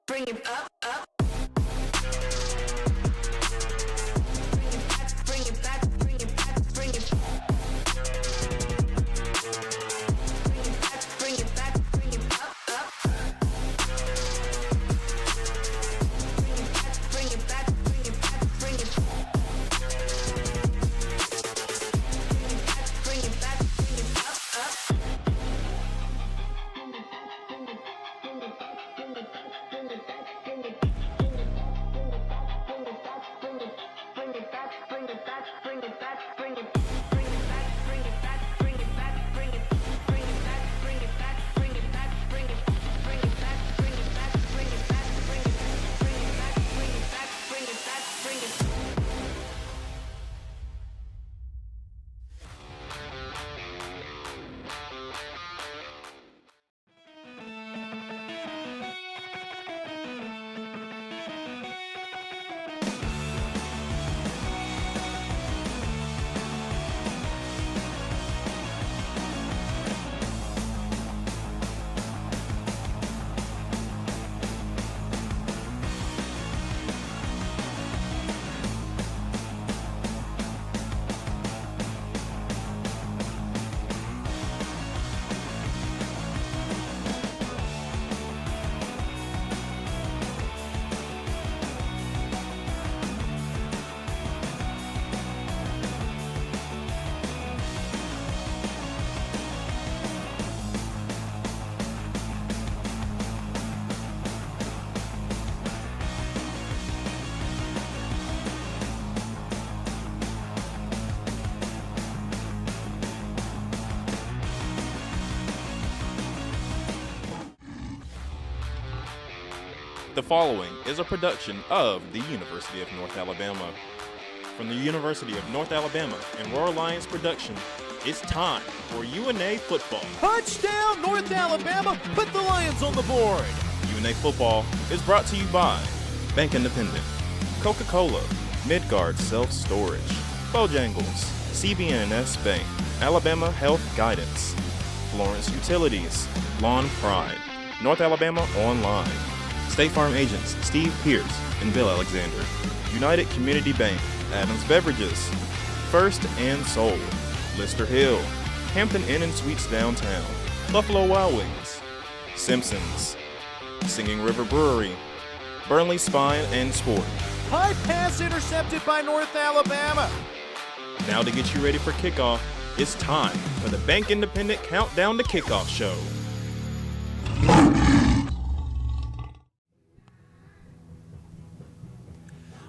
Bring it up, up. Bring it back, bring it back, bring it. Bring it back, bring it up, up. Bring it back, bring it back, bring it. Bring it back, bring it up, up. The following is a production of the University of North Alabama. From the University of North Alabama and Royal Lions production, it's time for UNA football. Touchdown, North Alabama! Put the Lions on the board! UNA football is brought to you by Bank Independent, Coca-Cola, Midgard Self-Storage, Bojangles, CBNS Bank, Alabama Health Guidance, Florence Utilities, Lawn Pride, North Alabama Online, State Farm agents Steve Pierce and Bill Alexander, United Community Bank, Adams Beverages, First and Soul, Lister Hill, Hampton Inn and Suites Downtown, Buffalo Wild Wings, Simpsons, Singing River Brewery, Burnley Spine and Sport. High pass intercepted by North Alabama. Now to get you ready for kickoff, it's time for the Bank Independent Countdown to Kickoff show.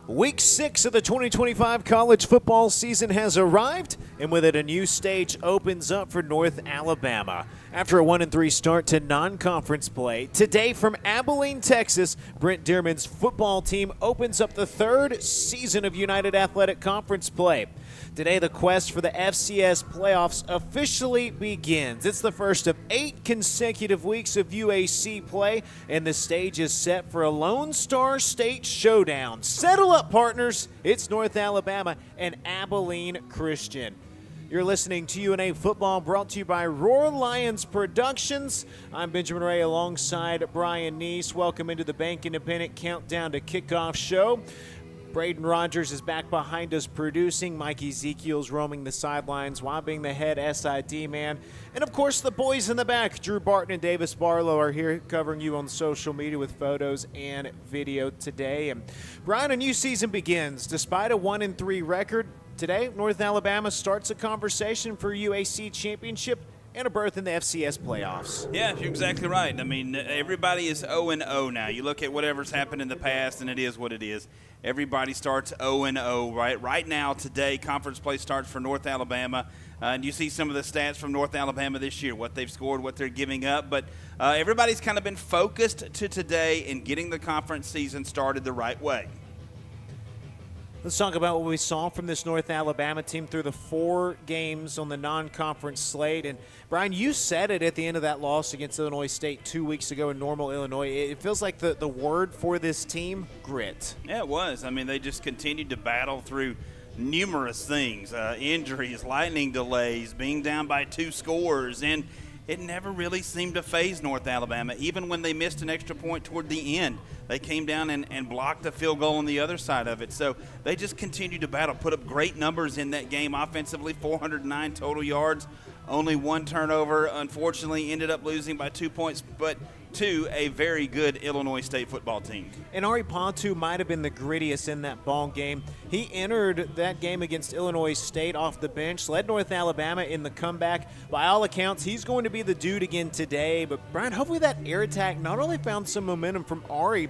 Week 6 of the 2025 college football season has arrived, and with it a new stage opens up for North Alabama. After a 1-3 start to non-conference play, today from Abilene, Texas, Brent Dearmon's football team opens up the third season of United Athletic Conference play. Today, the quest for the FCS playoffs officially begins. It's the first of 8 consecutive weeks of UAC play, and the stage is set for a Lone Star State showdown. Settle up, partners. It's North Alabama and Abilene Christian. You're listening to UNA Football, brought to you by Roar Lions Productions. I'm Benjamin Ray alongside Brian Neese. Welcome into the Bank Independent Countdown to Kickoff show. Braden Rogers is back behind us producing. Mike Ezekiel's roaming the sidelines while being the head SID man. And, of course, the boys in the back, Drew Barton and Davis Barlow, are here covering you on social media with photos and video today. And, Brian, a new season begins. Despite a 1-3 record, today North Alabama starts a conversation for UAC championship and a berth in the FCS playoffs. Yeah, you're exactly right. I mean, everybody is 0-0 now. You look at whatever's happened in the past, and it is what it is. Everybody starts 0-0, right? Right now, today, conference play starts for North Alabama. And you see some of the stats from North Alabama this year, what they've scored, what they're giving up. But everybody's kind of been focused to today in getting the conference season started the right way. Let's talk about what we saw from this North Alabama team through the 4 games on the non-conference slate. And, Brian, you said it at the end of that loss against Illinois State 2 weeks ago in Normal, Illinois. It feels like the word for this team, grit. Yeah, it was. I mean, they just continued to battle through numerous things, injuries, lightning delays, being down by 2 scores, and it never really seemed to faze North Alabama. Even when they missed an extra point toward the end, they came down and blocked a field goal on the other side of it. So they just continued to battle, put up great numbers in that game offensively, 409 total yards, only 1 turnover. Unfortunately, ended up losing by 2 points, but to a very good Illinois State football team. And Ari Pontu might have been the grittiest in that ball game. He entered that game against Illinois State off the bench, led North Alabama in the comeback. By all accounts, he's going to be the dude again today. But, Brian, hopefully that air attack not only found some momentum from Ari,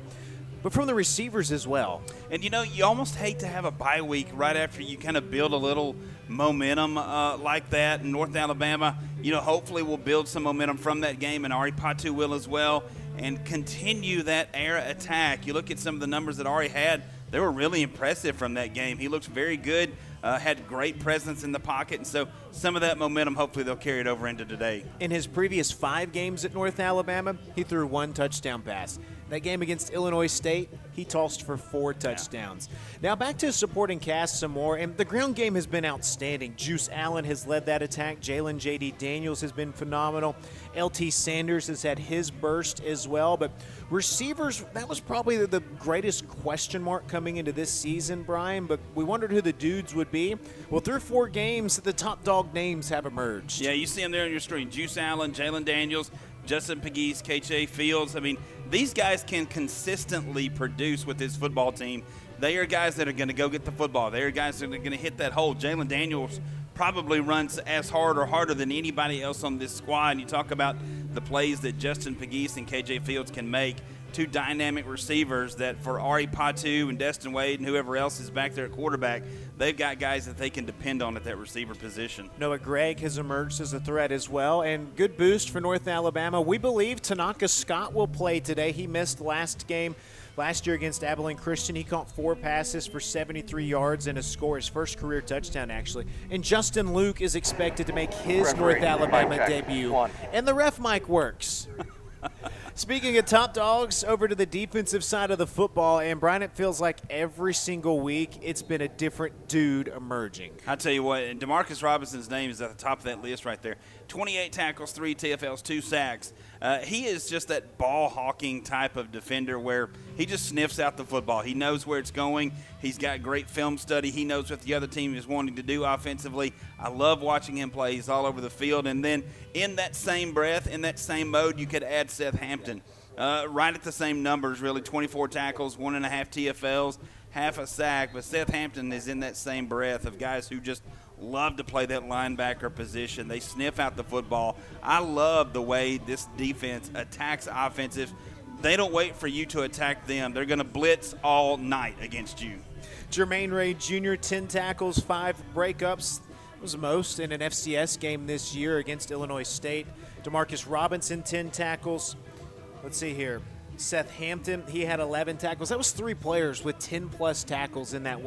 but from the receivers as well. And, you know, you almost hate to have a bye week right after you kind of build a little momentum like that. And North Alabama, you know, hopefully will build some momentum from that game, and Ari Patu will as well, and continue that air attack. You look at some of the numbers that Ari had, they were really impressive from that game. He looked very good, had great presence in the pocket, and so some of that momentum, hopefully they'll carry it over into today. In his previous 5 games at North Alabama, he threw 1 touchdown pass. That game against Illinois State, he tossed for 4 touchdowns. Now back to supporting cast some more, and the ground game has been outstanding. Juice Allen has led that attack. Jalen J.D. Daniels has been phenomenal. L.T. Sanders has had his burst as well. But receivers, that was probably the greatest question mark coming into this season, Brian, but we wondered who the dudes would be. Well, through 4 games, the top dog names have emerged. Yeah, you see them there on your screen. Juice Allen, Jalen Daniels, Justin Pegues, KJ Fields. I mean, these guys can consistently produce with this football team. They are guys that are going to go get the football. They are guys that are going to hit that hole. Jalen Daniels probably runs as hard or harder than anybody else on this squad. And you talk about the plays that Justin Pegues and KJ Fields can make. 2 dynamic receivers that for Ari Patu and Destin Wade and whoever else is back there at quarterback, they've got guys that they can depend on at that receiver position. Noah Gregg has emerged as a threat as well, and good boost for North Alabama. We believe Tanaka Scott will play today. He missed last game. Last year against Abilene Christian, he caught 4 passes for 73 yards and a score, his first career touchdown, actually. And Justin Luke is expected to make his North Alabama debut. And the ref mic works. Speaking of top dogs, over to the defensive side of the football, and Brian, it feels like every single week it's been a different dude emerging. I tell you what, and Demarcus Robinson's name is at the top of that list right there. 28 tackles, 3 TFLs, 2 sacks. He is just that ball-hawking type of defender where he just sniffs out the football. He knows where it's going. He's got great film study. He knows what the other team is wanting to do offensively. I love watching him play. He's all over the field. And then in that same breath, in that same mode, you could add Seth Hampton. Right at the same numbers, really, 24 tackles, 1.5 TFLs, half a sack. But Seth Hampton is in that same breath of guys who just love to play that linebacker position. They sniff out the football. I love the way this defense attacks offensive. They don't wait for you to attack them. They're going to blitz all night against you. Jermaine Ray Jr., 10 tackles, 5 breakups. It was the most in an FCS game this year against Illinois State. Demarcus Robinson, 10 tackles. Let's see here. Seth Hampton, he had 11 tackles. That was 3 players with 10-plus tackles in that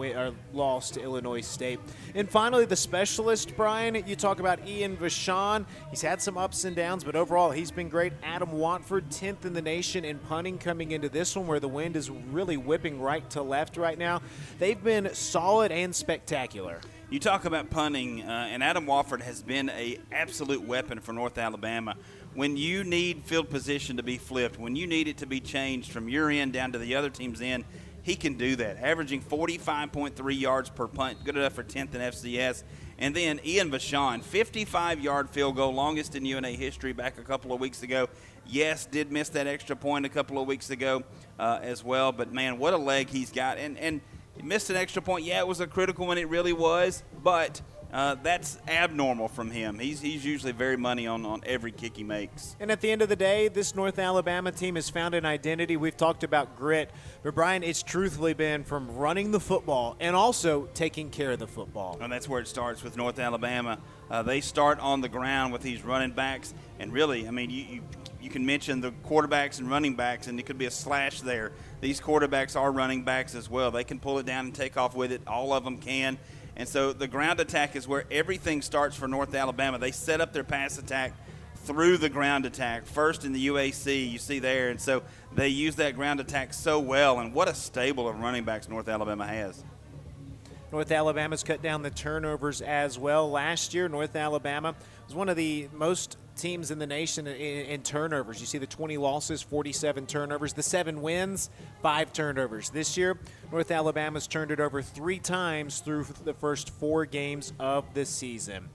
loss to Illinois State. And finally, the specialist, Brian, you talk about Ian Vachon. He's had some ups and downs, but overall he's been great. Adam Watford, 10th in the nation in punting coming into this one where the wind is really whipping right to left right now. They've been solid and spectacular. You talk about punting, and Adam Wofford has been an absolute weapon for North Alabama. When you need field position to be flipped, when you need it to be changed from your end down to the other team's end, he can do that, averaging 45.3 yards per punt, good enough for 10th in FCS. And then Ian Vachon, 55-yard field goal, longest in UNA history back a couple of weeks ago. Yes, did miss that extra point a couple of weeks ago as well, but, man, what a leg he's got. And he missed an extra point. Yeah, it was a critical one. It really was, but that's abnormal from him. He's usually very money on every kick he makes. And at the end of the day, this North Alabama team has found an identity. We've talked about grit, but Brian, it's truthfully been from running the football and also taking care of the football. And that's where it starts with North Alabama. They start on the ground with these running backs, and really, I mean, you can mention the quarterbacks and running backs, and it could be a slash there. These quarterbacks are running backs as well. They can pull it down and take off with it. All of them can. And so the ground attack is where everything starts for North Alabama. They set up their pass attack through the ground attack, first in the UAC, you see there. And so they use that ground attack so well. And what a stable of running backs North Alabama has. North Alabama's cut down the turnovers as well. Last year, North Alabama was one of the most teams in the nation in turnovers. You see the 20 losses, 47 turnovers. The 7 wins, 5 turnovers. This year, North Alabama's turned it over 3 times through the first 4 games of the season.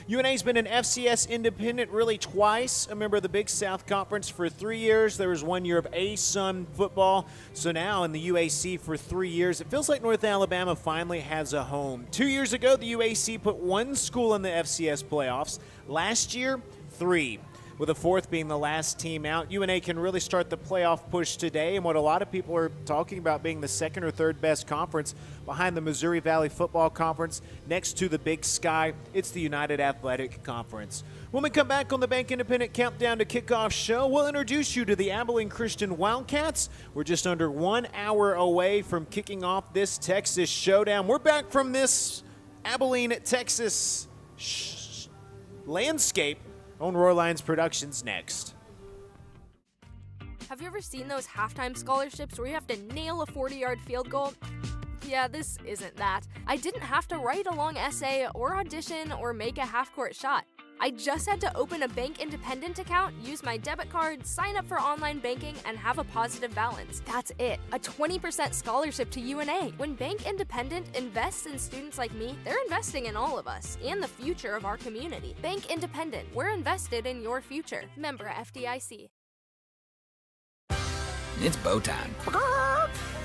UNA's been an FCS independent really twice, a member of the Big South Conference for 3 years. There was 1 year of ASUN football. So now in the UAC for 3 years, it feels like North Alabama finally has a home. 2 years ago, the UAC put 1 school in the FCS playoffs. Last year, 3, with the 4th being the last team out. UNA can really start the playoff push today, and what a lot of people are talking about being the 2nd or 3rd best conference behind the Missouri Valley Football Conference, next to the Big Sky. It's the United Athletic Conference. When we come back on the Bank Independent Countdown to Kickoff show, we'll introduce you to the Abilene Christian Wildcats. We're just under 1 hour away from kicking off this Texas showdown. We're back from this Abilene, Texas landscape on Roar Lions Productions next. Have you ever seen those halftime scholarships where you have to nail a 40-yard field goal? Yeah, this isn't that. I didn't have to write a long essay or audition or make a half-court shot. I just had to open a Bank Independent account, use my debit card, sign up for online banking, and have a positive balance. That's it. A 20% scholarship to UNA. When Bank Independent invests in students like me, they're investing in all of us and the future of our community. Bank Independent. We're invested in your future. Member FDIC. It's Bo time.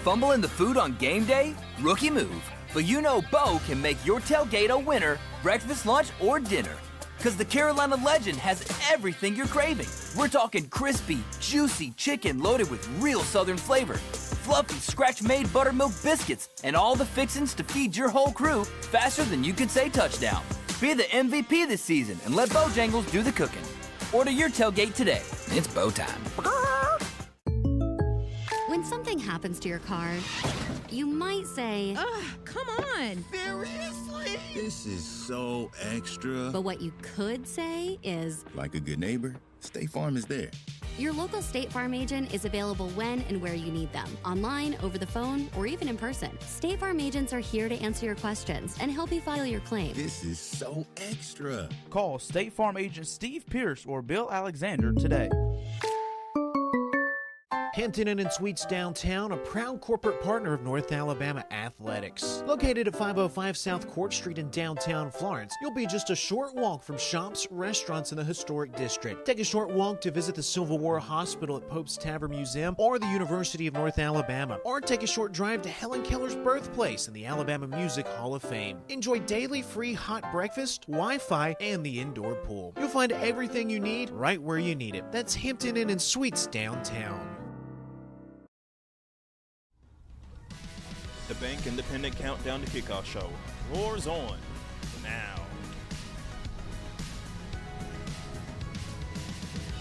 Fumble in the food on game day? Rookie move. But you know Bo can make your tailgate a winner, breakfast, lunch, or dinner. Because the Carolina Legend has everything you're craving. We're talking crispy, juicy chicken loaded with real Southern flavor, fluffy scratch-made buttermilk biscuits, and all the fixins to feed your whole crew faster than you could say touchdown. Be the MVP this season and let Bojangles do the cooking. Order your tailgate today. It's Bo time. When something happens to your car, you might say, Ugh, come on. Seriously? This is so extra. but what you could say is, Like a good neighbor, State Farm is there. your local State Farm agent is available when and where you need them, online, over the phone, or even in person. State Farm agents are here to answer your questions and help you file your claim. This is so extra. Call State Farm agent Steve Pierce or Bill Alexander today. Hampton Inn and Suites downtown, a proud corporate partner of North Alabama Athletics. Located at 505 South Court Street in downtown Florence, you'll be just a short walk from shops, restaurants in the historic district. Take a short walk to visit the Civil War Hospital at Pope's Tavern Museum or the University of North Alabama. Or take a short drive to Helen Keller's birthplace in the Alabama Music Hall of Fame. Enjoy daily free hot breakfast, Wi-Fi, and the indoor pool. You'll find everything you need right where you need it. That's Hampton Inn and Suites downtown. The Bank Independent Countdown to Kickoff show roars on now.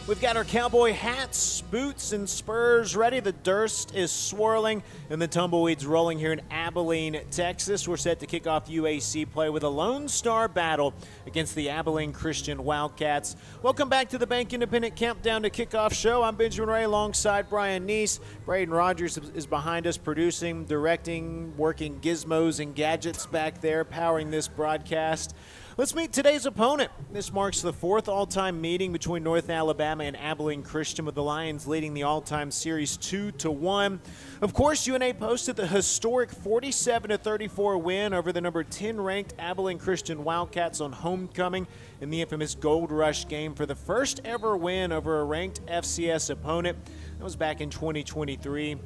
We've got our cowboy hats, boots, and spurs ready. The dust is swirling and the tumbleweeds rolling here in Abilene, Texas. We're set to kick off UAC play with a Lone Star battle against the Abilene Christian Wildcats. Welcome back to the Bank Independent Countdown to Kickoff show. I'm Benjamin Ray alongside Brian Neese. Braden Rogers is behind us, producing, directing, working gizmos and gadgets back there, powering this broadcast. Let's meet today's opponent. This marks the fourth all-time meeting between North Alabama and Abilene Christian, with the Lions leading the all-time series 2-1. Of course, UNA posted the historic 47-34 win over the number 10 ranked Abilene Christian Wildcats on homecoming in the infamous Gold Rush game for the first ever win over a ranked FCS opponent. That was back in 2023.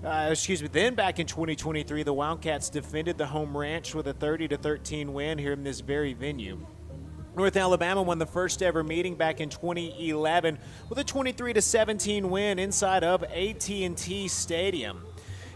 Then back in 2023, the Wildcats defended the home ranch with a 30-13 win here in this very venue. North Alabama won the first ever meeting back in 2011 with a 23-17 win inside of AT&T Stadium.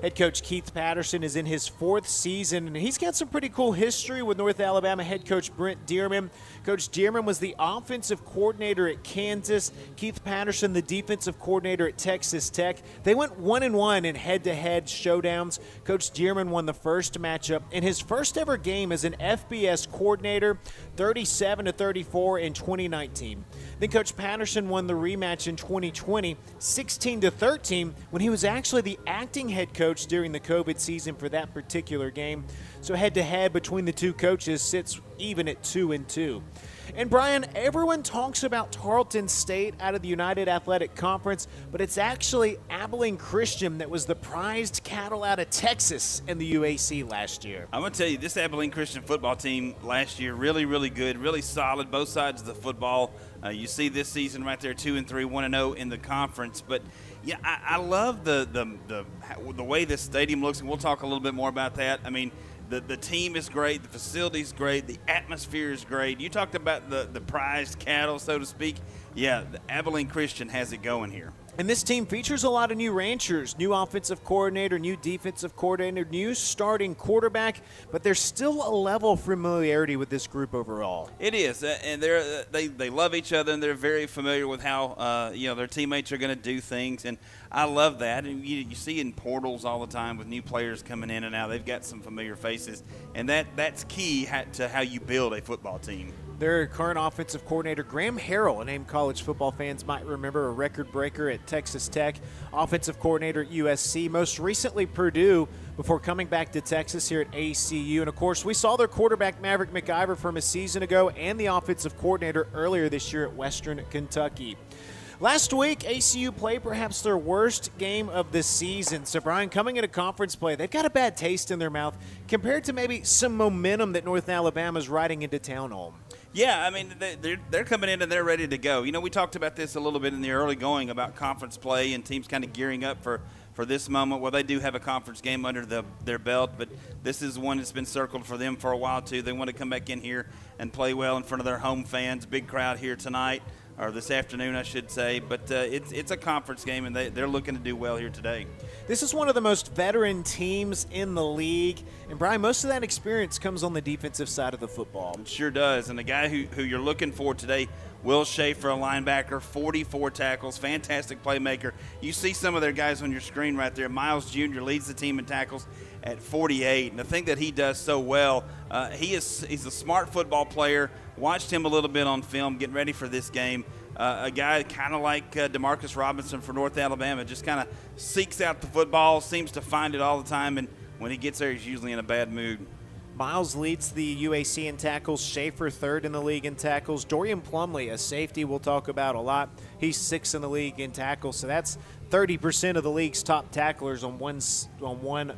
Head coach Keith Patterson is in his fourth season, and he's got some pretty cool history with North Alabama head coach Brent Dearman. Coach Dearman was the offensive coordinator at Kansas. Keith Patterson, the defensive coordinator at Texas Tech. They went 1-1 in head-to-head showdowns. Coach Dearman won the first matchup in his first ever game as an FBS coordinator, 37-34 in 2019. Then Coach Patterson won the rematch in 2020, 16-13, when he was actually the acting head coach during the COVID season for that particular game. So head-to-head between the two coaches sits even at 2-2. And Brian, everyone talks about Tarleton State out of the United Athletic Conference, but it's actually Abilene Christian that was the prized cattle out of Texas in the UAC last year. I'm going to tell you, this Abilene Christian football team last year, really, really good, really solid, both sides of the football. You see this season right there, 2-3, 1-0 in the conference. But yeah, I love the way this stadium looks, and we'll talk a little bit more about that. I mean, the team is great, the facility's great, the atmosphere is great. You talked about the prized cattle, so to speak. Yeah, the Abilene Christian has it going here. And this team features a lot of new ranchers, new offensive coordinator, new defensive coordinator, new starting quarterback, but there's still a level of familiarity with this group overall. It is, and they love each other, and they're very familiar with how their teammates are going to do things, and I love that. And you see in portals all the time with new players coming in and out. They've got some familiar faces, and that's key to how you build a football team. Their current offensive coordinator, Graham Harrell, a name college football fans might remember, a record breaker at Texas Tech, offensive coordinator at USC, most recently Purdue, before coming back to Texas here at ACU. And, of course, we saw their quarterback, Maverick McIver, from a season ago, and the offensive coordinator earlier this year at Western Kentucky. Last week, ACU played perhaps their worst game of the season. So, Brian, coming into conference play, they've got a bad taste in their mouth compared to maybe some momentum that North Alabama's riding into town on. Yeah, I mean, they're coming in and they're ready to go. You know, we talked about this a little bit in the early going about conference play and teams kind of gearing up for this moment. Well, they do have a conference game under their belt, but this is one that's been circled for them for a while, too. They want to come back in here and play well in front of their home fans. Big crowd here tonight, or this afternoon, I should say. But it's a conference game, and they're looking to do well here today. This is one of the most veteran teams in the league. And, Brian, most of that experience comes on the defensive side of the football. It sure does. And the guy who you're looking for today, Will Schaefer, a linebacker, 44 tackles, fantastic playmaker. You see some of their guys on your screen right there. Miles Jr. leads the team in tackles at 48. And the thing that he does so well, he's a smart football player. Watched him a little bit on film, getting ready for this game. A guy kind of like Demarcus Robinson for North Alabama, just kind of seeks out the football, seems to find it all the time, and when he gets there, he's usually in a bad mood. Miles leads the UAC in tackles. Schaefer third in the league in tackles. Dorian Plumley, a safety we'll talk about a lot. He's sixth in the league in tackles. So that's 30% of the league's top tacklers on one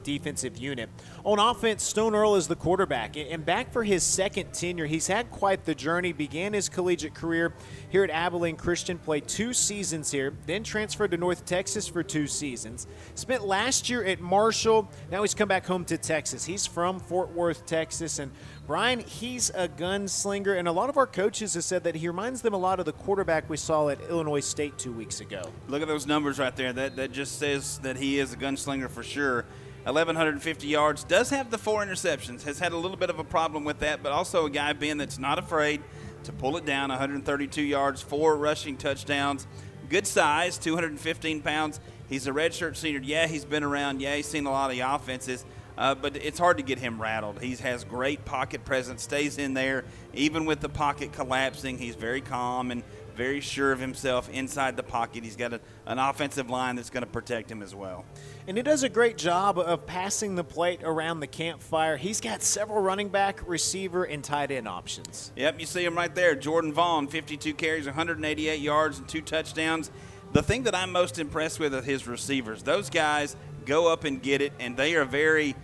defensive unit. On offense, Stone Earl is the quarterback, and back for his second tenure. He's had quite the journey. Began his collegiate career here at Abilene Christian, played 2 seasons here, then transferred to North Texas for 2 seasons. Spent last year at Marshall. Now he's come back home to Texas. He's from Fort Worth, Texas, and Brian, he's a gunslinger, and a lot of our coaches have said that he reminds them a lot of the quarterback we saw at Illinois State 2 weeks ago. Look at those numbers right there. That just says that he is a gunslinger for sure. 1,150 yards, does have the 4 interceptions, has had a little bit of a problem with that, but also a guy, Ben, that's not afraid to pull it down. 132 yards, 4 rushing touchdowns, good size, 215 pounds. He's a redshirt senior. Yeah, he's been around. Yeah, he's seen a lot of the offenses, but it's hard to get him rattled. He has great pocket presence, stays in there. Even with the pocket collapsing, he's very calm and very sure of himself inside the pocket. He's got an offensive line that's going to protect him as well. And he does a great job of passing the plate around the campfire. He's got several running back, receiver, and tight end options. Yep, you see him right there. Jordan Vaughn, 52 carries, 188 yards, and 2 touchdowns. The thing that I'm most impressed with are his receivers. Those guys go up and get it, and they are very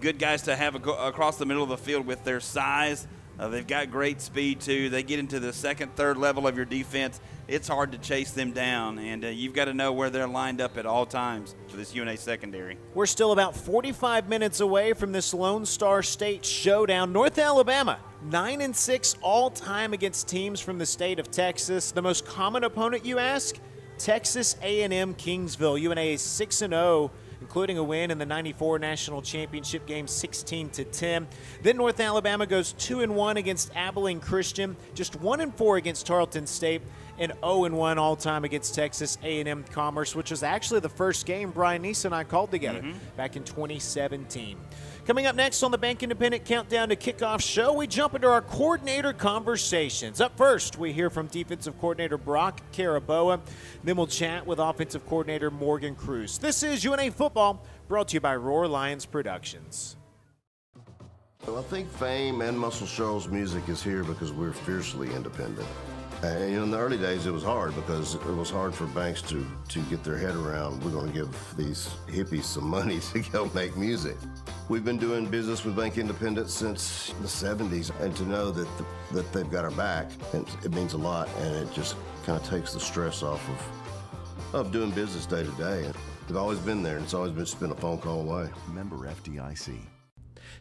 good guys to have across the middle of the field with their size. They've got great speed, too. They get into the second, third level of your defense. It's hard to chase them down, and you've got to know where they're lined up at all times for this UNA secondary. We're still about 45 minutes away from this Lone Star State showdown. North Alabama, 9-6 all-time against teams from the state of Texas. The most common opponent, you ask? Texas A&M Kingsville. UNA is 6-0. Including a win in the 94 National Championship game 16-10. Then North Alabama goes 2-1 against Abilene Christian, just 1-4 against Tarleton State, and 0-1 all-time against Texas A&M Commerce, which was actually the first game Brian Neese and I called together back in 2017. Coming up next on the Bank Independent Countdown to Kickoff show, we jump into our coordinator conversations. Up first, we hear from defensive coordinator Brock Caraboa. Then we'll chat with offensive coordinator Morgan Cruz. This is UNA Football, brought to you by Roar Lions Productions. Well, I think Fame and Muscle Shoals music is here because we're fiercely independent. And in the early days, it was hard because it was hard for banks to get their head around, we're going to give these hippies some money to go make music. We've been doing business with Bank Independent since the 70s, and to know that they've got our back, it means a lot, and it just kind of takes the stress off of doing business day to day. They've always been there, and it's always just been a phone call away. Member FDIC.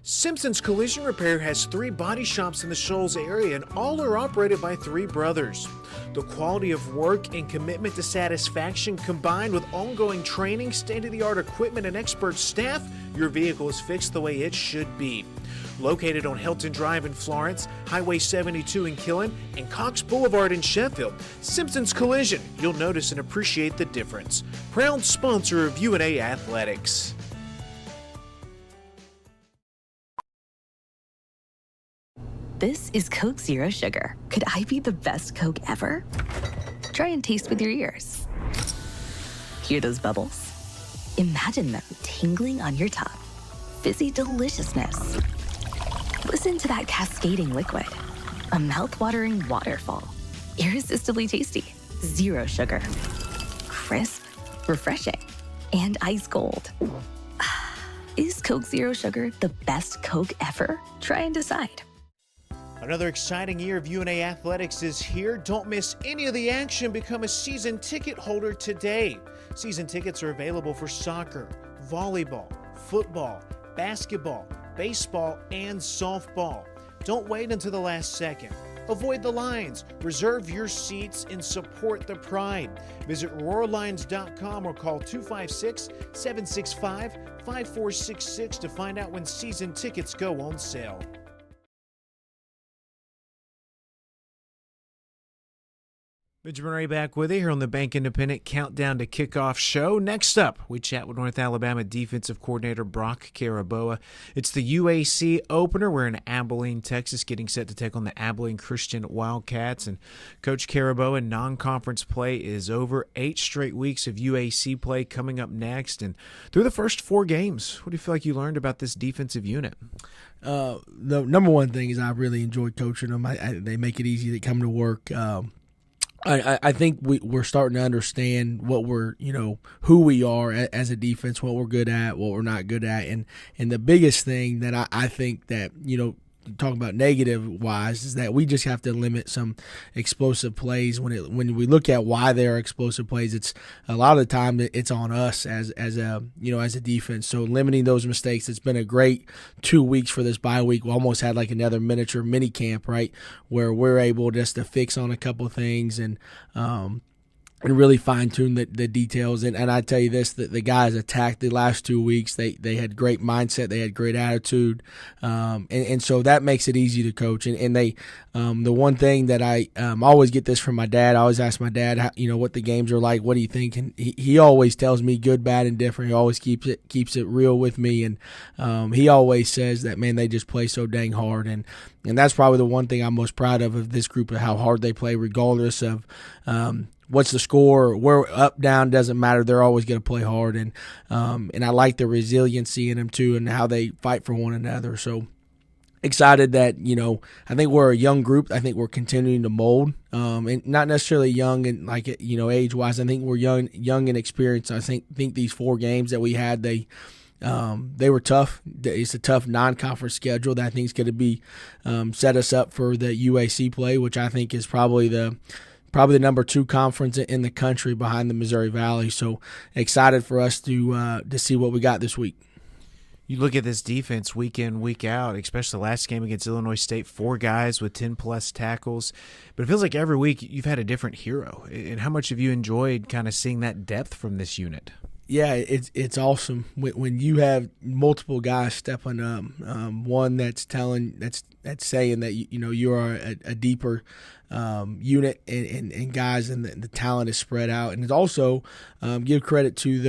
Simpson's Collision Repair has 3 body shops in the Shoals area, and all are operated by 3 brothers. The quality of work and commitment to satisfaction, combined with ongoing training, state-of-the-art equipment, and expert staff, your vehicle is fixed the way it should be. Located on Hilton Drive in Florence, Highway 72 in Killen, and Cox Boulevard in Sheffield, Simpson's Collision, you'll notice and appreciate the difference. Proud sponsor of UNA Athletics. This is Coke Zero Sugar. Could I be the best Coke ever? Try and taste with your ears. Hear those bubbles? Imagine them tingling on your tongue. Fizzy deliciousness. Listen to that cascading liquid. A mouth-watering waterfall. Irresistibly tasty. Zero sugar. Crisp, refreshing, and ice cold. Is Coke Zero Sugar the best Coke ever? Try and decide. Another exciting year of UNA Athletics is here. Don't miss any of the action. Become a season ticket holder today. Season tickets are available for soccer, volleyball, football, basketball, baseball, and softball. Don't wait until the last second. Avoid the lines. Reserve your seats and support the pride. Visit roarlines.com or call 256-765-5466 to find out when season tickets go on sale. Benjamin Ray back with you here on the Bank Independent Countdown to Kickoff show. Next up, we chat with North Alabama defensive coordinator Brock Caraboa. It's the UAC opener. We're in Abilene, Texas, getting set to take on the Abilene Christian Wildcats. And Coach Caraboa, non-conference play is over. 8 straight weeks of UAC play coming up next. And through the first 4 games, what do you feel like you learned about this defensive unit? The number one thing is I really enjoy coaching them. They make it easy to come to work. I think we're starting to understand what we're, who we are as a defense, what we're good at, what we're not good at. And the biggest thing that I think that, talking about negative-wise is that we just have to limit some explosive plays. When we look at why there are explosive plays, it's a lot of the time it's on us as a defense. So limiting those mistakes. It's been a great 2 weeks for this bye week. We almost had like another miniature mini camp, right, where we're able just to fix on a couple of things and and really fine-tune the details. And I tell you this, that the guys attacked the last 2 weeks. They had great mindset. They had great attitude. And so that makes it easy to coach. And they the one thing that I always get this from my dad. I always ask my dad, how, what the games are like. What do you think? And he always tells me good, bad, and different. He always keeps it real with me. And he always says that, man, they just play so dang hard. And that's probably the one thing I'm most proud of this group, of how hard they play, regardless of what's the score, where up, down, doesn't matter. They're always going to play hard, and I like the resiliency in them too, and how they fight for one another. So excited that I think we're a young group. I think we're continuing to mold, and not necessarily young and age wise. I think we're young and experienced. I think these 4 games that we had, they were tough. It's a tough non-conference schedule that I think is going to be set us up for the UAC play, which I think is probably the number 2 conference in the country behind the Missouri Valley. So excited for us to see what we got this week. You look at this defense week in, week out, especially the last game against Illinois State, 4 guys with 10-plus tackles. But it feels like every week you've had a different hero. And how much have you enjoyed kind of seeing that depth from this unit? Yeah, it's awesome when you have multiple guys stepping up. One that's saying that you are a deeper unit, and guys, and the talent is spread out. And it's also give credit to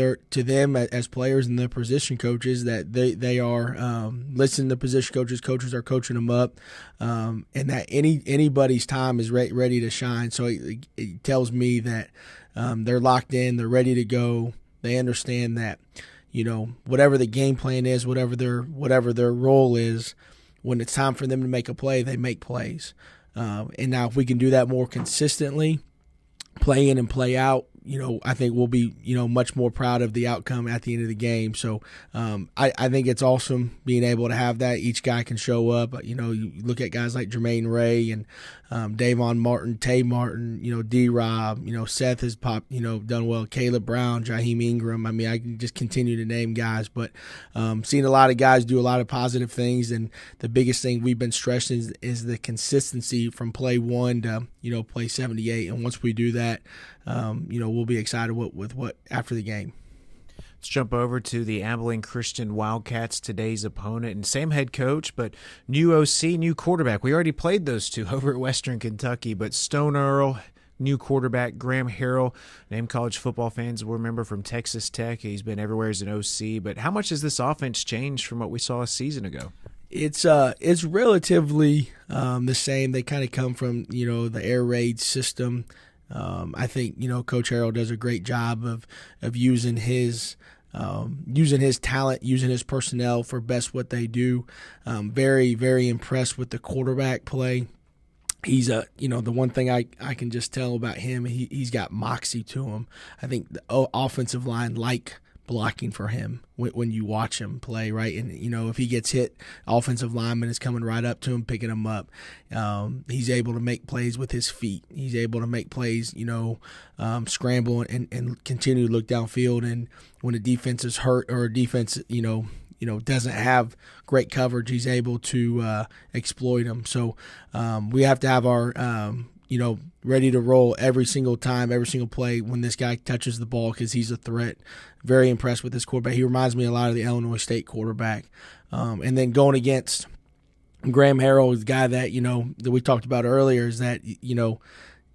them as players and their position coaches, that they are listening to position coaches. Coaches are coaching them up, and that anybody's time is ready to shine. So it tells me that they're locked in, they're ready to go. They understand that, whatever the game plan is, whatever their role is, when it's time for them to make a play, they make plays. And now if we can do that more consistently, play in and play out, I think we'll be, much more proud of the outcome at the end of the game. So I think it's awesome being able to have that. Each guy can show up. You look at guys like Jermaine Ray and Davon Martin, Tay Martin, D-Rob, Seth has done well, Caleb Brown, Jaheim Ingram. I mean, I can just continue to name guys, but seeing a lot of guys do a lot of positive things. And the biggest thing we've been stressing is the consistency from play 1 to, play 78. And once we do that, we'll be excited with what after the game. Let's jump over to the Abilene Christian Wildcats, today's opponent, and same head coach, but new OC, new quarterback. We already played those 2 over at Western Kentucky, but Stone Earl, new quarterback, Graham Harrell, named college football fans will remember from Texas Tech. He's been everywhere as an OC, but how much has this offense changed from what we saw a season ago? It's relatively the same. They kind of come from, the air raid system. I think Coach Harrell does a great job of using his talent, using his personnel for best what they do. Very, very impressed with the quarterback play. He's the one thing I can just tell about him, he's got moxie to him. I think the offensive line blocking for him when you watch him play, right? And, if he gets hit, offensive lineman is coming right up to him, picking him up. He's able to make plays with his feet. He's able to make plays, scramble and continue to look downfield. And when a defense is hurt or a defense, doesn't have great coverage, he's able to exploit them. So we have to have our ready to roll every single time, every single play when this guy touches the ball, because he's a threat. Very impressed with this quarterback. He reminds me a lot of the Illinois State quarterback. And then going against Graham Harrell, the guy that, that we talked about earlier, is that,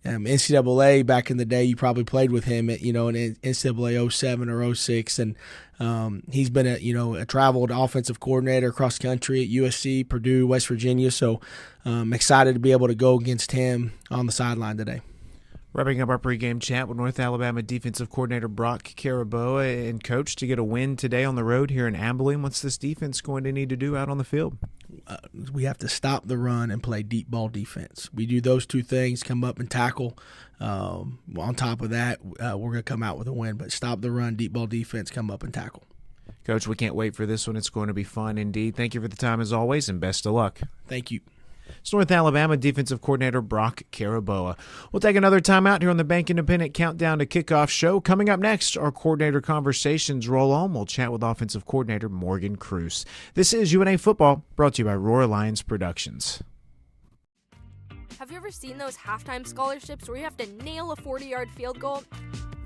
NCAA back in the day, you probably played with him at, in NCAA 07 or 06. And he's been a traveled offensive coordinator across country at USC, Purdue, West Virginia. So excited to be able to go against him on the sideline today. Wrapping up our pregame chat with North Alabama defensive coordinator Brock Caraboa, and coach, to get a win today on the road here in Abilene, what's this defense going to need to do out on the field? We have to stop the run and play deep ball defense. We do those 2 things, come up and tackle. On top of that, we're going to come out with a win. But stop the run, deep ball defense, come up and tackle. Coach, we can't wait for this one. It's going to be fun indeed. Thank you for the time as always, and best of luck. Thank you. It's North Alabama defensive coordinator Brock Caraboa. We'll take another time out here on the Bank Independent Countdown to Kickoff show. Coming up next, our coordinator conversations roll on. We'll chat with offensive coordinator Morgan Cruz. This is UNA Football, brought to you by Roar Lions Productions. Have you ever seen those halftime scholarships where you have to nail a 40-yard field goal?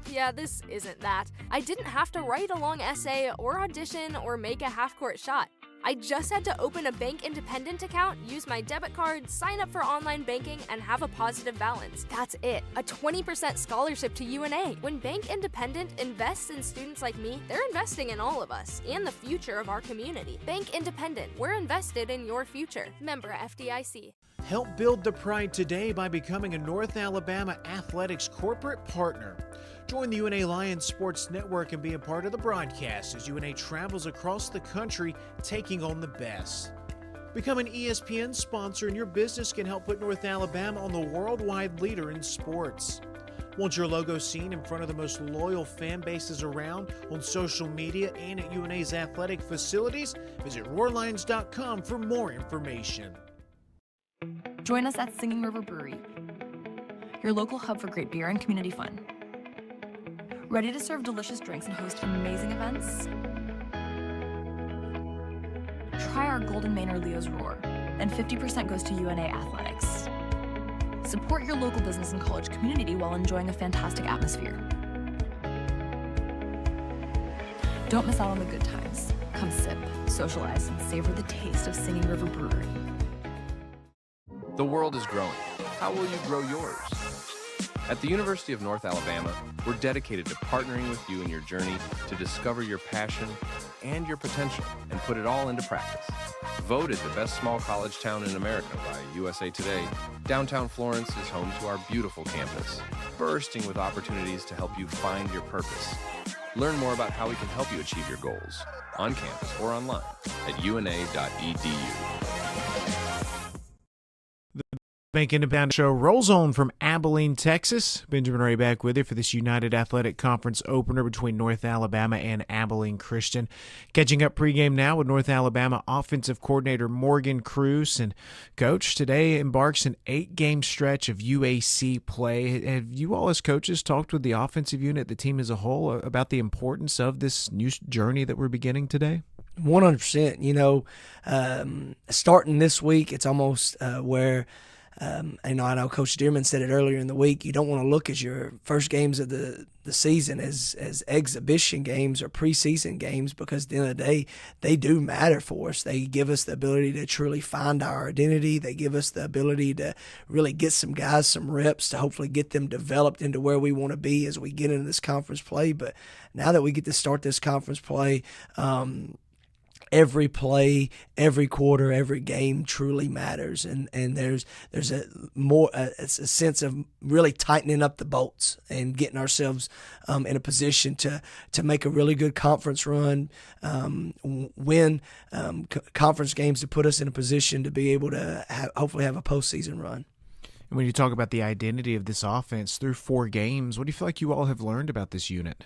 Yeah, this isn't that. I didn't have to write a long essay or audition or make a half-court shot. I just had to open a Bank Independent account, use my debit card, sign up for online banking, and have a positive balance. That's it. A 20% scholarship to UNA. When Bank Independent invests in students like me, they're investing in all of us and the future of our community. Bank Independent. We're invested in your future. Member FDIC. Help build the pride today by becoming a North Alabama Athletics corporate partner. Join the UNA Lions Sports Network and be a part of the broadcast as UNA travels across the country taking on the best. Become an ESPN sponsor and your business can help put North Alabama on the worldwide leader in sports. Want your logo seen in front of the most loyal fan bases around on social media and at UNA's athletic facilities? Visit roarlions.com for more information. Join us at Singing River Brewery, your local hub for great beer and community fun. Ready to serve delicious drinks and host amazing events? Try our Golden Manor Leo's Roar, and 50% goes to UNA Athletics. Support your local business and college community while enjoying a fantastic atmosphere. Don't miss out on the good times. Come sip, socialize, and savor the taste of Singing River Brewery. The world is growing. How will you grow yours? At the University of North Alabama, we're dedicated to partnering with you in your journey to discover your passion and your potential and put it all into practice. Voted the best small college town in America by USA Today, downtown Florence is home to our beautiful campus, bursting with opportunities to help you find your purpose. Learn more about how we can help you achieve your goals on campus or online at una.edu. Bank Independent Show rolls on from Abilene, Texas. Benjamin Ray back with you for this United Athletic Conference opener between North Alabama and Abilene Christian. Catching up pregame now with North Alabama offensive coordinator Morgan Cruz. And Coach, today embarks an 8-game stretch of UAC play. Have you all as coaches talked with the offensive unit, the team as a whole, about the importance of this new journey that we're beginning today? 100%. You know, starting this week, it's almost where I know Coach Dearman said it earlier in the week. You don't want to look at your first games of the season as exhibition games or preseason games, because at the end of the day, they do matter for us. They give us the ability to truly find our identity. They give us the ability to really get some guys some reps to hopefully get them developed into where we want to be as we get into this conference play. But now that we get to start this conference play, every play, every quarter, every game truly matters, and there's a sense of really tightening up the bolts and getting ourselves in a position to make a really good conference run, win conference games to put us in a position to be able to hopefully have a postseason run. And when you talk about the identity of this offense through 4 games, what do you feel like you all have learned about this unit?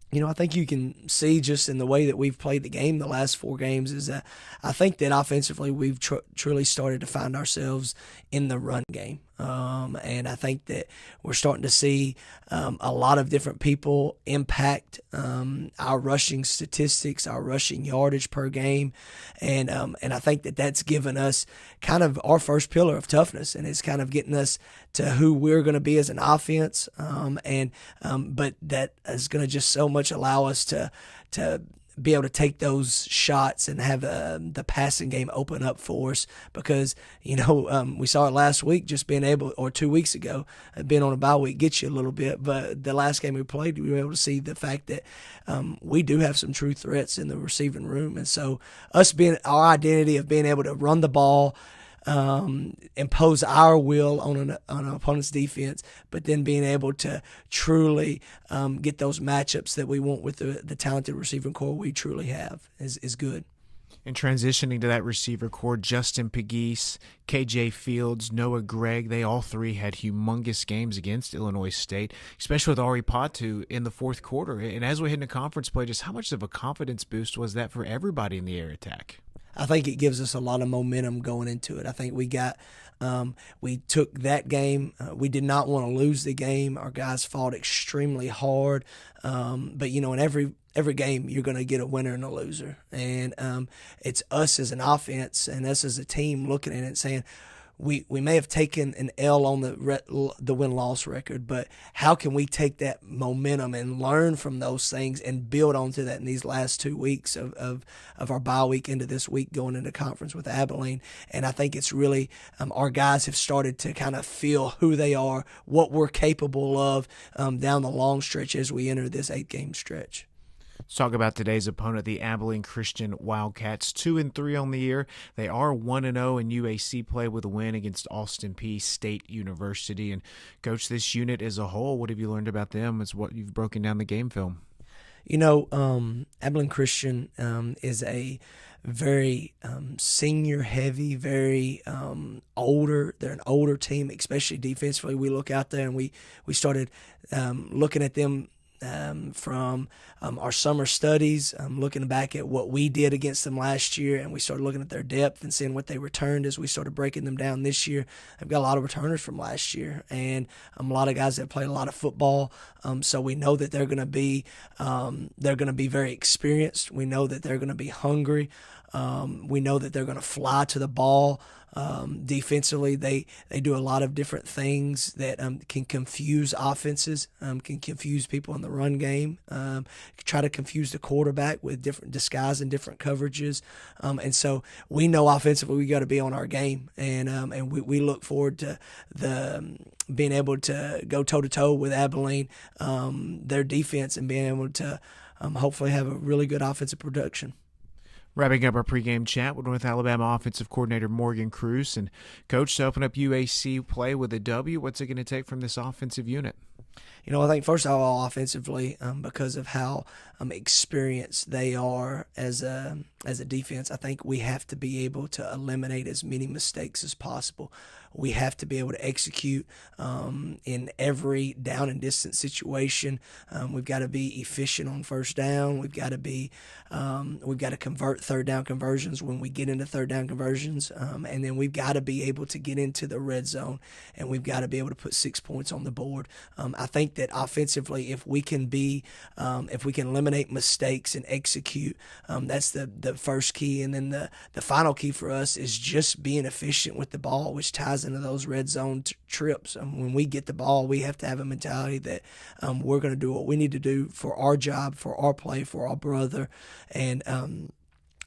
You know, I think you can see just in the way that we've played the game the last 4 games is that I think that offensively we've truly started to find ourselves in the run game. And I think that we're starting to see a lot of different people impact our rushing statistics, our rushing yardage per game. And I think that that's given us kind of our first pillar of toughness, and it's kind of getting us to who we're going to be as an offense. But that is going to just so much allow us to be able to take those shots and have the passing game open up for us, because, you know, we saw it last week, just being able, or 2 weeks ago, being on a bye week gets you a little bit. But the last game we played, we were able to see the fact that we do have some true threats in the receiving room. And so us being our identity of being able to run the ball, impose our will on an opponent's defense, but then being able to truly get those matchups that we want with the talented receiving core we truly have is good. And transitioning to that receiver core, Justin Pegues, KJ Fields, Noah Gregg, they all 3 had humongous games against Illinois State, especially with Ari Patu in the 4th quarter. And as we hit into conference play, just how much of a confidence boost was that for everybody in the air attack? I think it gives us a lot of momentum going into it. I think we took that game. We did not want to lose the game. Our guys fought extremely hard. But, you know, in every game, you're going to get a winner and a loser. And it's us as an offense and us as a team looking at it and saying, we may have taken an L on the win-loss record, but how can we take that momentum and learn from those things and build onto that in these last 2 weeks of our bye week into this week going into conference with Abilene? And I think it's really our guys have started to kind of feel who they are, what we're capable of down the long stretch as we enter this 8-game stretch. Let's talk about today's opponent, the Abilene Christian Wildcats. 2-3 on the year. They are 1-0 in UAC play with a win against Austin Peay State University. And Coach, this unit as a whole, what have you learned about them? It's what you've broken down the game film. You know, Abilene Christian is a very senior heavy, very older. They're an older team, especially defensively. We look out there and we started looking at them from our summer studies, looking back at what we did against them last year, and we started looking at their depth and seeing what they returned as we started breaking them down this year. They've got a lot of returners from last year, and a lot of guys that played a lot of football. So we know that they're going to be very experienced. We know that they're going to be hungry. We know that they're going to fly to the ball. Defensively, they do a lot of different things that can confuse offenses, can confuse people in the run game, try to confuse the quarterback with different disguise and different coverages. And so we know offensively we got to be on our game, and we look forward to being able to go toe-to-toe with Abilene, their defense, and being able to hopefully have a really good offensive production. Wrapping up our pregame chat with North Alabama offensive coordinator Morgan Cruz. And, Coach, to open up UAC play with a W, what's it going to take from this offensive unit? You know, I think first of all, offensively, because of how experienced they are as a defense, I think we have to be able to eliminate as many mistakes as possible. We have to be able to execute in every down and distance situation. We've got to be efficient on first down. We've got to convert third down conversions when we get into third down conversions, and then we've got to be able to get into the red zone, and we've got to be able to put 6 points on the board. I think that offensively, if we can eliminate mistakes and execute, that's the first key, and then the final key for us is just being efficient with the ball, which ties into those red zone trips. When we get the ball, we have to have a mentality that we're going to do what we need to do for our job, for our play, for our brother, and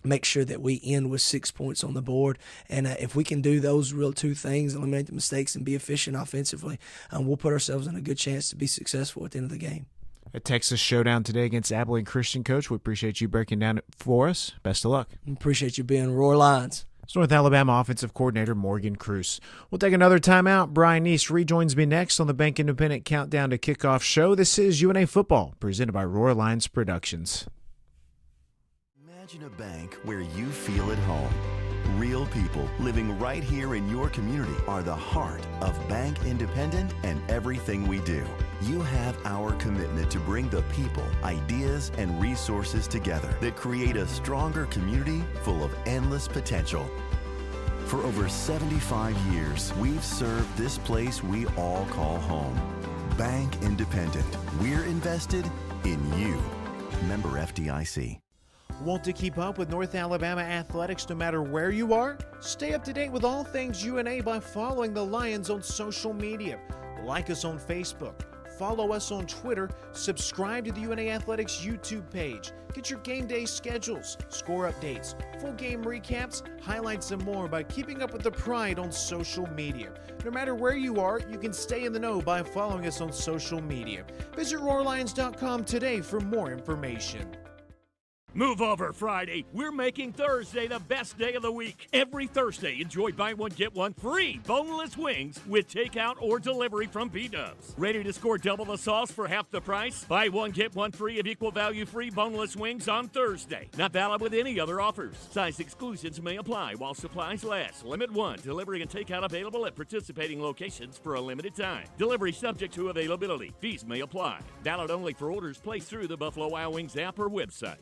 make sure that we end with 6 points on the board. And if we can do those real two things, eliminate the mistakes and be efficient offensively, we'll put ourselves in a good chance to be successful at the end of the game. A Texas showdown today against Abilene Christian, Coach. We appreciate you breaking down it for us. Best of luck. Appreciate you being Roar Lions. It's North Alabama offensive coordinator Morgan Cruz. We'll take another timeout. Brian East rejoins me next on the Bank Independent Countdown to Kickoff show. This is UNA Football, presented by Roar Lions Productions. Imagine a bank where you feel at home. Real people living right here in your community are the heart of Bank Independent and everything we do. You have our commitment to bring the people, ideas, and resources together that create a stronger community full of endless potential. For over 75 years, we've served this place we all call home. Bank Independent. We're invested in you. Member FDIC. Want to keep up with North Alabama athletics no matter where you are? Stay up to date with all things UNA by following the Lions on social media. Like us on Facebook, follow us on Twitter, subscribe to the UNA Athletics YouTube page. Get your game day schedules, score updates, full game recaps, highlights, and more by keeping up with the Pride on social media. No matter where you are, you can stay in the know by following us on social media. Visit RoarLions.com today for more information. Move over Friday. We're making Thursday the best day of the week. Every Thursday, enjoy buy one, get one free boneless wings with takeout or delivery from B-Dubs. Ready to score double the sauce for half the price? Buy one, get one free of equal value free boneless wings on Thursday. Not valid with any other offers. Size exclusions may apply while supplies last. Limit 1. Delivery and takeout available at participating locations for a limited time. Delivery subject to availability. Fees may apply. Valid only for orders placed through the Buffalo Wild Wings app or website.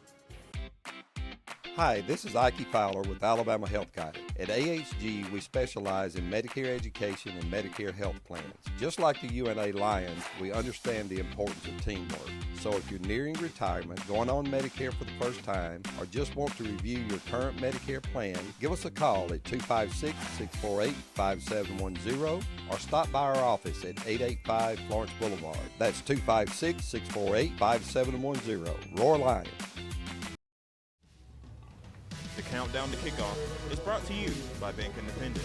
Hi, this is Ike Fowler with Alabama Health Guidance. At AHG, we specialize in Medicare education and Medicare health plans. Just like the UNA Lions, we understand the importance of teamwork. So if you're nearing retirement, going on Medicare for the first time, or just want to review your current Medicare plan, give us a call at 256-648-5710 or stop by our office at 885 Florence Boulevard. That's 256-648-5710. Roar Lions. The countdown to kickoff is brought to you by Bank Independent.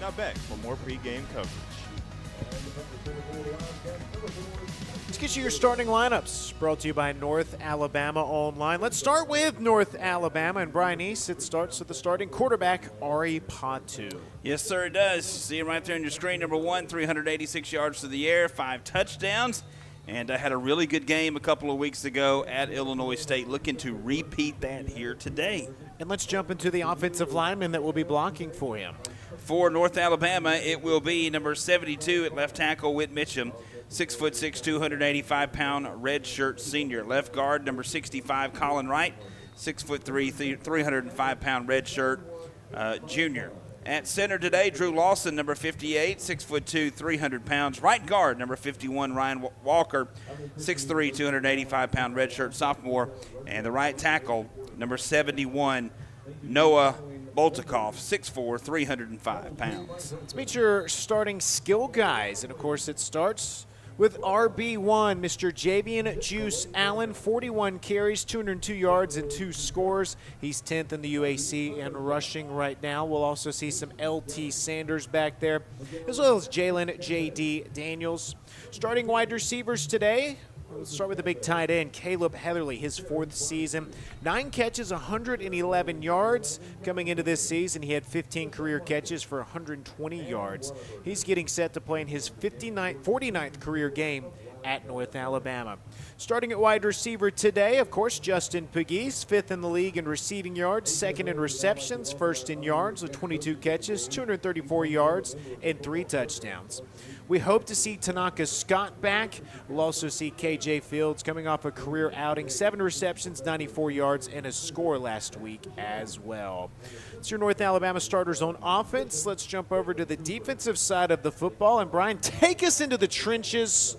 Now back for more pregame coverage. Let's get you your starting lineups. Brought to you by North Alabama Online. Let's start with North Alabama and Brian East. It starts with the starting quarterback, Ari Patu. Yes, sir, it does. See him right there on your screen. Number 1, 386 yards to the air, 5 touchdowns. And I had a really good game a couple of weeks ago at Illinois State. Looking to repeat that here today. And let's jump into the offensive lineman that will be blocking for him. For North Alabama, it will be number 72 at left tackle, Whit Mitchum, 6'6", 285-pound redshirt senior. Left guard, number 65, Colin Wright, 6'3", 305-pound redshirt junior. At center today, Drew Lawson, number 58, 6'2", 300 pounds. Right guard, number 51, Ryan Walker, 6'3", 285-pound redshirt sophomore. And the right tackle, number 71, Noah Boltikoff, 6'4", 305 pounds. Let's meet your starting skill guys. And, of course, it starts with RB1, Mr. Jabian Juice Allen, 41 carries, 202 yards, and 2 scores. He's 10th in the UAC and rushing right now. We'll also see some LT Sanders back there, as well as Jalen J.D. Daniels. Starting wide receivers today, let's start with the big tight end, Caleb Heatherly, his 4th season. 9 catches, 111 yards. Coming into this season, he had 15 career catches for 120 yards. He's getting set to play in his 49th career game at North Alabama. Starting at wide receiver today, of course, Justin Pegues, 5th in the league in receiving yards, 2nd in receptions, 1st in yards with 22 catches, 234 yards, and 3 touchdowns. We hope to see Tanaka Scott back. We'll also see KJ Fields coming off a career outing, 7 receptions, 94 yards, and a score last week as well. It's your North Alabama starters on offense. Let's jump over to the defensive side of the football. And Brian, take us into the trenches.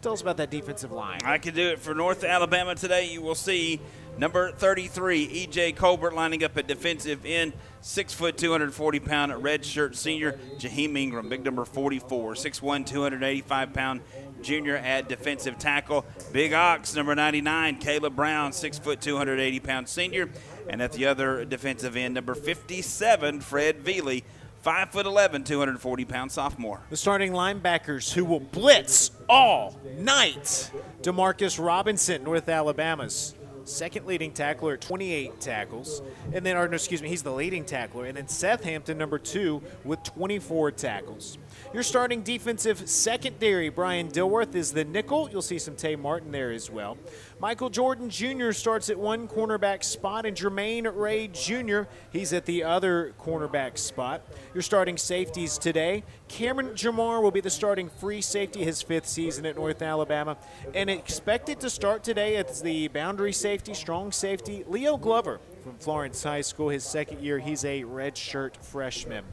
Tell us about that defensive line. I can do it. For North Alabama today, you will see number 33, E.J. Colbert, lining up at defensive end, 6', 240-pound redshirt senior, Jaheim Ingram, big number 44, 6'1", 285-pound junior at defensive tackle. Big Ox, number 99, Caleb Brown, 6', 280-pound senior. And at the other defensive end, number 57, Fred Veely, 5'11", 240-pound sophomore. The starting linebackers who will blitz all night. DeMarcus Robinson, North Alabama's second leading tackler at 28 tackles. And then, he's the leading tackler. And then Seth Hampton, number 2, with 24 tackles. Your starting defensive secondary, Brian Dilworth, is the nickel. You'll see some Tay Martin there as well. Michael Jordan Jr. starts at one cornerback spot, and Jermaine Ray Jr., he's at the other cornerback spot. Your starting safeties today, Cameron Jamar will be the starting free safety, his 5th season at North Alabama. And expected to start today as the boundary safety, strong safety, Leo Glover from Florence High School, his 2nd year. He's a redshirt freshman.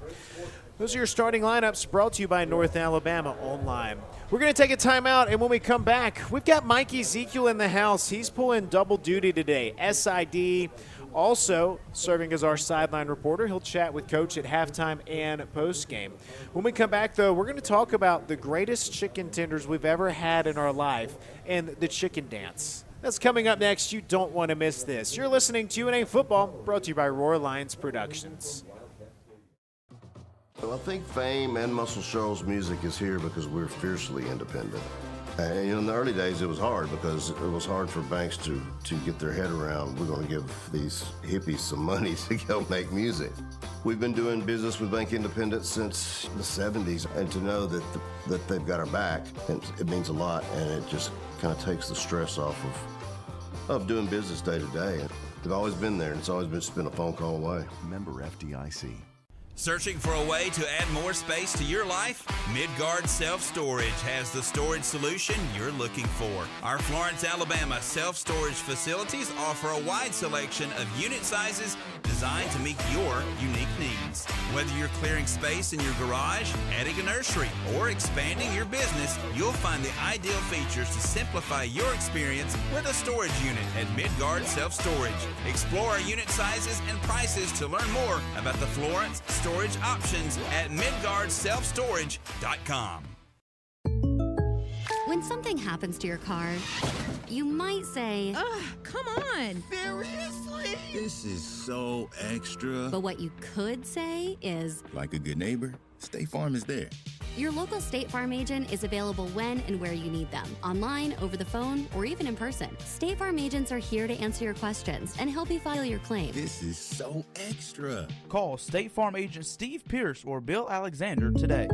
Those are your starting lineups, brought to you by North Alabama Online. We're going to take a timeout, and when we come back, we've got Mike Ezekiel in the house. He's pulling double duty today. SID also serving as our sideline reporter. He'll chat with Coach at halftime and postgame. When we come back, though, we're going to talk about the greatest chicken tenders we've ever had in our life and the chicken dance. That's coming up next. You don't want to miss this. You're listening to UNA Football, brought to you by Roar Lions Productions. Well, I think Fame and Muscle Shoals music is here because we're fiercely independent. And in the early days, it was hard because it was hard for banks to get their head around, we're going to give these hippies some money to go make music. We've been doing business with Bank Independent since the 70s, and to know that they've got our back, it means a lot, and it just kind of takes the stress off of doing business day to day. They've always been there, and it's always been a phone call away. Member FDIC. Searching for a way to add more space to your life? Midgard Self-Storage has the storage solution you're looking for. Our Florence, Alabama self-storage facilities offer a wide selection of unit sizes designed to meet your unique needs. Whether you're clearing space in your garage, adding a nursery, or expanding your business, you'll find the ideal features to simplify your experience with a storage unit at Midgard Self-Storage. Explore our unit sizes and prices to learn more about the Florence storage options at MidgardSelfStorage.com. When something happens to your car, you might say, ugh, come on. Seriously? This is so extra. But what you could say is, like a good neighbor, State Farm is there. Your local State Farm agent is available when and where you need them, online, over the phone, or even in person. State Farm agents are here to answer your questions and help you file your claim. This is so extra. Call State Farm agent Steve Pierce or Bill Alexander today.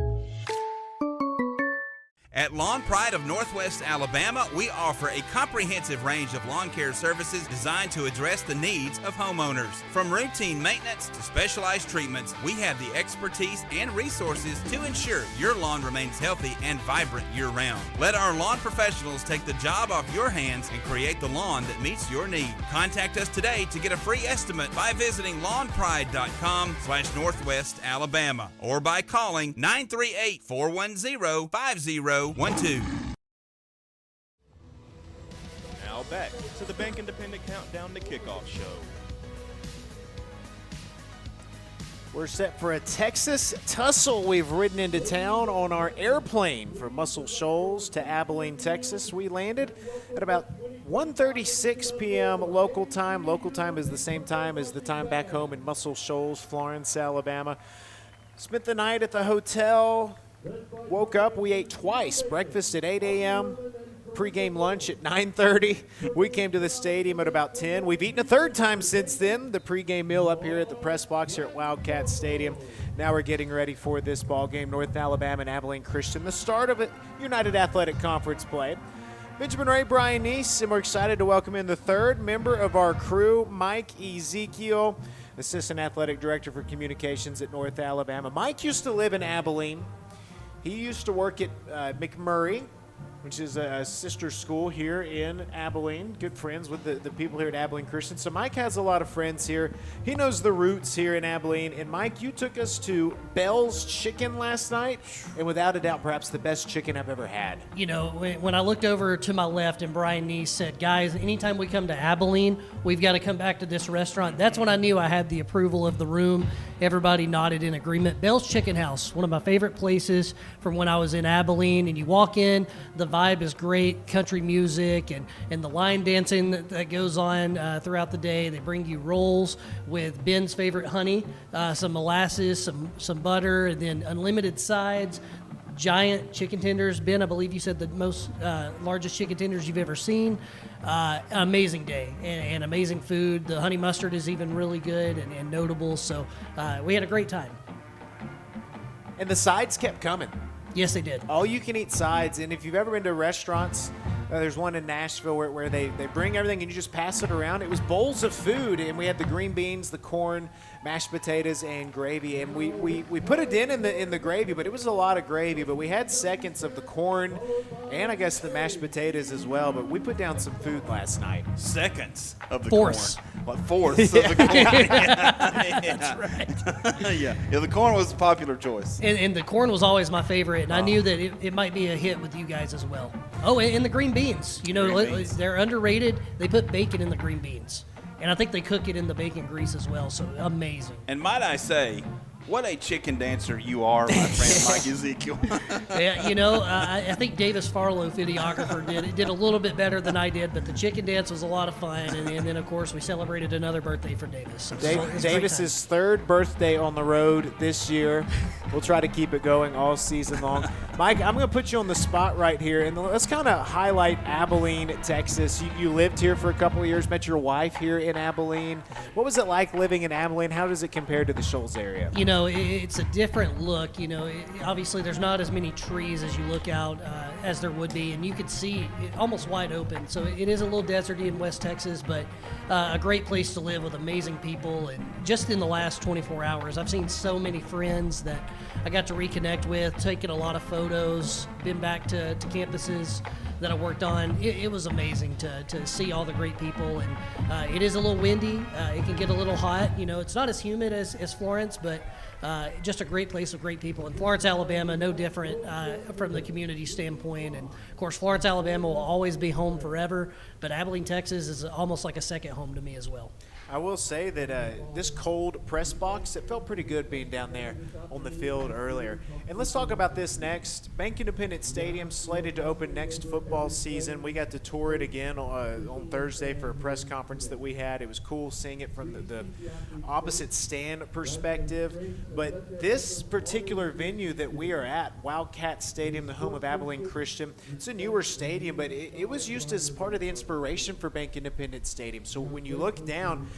At Lawn Pride of Northwest Alabama, we offer a comprehensive range of lawn care services designed to address the needs of homeowners. From routine maintenance to specialized treatments, we have the expertise and resources to ensure your lawn remains healthy and vibrant year-round. Let our lawn professionals take the job off your hands and create the lawn that meets your need. Contact us today to get a free estimate by visiting lawnpride.com/Northwest Alabama or by calling 938-410-5012. Now back to the Bank Independent Countdown to Kickoff show. We're set for a Texas tussle. We've ridden into town on our airplane from Muscle Shoals to Abilene, Texas. We landed at about 1:36 p.m. local time. Local time is the same time as the time back home in Muscle Shoals, Florence, Alabama. Spent the night at the hotel. Woke up, we ate twice, breakfast at 8 a.m., pregame lunch at 9:30. We came to the stadium at about 10. We've eaten a third time since then, the pregame meal up here at the press box here at Wildcat Stadium. Now we're getting ready for this ball game, North Alabama and Abilene Christian, the start of it, United Athletic Conference play. Benjamin Ray, Brian Neese, and we're excited to welcome in the third member of our crew, Mike Ezekiel, Assistant Athletic Director for Communications at North Alabama. Mike used to live in Abilene. He used to work at McMurray, which is a sister school here in Abilene. Good friends with the people here at Abilene Christian. So Mike has a lot of friends here. He knows the roots here in Abilene. And Mike, you took us to Bell's Chicken last night, and without a doubt, perhaps the best chicken I've ever had. You know, when I looked over to my left and Brian Neese said, guys, anytime we come to Abilene, we've got to come back to this restaurant. That's when I knew I had the approval of the room. Everybody nodded in agreement. Bell's Chicken House, one of my favorite places from when I was in Abilene. And you walk in, the vibe is great, country music and the line dancing that goes on throughout the day. They bring you rolls with Ben's favorite honey, some molasses, some butter, and then unlimited sides. Giant chicken tenders. Ben, I believe you said the most largest chicken tenders you've ever seen. Amazing day and amazing food. The honey mustard is even really good and notable. So we had a great time. And the sides kept coming. Yes, they did. All you can eat sides. And if you've ever been to restaurants, there's one in Nashville where they bring everything and you just pass it around. It was bowls of food, and we had the green beans, the corn, mashed potatoes, and gravy. And we put it in the gravy, but it was a lot of gravy. But we had seconds of the corn and I guess the mashed potatoes as well. But we put down some food last night. Seconds of the Fourths. corn. What, fourths of the corn? That's right. yeah, the corn was a popular choice. And the corn was always my favorite, and I knew that it might be a hit with you guys as well. Oh, and the green beans. You know, they're underrated. They put bacon in the green beans. And I think they cook it in the bacon grease as well, so amazing. And might I say, what a chicken dancer you are, my friend Mike Ezekiel. Yeah, you know, I think Davis Farlow, videographer, did a little bit better than I did, but the chicken dance was a lot of fun. And then, of course, we celebrated another birthday for Davis. So Davis's third birthday on the road this year. We'll try to keep it going all season long. Mike, I'm going to put you on the spot right here, and let's kind of highlight Abilene, Texas. You lived here for a couple of years, met your wife here in Abilene. What was it like living in Abilene? How does it compare to the Shoals area? You know, it's a different look. You know, obviously there's not as many trees as you look out as there would be, and you could see it almost wide open. So it is a little deserty in West Texas, but a great place to live with amazing people. And just in the last 24 hours, I've seen so many friends that I got to reconnect with, taken a lot of photos, been back to campuses that I worked on. It was amazing to see all the great people, and it is a little windy. It can get a little hot. It's not as humid as Florence, but just a great place with great people. And Florence, Alabama, no different from the community standpoint. And of course, Florence, Alabama will always be home forever, but Abilene, Texas is almost like a second home to me as well. I will say that this cold press box, it felt pretty good being down there on the field earlier. And let's talk about this next. Bank Independent Stadium slated to open next football season. We got to tour it again on Thursday for a press conference that we had. It was cool seeing it from the opposite stand perspective. But this particular venue that we are at, Wildcat Stadium, the home of Abilene Christian, it's a newer stadium, but it was used as part of the inspiration for Bank Independent Stadium. So when you look down,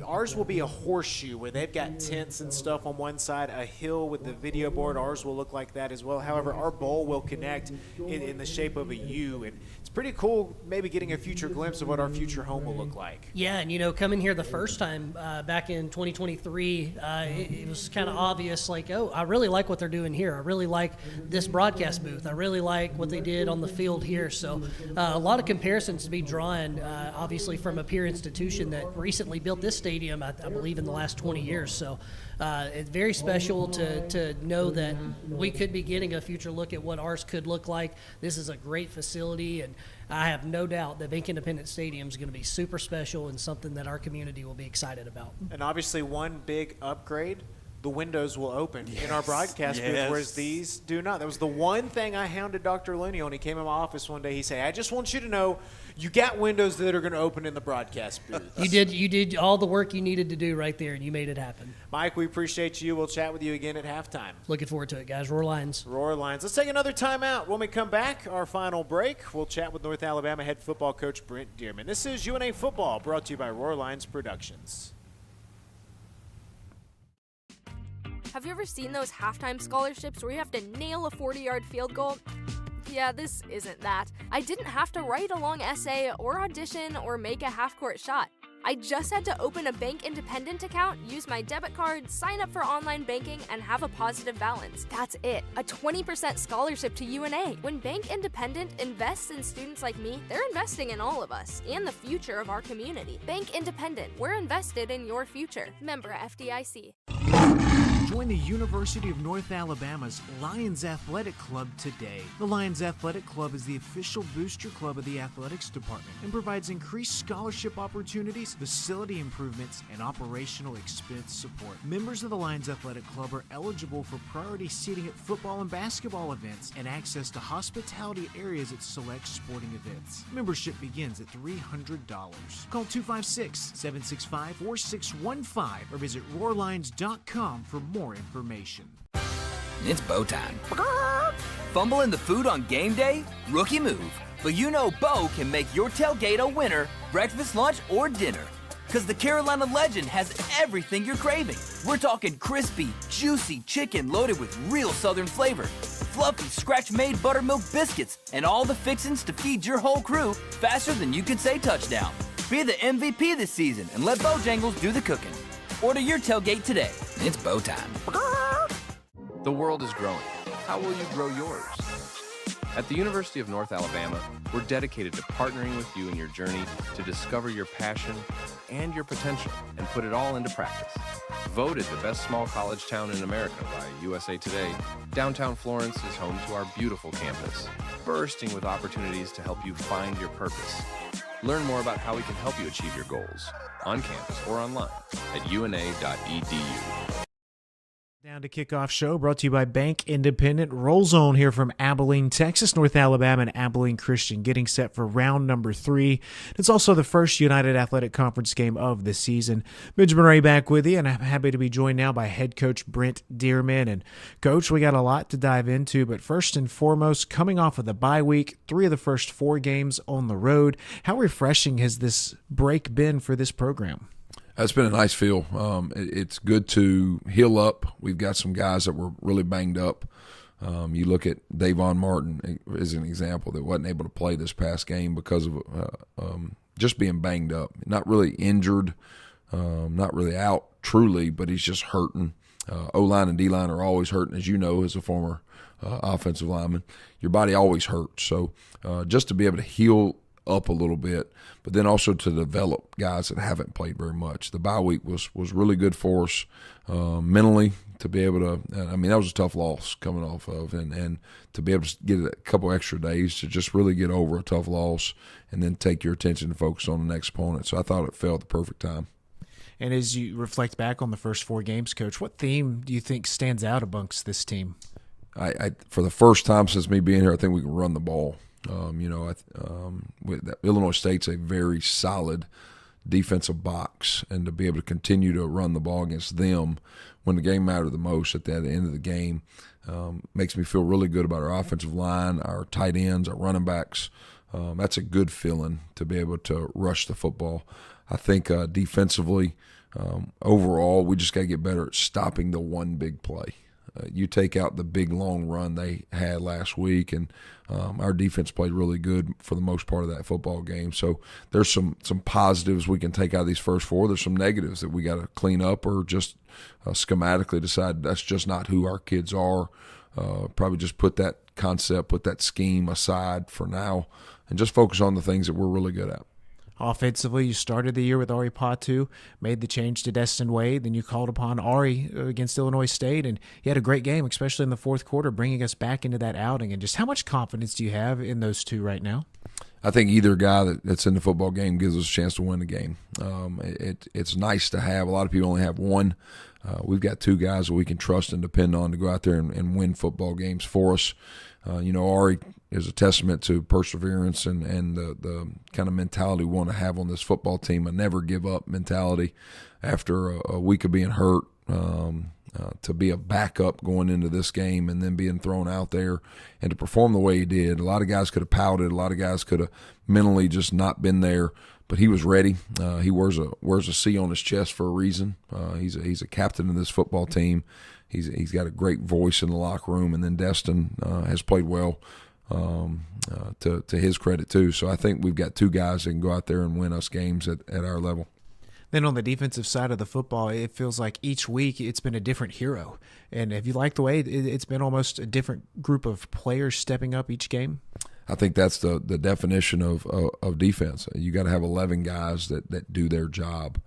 ours will be a horseshoe where they've got tents and stuff on one side, a hill with the video board. Ours will look like that as well. However, our bowl will connect in the shape of a U, and it's pretty cool maybe getting a future glimpse of what our future home will look like. Yeah, and coming here the first time back in 2023, it was kind of obvious, like, oh, I really like what they're doing here. I really like this broadcast booth. I really like what they did on the field here. So a lot of comparisons to be drawn, obviously, from a peer institution that recently built this stadium, I believe, in the last 20 years. So it's very special to know that we could be getting a future look at what ours could look like. This is a great facility, and I have no doubt that Bank Independent Stadium is going to be super special and something that our community will be excited about. And obviously one big upgrade, the windows will open in our broadcast booth, whereas these do not. That was the one thing I hounded Dr. Looney on. He came in my office one day. He said, I just want you to know you got windows that are going to open in the broadcast booth. You did all the work you needed to do right there, and you made it happen. Mike, we appreciate you. We'll chat with you again at halftime. Looking forward to it, guys. Roar Lions. Roar Lions. Let's take another timeout. When we come back, our final break, we'll chat with North Alabama head football coach Brent Dearman. This is UNA Football, brought to you by Roar Lions Productions. Have you ever seen those halftime scholarships where you have to nail a 40-yard field goal? Yeah, this isn't that. I didn't have to write a long essay or audition or make a half-court shot. I just had to open a Bank Independent account, use my debit card, sign up for online banking, and have a positive balance. That's it. A 20% scholarship to UNA. When Bank Independent invests in students like me, they're investing in all of us and the future of our community. Bank Independent. We're invested in your future. Member FDIC. Join the University of North Alabama's Lions Athletic Club today. The Lions Athletic Club is the official booster club of the athletics department and provides increased scholarship opportunities, facility improvements, and operational expense support. Members of the Lions Athletic Club are eligible for priority seating at football and basketball events and access to hospitality areas at select sporting events. Membership begins at $300. Call 256-765-4615 or visit roarlions.com for more information. It's bow time. Fumbling the food on game day? Rookie move. But Bo can make your tailgate a winner, breakfast, lunch, or dinner. Because the Carolina Legend has everything you're craving. We're talking crispy, juicy chicken loaded with real Southern flavor, fluffy scratch-made buttermilk biscuits, and all the fixins to feed your whole crew faster than you can say touchdown. Be the MVP this season and let Bojangles do the cooking. Order your tailgate today. It's bow time. The world is growing. How will you grow yours? At the University of North Alabama, we're dedicated to partnering with you in your journey to discover your passion and your potential and put it all into practice. Voted the best small college town in America by USA Today, downtown Florence is home to our beautiful campus, bursting with opportunities to help you find your purpose. Learn more about how we can help you achieve your goals on campus or online at una.edu. Down to Kickoff Show, brought to you by Bank Independent. Roll Zone here from Abilene, Texas. North Alabama and Abilene Christian getting set for round number 3. It's also the first United Athletic Conference game of the season. Benjamin Ray back with you, and I'm happy to be joined now by head coach Brent Dearman. And Coach, we got a lot to dive into, but first and foremost, coming off of the bye week, 3 of the first 4 games on the road, how refreshing has this break been for this program? It's been a nice feel. It's good to heal up. We've got some guys that were really banged up You look at Davon Martin as an example that wasn't able to play this past game because of just being banged up. Not really injured, not really out truly, but he's just hurting. O-line and D-line are always hurting, as you know, as a former offensive lineman. Your body always hurts. So just to be able to heal up a little bit, but then also to develop guys that haven't played very much. The bye week was really good for us mentally to be able to – I mean, that was a tough loss coming off of, and to be able to get a couple extra days to just really get over a tough loss and then take your attention and focus on the next opponent. So I thought it fell at the perfect time. And as you reflect back on the first 4 games, Coach, what theme do you think stands out amongst this team? I for the first time since me being here, I think we can run the ball. Illinois State's a very solid defensive box, and to be able to continue to run the ball against them when the game mattered the most at the end of the game makes me feel really good about our offensive line, our tight ends, our running backs. That's a good feeling to be able to rush the football. I think defensively, overall, we just got to get better at stopping the one big play. You take out the big long run they had last week, and our defense played really good for the most part of that football game. So there's some positives we can take out of these first 4. There's some negatives that we got to clean up or just schematically decide that's just not who our kids are. Probably just put that concept, put that scheme aside for now, and just focus on the things that we're really good at. Offensively, you started the year with Ari Patu, made the change to Destin Wade, then you called upon Ari against Illinois State, and he had a great game, especially in the fourth quarter, bringing us back into that outing. And just how much confidence do you have in those two right now? I think either guy that's in the football game gives us a chance to win the game. It's nice to have. A lot of people only have one. We've got 2 guys that we can trust and depend on to go out there and win football games for us. Ari is a testament to perseverance and the kind of mentality we want to have on this football team, a never give up mentality after a week of being hurt, to be a backup going into this game and then being thrown out there and to perform the way he did. A lot of guys could have pouted. A lot of guys could have mentally just not been there, but he was ready. He wears a C on his chest for a reason. He's a captain of this football team. He's got a great voice in the locker room, and then Destin has played well to his credit too. So I think we've got 2 guys that can go out there and win us games at our level. Then on the defensive side of the football, it feels like each week it's been a different hero. And have you liked the way it's been almost a different group of players stepping up each game? I think that's the definition of defense. You got to have 11 guys that do their job.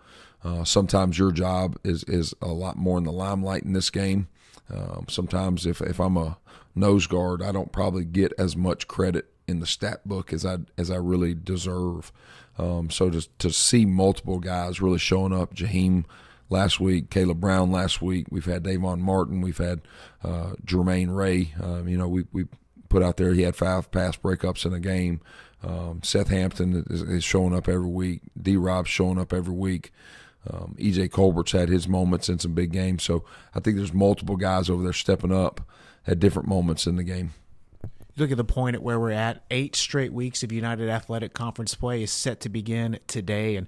Sometimes your job is a lot more in the limelight in this game. Sometimes if I'm a nose guard, I don't probably get as much credit in the stat book as I really deserve. So to see multiple guys really showing up, Jaheim last week, Caleb Brown last week, we've had Davon Martin, we've had Jermaine Ray. We put out there he had 5 pass breakups in a game. Seth Hampton is showing up every week. D-Rob's showing up every week. E.J. Colbert's had his moments in some big games. So I think there's multiple guys over there stepping up at different moments in the game. Look at the point at where we're at. 8 straight weeks of United Athletic Conference play is set to begin today, and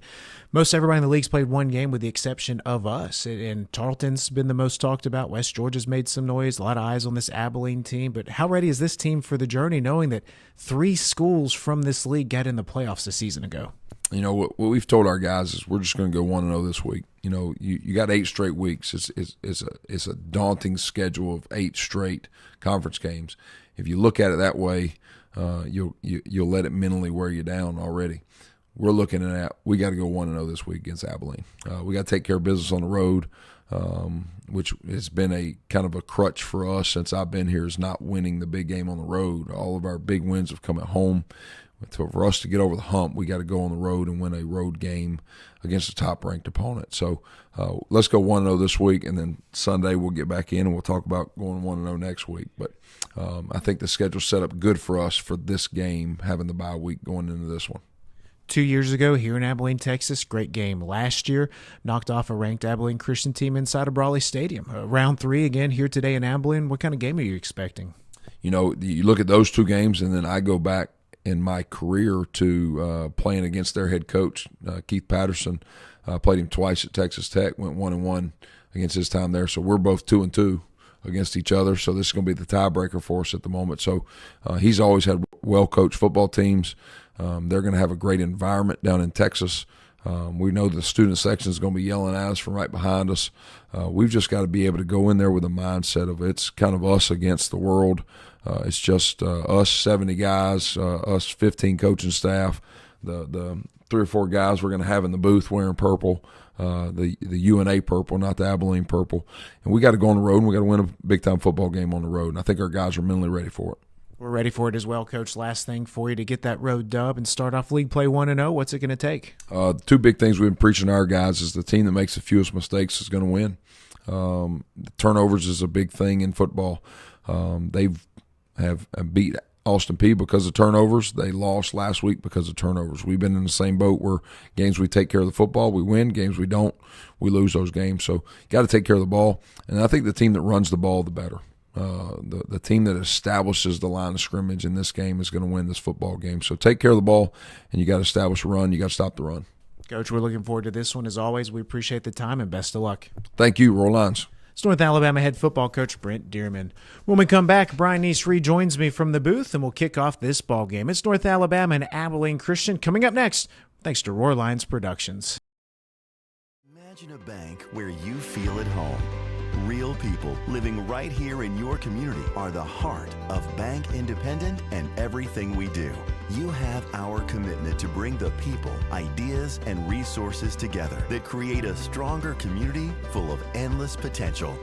most everybody in the league's played one game with the exception of us. And Tarleton's been the most talked about. West Georgia's made some noise. A lot of eyes on this Abilene team. But how ready is this team for the journey, knowing that 3 schools from this league got in the playoffs a season ago? What we've told our guys is we're just going to go 1-0 this week. You got 8 straight weeks. It's a daunting schedule of 8 straight conference games. If you look at it that way, you'll let it mentally wear you down already. We're looking at we got to go 1-0 this week against Abilene. We got to take care of business on the road, which has been a kind of a crutch for us since I've been here, is not winning the big game on the road. All of our big wins have come at home. For us to get over the hump, we got to go on the road and win a road game against a top-ranked opponent. So let's go 1-0 this week, and then Sunday we'll get back in and we'll talk about going 1-0 next week. But I think the schedule's set up good for us for this game, having the bye week going into this one. 2 years ago here in Abilene, Texas, great game. Last year, knocked off a ranked Abilene Christian team inside of Brawley Stadium. Round 3 again here today in Abilene. What kind of game are you expecting? You look at those 2 games, and then I go back in my career to playing against their head coach, Keith Patterson. Played him twice at Texas Tech, went 1-1 against his time there. So we're both 2-2 against each other. So this is going to be the tiebreaker for us at the moment. So he's always had well-coached football teams. They're going to have a great environment down in Texas. We know the student section is going to be yelling at us from right behind us. We've just got to be able to go in there with a mindset of it's kind of us against the world. It's just us 70 guys, us 15 coaching staff, the 3 or 4 guys we're going to have in the booth wearing purple, the UNA purple, not the Abilene purple. And we got to go on the road, and we got to win a big-time football game on the road. And I think our guys are mentally ready for it. We're ready for it as well, Coach. Last thing for you to get that road dub and start off league play 1-0. What's it going to take? 2 big things we've been preaching to our guys is the team that makes the fewest mistakes is going to win. The turnovers is a big thing in football. They have beat Austin Peay because of turnovers. They lost last week because of turnovers. We've been in the same boat where games we take care of the football, we win. Games we don't, we lose those games. So got to take care of the ball. And I think the team that runs the ball, the better. The team that establishes the line of scrimmage in this game is going to win this football game. So take care of the ball, and you got to establish a run. You got to stop the run. Coach, we're looking forward to this one as always. We appreciate the time and best of luck. Thank you. Roll lines. It's North Alabama head football coach Brent Dearman. When we come back, Brian Neese rejoins me from the booth, and we'll kick off this ball game. It's North Alabama and Abilene Christian coming up next, thanks to Roar Lines Productions. Imagine a bank where you feel at home. Real people living right here in your community are the heart of Bank Independent and everything we do. You have our commitment to bring the people, ideas, and resources together that create a stronger community full of endless potential.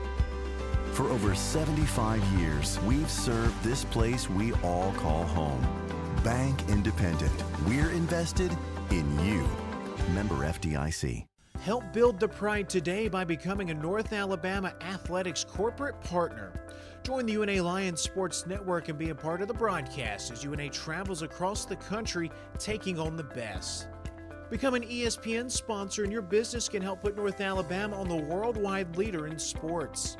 For over 75 years, we've served this place we all call home. Bank Independent. We're invested in you. Member FDIC. Help build the pride today by becoming a North Alabama Athletics corporate partner. Join the UNA Lions Sports Network and be a part of the broadcast as UNA travels across the country taking on the best. Become an ESPN sponsor and your business can help put North Alabama on the worldwide leader in sports.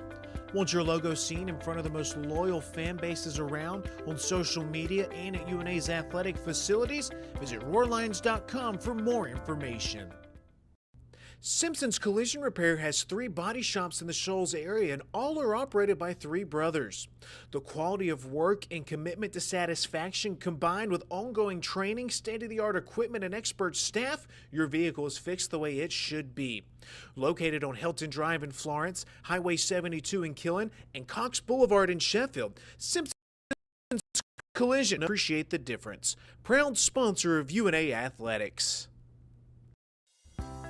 Want your logo seen in front of the most loyal fan bases around on social media and at UNA's athletic facilities? Visit roarlines.com for more information. Simpson's Collision Repair has 3 body shops in the Shoals area, and all are operated by 3 brothers. The quality of work and commitment to satisfaction combined with ongoing training, state-of-the-art equipment, and expert staff, your vehicle is fixed the way it should be. Located on Helton Drive in Florence, Highway 72 in Killen, and Cox Boulevard in Sheffield, Simpson's Collision. Appreciate the difference. Proud sponsor of UNA Athletics.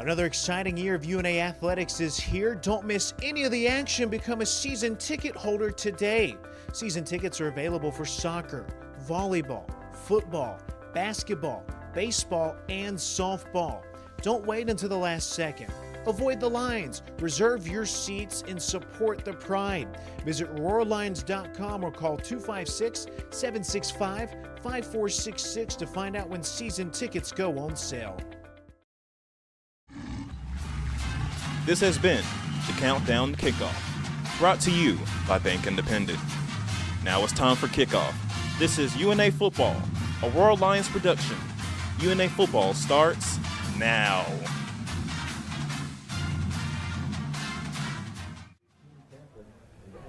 Another exciting year of UNA Athletics is here. Don't miss any of the action. Become a season ticket holder today. Season tickets are available for soccer, volleyball, football, basketball, baseball, and softball. Don't wait until the last second. Avoid the lines. Reserve your seats and support the pride. Visit roarlines.com or call 256-765-5466 to find out when season tickets go on sale. This has been the Countdown to Kickoff, brought to you by Bank Independent. Now it's time for kickoff. This is UNA Football, a Roar Lions production. UNA Football starts now.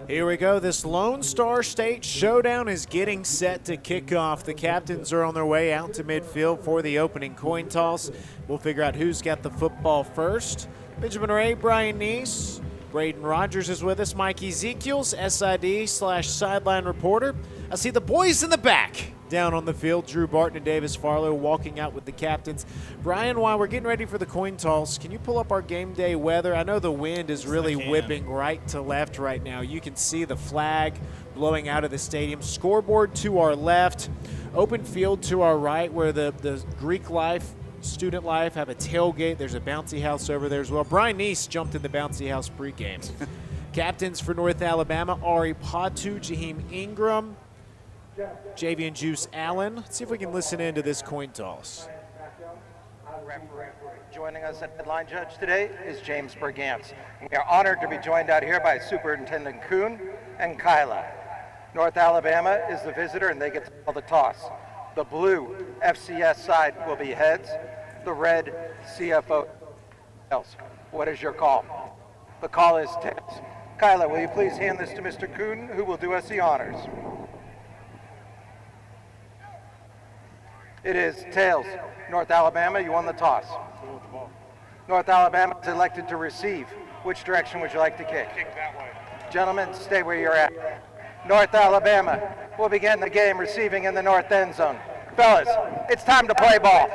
Here we go. This Lone Star State Showdown is getting set to kick off. The captains are on their way out to midfield for the opening coin toss. We'll figure out who's got the football first. Benjamin Ray, Brian Neese, Braden Rogers is with us, Mike Ezekiels, SID/sideline reporter. I see the boys in the back down on the field, Drew Barton and Davis Farlow walking out with the captains. Brian, while we're getting ready for the coin toss, can you pull up our game day weather? I know the wind is really whipping right to left right now. You can see the flag blowing out of the stadium. Scoreboard to our left, open field to our right where the Greek Life, Student Life have a tailgate. There's a bouncy house over there as well. Brian Neese jumped in the bouncy house pregame. Captains for North Alabama, Ari Patu, Jaheim Ingram, Javian Juice Allen. Let's see if we can listen in to this coin toss. Joining us at the line judge today is James Bergantz. We are honored to be joined out here by Superintendent Kuhn and Kyla. North Alabama is the visitor and they get to call the toss. The blue FCS side will be heads, the red CFO else. What is your call? The call is tails. Kyla, will you please hand this to Mr. Kuhn, who will do us the honors? It is tails. North Alabama, you won the toss. North Alabama is elected to receive. Which direction would you like to kick? Kick that way. Gentlemen, stay where you're at. North Alabama will begin the game receiving in the north end zone. Fellas, it's time to play ball.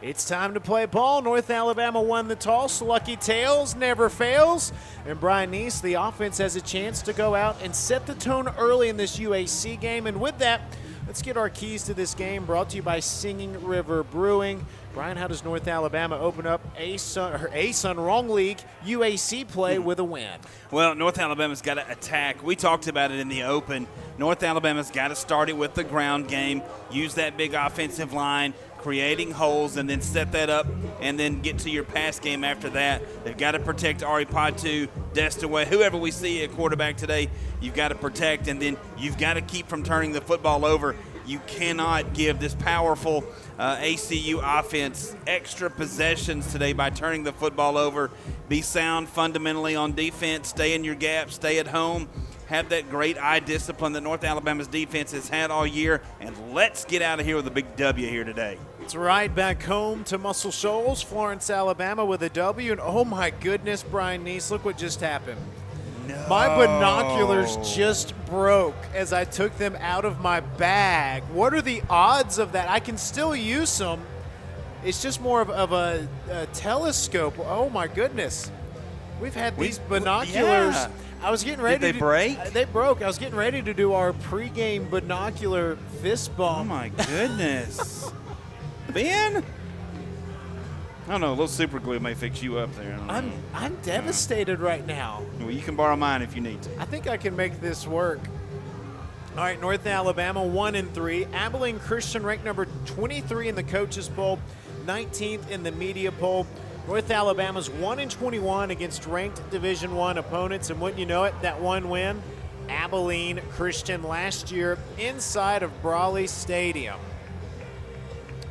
It's time to play ball. North Alabama won the toss. Lucky Tails never fails. And Brian Neese, the offense, has a chance to go out and set the tone early in this UAC game. And with that, let's get our keys to this game brought to you by Singing River Brewing. Brian, how does North Alabama open up wrong league UAC play with a win? Well, North Alabama's got to attack. We talked about it in the open. North Alabama's got to start it with the ground game, use that big offensive line, creating holes, and then set that up and then get to your pass game after that. They've got to protect Ari Patu, Destaway, whoever we see at quarterback today, you've got to protect, and then you've got to keep from turning the football over. You cannot give this powerful ACU offense extra possessions today by turning the football over. Be sound fundamentally on defense. Stay in your gap. Stay at home. Have that great eye discipline that North Alabama's defense has had all year. And let's get out of here with a big W here today. That's right. Back home to Muscle Shoals, Florence, Alabama with a W. And oh my goodness, Brian Neese, look what just happened. No. My binoculars just broke as I took them out of my bag. What are the odds of that? I can still use them. It's just more of a telescope. Oh, my goodness. We've had these binoculars. Yeah. I was getting ready Did they break? They broke. I was getting ready to do our pregame binocular fist bump. Oh, my goodness. Ben? I don't know. A little super glue may fix you up there. I'm devastated right now. Well, you can borrow mine if you need to. I think I can make this work. All right, North Alabama 1-3. Abilene Christian ranked number 23 in the Coaches Poll, 19th in the media poll. North Alabama's 1-21 against ranked Division I opponents, and wouldn't you know it, that one win, Abilene Christian last year inside of Brawley Stadium.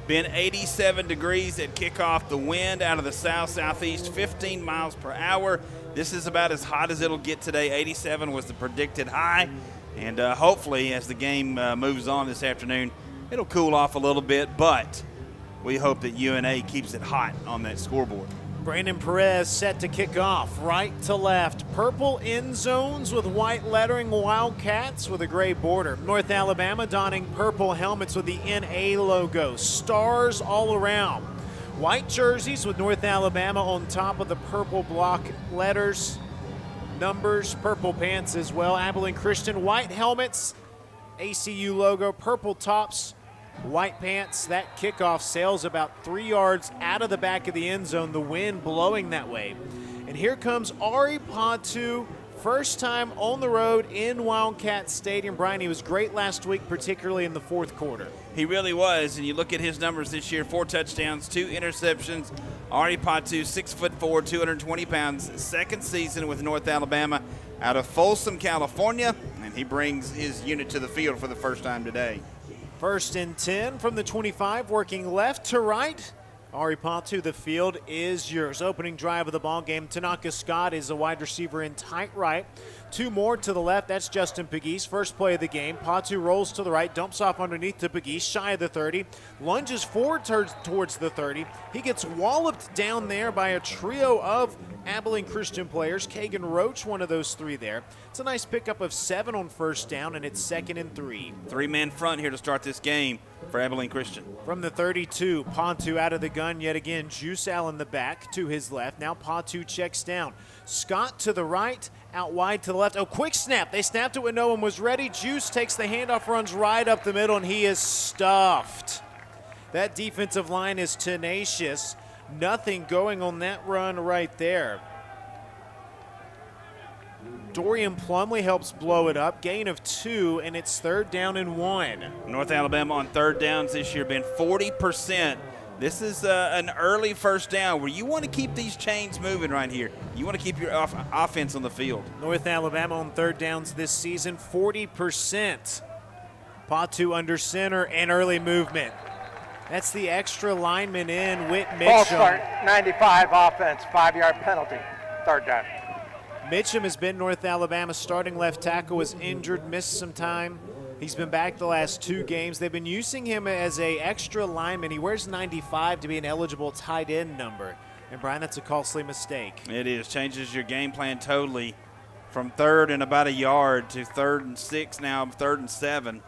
Been 87 degrees at kickoff. The wind out of the south-southeast, 15 miles per hour. This is about as hot as it'll get today. 87 was the predicted high. And hopefully, as the game moves on this afternoon, it'll cool off a little bit. But we hope that UNA keeps it hot on that scoreboard. Brandon Perez set to kick off, right to left. Purple end zones with white lettering, Wildcats with a gray border. North Alabama donning purple helmets with the NA logo, stars all around. White jerseys with North Alabama on top of the purple block letters, numbers, purple pants as well. Abilene Christian, white helmets, ACU logo, purple tops, white pants. That kickoff sails about 3 yards out of the back of the end zone, the wind blowing that way. And here comes Ari Patu, first time on the road in Wildcat Stadium. Brian, he was great last week, particularly in the fourth quarter. He really was, and you look at his numbers this year, 4 touchdowns, 2 interceptions. Ari Patu, 6'4", 220 pounds, second season with North Alabama out of Folsom, California, and he brings his unit to the field for the first time today. 1st and 10 from the 25, working left to right. Ari Patu, the field is yours. Opening drive of the ball game. Tanaka Scott is a wide receiver in tight right. 2 more to the left. That's Justin Pegues. First play of the game. Patu rolls to the right, dumps off underneath to Pegues, shy of the 30. Lunges forward towards the 30. He gets walloped down there by a trio of Abilene Christian players. Kagan Roach, one of those 3 there. It's a nice pickup of 7 on first down, and it's 2nd and 3. 3-man front here to start this game for Abilene Christian. From the 32, Patu out of the gun yet again. Juice Allen the back to his left. Now Patu checks down. Scott to the right, out wide to the left. Oh, quick snap. They snapped it when no one was ready. Juice takes the handoff, runs right up the middle, and he is stuffed. That defensive line is tenacious. Nothing going on that run right there. Dorian Plumley helps blow it up. Gain of 2, and it's 3rd down and 1. North Alabama on 3rd downs this year been 40%. This is an early first down where you want to keep these chains moving right here. You want to keep your offense on the field. North Alabama on 3rd downs this season, 40%. Patu under center and early movement. That's the extra lineman in, Whit Mitchell. Ball start, 95 offense, 5-yard penalty, 3rd down. Mitchum has been North Alabama's starting left tackle, was injured, missed some time. He's been back the last 2 games. They've been using him as a extra lineman. He wears 95 to be an eligible tight end number. And, Brian, that's a costly mistake. It is. Changes your game plan totally from 3rd and about a yard to 3rd and 6 now, 3rd and 7.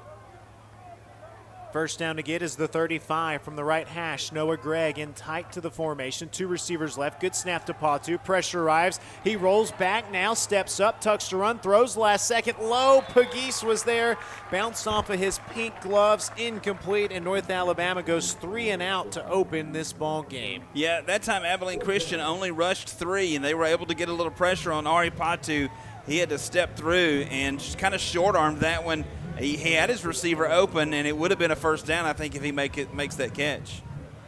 First down to get is the 35 from the right hash. Noah Gregg in tight to the formation. 2 receivers left. Good snap to Patu. Pressure arrives. He rolls back now, steps up, tucks to run, throws last second. Low. Pegues was there. Bounced off of his pink gloves. Incomplete. And North Alabama goes 3 and out to open this ball game. Yeah, that time Abilene Christian only rushed 3, and they were able to get a little pressure on Ari Patu. He had to step through and just kind of short-armed that one. He had his receiver open, and it would have been a first down, I think, if he makes that catch.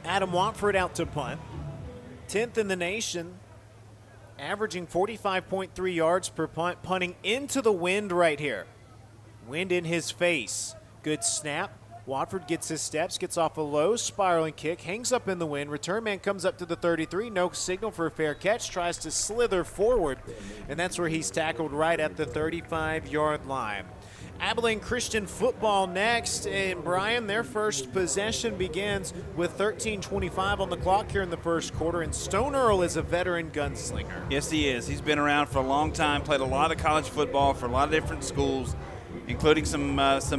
Adam Watford out to punt. 10th in the nation, averaging 45.3 yards per punt, punting into the wind right here. Wind in his face. Good snap. Watford gets his steps, gets off a low spiraling kick, hangs up in the wind. Return man comes up to the 33, no signal for a fair catch, tries to slither forward, and that's where he's tackled right at the 35-yard line. Abilene Christian football next, and Brian, their first possession begins with 13:25 on the clock here in the first quarter, and Stone Earl is a veteran gunslinger. Yes, he is. He's been around for a long time, played a lot of college football for a lot of different schools, including some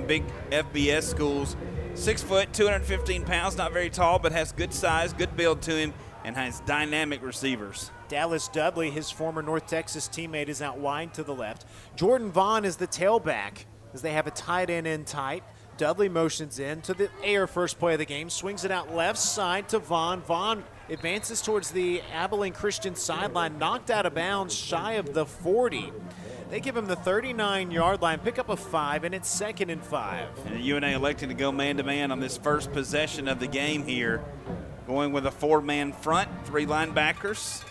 big FBS schools. 6 foot, 215 pounds, not very tall, but has good size, good build to him, and has dynamic receivers. Dallas Dudley, his former North Texas teammate, is out wide to the left. Jordan Vaughn is the tailback, as they have a tight end in tight. Dudley motions in to the air first play of the game, swings it out left side to Vaughn. Vaughn advances towards the Abilene Christian sideline, knocked out of bounds shy of the 40. They give him the 39-yard line, pick up a 5, and it's 2nd and 5. And UNA electing to go man-to-man on this first possession of the game here, going with a 4-man front, 3 linebackers.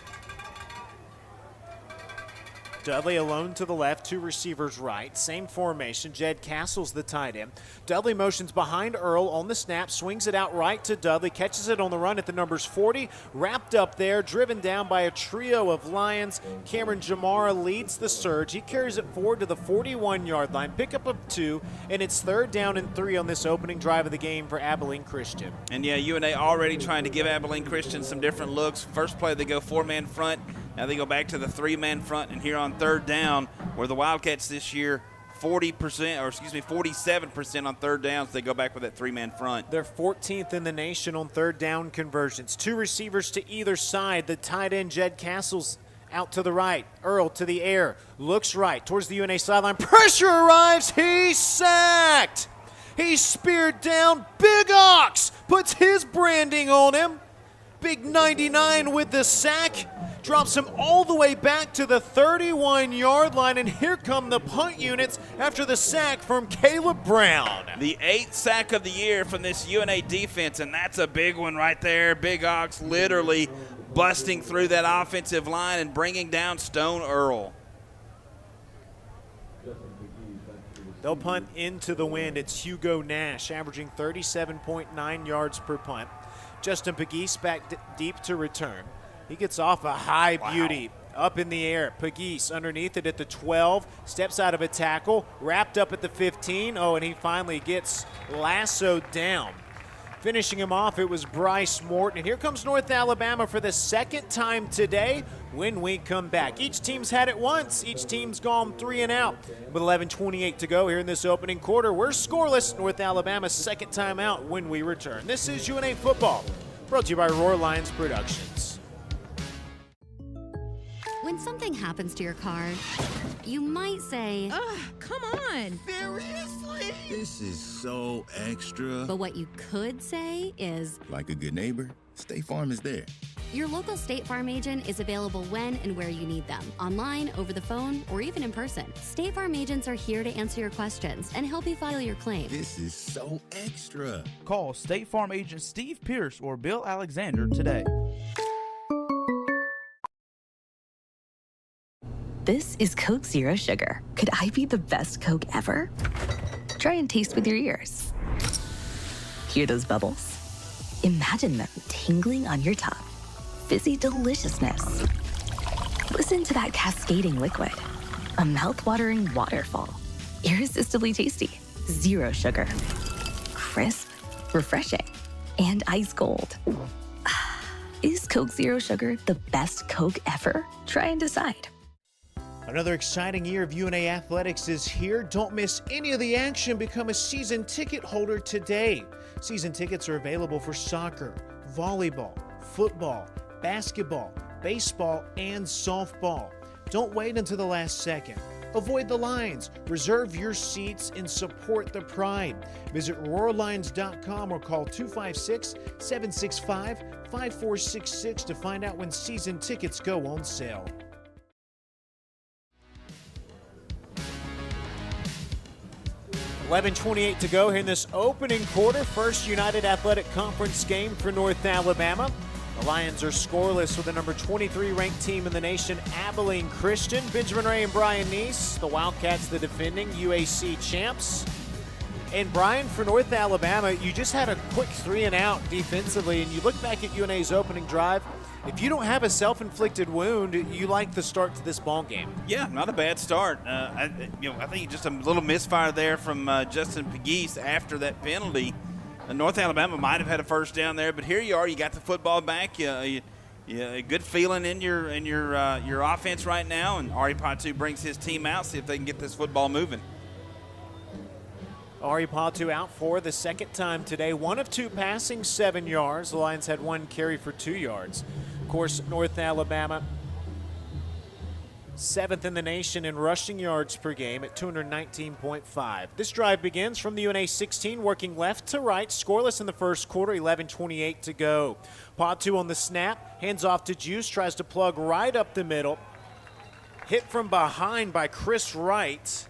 Dudley alone to the left, 2 receivers right. Same formation. Jed Castle's the tight end. Dudley motions behind Earl on the snap, swings it out right to Dudley, catches it on the run at the numbers 40. Wrapped up there, driven down by a trio of Lions. Cameron Jamara leads the surge. He carries it forward to the 41-yard line, pick up of 2, and it's 3rd down and 3 on this opening drive of the game for Abilene Christian. And yeah, UNA already trying to give Abilene Christian some different looks. First play, they go 4-man front. Now they go back to the 3-man front, and here on 3rd down, where the Wildcats this year 47% on 3rd downs, they go back with that 3-man front. They're 14th in the nation on 3rd down conversions. 2 receivers to either side. The tight end, Jed Castle's out to the right. Earl to the air, looks right towards the UNA sideline. Pressure arrives. He's sacked. He's speared down. Big Ox puts his branding on him. Big 99 with the sack. Drops him all the way back to the 31-yard line, and here come the punt units after the sack from Caleb Brown. The 8th sack of the year from this UNA defense, and that's a big one right there. Big Ox literally busting through that offensive line and bringing down Stone Earl. They'll punt into the wind. It's Hugo Nash, averaging 37.9 yards per punt. Justin Pegues back deep to return. He gets off a high beauty up in the air. Pegues underneath it at the 12, steps out of a tackle, wrapped up at the 15. Oh, and he finally gets lassoed down. Finishing him off, it was Bryce Morton. And here comes North Alabama for the 2nd time today when we come back. Each team's had it once. Each team's gone 3 and out. With 11:28 to go here in this opening quarter, we're scoreless. North Alabama's 2nd time out when we return. This is UNA Football, brought to you by Roar Lions Productions. When something happens to your car, you might say, ugh, come on. Seriously? This is so extra. But what you could say is, like a good neighbor, State Farm is there. Your local State Farm agent is available when and where you need them, online, over the phone, or even in person. State Farm agents are here to answer your questions and help you file your claim. This is so extra. Call State Farm agent Steve Pierce or Bill Alexander today. This is Coke Zero Sugar. Could I be the best Coke ever? Try and taste with your ears. Hear those bubbles? Imagine them tingling on your tongue. Fizzy deliciousness. Listen to that cascading liquid. A mouth-watering waterfall. Irresistibly tasty. Zero sugar. Crisp, refreshing, and ice cold. Is Coke Zero Sugar the best Coke ever? Try and decide. Another exciting year of UNA athletics is here. Don't miss any of the action. Become a season ticket holder today. Season tickets are available for soccer, volleyball, football, basketball, baseball, and softball. Don't wait until the last second. Avoid the lines. Reserve your seats and support the pride. Visit RoarLions.com or call 256-765-5466 to find out when season tickets go on sale. $11:28 to go here in this opening quarter. First United Athletic Conference game for North Alabama. The Lions are scoreless with the number 23 ranked team in the nation, Abilene Christian. Benjamin Ray and Brian Neese, the Wildcats, the defending UAC champs. And Brian, for North Alabama, you just had a quick 3-and-out defensively, and you look back at UNA's opening drive. If you don't have a self-inflicted wound, you like the start to this ball game. Yeah, not a bad start. I think just a little misfire there from Justin Pegues after that penalty. North Alabama might have had a first down there, but here you are. You got the football back. A good feeling in your offense right now, and Ari Patu brings his team out. See if they can get this football moving. Ari Patu out for the second time today. 1 of 2 passing, 7 yards. The Lions had 1 carry for 2 yards. Of course, North Alabama 7th in the nation in rushing yards per game at 219.5. This drive begins from the UNA 16, working left to right, scoreless in the first quarter, 11:28 to go. Patu on the snap, hands off to Juice, tries to plug right up the middle. Hit from behind by Chris Wright.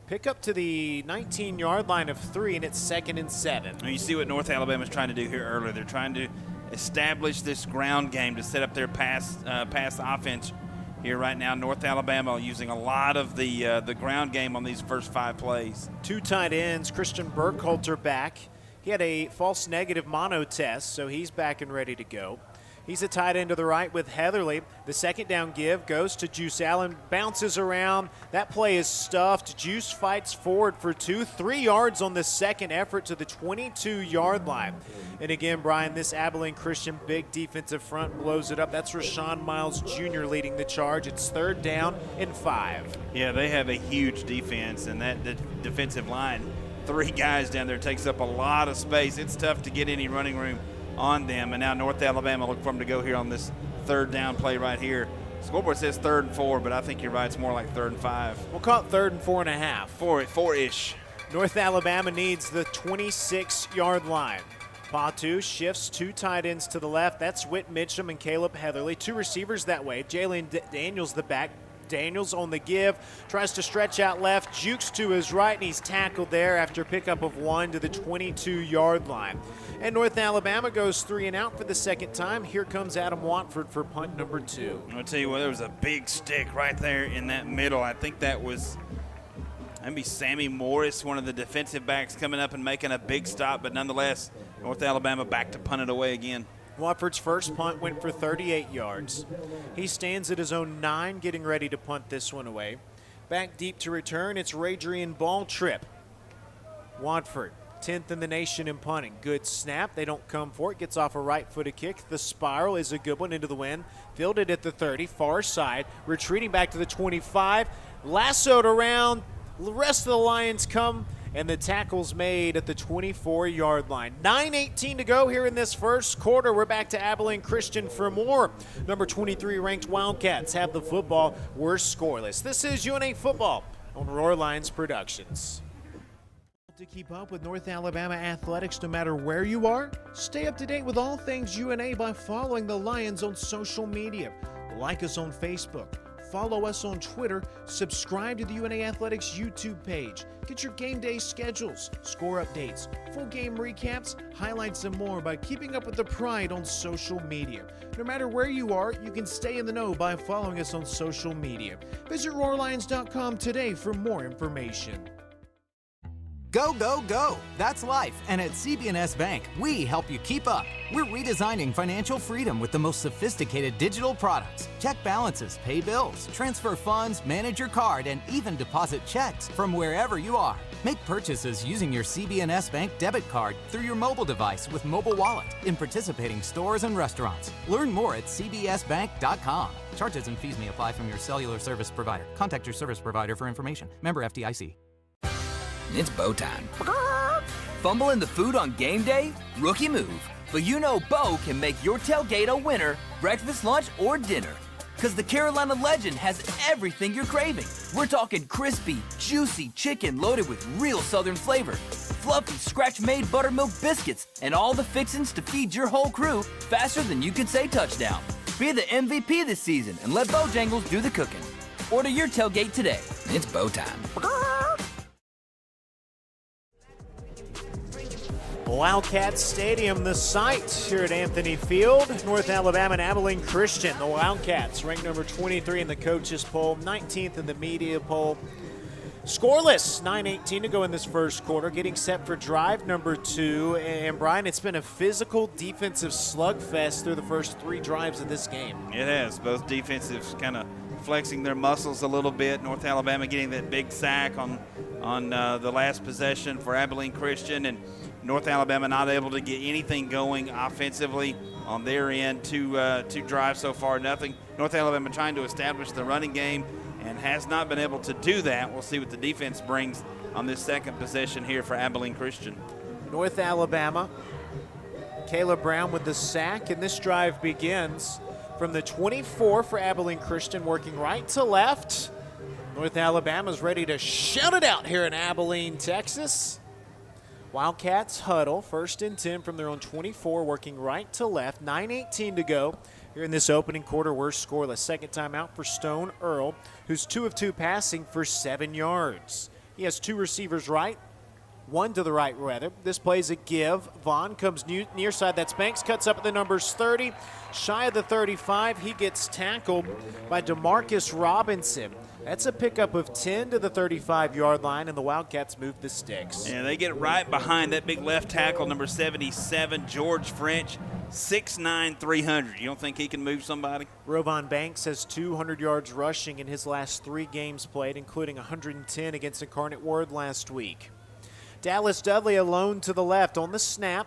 Pick up to the 19-yard line of 3, and it's 2nd and 7. And you see what North Alabama's trying to do here earlier. They're trying to establish this ground game to set up their pass offense here right now. North Alabama using a lot of the ground game on these first 5 plays. 2 tight ends. Christian Burkhalter back. He had a false negative mono test, so he's back and ready to go. He's a tight end to the right with Heatherly. The second down give goes to Juice Allen, bounces around. That play is stuffed. Juice fights forward for 2, 3 yards on the second effort to the 22-yard line. And again, Brian, this Abilene Christian big defensive front blows it up. That's Rashawn Miles Jr. leading the charge. It's 3rd down and 5. Yeah, they have a huge defense, and that defensive line, 3 guys down there, takes up a lot of space. It's tough to get any running room on them, and now North Alabama look for them to go here on this 3rd down play right here. Scoreboard says 3rd and 4, but I think you're right. It's more like 3rd and 5. We'll call it 3rd and 4.5. 4-ish. North Alabama needs the 26-yard line. Patu shifts 2 tight ends to the left. That's Whit Mitchum and Caleb Heatherly. 2 receivers that way. Jalen Daniels the back. Daniels on the give, tries to stretch out left, jukes to his right, and he's tackled there after pickup of 1 to the 22-yard line. And North Alabama goes 3 and out for the second time. Here comes Adam Watford for punt number 2. I'll tell you what, there was a big stick right there in that middle. I think that was maybe Sammy Morris, one of the defensive backs, coming up and making a big stop, but nonetheless, North Alabama back to punt it away again. Watford's first punt went for 38 yards. He stands at his own 9, getting ready to punt this one away. Back deep to return, it's Radrian Balltrip. Watford, 10th in the nation in punting. Good snap. They don't come for it. Gets off a right-footed kick. The spiral is a good one into the wind. Fielded at the 30, far side. Retreating back to the 25. Lassoed around. The rest of the Lions come, and the tackle's made at the 24-yard line. 9:18 to go here in this first quarter. We're back to Abilene Christian for more. Number 23 ranked Wildcats have the football. We're scoreless. This is UNA Football on Roar Lions Productions. To keep up with North Alabama athletics no matter where you are, stay up to date with all things UNA by following the Lions on social media. Like us on Facebook. Follow us on Twitter, subscribe to the UNA Athletics YouTube page, get your game day schedules, score updates, full game recaps, highlights, and more by keeping up with the pride on social media. No matter where you are, you can stay in the know by following us on social media. Visit RoarLions.com today for more information. Go, go, go! That's life, and at CB&S Bank, we help you keep up. We're redesigning financial freedom with the most sophisticated digital products. Check balances, pay bills, transfer funds, manage your card, and even deposit checks from wherever you are. Make purchases using your CB&S Bank debit card through your mobile device with Mobile Wallet in participating stores and restaurants. Learn more at cbsbank.com. Charges and fees may apply from your cellular service provider. Contact your service provider for information. Member FDIC. It's Bo time. Fumbling the food on game day? Rookie move. But you know Bo can make your tailgate a winner, breakfast, lunch, or dinner. Because the Carolina Legend has everything you're craving. We're talking crispy, juicy chicken loaded with real Southern flavor, fluffy scratch-made buttermilk biscuits, and all the fixins to feed your whole crew faster than you can say touchdown. Be the MVP this season and let Bojangles do the cooking. Order your tailgate today. It's Bo time. Wildcat Stadium, the site here at Anthony Field. North Alabama and Abilene Christian. The Wildcats ranked number 23 in the coaches poll, 19th in the media poll. Scoreless, 9:18 to go in this first quarter, getting set for drive number 2. And Brian, it's been a physical defensive slugfest through the first 3 drives of this game. It has. Both defensives kind of flexing their muscles a little bit. North Alabama getting that big sack on the last possession for Abilene Christian, and North Alabama not able to get anything going offensively on their end. Two drives so far, nothing. North Alabama trying to establish the running game and has not been able to do that. We'll see what the defense brings on this second possession here for Abilene Christian. North Alabama, Caleb Brown with the sack, and this drive begins from the 24 for Abilene Christian, working right to left. North Alabama's ready to shout it out here in Abilene, Texas. Wildcats huddle, 1st and 10 from their own 24, working right to left. 9:18 to go here in this opening quarter. We're scoreless. Second timeout for Stone Earl, who's 2 of 2 passing for 7 yards. He has 2 receivers right, 1 to the right, rather. This play's a give. Vaughn comes near side. That's Banks, cuts up at the numbers 30. Shy of the 35, he gets tackled by DeMarcus Robinson. That's a pickup of 10 to the 35-yard line, and the Wildcats move the sticks. Yeah, they get right behind that big left tackle, number 77, George French, 6'9", 300. You don't think he can move somebody? Rovan Banks has 200 yards rushing in his last 3 games played, including 110 against Incarnate Word last week. Dallas Dudley alone to the left on the snap.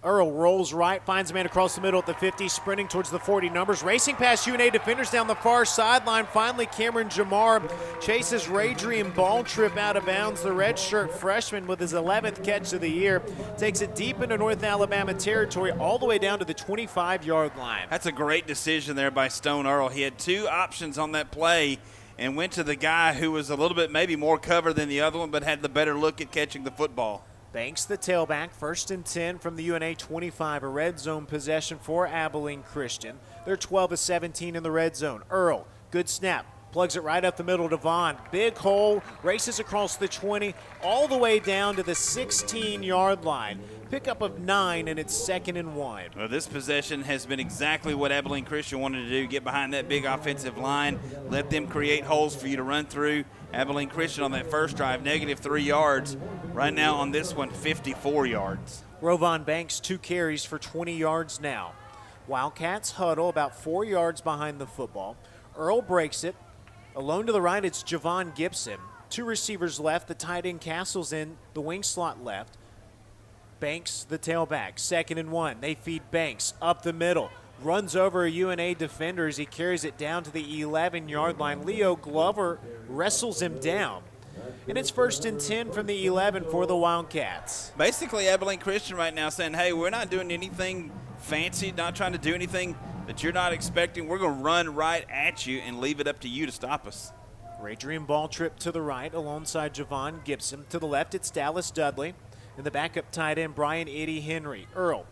Earl rolls right, finds a man across the middle at the 50, sprinting towards the 40 numbers, racing past UNA defenders down the far sideline. Finally, Cameron Jamar chases Radrian Balltrip out of bounds. The redshirt freshman, with his 11th catch of the year, takes it deep into North Alabama territory, all the way down to the 25-yard line. That's a great decision there by Stone Earl. He had 2 options on that play and went to the guy who was a little bit maybe more covered than the other one, but had the better look at catching the football. Banks the tailback, 1st and 10 from the UNA 25, a red zone possession for Abilene Christian. They're 12 of 17 in the red zone. Earl, good snap, plugs it right up the middle to Vaughn. Big hole, races across the 20, all the way down to the 16-yard line. Pickup of 9, and it's 2nd and 1. Well, this possession has been exactly what Abilene Christian wanted to do, get behind that big offensive line, let them create holes for you to run through. Abilene Christian on that first drive, -3 yards. Right now on this one, 54 yards. Rovan Banks, 2 carries for 20 yards now. Wildcats huddle about 4 yards behind the football. Earl breaks it. Alone to the right, it's Javon Gibson. 2 receivers left. The tight end Castle's in the wing slot left. Banks the tailback, 2nd and 1. They feed Banks up the middle. Runs over a UNA defender as he carries it down to the 11-yard line. Leo Glover wrestles him down. And it's 1st and 10 from the 11 for the Wildcats. Basically, Abilene Christian right now saying, hey, we're not doing anything fancy, not trying to do anything that you're not expecting. We're going to run right at you and leave it up to you to stop us. Radrian Balltrip to the right alongside Javon Gibson. To the left, it's Dallas Dudley. And the backup tight end, Brian Eddie Henry. Earl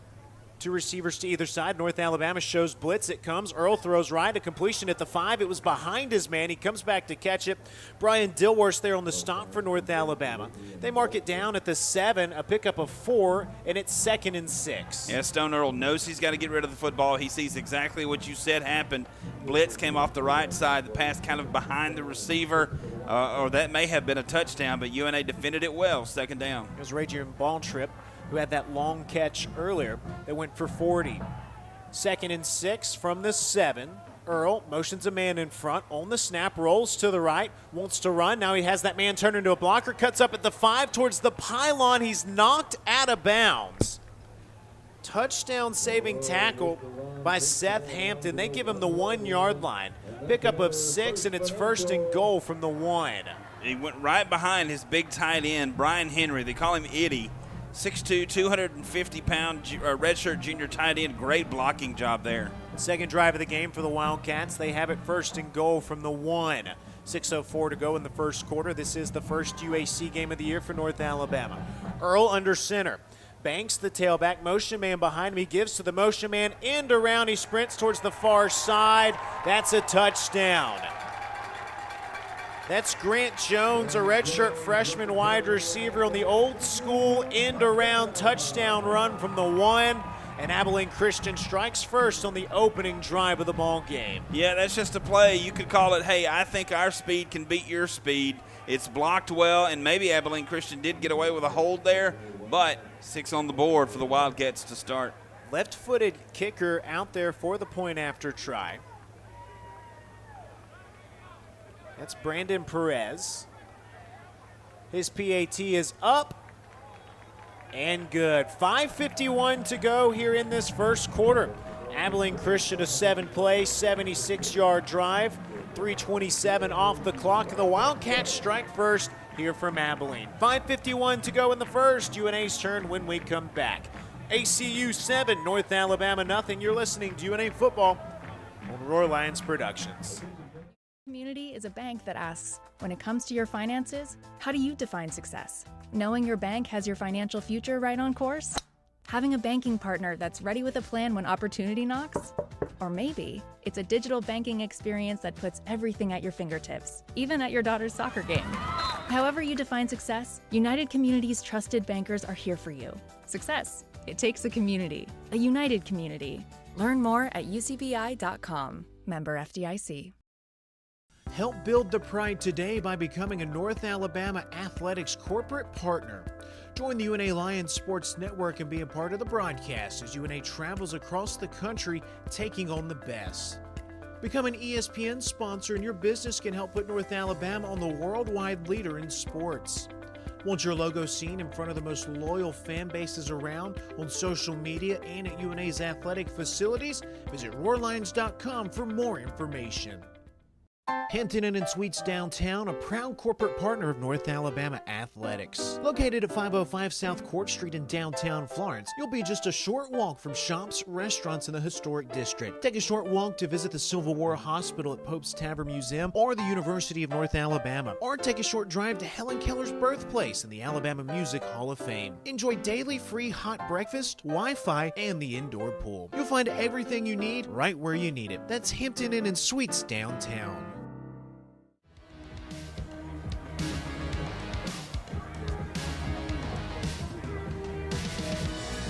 Two receivers to either side. North Alabama shows blitz. It comes. Earl throws right. A completion at the 5. It was behind his man. He comes back to catch it. Brian Dilworth there on the stop for North Alabama. They mark it down at the 7, a pickup of 4, and it's 2nd and 6. Yeah, Stone Earl knows he's got to get rid of the football. He sees exactly what you said happened. Blitz came off the right side. The pass kind of behind the receiver, or that may have been a touchdown, but UNA defended it well. 2nd down. It was Radrian Balltrip who had that long catch earlier that went for 40. 2nd and 6 from the 7. Earl motions a man in front on the snap, rolls to the right, wants to run. Now he has that man turned into a blocker, cuts up at the 5 towards the pylon. He's knocked out of bounds. Touchdown saving tackle by Seth Hampton. They give him the 1-yard line. Pickup of 6, and it's 1st and goal from the 1. He went right behind his big tight end, Brian Henry. They call him Itty. 6'2", 250-pound redshirt junior tight end. Great blocking job there. Second drive of the game for the Wildcats. They have it 1st and goal from the 1. 6:04 to go in the first quarter. This is the first UAC game of the year for North Alabama. Earl under center. Banks the tailback. Motion man behind him. He gives to the motion man. End around. He sprints towards the far side. That's a touchdown. That's Grant Jones, a redshirt freshman wide receiver on the old school end around touchdown run from the 1. And Abilene Christian strikes first on the opening drive of the ball game. Yeah, that's just a play. You could call it, hey, I think our speed can beat your speed. It's blocked well, and maybe Abilene Christian did get away with a hold there, but 6 on the board for the Wildcats to start. Left-footed kicker out there for the point after try. That's Brandon Perez. His PAT is up and good. 5:51 to go here in this first quarter. Abilene Christian a 7-play, 76-yard drive. 3:27 off the clock. The Wildcats strike first here from Abilene. 5:51 to go in the first. UNA's turn when we come back. ACU 7, North Alabama nothing. You're listening to UNA Football on Roar Lions Productions. Community is a bank that asks, when it comes to your finances, how do you define success? Knowing your bank has your financial future right on course? Having a banking partner that's ready with a plan when opportunity knocks? Or maybe it's a digital banking experience that puts everything at your fingertips, even at your daughter's soccer game. However you define success, United Community's trusted bankers are here for you. Success. It takes a community, a united community. Learn more at ucbi.com. Member FDIC. Help build the pride today by becoming a North Alabama Athletics corporate partner. Join the UNA Lions Sports Network and be a part of the broadcast as UNA travels across the country taking on the best. Become an ESPN sponsor and your business can help put North Alabama on the worldwide leader in sports. Want your logo seen in front of the most loyal fan bases around on social media and at UNA's athletic facilities? Visit roarlions.com for more information. Hampton Inn and Suites Downtown, a proud corporate partner of North Alabama Athletics. Located at 505 South Court Street in downtown Florence, you'll be just a short walk from shops, restaurants in the historic district. Take a short walk to visit the Civil War Hospital at Pope's Tavern Museum or the University of North Alabama. Or take a short drive to Helen Keller's birthplace in the Alabama Music Hall of Fame. Enjoy daily free hot breakfast, Wi-Fi, and the indoor pool. You'll find everything you need right where you need it. That's Hampton Inn and Suites Downtown.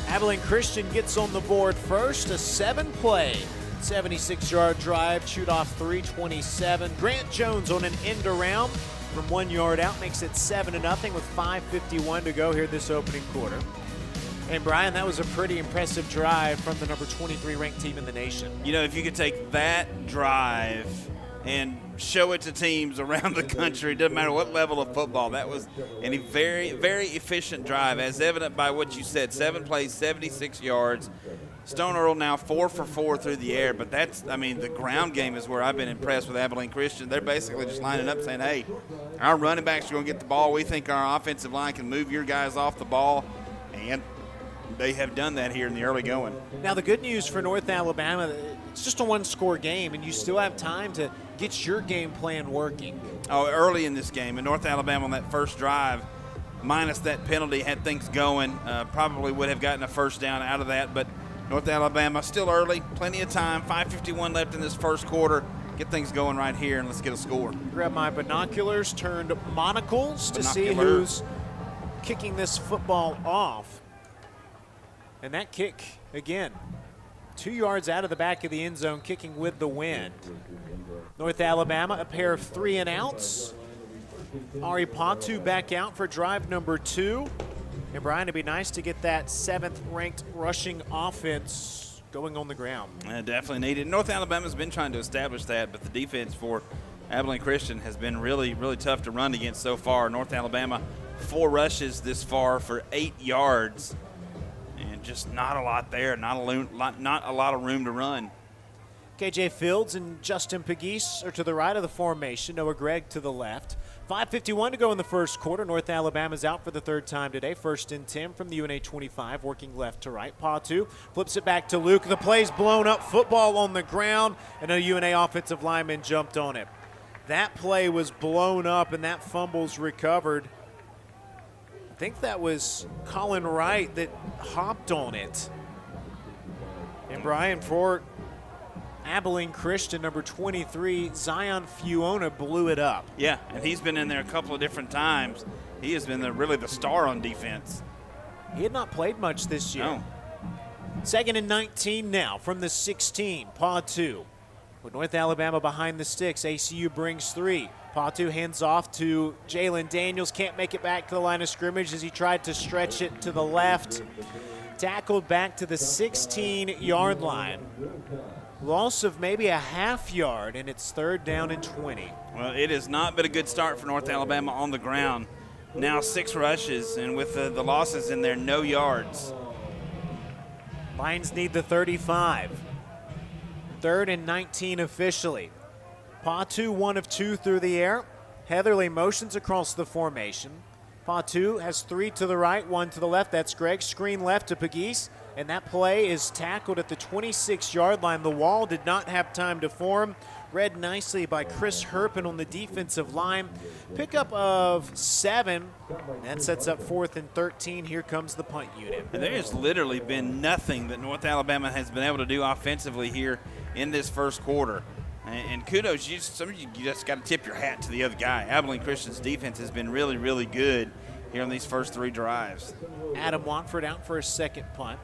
Abilene Christian gets on the board first, a 7-play, 76-yard drive, chewed off 3:27. Grant Jones on an end around from 1 yard out makes it 7-0 with 5:51 to go here this opening quarter. And Brian, that was a pretty impressive drive from the number 23 ranked team in the nation. You know, if you could take that drive and show it to teams around the country, doesn't matter what level of football, that was a very, very efficient drive, as evident by what you said. 7 plays, 76 yards. Stone Earl now 4 for 4 through the air, but that's, I mean, the ground game is where I've been impressed with Abilene Christian. They're basically just lining up saying, hey, our running backs are going to get the ball. We think our offensive line can move your guys off the ball, and they have done that here in the early going. Now, the good news for North Alabama, it's just a one-score game, and you still have time to get your game plan working. Oh, early in this game, and North Alabama on that first drive, minus that penalty, had things going. Probably would have gotten a first down out of that, but North Alabama still early, plenty of time, 5:51 left in this first quarter. Get things going right here, and let's get a score. Grab my binoculars, turned monocles to see who's kicking this football off. And that kick, again, 2 yards out of the back of the end zone, kicking with the wind. North Alabama, a pair of 3 and outs. Ari Patu back out for drive number 2. And Brian, it'd be nice to get that 7th-ranked rushing offense going on the ground. Definitely needed. North Alabama's been trying to establish that, but the defense for Abilene Christian has been really, really tough to run against so far. North Alabama, 4 rushes this far for 8 yards. And just not a lot there, not a lot of room to run. KJ Fields and Justin Pegues are to the right of the formation. Noah Gregg to the left. 5:51 to go in the first quarter. North Alabama's out for the 3rd time today. 1st and 10 from the UNA 25, working left to right. Patu flips it back to Luke. The play's blown up. Football on the ground, and a UNA offensive lineman jumped on it. That play was blown up, and that fumble's recovered. I think that was Colin Wright that hopped on it. And Brian, for Abilene Christian, number 23, Zion Fiona blew it up. Yeah, and he's been in there a couple of different times. He has been really the star on defense. He had not played much this year. No. 2nd and 19 now from the 16. Patu with North Alabama behind the sticks. ACU brings 3. Patu hands off to Jalen Daniels. Can't make it back to the line of scrimmage as he tried to stretch it to the left. Tackled back to the 16-yard line. Loss of maybe a half yard, and it's 3rd down and 20. Well, it has not been a good start for North Alabama on the ground. Now 6 rushes, and with the losses in there, no yards. Lions need the 35. 3rd and 19 officially. Patu 1 of 2 through the air. Heatherly motions across the formation. Patu has 3 to the right, 1 to the left. That's Gregg. Screen left to Pegues. And that play is tackled at the 26-yard line. The wall did not have time to form. Read nicely by Chris Herpin on the defensive line. Pickup of 7. That sets up 4th and 13. Here comes the punt unit. And there has literally been nothing that North Alabama has been able to do offensively here in this first quarter. And kudos, you just got to tip your hat to the other guy. Abilene Christian's defense has been really, really good here on these first 3 drives. Adam Watford out for a 2nd punt.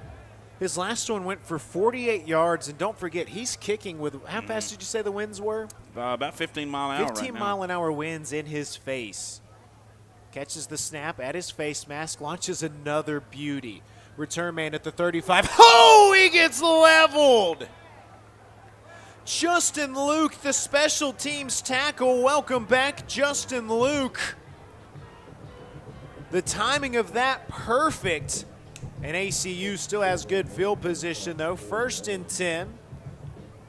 His last one went for 48 yards, and don't forget, he's kicking with, how fast did you say the winds were? About 15 mile an hour 15 mile an hour winds in his face. Catches the snap at his face mask, launches another beauty. Return man at the 35. Oh, he gets leveled! Justin Luke, the special teams tackle. Welcome back, Justin Luke. The timing of that perfect. And ACU still has good field position, though. 1st and 10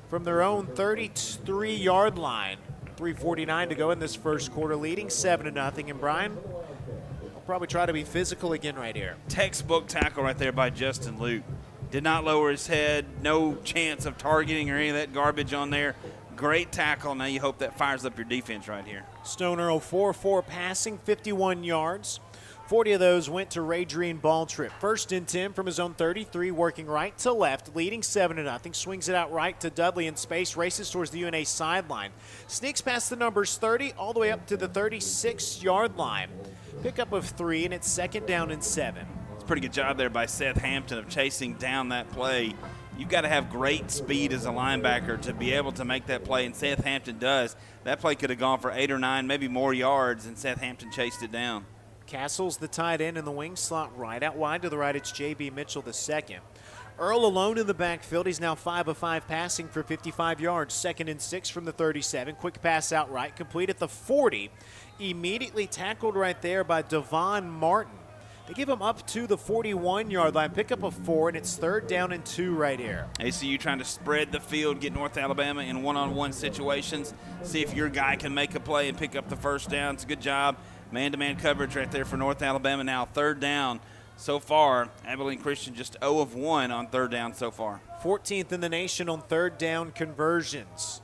from their own 33-yard line. 3:49 to go in this first quarter, leading 7-0. And Brian, will probably try to be physical again right here. Textbook tackle right there by Justin Luke. Did not lower his head. No chance of targeting or any of that garbage on there. Great tackle. Now you hope that fires up your defense right here. Stone Earl 4-4 passing, 51 yards. 40 of those went to Radrian Balltrip. 1st and 10 from his own 33, working right to left, leading 7-0. Swings it out right to Dudley in space, races towards the UNA sideline. Sneaks past the numbers 30 all the way up to the 36-yard line. Pickup of 3, and it's 2nd down and 7. It's a pretty good job there by Seth Hampton of chasing down that play. You've got to have great speed as a linebacker to be able to make that play, and Seth Hampton does. That play could have gone for 8 or 9, maybe more yards, and Seth Hampton chased it down. Castle's the tight end in the wing slot right. Out wide to the right, it's J.B. Mitchell II. Earl alone in the backfield. He's now 5 of 5 passing for 55 yards. 2nd and 6 from the 37. Quick pass out right, complete at the 40. Immediately tackled right there by Devon Martin. They give him up to the 41-yard line. Pickup of 4, and it's 3rd down and 2 right here. ACU trying to spread the field, get North Alabama in one-on-one situations. See if your guy can make a play and pick up the first down. It's a good job. Man-to-man coverage right there for North Alabama. Now 3rd down so far. Abilene Christian just 0 of 1 on 3rd down so far. 14th in the nation on 3rd down conversions.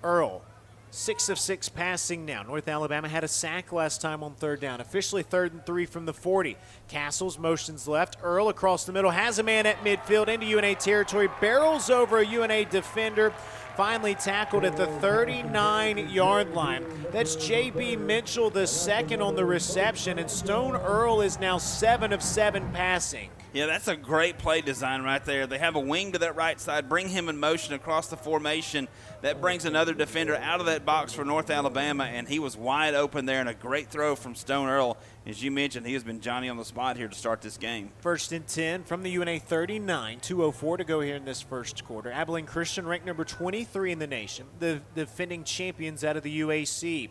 Earl 6 of 6 passing now. North Alabama had a sack last time on third down. Officially 3rd and 3 from the 40. Castles motions left. Earl across the middle. Has a man at midfield into UNA territory. Barrels over a UNA defender. Finally tackled at the 39-yard line. That's J.B. Mitchell, the second on the reception. And Stone Earl is now 7 of 7 passing. Yeah, that's a great play design right there. They have a wing to that right side, bring him in motion across the formation. That brings another defender out of that box for North Alabama, and he was wide open there, and a great throw from Stone Earl. As you mentioned, he has been Johnny on the spot here to start this game. 1st and 10 from the UNA 39, 2:04 to go here in this first quarter. Abilene Christian ranked number 23 in the nation, the defending champions out of the UAC.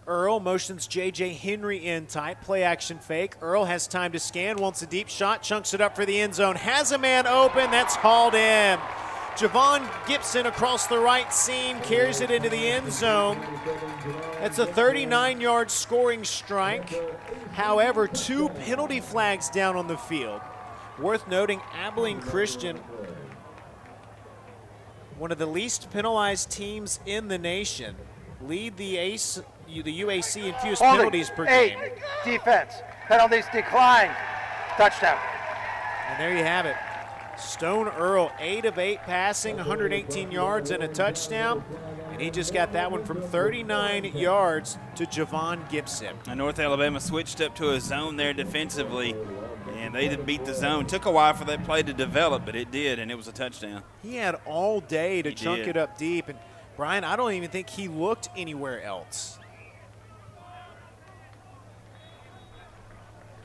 Earl motions J.J. Henry in tight, play action fake. Earl has time to scan, wants a deep shot, chunks it up for the end zone, has a man open, that's hauled in. Javon Gibson across the right seam, carries it into the end zone. That's a 39-yard scoring strike. However, 2 penalty flags down on the field. Worth noting, Abilene Christian, one of the least penalized teams in the nation, lead the UAC in fewest penalties per game. Defense. Penalties declined. Touchdown. And there you have it. Stone Earl, 8 of 8 passing, 118 yards and a touchdown. And he just got that one from 39 yards to Javon Gibson. And North Alabama switched up to a zone there defensively, and they did beat the zone. Took a while for that play to develop, but it did, and it was a touchdown. He had all day to chunk it up deep. And Brian, I don't even think he looked anywhere else.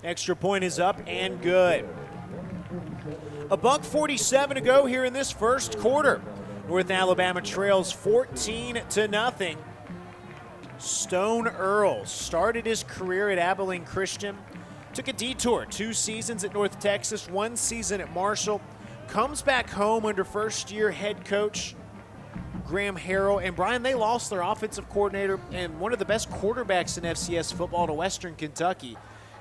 Extra point is up and good. $1:47 to go here in this first quarter. North Alabama trails 14-0. Stone Earl started his career at Abilene Christian, took a detour, 2 seasons at North Texas, 1 season at Marshall, comes back home under first-year head coach Graham Harrell. And Brian, they lost their offensive coordinator and one of the best quarterbacks in FCS football to Western Kentucky.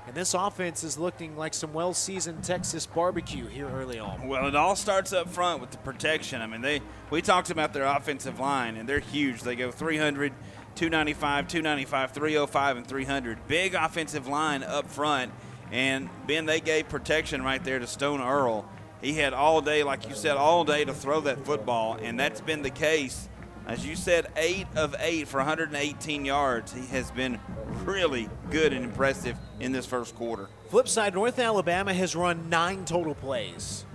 And this offense is looking like some well-seasoned Texas barbecue here early on. Well, it all starts up front with the protection. I mean, we talked about their offensive line, and they're huge. They go 300, 295, 295, 305, and 300. Big offensive line up front. And, Ben, they gave protection right there to Stone Earl. He had all day, like you said, all day to throw that football, and that's been the case. As you said, 8 of 8 for 118 yards. He has been really good and impressive in this first quarter. Flip side, North Alabama has run 9 total plays.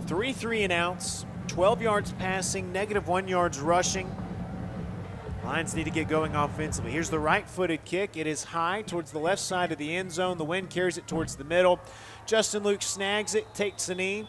3 3-and-outs, 12 yards passing, -1 yards rushing. Lions need to get going offensively. Here's the right-footed kick. It is high towards the left side of the end zone. The wind carries it towards the middle. Justin Luke snags it, takes a knee.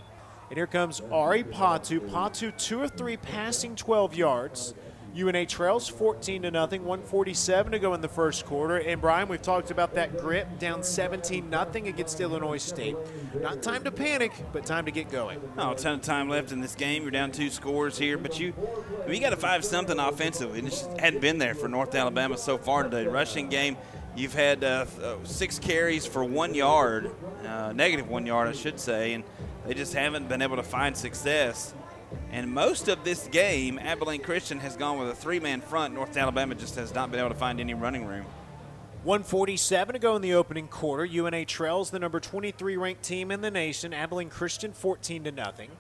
And here comes Ari Patu. Patu, 2 of 3 passing, 12 yards. UNA trails 14-0, 1:47 to go in the first quarter. And Brian, we've talked about that grit, down 17-0 against Illinois State. Not time to panic, but time to get going. Oh, a ton of time left in this game. You're down 2 scores here, but you got to 5-something offensively. It just hadn't been there for North Alabama so far today. Rushing game, you've had 6 carries for 1 yard, -1 yard, I should say, and they just haven't been able to find success. And most of this game, Abilene Christian has gone with a 3-man front. North Alabama just has not been able to find any running room. 1:47 to go in the opening quarter. UNA trails the number 23 ranked team in the nation. Abilene Christian 14-0.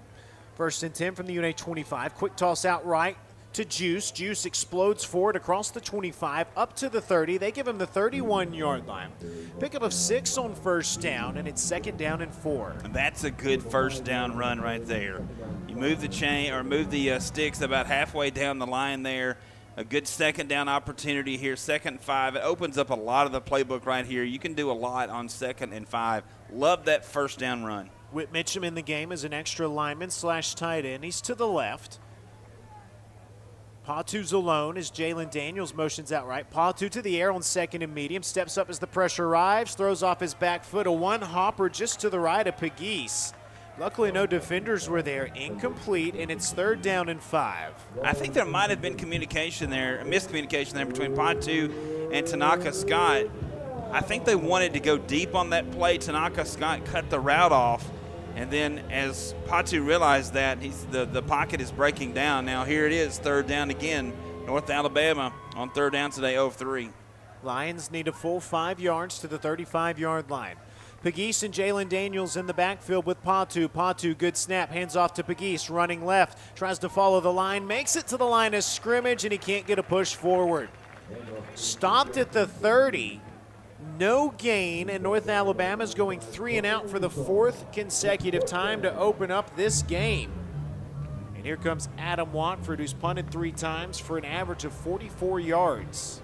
1st and 10 from the UNA 25. Quick toss out right to Juice. Juice explodes forward across the 25 up to the 30. They give him the 31-yard line. Pickup of 6 on first down, and it's 2nd down and 4. And that's a good first down run right there. You move the chain or move the sticks about halfway down the line there. A good 2nd down opportunity here, 2nd and 5. It opens up a lot of the playbook right here. You can do a lot on 2nd and 5. Love that first down run. Whit Mitchum in the game as an extra lineman / tight end. He's to the left. Patu's alone as Jalen Daniels motions out right. Patu to the air on 2nd and medium. Steps up as the pressure arrives. Throws off his back foot. A one-hopper just to the right of Pegues. Luckily, no defenders were there. Incomplete, and it's 3rd down and 5. I think there might have been miscommunication there between Patu and Tanaka Scott. I think they wanted to go deep on that play. Tanaka Scott cut the route off. And then as Patu realized that, the pocket is breaking down. Now here it is, 3rd down again. North Alabama on third down today, 0-3. Lions need a full 5 yards to the 35-yard line. Pegues and Jalen Daniels in the backfield with Patu. Patu, good snap, hands off to Pegues, running left, tries to follow the line, makes it to the line of scrimmage, and he can't get a push forward. Stopped at the 30, no gain, and North Alabama's going 3 and out for the 4th consecutive time to open up this game. And here comes Adam Watford, who's punted 3 times for an average of 44 yards.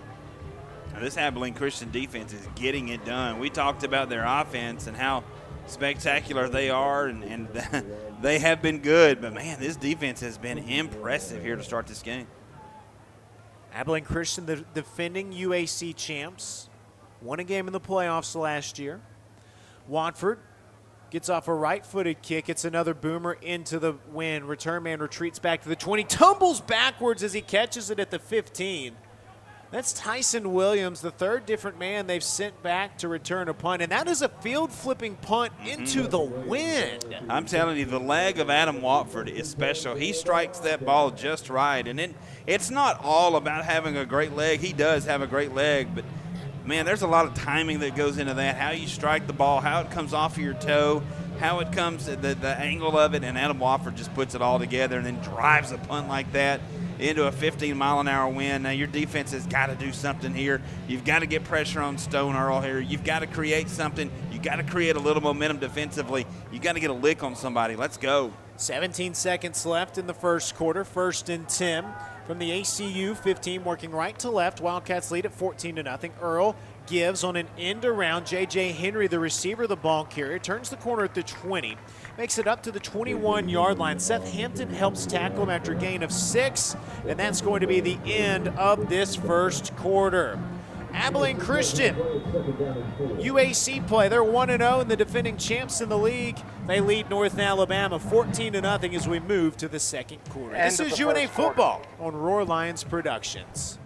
Now, this Abilene Christian defense is getting it done. We talked about their offense and how spectacular they are, and they have been good. But, man, this defense has been impressive here to start this game. Abilene Christian, the defending UAC champs, won a game in the playoffs last year. Watford gets off a right-footed kick. It's another boomer into the wind. Return man retreats back to the 20, tumbles backwards as he catches it at the 15. That's Tyson Williams, the 3rd different man they've sent back to return a punt, and that is a field-flipping punt into the wind. I'm telling you, the leg of Adam Watford is special. He strikes that ball just right, and it's not all about having a great leg. He does have a great leg, but, man, there's a lot of timing that goes into that, how you strike the ball, how it comes off of your toe, how it comes, the angle of it, and Adam Watford just puts it all together and then drives a punt like that into a 15-mile-an-hour wind. Now, your defense has got to do something here. You've got to get pressure on Stone Earl here. You've got to create something. You've got to create a little momentum defensively. You've got to get a lick on somebody. Let's go. 17 seconds left in the first quarter. 1st and 10 from the ACU 15, working right to left. Wildcats lead at 14-0. Earl gives on an end around. J.J. Henry, the receiver, the ball carrier, turns the corner at the 20. Makes it up to the 21-yard line. Seth Hampton helps tackle him after a gain of 6, and that's going to be the end of this first quarter. Abilene Christian, UAC play. They're 1-0 and the defending champs in the league. They lead North Alabama 14-0 as we move to the second quarter. This is UNA football on Roar Lions Productions.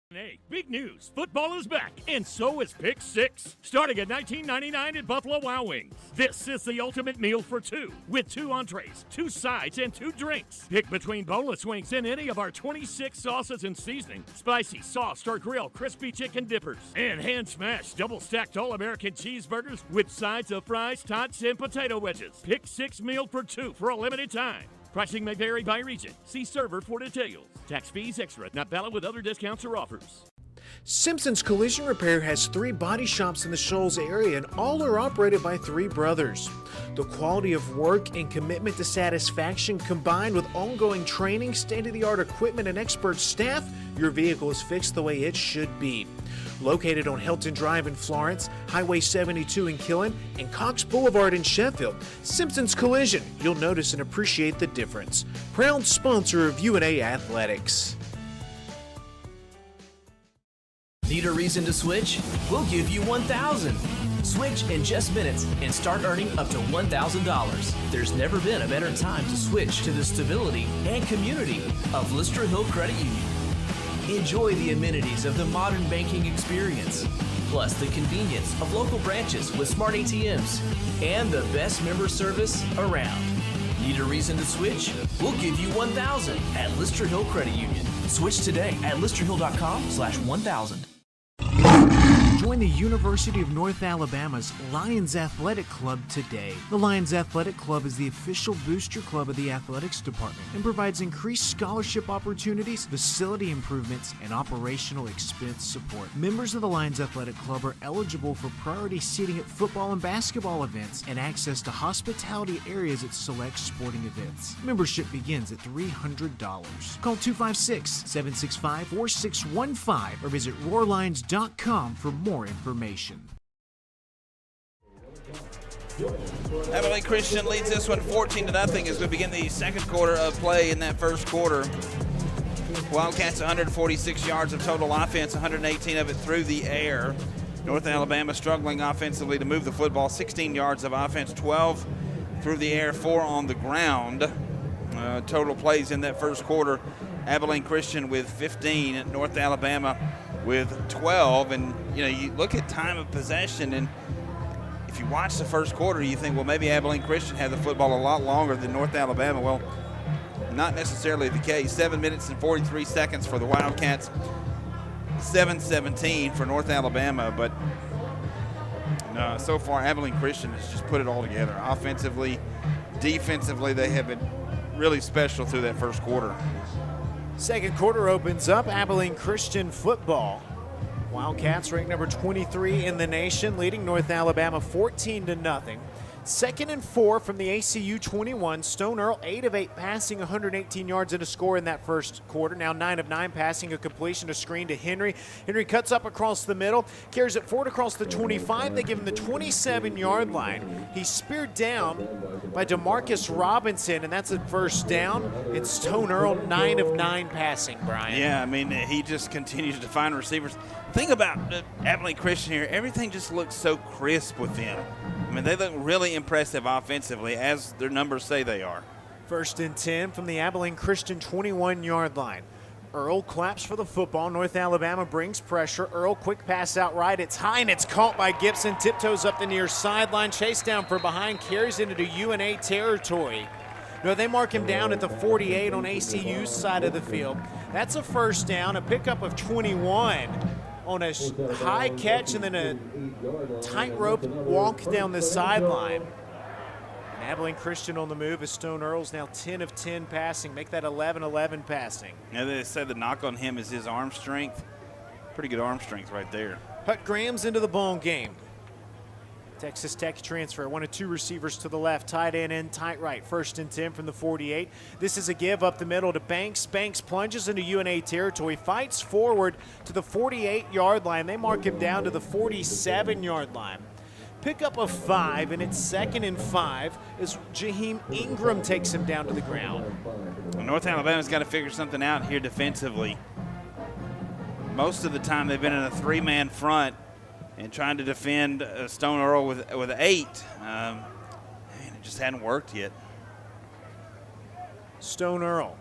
Hey, big news. Football is back, and so is Pick 6. Starting at $19.99 at Buffalo Wild Wings. This is the ultimate meal for 2, with 2 entrees, 2 sides, and 2 drinks. Pick between boneless wings and any of our 26 sauces and seasonings. Spicy, sauced, or grilled crispy chicken dippers. And hand-smashed, double-stacked All-American cheeseburgers with sides of fries, tots, and potato wedges. Pick 6 meal for 2 for a limited time. Pricing may vary by region. See server for details. Tax fees extra, not valid with other discounts or offers. Simpson's Collision Repair has 3 body shops in the Shoals area, and all are operated by 3 brothers. The quality of work and commitment to satisfaction, combined with ongoing training, state-of-the-art equipment, and expert staff, your vehicle is fixed the way it should be. Located on Helton Drive in Florence, Highway 72 in Killen, and Cox Boulevard in Sheffield, Simpson's Collision, you'll notice and appreciate the difference. Proud sponsor of UNA Athletics. Need a reason to switch? We'll give you 1,000. Switch in just minutes and start earning up to $1,000. There's never been a better time to switch to the stability and community of Lister Hill Credit Union. Enjoy the amenities of the modern banking experience, plus the convenience of local branches with smart ATMs and the best member service around. Need a reason to switch? We'll give you 1,000 at Lister Hill Credit Union. Switch today at listerhill.com/1000. Join the University of North Alabama's Lions Athletic Club today. The Lions Athletic Club is the official booster club of the athletics department and provides increased scholarship opportunities, facility improvements, and operational expense support. Members of the Lions Athletic Club are eligible for priority seating at football and basketball events and access to hospitality areas at select sporting events. Membership begins at $300. Call 256-765-4615 or visit roarlions.com for more information. Abilene Christian leads this one 14-0 as we begin the second quarter of play in that first quarter. Wildcats 146 yards of total offense, 118 of it through the air. North Alabama struggling offensively to move the football, 16 yards of offense, 12 through the air, 4 on the ground. Total plays in that first quarter. Abilene Christian with 15, North Alabama with 12. And, you look at time of possession, and if you watch the first quarter, you think, well, maybe Abilene Christian had the football a lot longer than North Alabama. Well, not necessarily the case. 7 minutes and 43 seconds for the Wildcats, 7:17 for North Alabama, but so far Abilene Christian has just put it all together. Offensively, defensively, they have been really special through that first quarter. Second quarter opens up. Abilene Christian football. Wildcats ranked number 23 in the nation, leading North Alabama 14-0. 2nd and 4 from the ACU 21. Stone Earl 8 of 8 passing, 118 yards and a score in that first quarter. Now 9 of 9 passing, a completion, a screen to Henry. Henry cuts up across the middle, carries it forward across the 25. They give him the 27-yard line. He's speared down by DeMarcus Robinson, and that's a first down. It's Stone Earl 9 of 9 passing, Brian. Yeah, I mean, he just continues to find receivers. Think about Abilene Christian here. Everything just looks so crisp with them. I mean, they look really impressive offensively, as their numbers say they are. 1st and 10 from the Abilene Christian 21-yard line. Earl claps for the football. North Alabama brings pressure. Earl, quick pass out right. It's high, and it's caught by Gibson. Tiptoes up the near sideline. Chase down from behind. Carries into UNA territory. No, they mark him down at the 48 on ACU's side of the field. That's a first down, a pickup of 21 on a high catch and then a tightrope walk down the sideline. And Abilene Christian on the move as Stone Earl's now 10 of 10 passing. Make that 11-11 passing. Yeah, they say the knock on him is his arm strength. Pretty good arm strength right there. Hut Graham's into the ball game. Texas Tech transfer, 1 of 2 receivers to the left, tight end in, tight right. 1st and 10 from the 48. This is a give up the middle to Banks. Banks plunges into UNA territory, fights forward to the 48-yard line. They mark him down to the 47-yard line. Pickup of 5, and it's 2nd and 5 as Jaheim Ingram takes him down to the ground. Well, North Alabama's got to figure something out here defensively. Most of the time they've been in a 3-man front and trying to defend Stone Earl with 8. And it just hadn't worked yet. Stone Earl,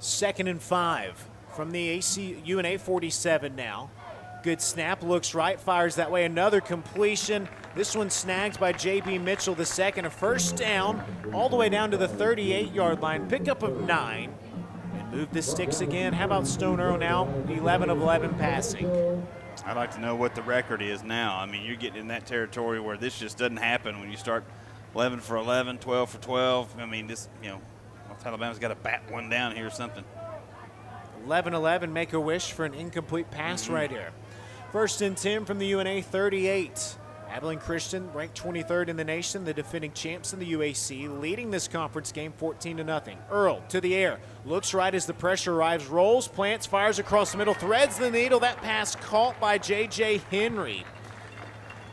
2nd and 5 from the UNA 47 now. Good snap, looks right, fires that way. Another completion. This one snagged by J.B. Mitchell, the second. A first down all the way down to the 38-yard line. Pickup of 9. And move the sticks again. How about Stone Earl now? 11 of 11 passing. I'd like to know what the record is now. I mean, you're getting in that territory where this just doesn't happen when you start 11 for 11, 12 for 12. I mean, this, North Alabama's got to bat one down here or something. 11-11, make a wish for an incomplete pass right here. 1st and 10 from the UNA 38. Abilene Christian ranked 23rd in the nation, the defending champs in the UAC, leading this conference game 14-0. Earl to the air, looks right as the pressure arrives, rolls, plants, fires across the middle, threads the needle. That pass caught by J.J. Henry.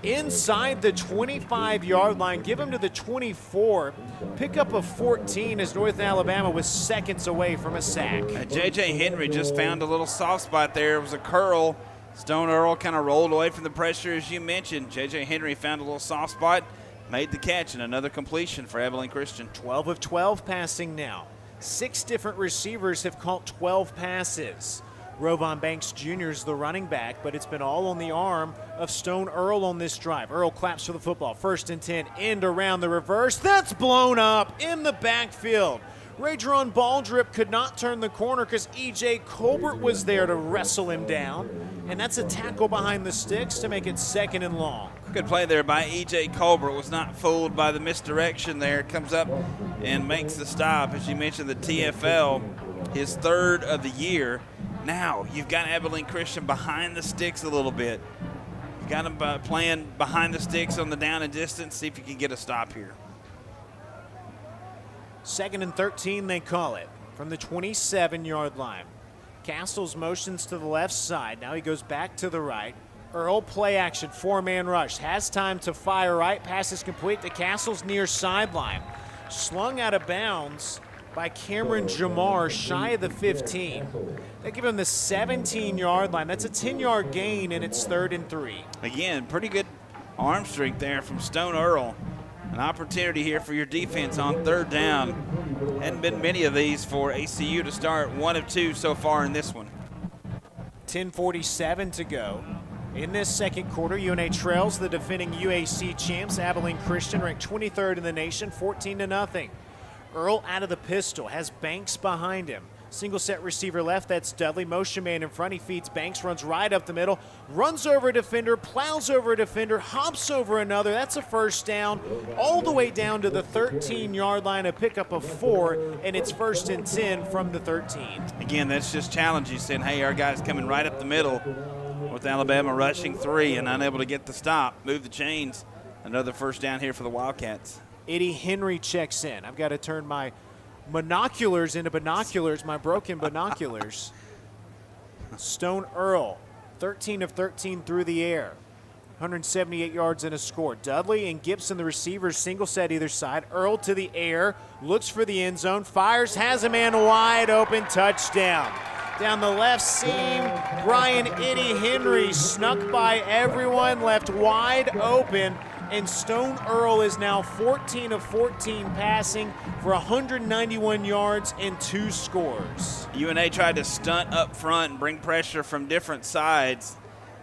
Inside the 25-yard line, give him to the 24. Pickup of 14 as North Alabama was seconds away from a sack. J.J. Henry just found a little soft spot there. It was a curl. Stone Earl kind of rolled away from the pressure, as you mentioned. J.J. Henry found a little soft spot, made the catch, and another completion for Abilene Christian. 12 of 12 passing now. 6 different receivers have caught 12 passes. Rovon Banks Jr. is the running back, but it's been all on the arm of Stone Earl on this drive. Earl claps for the football. 1st and 10, end around the reverse. That's blown up in the backfield. Radron Baldrip could not turn the corner because E.J. Colbert was there to wrestle him down. And that's a tackle behind the sticks to make it 2nd and long. Good play there by E.J. Colbert. Was not fooled by the misdirection there. Comes up and makes the stop. As you mentioned, the TFL, his 3rd of the year. Now you've got Abilene Christian behind the sticks a little bit. You've got him playing behind the sticks on the down and distance. See if you can get a stop here. 2nd and 13, they call it, from the 27-yard line. Castles motions to the left side. Now he goes back to the right. Earl play action, 4-man rush. Has time to fire right. Pass is complete to Castles near sideline. Slung out of bounds by Cameron Jamar, shy of the 15. They give him the 17-yard line. That's a 10-yard gain, and it's 3rd and 3. Again, pretty good arm strength there from Stone Earl. An opportunity here for your defense on 3rd down. Hadn't been many of these for ACU to start. 1 of 2 so far in this one. 10:47 to go. In this second quarter, UNA trails the defending UAC champs, Abilene Christian, ranked 23rd in the nation, 14-0. Earl out of the pistol, has Banks behind him. Single set receiver left, that's Dudley. Motion man in front, he feeds Banks, runs right up the middle, runs over a defender, plows over a defender, hops over another. That's a first down, all the way down to the 13-yard line, a pickup of 4, and it's 1st and 10 from the 13. Again, that's just challenging, saying, hey, our guy's coming right up the middle with Alabama rushing 3 and unable to get the stop, move the chains. Another first down here for the Wildcats. Eddie Henry checks in. I've got to turn my monoculars into binoculars, my broken binoculars. Stone Earl, 13 of 13 through the air, 178 yards and a score. Dudley and Gibson, the receivers, single set either side. Earl to the air, looks for the end zone, fires, has a man wide open, touchdown. Down the left seam, Brian Eddie Henry snuck by everyone, left wide open, and Stone Earl is now 14 of 14 passing for 191 yards and 2 scores. UNA tried to stunt up front and bring pressure from different sides,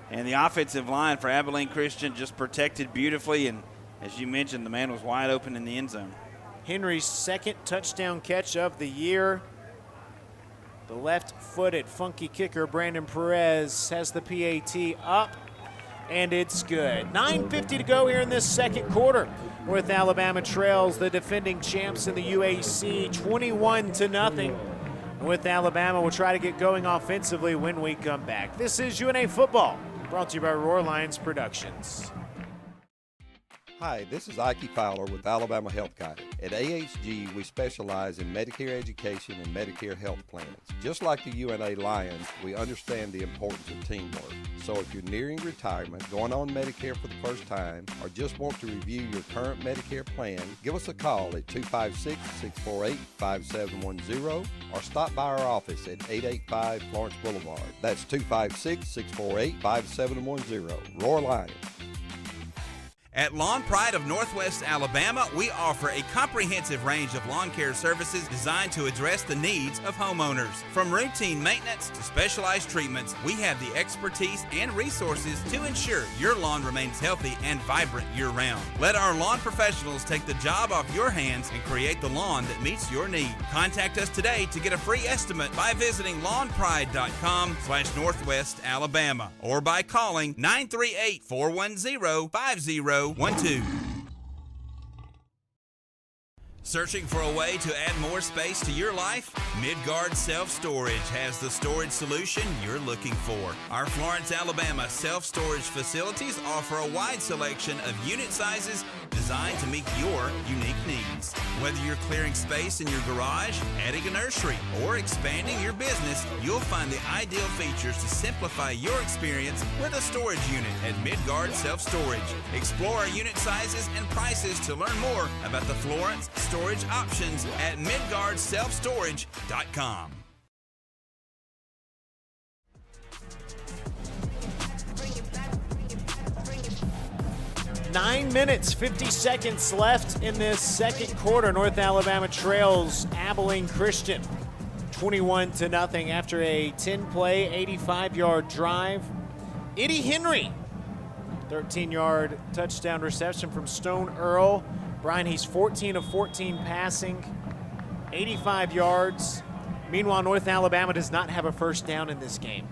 and the offensive line for Abilene Christian just protected beautifully, and as you mentioned, the man was wide open in the end zone. Henry's second touchdown catch of the year. The left-footed funky kicker Brandon Perez has the PAT up, and it's good. 9:50 to go here in this second quarter. North Alabama trails the defending champs in the UAC 21-0. North Alabama will try to get going offensively when we come back. This is UNA Football, brought to you by Roar Lions Productions. Hi, this is Ike Fowler with Alabama Health Guidance. At AHG, we specialize in Medicare education and Medicare health plans. Just like the UNA Lions, we understand the importance of teamwork. So if you're nearing retirement, going on Medicare for the first time, or just want to review your current Medicare plan, give us a call at 256-648-5710 or stop by our office at 885 Florence Boulevard. That's 256-648-5710. Roar Lions. At Lawn Pride of Northwest Alabama, we offer a comprehensive range of lawn care services designed to address the needs of homeowners. From routine maintenance to specialized treatments, we have the expertise and resources to ensure your lawn remains healthy and vibrant year-round. Let our lawn professionals take the job off your hands and create the lawn that meets your need. Contact us today to get a free estimate by visiting lawnpride.com/Northwest Alabama or by calling 938-410-5012. Searching for a way to add more space to your life? Midgard Self-Storage has the storage solution you're looking for. Our Florence, Alabama self-storage facilities offer a wide selection of unit sizes designed to meet your unique needs. Whether you're clearing space in your garage, adding a nursery, or expanding your business, you'll find the ideal features to simplify your experience with a storage unit at Midgard Self-Storage. Explore our unit sizes and prices to learn more about the Florence storage options at MidgardSelfStorage.com. Nine minutes, 50 seconds left in this second quarter. North Alabama trails Abilene Christian 21-0 after a 10-play, 85-yard drive. Eddie Henry, 13-yard touchdown reception from Stone Earl. Brian, he's 14 of 14 passing, 85 yards. Meanwhile, North Alabama does not have a first down in this game.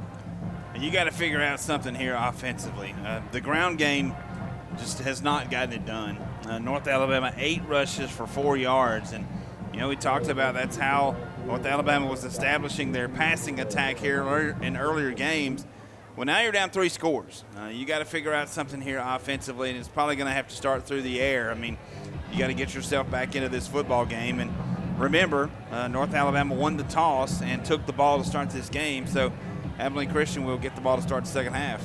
And you got to figure out something here offensively. The ground game just has not gotten it done. North Alabama, 8 rushes for 4 yards. And, you know, we talked about that's how North Alabama was establishing their passing attack here in earlier games. Well, now you're down 3 scores. You got to figure out something here offensively, and it's probably going to have to start through the air. I mean, you got to get yourself back into this football game. And remember, North Alabama won the toss and took the ball to start this game, so Abilene Christian will get the ball to start the second half.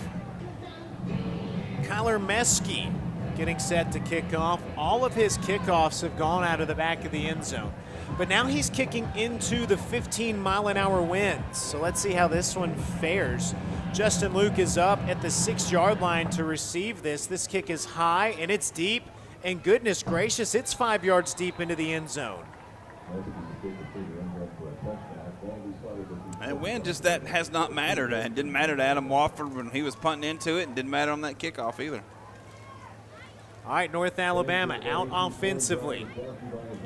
Kyler Meskey getting set to kick off. All of his kickoffs have gone out of the back of the end zone. But now he's kicking into the 15-mile-an-hour winds. So let's see how this one fares. Justin Luke is up at the 6-yard line to receive this. This kick is high, and it's deep. And goodness gracious, it's 5 yards deep into the end zone. And wind just that has not mattered. It didn't matter to Adam Wofford when he was punting into it, and didn't matter on that kickoff either. All right, North Alabama out offensively.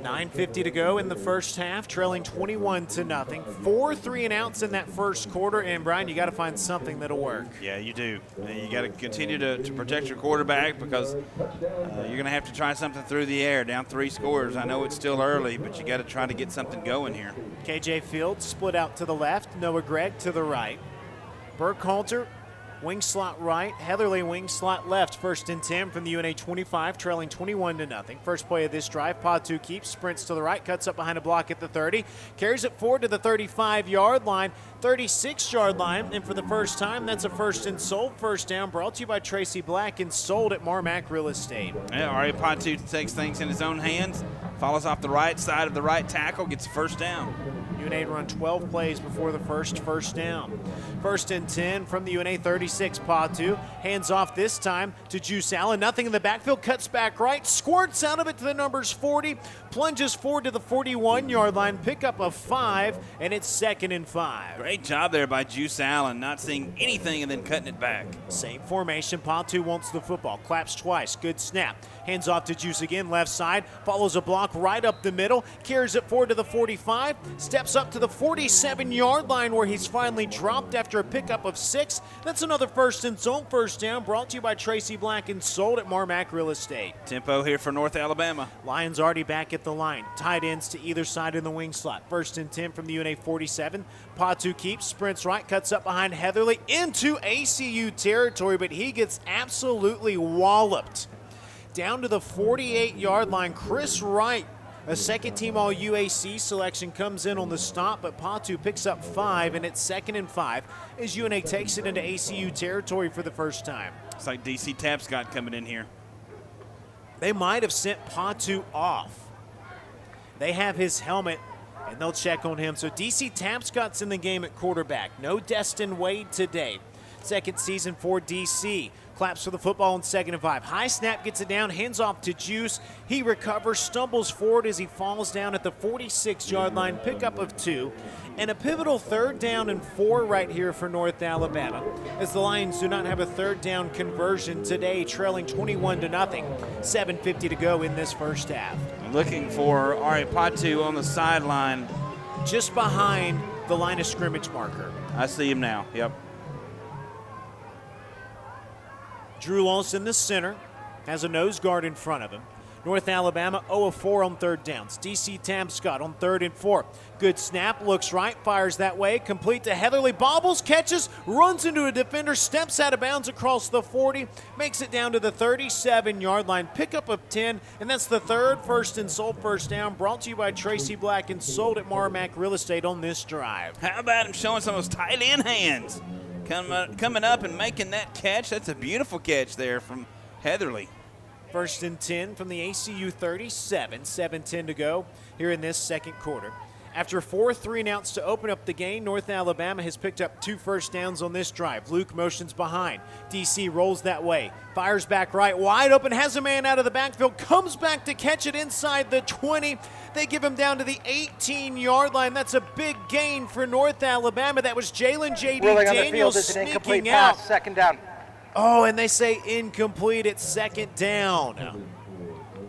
9:50 to go in the first half, trailing 21-0. 4 3-and-outs in that first quarter, and Brian, you got to find something that'll work. Yeah, you do. You got to continue to protect your quarterback because you're going to have to try something through the air. Down 3 scores. I know it's still early, but you got to try to get something going here. KJ Fields split out to the left, Noah Gregg to the right. Burkhalter, wing slot right, Heatherly wing slot left. 1st and 10 from the UNA 25, trailing 21-0. First play of this drive, Patu keeps, sprints to the right, cuts up behind a block at the 30, carries it forward to the 35-yard line, 36-yard line, and for the first time, that's a first and sold first down, brought to you by Tracy Black and sold at Marmac Real Estate. Yeah, Ari Patu takes things in his own hands, follows off the right side of the right tackle, gets a first down. UNA run 12 plays before the first down. 1st and 10 from the UNA 36. Patu hands off this time to Juice Allen. Nothing in the backfield, cuts back right, squirts out of it to the numbers 40, plunges forward to the 41-yard line, pickup of 5, and it's 2nd and 5. Great job there by Juice Allen, not seeing anything and then cutting it back. Same formation. Patu wants the football, claps twice, good snap. Hands off to Juice again, left side, follows a block right up the middle, carries it forward to the 45, steps up to the 47-yard line where he's finally dropped after a pickup of 6. That's another first and sold first down, brought to you by Tracy Black and sold at Marmac Real Estate. Tempo here for North Alabama. Lions already back at the line. Tight ends to either side in the wing slot. 1st and 10 from the UNA 47. Patu keeps, sprints right, cuts up behind Heatherly into ACU territory, but he gets absolutely walloped. Down to the 48-yard line, Chris Wright, a second-team All-UAC selection, comes in on the stop, but Patu picks up 5, and it's 2nd and 5 as UNA takes it into ACU territory for the first time. It's like DC Tapscott coming in here. They might have sent Patu off. They have his helmet, and they'll check on him. So DC Tapscott's in the game at quarterback. No Destin Wade today. Second season for DC. Claps for the football on 2nd and 5. High snap, gets it down, hands off to Juice. He recovers, stumbles forward as he falls down at the 46-yard line, pickup of 2. And a pivotal 3rd down and 4 right here for North Alabama, as the Lions do not have a 3rd down conversion today, trailing 21-0. 7:50 to go in this first half. Looking for Ari Patu on the sideline. Just behind the line of scrimmage marker. I see him now, yep. Drew Lawson, the center, has a nose guard in front of him. North Alabama 0 of 4 on 3rd downs. DC Tapscott on 3rd and 4. Good snap, looks right, fires that way, complete to Heatherly, bobbles, catches, runs into a defender, steps out of bounds across the 40, makes it down to the 37-yard line, pickup of 10, and that's the 3rd first and sold first down, brought to you by Tracy Black and sold at Marmac Real Estate on this drive. How about him showing some of those tight end hands? Coming up and making that catch. That's a beautiful catch there from Heatherly. 1st and 10 from the ACU 37, 7:10 to go here in this second quarter. After 4 3-and-outs to open up the game, North Alabama has picked up 2 first downs on this drive. Luke motions behind. DC rolls that way, fires back right, wide open, has a man out of the backfield, comes back to catch it inside the 20. They give him down to the 18-yard line. That's a big gain for North Alabama. That was Jalen J.D. Daniels sneaking out. Pass, 2nd down. Oh, and they say incomplete at 2nd down.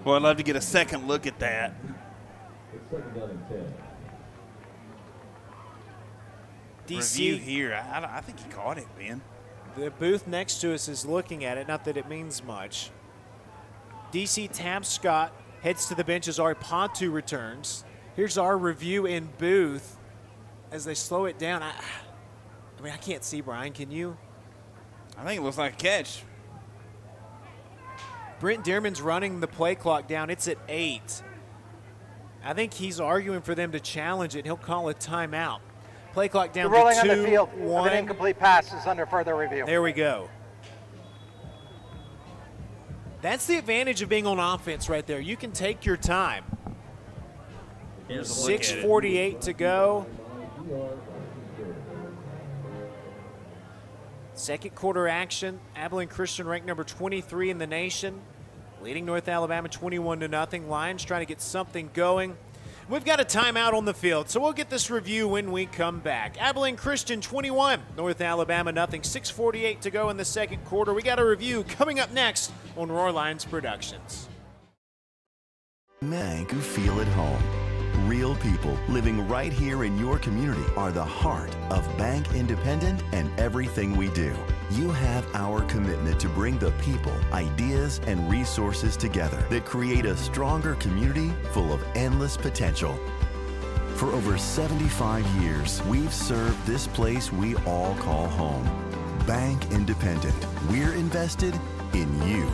Boy, I'd love to get a second look at that. DC review here. I think he caught it, Ben. The booth next to us is looking at it, not that it means much. DC Tapscott heads to the bench as Ari Patu returns. Here's our review in booth as they slow it down. I mean, I can't see, Brian. Can you? I think it looks like a catch. Brent Dearman's running the play clock down. It's at 8. I think he's arguing for them to challenge it. He'll call a timeout. Play clock down to 2-1. Rolling on the field. An incomplete pass is under further review. There we go. That's the advantage of being on offense right there. You can take your time. 6:48 to go. Second quarter action. Abilene Christian ranked number 23 in the nation, leading North Alabama 21-0. Lions trying to get something going. We've got a timeout on the field, so we'll get this review when we come back. Abilene Christian 21, North Alabama nothing. 6:48 to go in the second quarter. We got a review coming up next on Roar Lions Productions. Bank who feel at home. Real people living right here in your community are the heart of Bank Independent and everything we do. You have our commitment to bring the people, ideas, and resources together that create a stronger community full of endless potential. For over 75 years, we've served this place we all call home. Bank Independent. We're invested in you.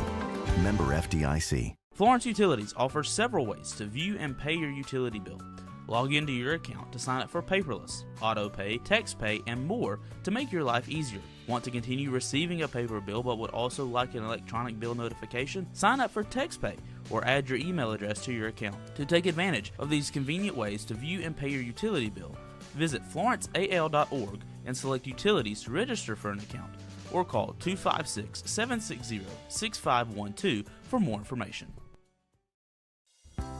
Member FDIC. Florence Utilities offers several ways to view and pay your utility bill. Log into your account to sign up for paperless, auto pay, text pay, and more to make your life easier. Want to continue receiving a paper bill but would also like an electronic bill notification? Sign up for text pay or add your email address to your account. To take advantage of these convenient ways to view and pay your utility bill, visit florenceal.org and select Utilities to register for an account, or call 256-760-6512 for more information.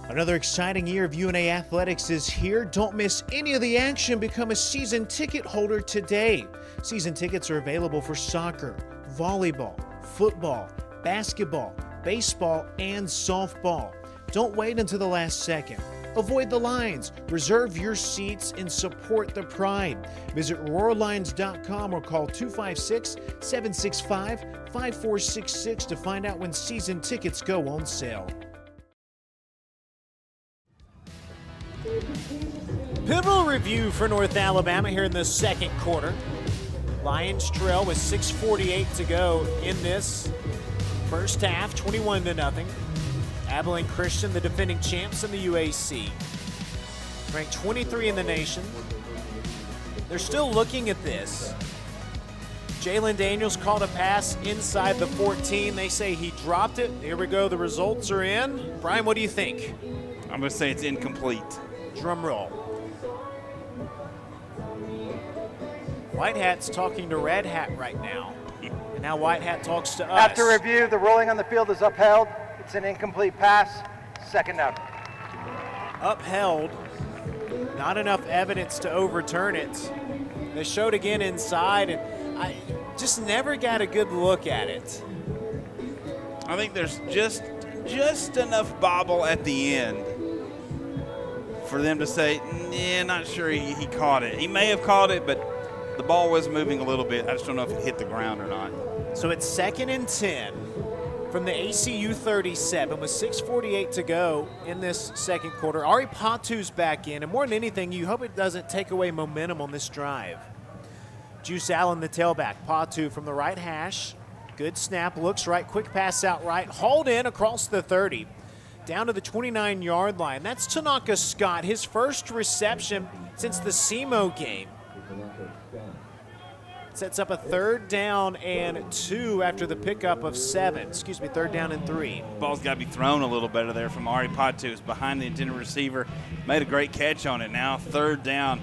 Another exciting year of UNA Athletics is here. Don't miss any of the action. Become a season ticket holder today. Season tickets are available for soccer, volleyball, football, basketball, baseball, and softball. Don't wait until the last second. Avoid the lines. Reserve your seats and support the pride. Visit roarlines.com or call 256-765-5466 to find out when season tickets go on sale. Pivotal review for North Alabama here in the second quarter. Lions trail with 6:48 to go in this first half, 21-0. Abilene Christian, the defending champs in the UAC, ranked 23 in the nation. They're still looking at this. Jalen Daniels caught a pass inside the 14. They say he dropped it. Here we go. The results are in. Brian, what do you think? I'm going to say it's incomplete. Drum roll. White Hat's talking to Red Hat right now. And now White Hat talks to us. After review, the ruling on the field is upheld. It's an incomplete pass. Second down. Upheld. Not enough evidence to overturn it. They showed again inside, and I just never got a good look at it. I think there's just enough bobble at the end for them to say, yeah, not sure he caught it. He may have caught it, but the ball was moving a little bit. I just don't know if it hit the ground or not. So it's 2nd and 10 from the ACU 37 with 6:48 to go in this second quarter. Ari Patu's back in, and more than anything, you hope it doesn't take away momentum on this drive. Juice Allen, the tailback. Patu from the right hash. Good snap, looks right, quick pass out right, hauled in across the 30. Down to the 29-yard line. That's Tanaka Scott, his first reception since the SEMO game. Sets up a 3rd down and 2 after the pickup of 7. 3rd down and 3. Ball's got to be thrown a little better there from Ari Patu. It's behind the intended receiver. Made a great catch on it. Now 3rd down.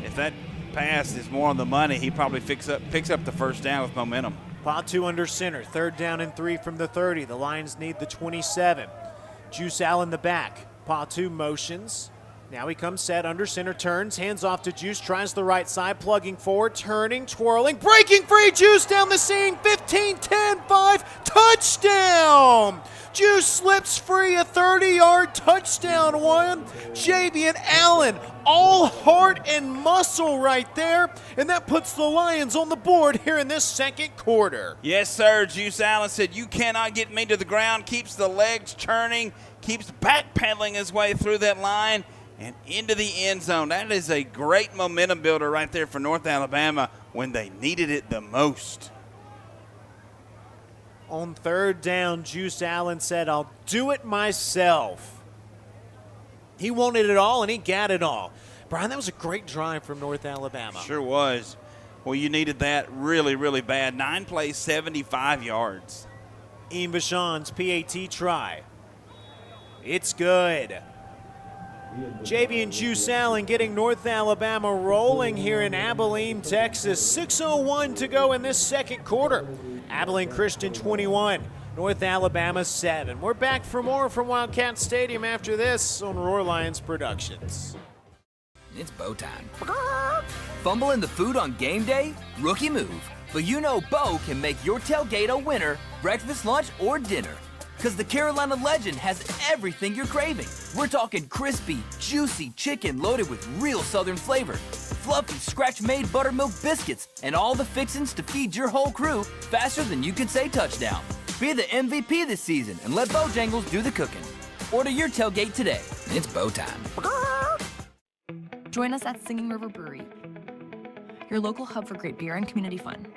If that pass is more on the money, he probably picks up the first down with momentum. Patu under center. 3rd down and 3 from the 30. The Lions need the 27. Juice Allen the back. Patu motions. Now he comes set under center, turns, hands off to Juice, tries the right side, plugging forward, turning, twirling, breaking free, Juice down the seam, 15, 10, 5, touchdown! Juice slips free, a 30-yard touchdown one. Javian Allen, all heart and muscle right there, and that puts the Lions on the board here in this second quarter. Yes, sir. Juice Allen said, you cannot get me to the ground, keeps the legs churning, keeps backpedaling his way through that line and into the end zone. That is a great momentum builder right there for North Alabama when they needed it the most. On 3rd down, Juice Allen said, I'll do it myself. He wanted it all, and he got it all. Brian, that was a great drive from North Alabama. Sure was. Well, you needed that really, really bad. 9 plays, 75 yards. Ian Vachon's PAT try. It's good. Javian Juice Allen getting North Alabama rolling here in Abilene, Texas. 6:01 to go in this second quarter. Abilene Christian 21, North Alabama 7. We're back for more from Wildcat Stadium after this on Roar Lions Productions. It's Bo time. Fumbling the food on game day? Rookie move. But you know Bo can make your tailgate a winner, breakfast, lunch, or dinner. Because the Carolina Legend has everything you're craving. We're talking crispy, juicy chicken loaded with real Southern flavor, fluffy scratch-made buttermilk biscuits, and all the fixins to feed your whole crew faster than you can say touchdown. Be the MVP this season and let Bojangles do the cooking. Order your tailgate today. It's Bo time. Join us at Singing River Brewery, your local hub for great beer and community fun.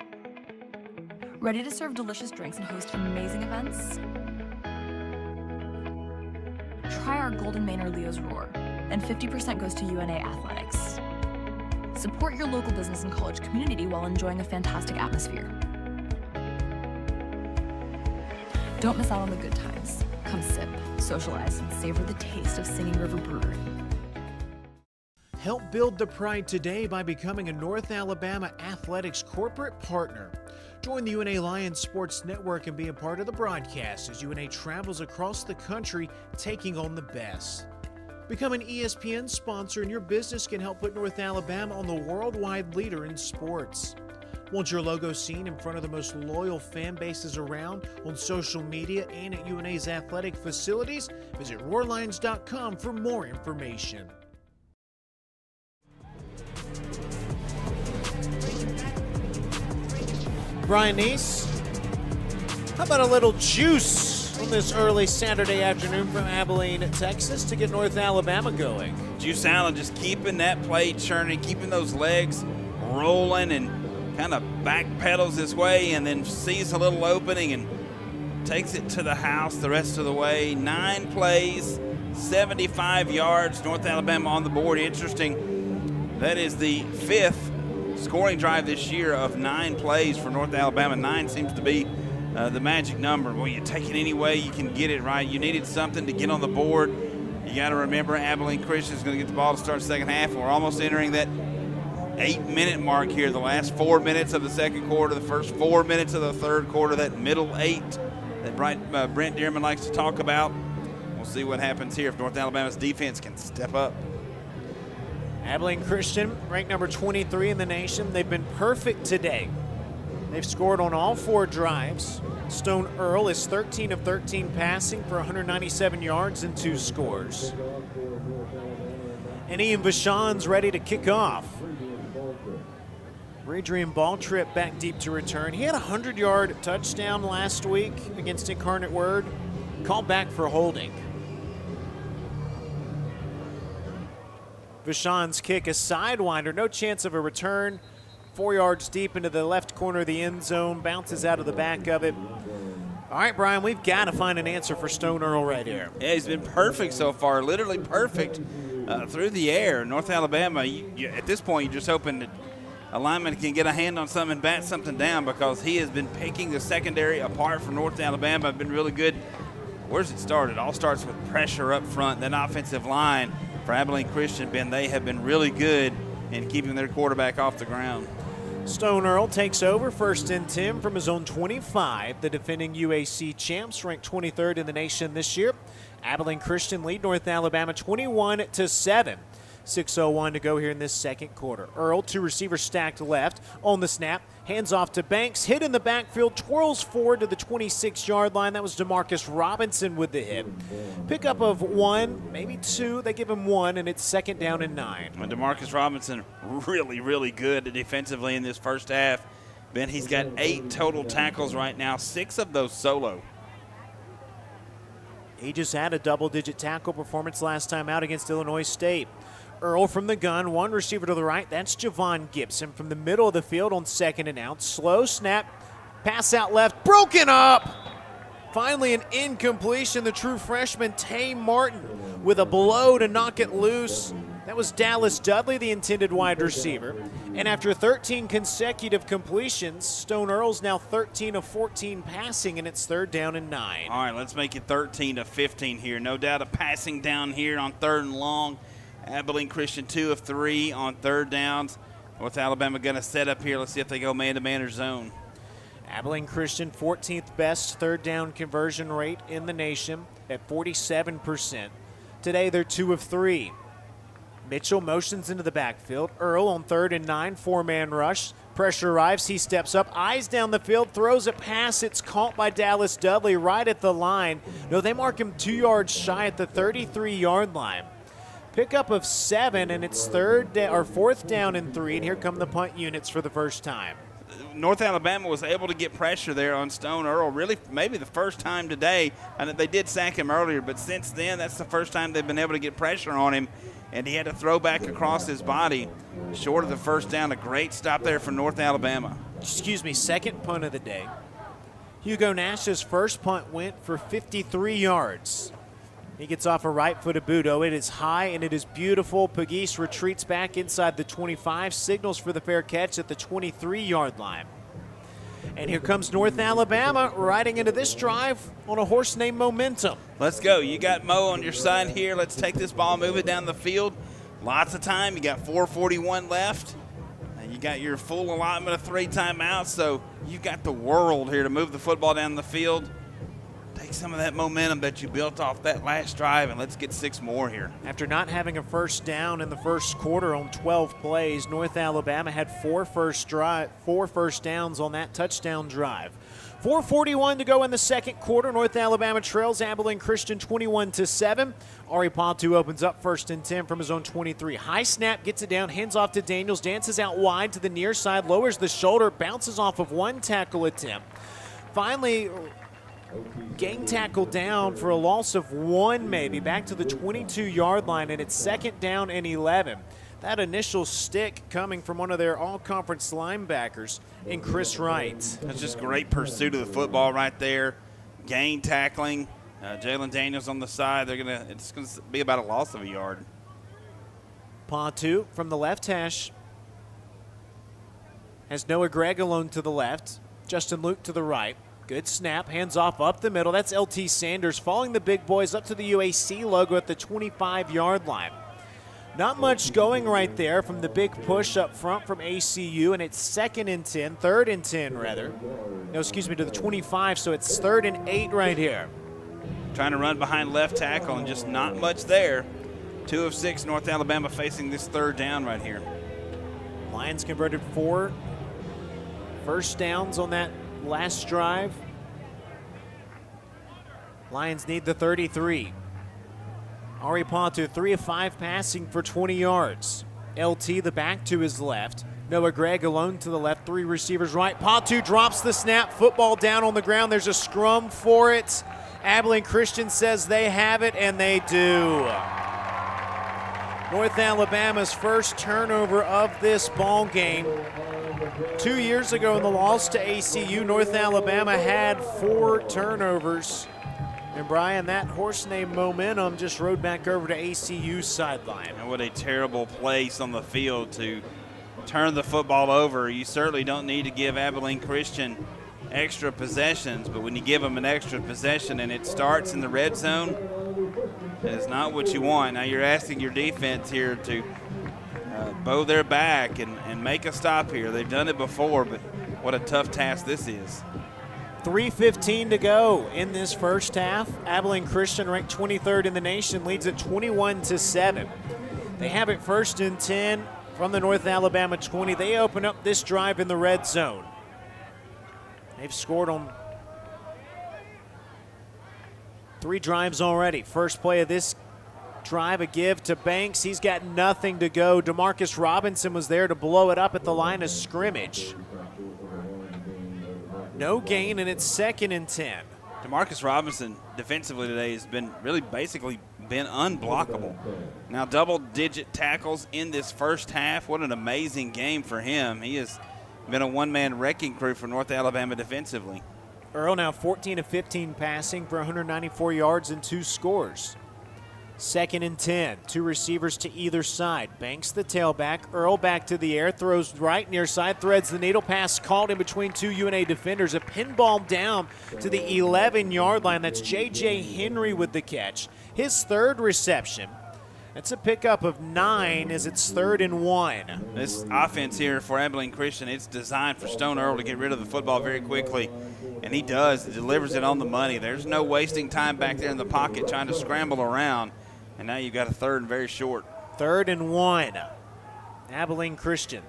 Ready to serve delicious drinks and host amazing events? Try our Golden Manor Leo's Roar, and 50% goes to UNA Athletics. Support your local business and college community while enjoying a fantastic atmosphere. Don't miss out on the good times. Come sip, socialize, and savor the taste of Singing River Brewery. Help build the pride today by becoming a North Alabama Athletics corporate partner. Join the UNA Lions Sports Network and be a part of the broadcast as UNA travels across the country taking on the best. Become an ESPN sponsor and your business can help put North Alabama on the worldwide leader in sports. Want your logo seen in front of the most loyal fan bases around on social media and at UNA's athletic facilities? Visit roarlions.com for more information. Brian Neese, how about a little juice on this early Saturday afternoon from Abilene, Texas to get North Alabama going? Juice Allen just keeping that plate churning, keeping those legs rolling, and kind of backpedals his way and then sees a little opening and takes it to the house the rest of the way. 9 plays, 75 yards, North Alabama on the board. Interesting, that is the 5th scoring drive this year of 9 plays for North Alabama. 9 seems to be the magic number. Well, you take it any way you can get it, right? You needed something to get on the board. You got to remember Abilene Christian is going to get the ball to start the second half. We're almost entering that 8-minute mark here. The last 4 minutes of the second quarter, the first 4 minutes of the third quarter, that middle 8 that Brent Dearman likes to talk about. We'll see what happens here if North Alabama's defense can step up. Abilene Christian, ranked number 23 in the nation. They've been perfect today. They've scored on all 4 drives. Stone Earl is 13 of 13 passing for 197 yards and 2 scores. And Ian Vachon's ready to kick off. Adrian Balltrip back deep to return. He had a 100-yard touchdown last week against Incarnate Word. Called back for holding. Vachon's kick, a sidewinder, no chance of a return. 4 yards deep into the left corner of the end zone, bounces out of the back of it. All right, Brian, we've got to find an answer for Stone Earl right here. Yeah, he's been perfect so far, literally perfect through the air. North Alabama, at this point, you're just hoping that a lineman can get a hand on something and bat something down, because he has been picking the secondary apart from North Alabama. Been really good. Where's it started? It all starts with pressure up front. That offensive line for Abilene Christian, Ben, they have been really good in keeping their quarterback off the ground. Stone Earl takes over, 1st and 10 from his own 25. The defending UAC champs, ranked 23rd in the nation this year. Abilene Christian lead North Alabama 21-7. 6:01 to go here in this second quarter. Earl, 2 receivers stacked left. On the snap, hands off to Banks, hit in the backfield, twirls forward to the 26-yard line. That was DeMarcus Robinson with the hit. Pickup of 1, maybe 2. They give him 1, and it's 2nd down and 9. And DeMarcus Robinson really, really good defensively in this first half. Ben, he's got 8 total tackles right now, 6 of those solo. He just had a double-digit tackle performance last time out against Illinois State. Earl from the gun, 1 receiver to the right. That's Javon Gibson from the middle of the field on 2nd and out. Slow snap, pass out left, broken up. Finally an incompletion. The true freshman Tay Martin with a blow to knock it loose. That was Dallas Dudley, the intended wide receiver. And after 13 consecutive completions, Stone Earl's now 13 of 14 passing, and it's 3rd down and 9. All right, let's make it 13-15 here. No doubt a passing down here on 3rd and long. Abilene Christian 2 of 3 on 3rd downs. North Alabama going to set up here. Let's see if they go man-to-man or zone. Abilene Christian, 14th best third down conversion rate in the nation at 47%. Today they're 2 of 3. Mitchell motions into the backfield. Earl on 3rd and 9, 4-man rush. Pressure arrives, he steps up, eyes down the field, throws a pass. It's caught by Dallas Dudley right at the line. No, they mark him 2 yards shy at the 33-yard line. Pickup of 7, and it's 4th down and 3, and here come the punt units for the first time. North Alabama was able to get pressure there on Stone Earl, really maybe the first time today. And they did sack him earlier, but since then, that's the first time they've been able to get pressure on him. And he had to throw back across his body, short of the first down. A great stop there for North Alabama. Second punt of the day. Hugo Nash's first punt went for 53 yards. He gets off a right-footed boot. Oh, it is high and it is beautiful. Pegues retreats back inside the 25, signals for the fair catch at the 23-yard line. And here comes North Alabama riding into this drive on a horse named Momentum. Let's go. You got Mo on your side here. Let's take this ball, move it down the field. Lots of time. You got 4:41 left. And you got your full allotment of 3 timeouts, so you've got the world here to move the football down the field. Take some of that momentum that you built off that last drive, and let's get 6 more here. After not having a first down in the first quarter on 12 plays, North Alabama had 4 first downs on that touchdown drive. 4:41 to go in the second quarter. North Alabama trails Abilene Christian 21-7. Ari Pontu opens up 1st and 10 from his own 23. High snap, gets it down, hands off to Daniels, dances out wide to the near side, lowers the shoulder, bounces off of 1 tackle attempt. Finally, gang tackle down for a loss of 1 maybe, back to the 22-yard line, and it's 2nd down and 11. That initial stick coming from one of their all-conference linebackers in Chris Wright. That's just great pursuit of the football right there. Gang tackling. Jalen Daniels on the side. It's going to be about a loss of a yard. Pontu from the left hash has Noah Gregg alone to the left. Justin Luke to the right. Good snap, hands off up the middle. That's LT Sanders following the big boys up to the UAC logo at the 25-yard line. Not much going right there from the big push up front from ACU, and it's 3rd and 10 rather. No, excuse me, to the 25, so it's 3rd and 8 right here. Trying to run behind left tackle and just not much there. 2 of 6, North Alabama facing this 3rd down right here. Lions converted 4 first downs on that last drive. Lions need the 33. Ari Pontu, 3 of 5 passing for 20 yards. LT the back to his left. Noah Gregg alone to the left, 3 receivers right. Pontu drops the snap, football down on the ground. There's a scrum for it. Abilene Christian says they have it, and they do. North Alabama's first turnover of this ball game. 2 years ago in the loss to ACU, North Alabama had 4 turnovers. And Brian, that horse named Momentum just rode back over to ACU's sideline. And what a terrible place on the field to turn the football over. You certainly don't need to give Abilene Christian extra possessions, but when you give them an extra possession and it starts in the red zone, it's not what you want. Now you're asking your defense here to bow their back and make a stop here. They've done it before, but what a tough task this is. 3:15 to go in this first half. Abilene Christian, ranked 23rd in the nation, leads at 21-7. They have it 1st and 10 from the North Alabama 20. They open up this drive in the red zone. They've scored on 3 drives already. First play of this drive, a give to Banks. He's got nothing to go. DeMarcus Robinson was there to blow it up at the line of scrimmage. No gain, and it's 2nd and 10. DeMarcus Robinson defensively today has been really basically been unblockable. Now double-digit tackles in this first half. What an amazing game for him. He has been a one-man wrecking crew for North Alabama defensively. Earl now 14 of 15 passing for 194 yards and 2 scores. 2nd and 10, 2 receivers to either side. Banks the tailback, Earl back to the air, throws right near side, threads the needle, pass caught in between 2 UNA defenders. A pinball down to the 11-yard line. That's J.J. Henry with the catch. His 3rd reception. It's a pickup of 9 as it's 3rd and 1. This offense here for Abilene Christian, it's designed for Stone Earl to get rid of the football very quickly, and he does. He delivers it on the money. There's no wasting time back there in the pocket trying to scramble around, and now you've got a 3rd and very short. 3rd and 1. Abilene Christian.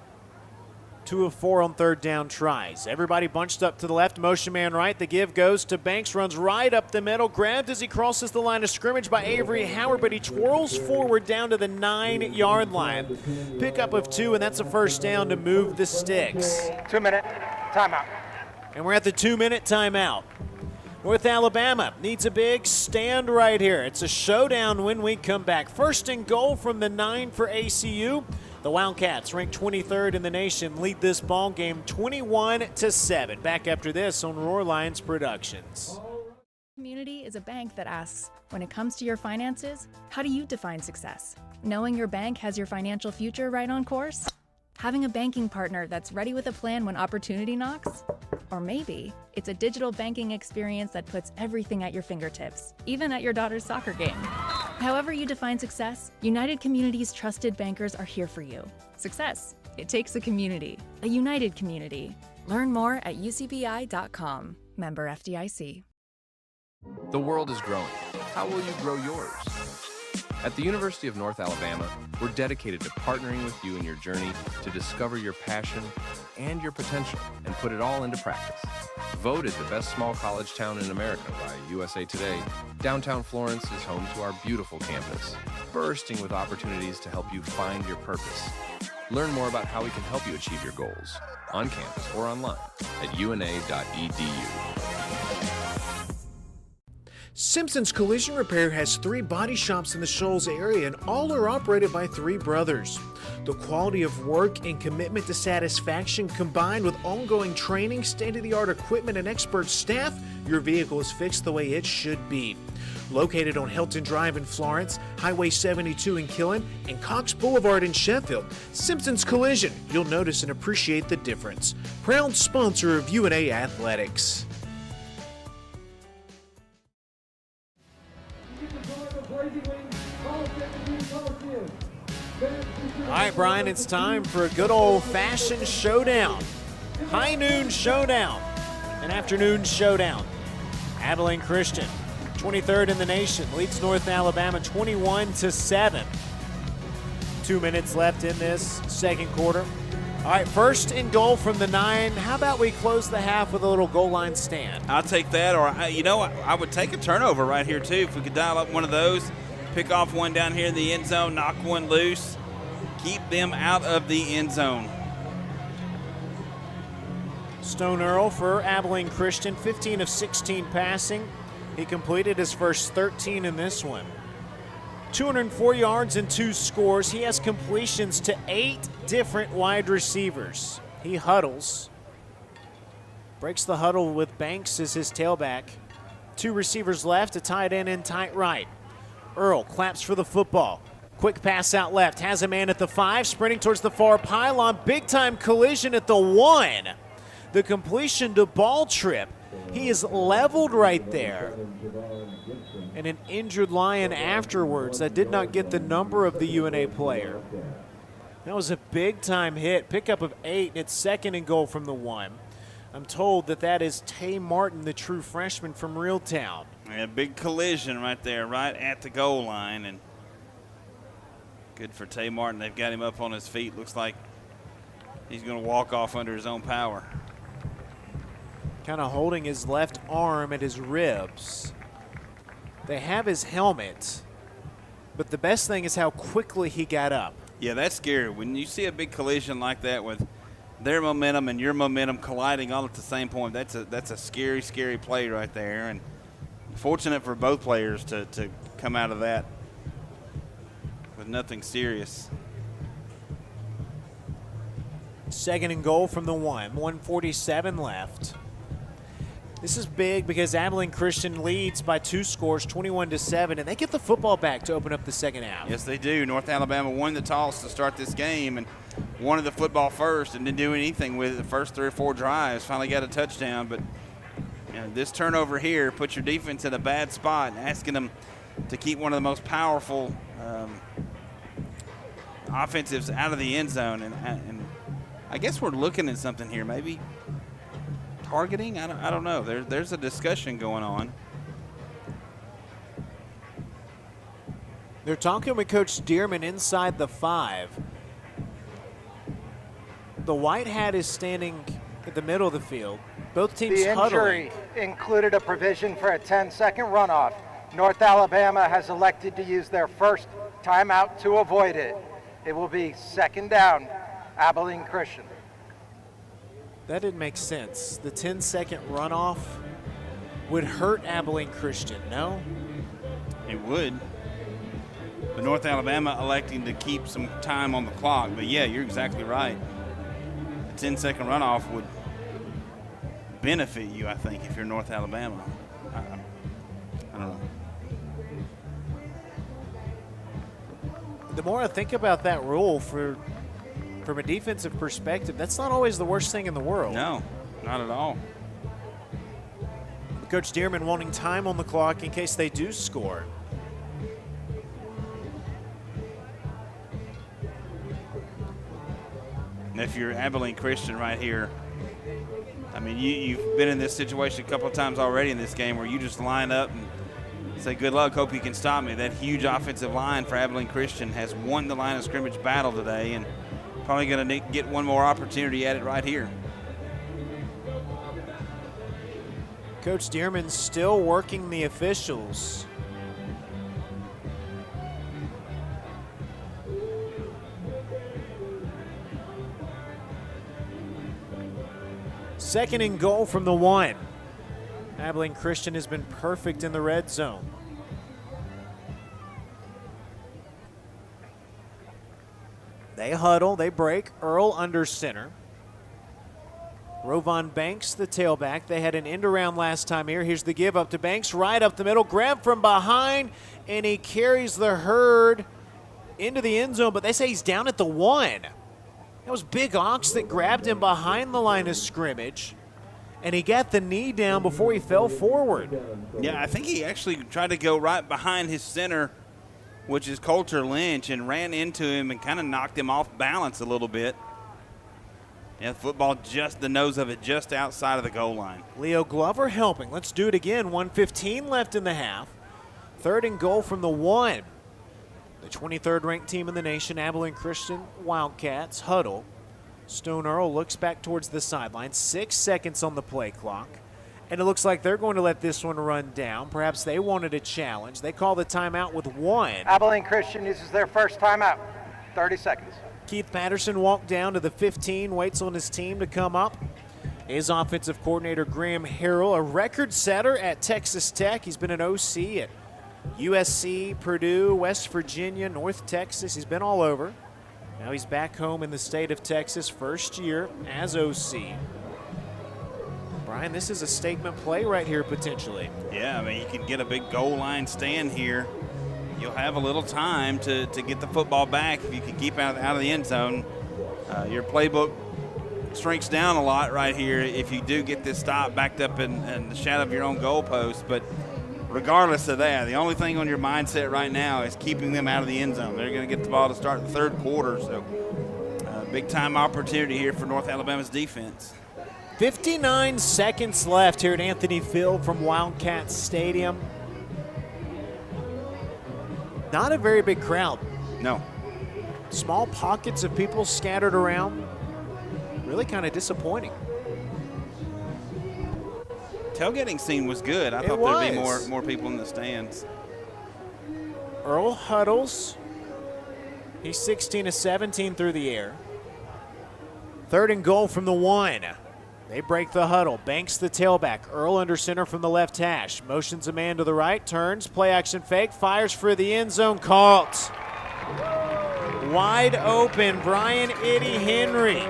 2 of 4 on 3rd down tries. Everybody bunched up to the left, motion man right. The give goes to Banks, runs right up the middle, grabbed as he crosses the line of scrimmage by Avery Howard, but he twirls forward down to the 9-yard line. Pickup of 2, and that's a first down to move the sticks. 2-minute timeout. And we're at the 2-minute timeout. North Alabama needs a big stand right here. It's a showdown when we come back. 1st and goal from the 9 for ACU. The Wildcats, ranked 23rd in the nation, lead this ball game 21-7. Back after this on Roar Lions Productions. Community is a bank that asks, when it comes to your finances, how do you define success? Knowing your bank has your financial future right on course? Having a banking partner that's ready with a plan when opportunity knocks? Or maybe it's a digital banking experience that puts everything at your fingertips, even at your daughter's soccer game. However you define success, United Community's trusted bankers are here for you. Success, it takes a community, a united community. Learn more at ucbi.com. Member FDIC. The world is growing. How will you grow yours? At the University of North Alabama, we're dedicated to partnering with you in your journey to discover your passion and your potential and put it all into practice. Voted the best small college town in America by USA Today, downtown Florence is home to our beautiful campus, bursting with opportunities to help you find your purpose. Learn more about how we can help you achieve your goals on campus or online at una.edu. Simpson's Collision Repair has 3 body shops in the Shoals area, and all are operated by 3 brothers. The quality of work and commitment to satisfaction, combined with ongoing training, state-of-the-art equipment, and expert staff, your vehicle is fixed the way it should be. Located on Hilton Drive in Florence, Highway 72 in Killen, and Cox Boulevard in Sheffield, Simpson's Collision, you'll notice and appreciate the difference. Proud sponsor of UNA Athletics. All right, Brian, it's time for a good old-fashioned showdown. High noon showdown. An afternoon showdown. Abilene Christian, 23rd in the nation, leads North Alabama 21-7. 2 minutes left in this second quarter. All right, 1st and goal from the 9. How about we close the half with a little goal line stand? I'll take that, or, I would take a turnover right here, too. If we could dial up one of those, pick off one down here in the end zone, knock one loose, keep them out of the end zone. Stone Earl for Abilene Christian, 15 of 16 passing. He completed his first 13 in this one. 204 yards and 2 scores. He has completions to 8 different wide receivers. He huddles. Breaks the huddle with Banks as his tailback. 2 receivers left, a tight end in tight right. Earl claps for the football. Quick pass out left. Has a man at the 5, sprinting towards the far pylon. Big time collision at the 1. The completion to ball trip. He is leveled right there. And an injured Lion afterwards that did not get the number of the UNA player. That was a big time hit. Pickup of 8. It's 2nd and goal from the 1. I'm told that is Tay Martin, the true freshman from Reeltown. Yeah, big collision right there, right at the goal line. And good for Tay Martin. They've got him up on his feet. Looks like he's going to walk off under his own power. Kind of holding his left arm at his ribs. They have his helmet, but the best thing is how quickly he got up. Yeah, that's scary. When you see a big collision like that with their momentum and your momentum colliding all at the same point, that's a scary, scary play right there. And fortunate for both players to come out of that with nothing serious. 2nd and goal from the 1. 1:47 left. This is big because Abilene Christian leads by 2 scores, 21-7, and they get the football back to open up the second half. Yes, they do. North Alabama won the toss to start this game and wanted the football first and didn't do anything with it the first 3 or 4 drives. Finally got a touchdown, but this turnover here puts your defense in a bad spot, asking them to keep one of the most powerful offensives out of the end zone, and I guess we're looking at something here, maybe targeting. I don't know. There's a discussion going on. They're talking with Coach Dearman inside the 5. The white hat is standing at the middle of the field. Both teams The huddling. injury included a provision for a 10-second runoff. North Alabama has elected to use their first timeout to avoid it. It will be second down, Abilene Christian. That didn't make sense. The 10-second runoff would hurt Abilene Christian, no? It would. But North Alabama electing to keep some time on the clock. But, yeah, you're exactly right. The 10-second runoff would benefit you, I think, if you're North Alabama. I don't know. The more I think about that rule from a defensive perspective, that's not always the worst thing in the world. No, not at all. Coach Dearman wanting time on the clock in case they do score. And if you're Abilene Christian right here, I mean, you've been in this situation a couple of times already in this game where you just line up and say, good luck, hope you can stop me. That huge offensive line for Abilene Christian has won the line of scrimmage battle today and probably going to get one more opportunity at it right here. Coach Dearman still working the officials. Second and goal from the 1. Abilene Christian has been perfect in the red zone. They huddle, they break. Earl under center. Rovon Banks, the tailback. They had an end around last time here. Here's the give up to Banks, right up the middle. Grab from behind, and he carries the herd into the end zone, but they say he's down at the 1. That was Big Ox that grabbed him behind the line of scrimmage, and he got the knee down before he fell forward. Yeah, I think he actually tried to go right behind his center, which is Coulter Lynch, and ran into him and kind of knocked him off balance a little bit. Yeah, football just the nose of it just outside of the goal line. Leo Glover helping. Let's do it again. 1:15 left in the half. Third and goal from the 1. The 23rd ranked team in the nation, Abilene Christian Wildcats, huddle. Stone Earl looks back towards the sideline. 6 seconds on the play clock. And it looks like they're going to let this one run down. Perhaps they wanted a challenge. They call the timeout with 1. Abilene Christian uses their first timeout. 30 seconds. Keith Patterson walked down to the 15, waits on his team to come up. His offensive coordinator, Graham Harrell, a record setter at Texas Tech. He's been an OC at USC, Purdue, West Virginia, North Texas. He's been all over. Now he's back home in the state of Texas, first year as OC. Brian, this is a statement play right here potentially. Yeah, I mean, you can get a big goal line stand here. You'll have a little time to get the football back if you can keep out of the end zone. Your playbook shrinks down a lot right here if you do get this stop backed up in the shadow of your own goalpost. But regardless of that, the only thing on your mindset right now is keeping them out of the end zone. They're going to get the ball to start the third quarter. So big time opportunity here for North Alabama's defense. 59 seconds left here at Anthony Field from Wildcat Stadium. Not a very big crowd. No. Small pockets of people scattered around. Really kind of disappointing. Tailgating scene was good. I thought there'd be more people in the stands. Earl huddles. He's 16 of 17 through the air. Third and goal from the 1. They break the huddle. Banks the tailback. Earl under center from the left hash. Motions a man to the right. Turns. Play action fake. Fires for the end zone. Caught. Wide open. Brian Eddie Henry.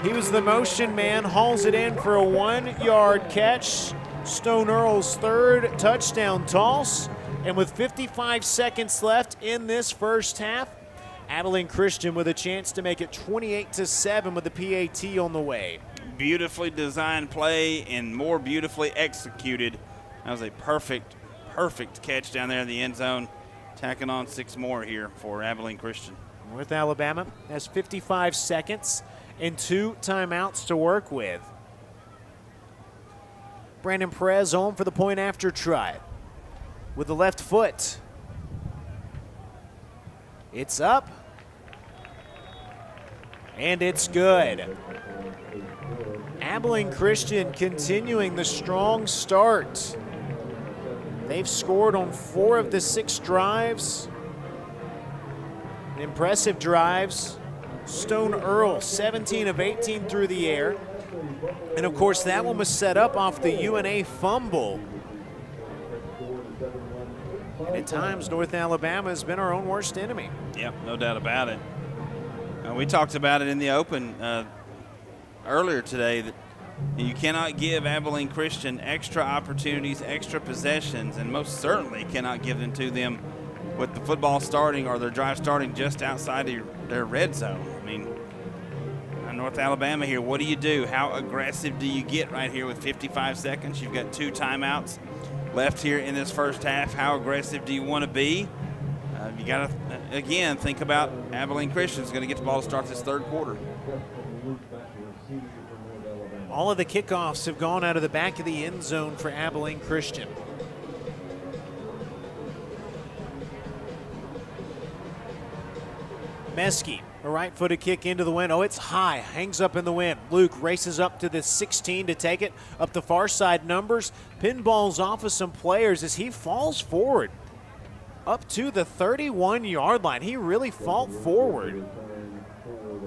He was the motion man. Hauls it in for a 1-yard catch. Stone Earl's third touchdown toss. And with 55 seconds left in this first half, Abilene Christian with a chance to make it 28-7 with the PAT on the way. Beautifully designed play and more beautifully executed. That was a perfect catch down there in the end zone. Tacking on 6 more here for Abilene Christian. North Alabama has 55 seconds and 2 timeouts to work with. Brandon Perez home for the point after try. With the left foot. It's up. And it's good. Abilene Christian continuing the strong start. They've scored on 4 of the 6 drives. Impressive drives. Stone Earl, 17 of 18 through the air. And of course, that one was set up off the UNA fumble. And at times, North Alabama has been our own worst enemy. Yep, no doubt about it. We talked about it in the open earlier today that you cannot give Abilene Christian extra opportunities, extra possessions, and most certainly cannot give them to them with the football starting or their drive starting just outside of their red zone. I mean, North Alabama here, what do you do? How aggressive do you get right here with 55 seconds? You've got 2 timeouts left here in this first half. How aggressive do you want to be? You got to, again, think about Abilene Christian's going to get the ball to start this third quarter. All of the kickoffs have gone out of the back of the end zone for Abilene Christian. Meske, a right-footed kick into the wind. Oh, it's high, hangs up in the wind. Luke races up to the 16 to take it up the far side numbers. Pinballs off of some players as he falls forward up to the 31-yard line. He really fought forward.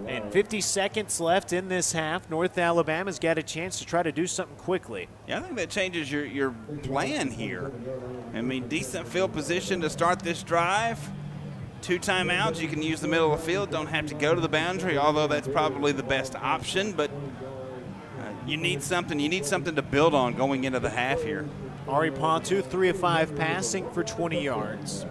And 50 seconds left in this half. North Alabama's got a chance to try to do something quickly. Yeah, I think that changes your plan here. I mean, decent field position to start this drive. 2 timeouts, you can use the middle of the field, don't have to go to the boundary, although that's probably the best option, but you need something to build on going into the half here. Ari Pontu, 3 of 5 passing for 20 yards.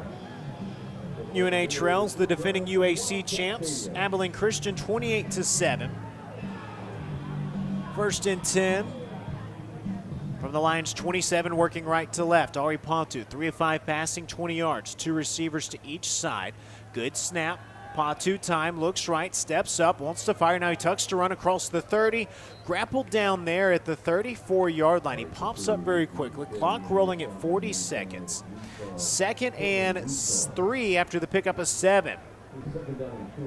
UNA trails the defending UAC champs, Abilene Christian 28-7. 1st and 10. From the Lions 27, working right to left. Ari Pontu, 3 of 5 passing, 20 yards. 2 receivers to each side. Good snap. Pontu time, looks right, steps up, wants to fire. Now he tucks to run across the 30. Grappled down there at the 34-yard line. He pops up very quickly. Clock rolling at 40 seconds. 2nd and 3 after the pickup of 7.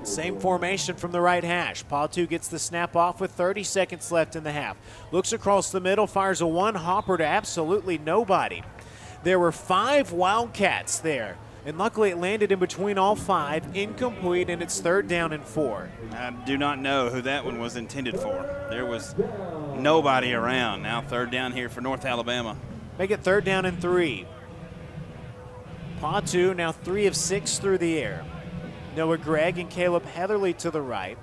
Same formation from the right hash. Pontu gets the snap off with 30 seconds left in the half. Looks across the middle, fires a one-hopper to absolutely nobody. There were 5 Wildcats there, and luckily it landed in between all 5, incomplete, and it's 3rd down and 4. I do not know who that one was intended for. There was nobody around. Now 3rd down here for North Alabama. Make it 3rd down and 3. Pontu now 3 of 6 through the air. Noah Gregg and Caleb Heatherly to the right.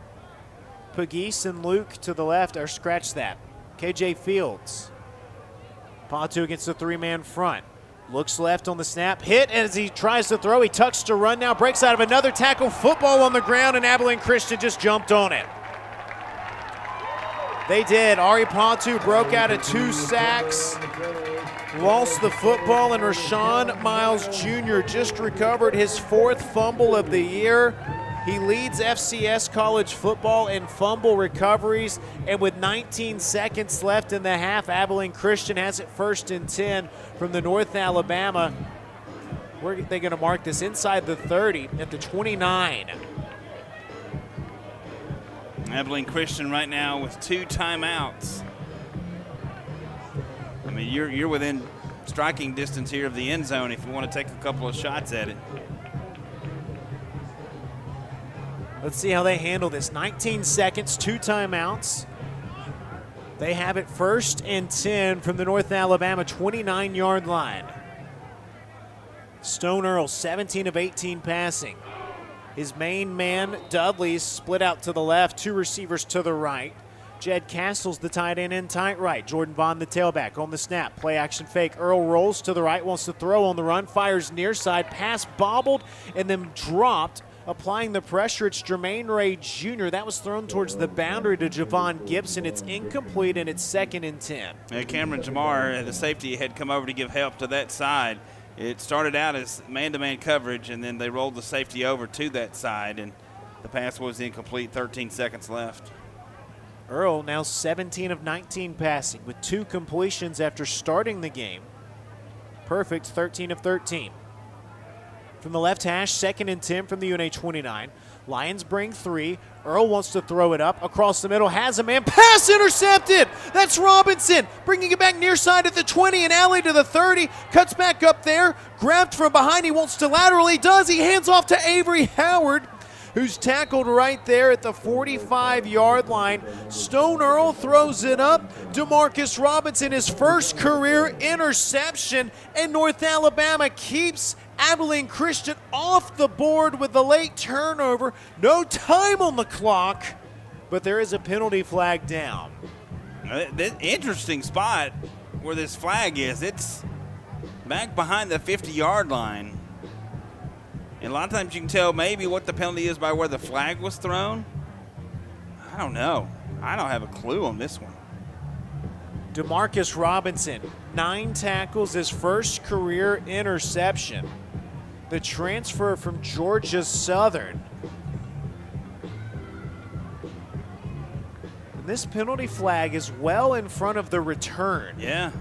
Pegues and Luke to the left, or scratch that. KJ Fields. Pontu against the 3-man front. Looks left on the snap. Hit as he tries to throw. He tucks to run now. Breaks out of another tackle. Football on the ground, and Abilene Christian just jumped on it. They did. Ari Pontu broke out of 2 sacks. Lost the football, and Rashawn Miles Jr. just recovered his 4th fumble of the year. He leads FCS college football in fumble recoveries, and with 19 seconds left in the half, Abilene Christian has it 1st and 10 from the North Alabama. Where are they going to mark this? Inside the 30 at the 29. Abilene Christian right now with 2 timeouts. I mean, you're within striking distance here of the end zone if you want to take a couple of shots at it. Let's see how they handle this. 19 seconds, 2 timeouts. They have it 1st and 10 from the North Alabama 29-yard line. Stone Earl, 17 of 18 passing. His main man, Dudley, split out to the left, 2 receivers to the right. Jed Castle's the tight end in tight right. Jordan Vaughn, the tailback, on the snap. Play action fake. Earl rolls to the right, wants to throw on the run, fires near side. Pass bobbled and then dropped. Applying the pressure, it's Jermaine Ray Jr. That was thrown towards the boundary to Javon Gibson. It's incomplete, and it's 2nd and 10. Cameron Jamar, the safety, had come over to give help to that side. It started out as man-to-man coverage, and then they rolled the safety over to that side. And The pass was incomplete, 13 seconds left. Earl now 17 of 19 passing with 2 completions after starting the game. Perfect, 13 of 13. From the left hash, 2nd and 10 from the UNA 29. Lions bring 3. Earl wants to throw it up across the middle, has a man, pass intercepted. That's Robinson bringing it back near side at the 20 and alley to the 30. Cuts back up there, grabbed from behind. He wants to lateral. He does. He hands off to Avery Howard, who's tackled right there at the 45-yard line. Stone Earl throws it up. Demarcus Robinson, his first career interception, and North Alabama keeps Abilene Christian off the board with the late turnover. No time on the clock, but there is a penalty flag down. The interesting spot where this flag is, it's back behind the 50-yard line. And a lot of times you can tell maybe what the penalty is by where the flag was thrown. I don't know. I don't have a clue on this one. Demarcus Robinson, 9 tackles, his first career interception. The transfer from Georgia Southern. And this penalty flag is well in front of the return. Yeah.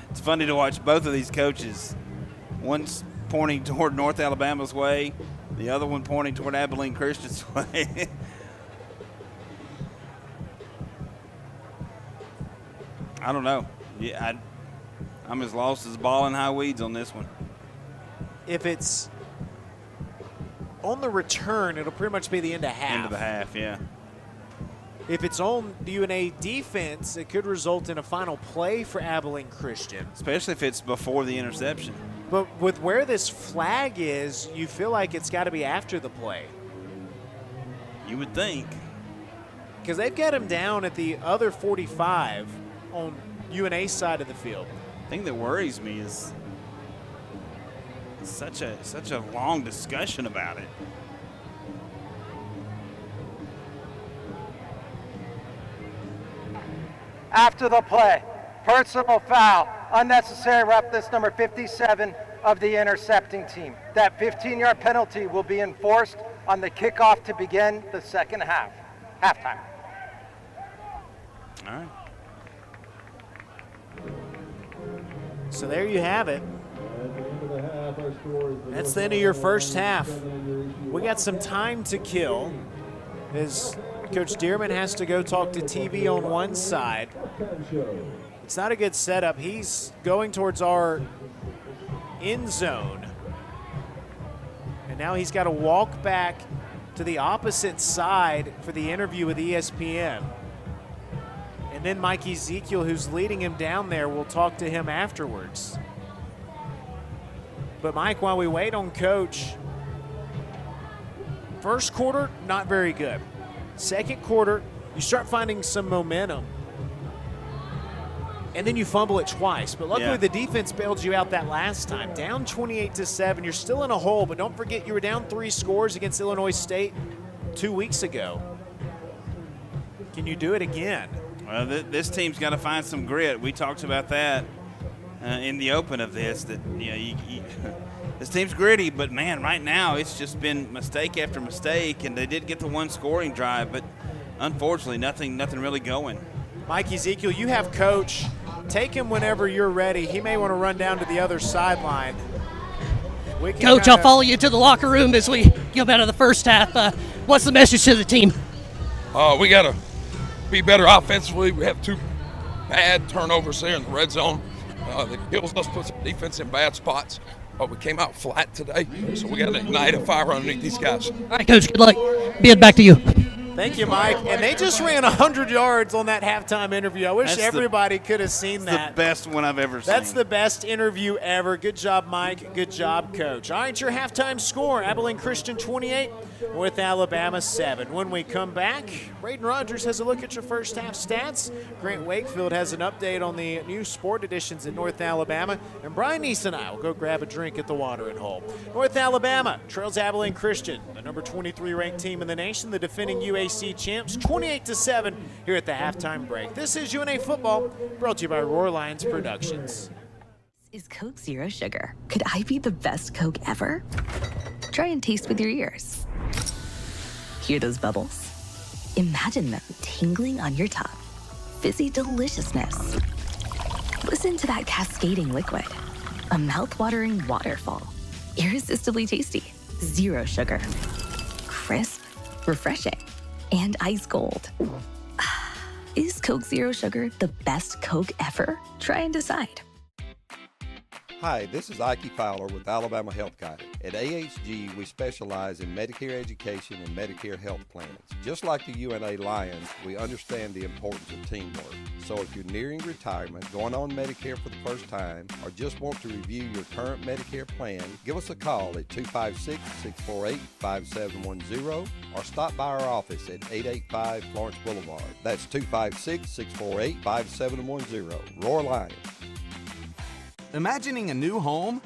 It's funny to watch both of these coaches. One's pointing toward North Alabama's way, the other one pointing toward Abilene Christian's way. I don't know. Yeah, I'm as lost as ball in high weeds on this one. If it's on the return, it'll pretty much be the end of half. End of the half, yeah. If it's on the UNA defense, it could result in a final play for Abilene Christian. Especially if it's before the interception. But with where this flag is, you feel like it's got to be after the play. You would think. Because they've got him down at the other 45 on UNA's side of the field. The thing that worries me is such a long discussion about it. After the play, personal foul, unnecessary roughness, number 57 of the intercepting team. That 15-yard penalty will be enforced on the kickoff to begin the second half. Halftime. All right. So there you have it. That's the end of your first half. We got some time to kill as Coach Dearman has to go talk to TV on one side. It's not a good setup. He's going towards our end zone. And now he's got to walk back to the opposite side for the interview with ESPN. And then Mike Ezekiel, who's leading him down there, will talk to him afterwards. But Mike, while we wait on Coach, first quarter, not very good. Second quarter, you start finding some momentum. And then you fumble it twice. But luckily the defense bailed you out that last time. Down 28-7, you're still in a hole, but don't forget you were down 3 scores against Illinois State 2 weeks ago. Can you do it again? Well, this team's got to find some grit. We talked about that in the open of this, that this team's gritty, but man, right now it's just been mistake after mistake, and they did get the one scoring drive, but unfortunately nothing really going. Mike Ezekiel, you have Coach. Take him whenever you're ready. He may want to run down to the other sideline. Coach, I'll follow you to the locker room as we get out of the first half. What's the message to the team? We got to be better offensively. We have 2 bad turnovers there in the red zone. That kills us, puts our defense in bad spots. But we came out flat today, so we got to ignite a fire underneath these guys. All right, Coach, good luck. Being back to you. Thank you, Mike. And they just ran 100 yards on that halftime interview. I wish everybody could have seen that. The best one I've ever seen. That's the best interview ever. Good job, Mike. Good job, Coach. All right, your halftime score, Abilene Christian 28, North Alabama 7. When we come back, Braden Rogers has a look at your first half stats. Grant Wakefield has an update on the new sport editions at North Alabama. And Brian Neese and I will go grab a drink at the Watering Hole. North Alabama trails Abilene Christian, the number 23 ranked team in the nation, the defending UAC champs, 28-7 here at the halftime break. This is UNA Football, brought to you by Roar Lions Productions. is Coke Zero Sugar. Could I be the best Coke ever? Try and taste with your ears. Hear those bubbles? Imagine them tingling on your tongue. Fizzy deliciousness. Listen to that cascading liquid. A mouth-watering waterfall. Irresistibly tasty. Zero sugar. Crisp, refreshing, and ice cold. Is Coke Zero Sugar the best Coke ever? Try and decide. Hi, this is Ike Fowler with Alabama Health Guidance. At AHG, we specialize in Medicare education and Medicare health plans. Just like the UNA Lions, we understand the importance of teamwork. So if you're nearing retirement, going on Medicare for the first time, or just want to review your current Medicare plan, give us a call at 256-648-5710 or stop by our office at 885 Florence Boulevard. That's 256-648-5710. Roar Lions. Imagining a new home?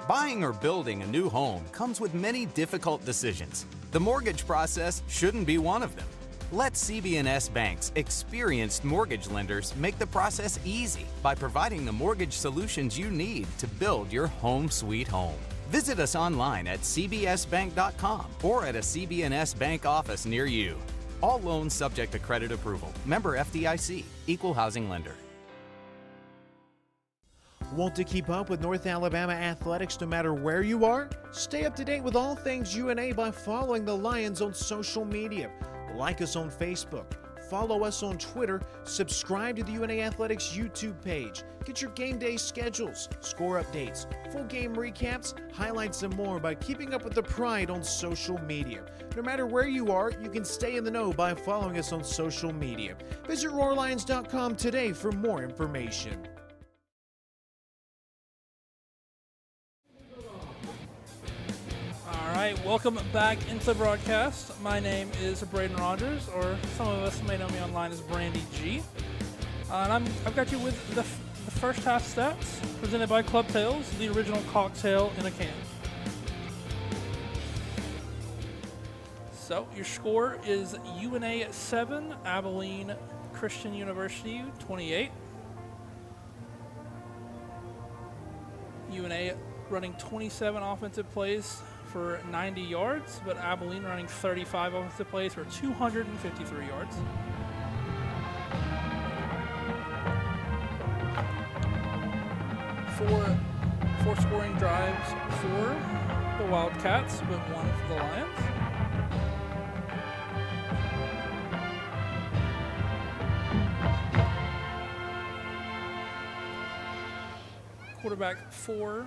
Buying or building a new home comes with many difficult decisions. The mortgage process shouldn't be one of them. Let CB&S Bank's experienced mortgage lenders make the process easy by providing the mortgage solutions you need to build your home sweet home. Visit us online at cbsbank.com or at a CB&S Bank office near you. All loans subject to credit approval. Member FDIC. Equal housing lender. Want to keep up with North Alabama athletics no matter where you are? Stay up to date with all things UNA by following the Lions on social media. Like us on Facebook, follow us on Twitter, subscribe to the UNA Athletics YouTube page, get your game day schedules, score updates, full game recaps, highlights, and more by keeping up with the Pride on social media. No matter where you are, you can stay in the know by following us on social media. Visit RoarLions.com today for more information. All right, welcome back into the broadcast. My name is Braden Rogers, or some of us may know me online as Brandy G. And I've got you with the first half stats presented by Club Tales, the original cocktail in a can. So your score is UNA 7, Abilene Christian University 28. UNA running 27 offensive plays for 90 yards, but Abilene running 35 offensive plays for 253 yards. Four scoring drives for the Wildcats, but one for the Lions. Quarterback for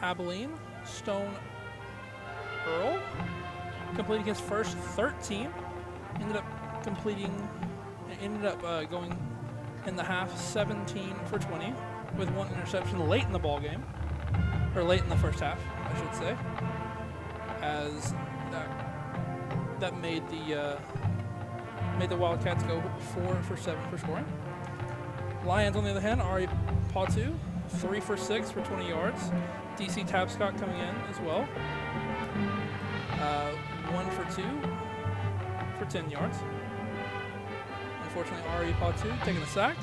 Abilene, Stone Earl, completing his first 13, ended up going in the half 17 for 20 with one interception late in the ball game, or late in the first half, I should say, as that made the Wildcats go 4 for 7 for scoring. Lions, on the other hand, Ari Patu, 3 for 6 for 20 yards. DC Tapscott coming in as well. 1 for 2 for 10 yards. Unfortunately, Ari Patu taking a sack.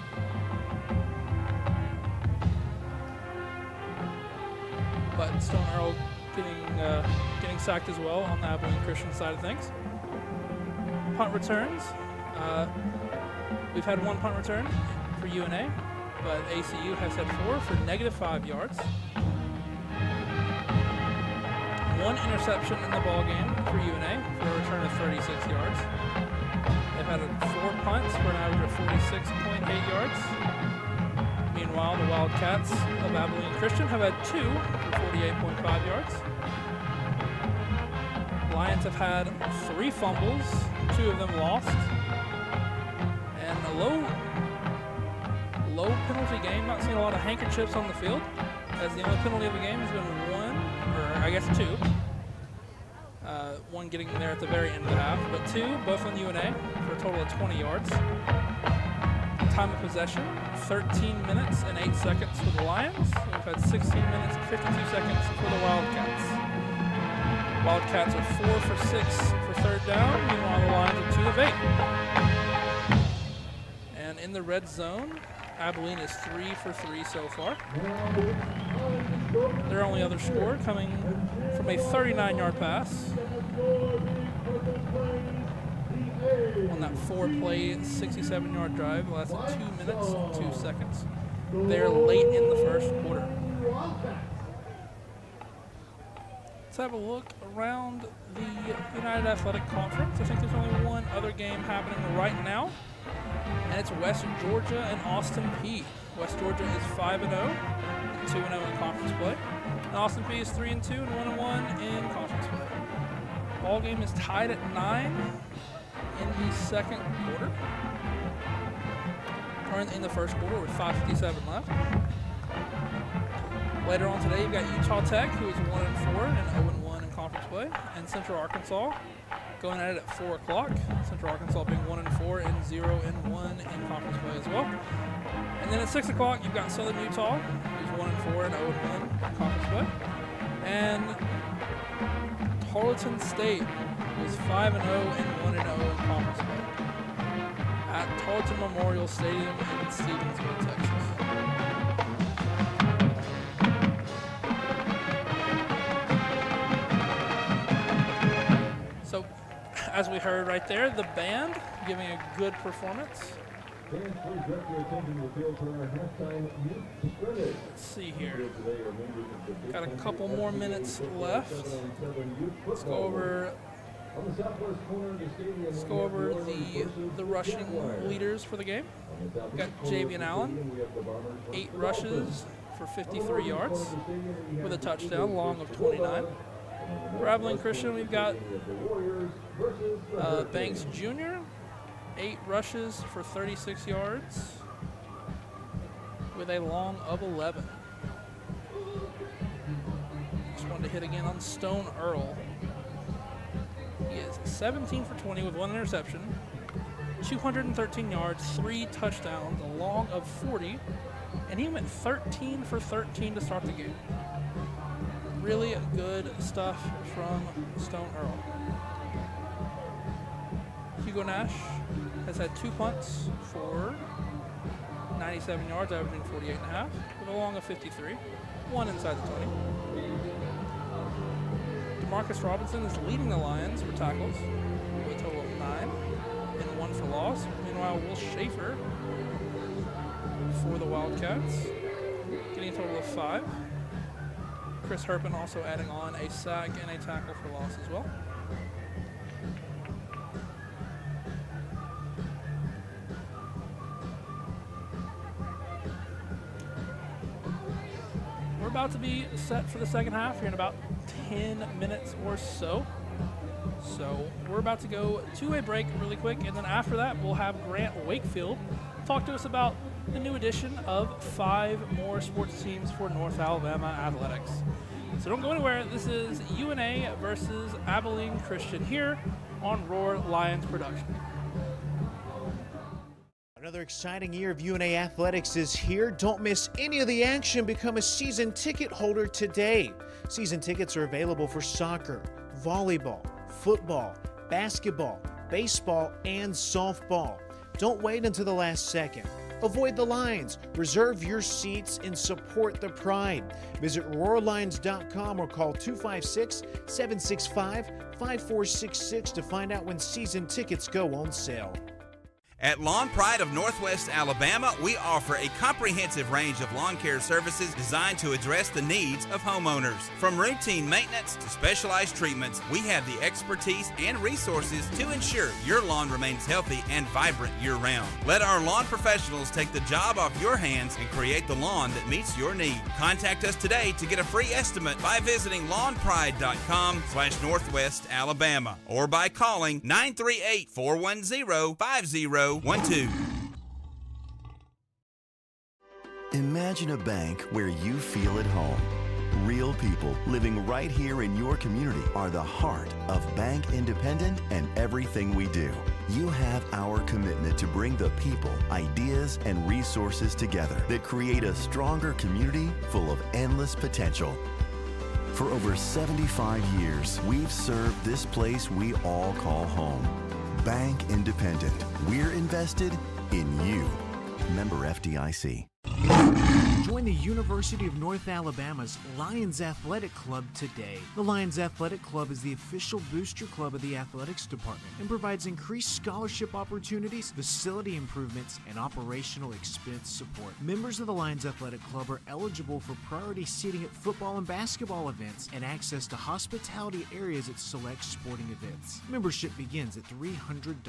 But Stone Earl getting sacked as well on the Abilene Christian side of things. Punt returns. We've had one punt return for UNA, but ACU has had 4 for -5 yards. One interception in the ball game for UNA for a return of 36 yards. They've had 4 punts for an average of 46.8 yards. Meanwhile, the Wildcats of Abilene Christian have had 2 for 48.5 yards. Lions have had 3 fumbles, 2 of them lost, and a low penalty game. Not seeing a lot of handkerchiefs on the field, as the only penalty of the game has been 1, or I guess 2. One getting there at the very end of the half, but 2, both on UNA, for a total of 20 yards. Time of possession, 13 minutes and 8 seconds for the Lions. We've had 16 minutes and 52 seconds for the Wildcats. Wildcats are 4 for 6 for third down. Meanwhile, the Lions are 2 of 8. And in the red zone, Abilene is 3 for 3 so far. Their only other score coming from a 39-yard pass on that 4-play, 67-yard drive. It lasted 2 minutes and 2 seconds. They're late in the first quarter. Let's have a look around the United Athletic Conference. I think there's only one other game happening right now, and it's West Georgia and Austin Peay. West Georgia is 5-0, 2-0 in conference play. And Austin Peay is 3-2 and 1-1 in conference play. Ball game is tied at 9 in the second quarter, or in the first quarter with 5:57 left. Later on today, you've got Utah Tech, who is 1-4 and 0-1 in conference play, and Central Arkansas going at it at 4 o'clock. Central Arkansas being 1-4 and 0-1 in conference play as well. And then at 6 o'clock, you've got Southern Utah, who's 1-4 and 0-1 in conference play, and Tarleton State, who's 5-0 and 1-0 in conference play at Tarleton Memorial Stadium in Stevensville, Texas. So, as we heard right there, the band giving a good performance. Let's see here. Got a couple more minutes left. Let's go over the rushing leaders for the game. We've got Javian Allen, 8 rushes for 53 yards with a touchdown, long of 29. For Abilene Christian, we've got Banks Jr., 8 rushes for 36 yards with a long of 11. Just wanted to hit again on Stone Earl. He is 17 for 20 with 1 interception, 213 yards, 3 touchdowns, a long of 40, and he went 13 for 13 to start the game. Really good stuff from Stone Earl. Hugo Nash has had 2 punts for 97 yards, averaging 48.5, with a long of 53, 1 inside the 20. Demarcus Robinson is leading the Lions for tackles with a total of 9 and 1 for loss. Meanwhile, Will Schaefer for the Wildcats getting a total of 5. Chris Herpin also adding on a sack and a tackle for loss as well. We're about to be set for the second half here in about 10 minutes or so. So we're about to go to a break really quick, and then after that we'll have Grant Wakefield talk to us about the new edition of 5 more sports teams for North Alabama Athletics. So don't go anywhere. This is UNA versus Abilene Christian here on Roar Lions Production. Another exciting year of UNA Athletics is here. Don't miss any of the action. Become a season ticket holder today. Season tickets are available for soccer, volleyball, football, basketball, baseball, and softball. Don't wait until the last second. Avoid the lines. Reserve your seats and support the pride. Visit RoarLions.com or call 256-765-5466 to find out when season tickets go on sale. At Lawn Pride of Northwest Alabama, we offer a comprehensive range of lawn care services designed to address the needs of homeowners. From routine maintenance to specialized treatments, we have the expertise and resources to ensure your lawn remains healthy and vibrant year-round. Let our lawn professionals take the job off your hands and create the lawn that meets your need. Contact us today to get a free estimate by visiting lawnpride.com/Northwest Alabama or by calling 938-410-5012. Imagine a bank where you feel at home. Real people living right here in your community are the heart of Bank Independent and everything we do. You have our commitment to bring the people, ideas, and resources together that create a stronger community full of endless potential. For over 75 years, we've served this place we all call home. Bank Independent. We're invested in you. Member FDIC. Join the University of North Alabama's Lions Athletic Club today. The Lions Athletic Club is the official booster club of the athletics department and provides increased scholarship opportunities, facility improvements, and operational expense support. Members of the Lions Athletic Club are eligible for priority seating at football and basketball events and access to hospitality areas at select sporting events. Membership begins at $300.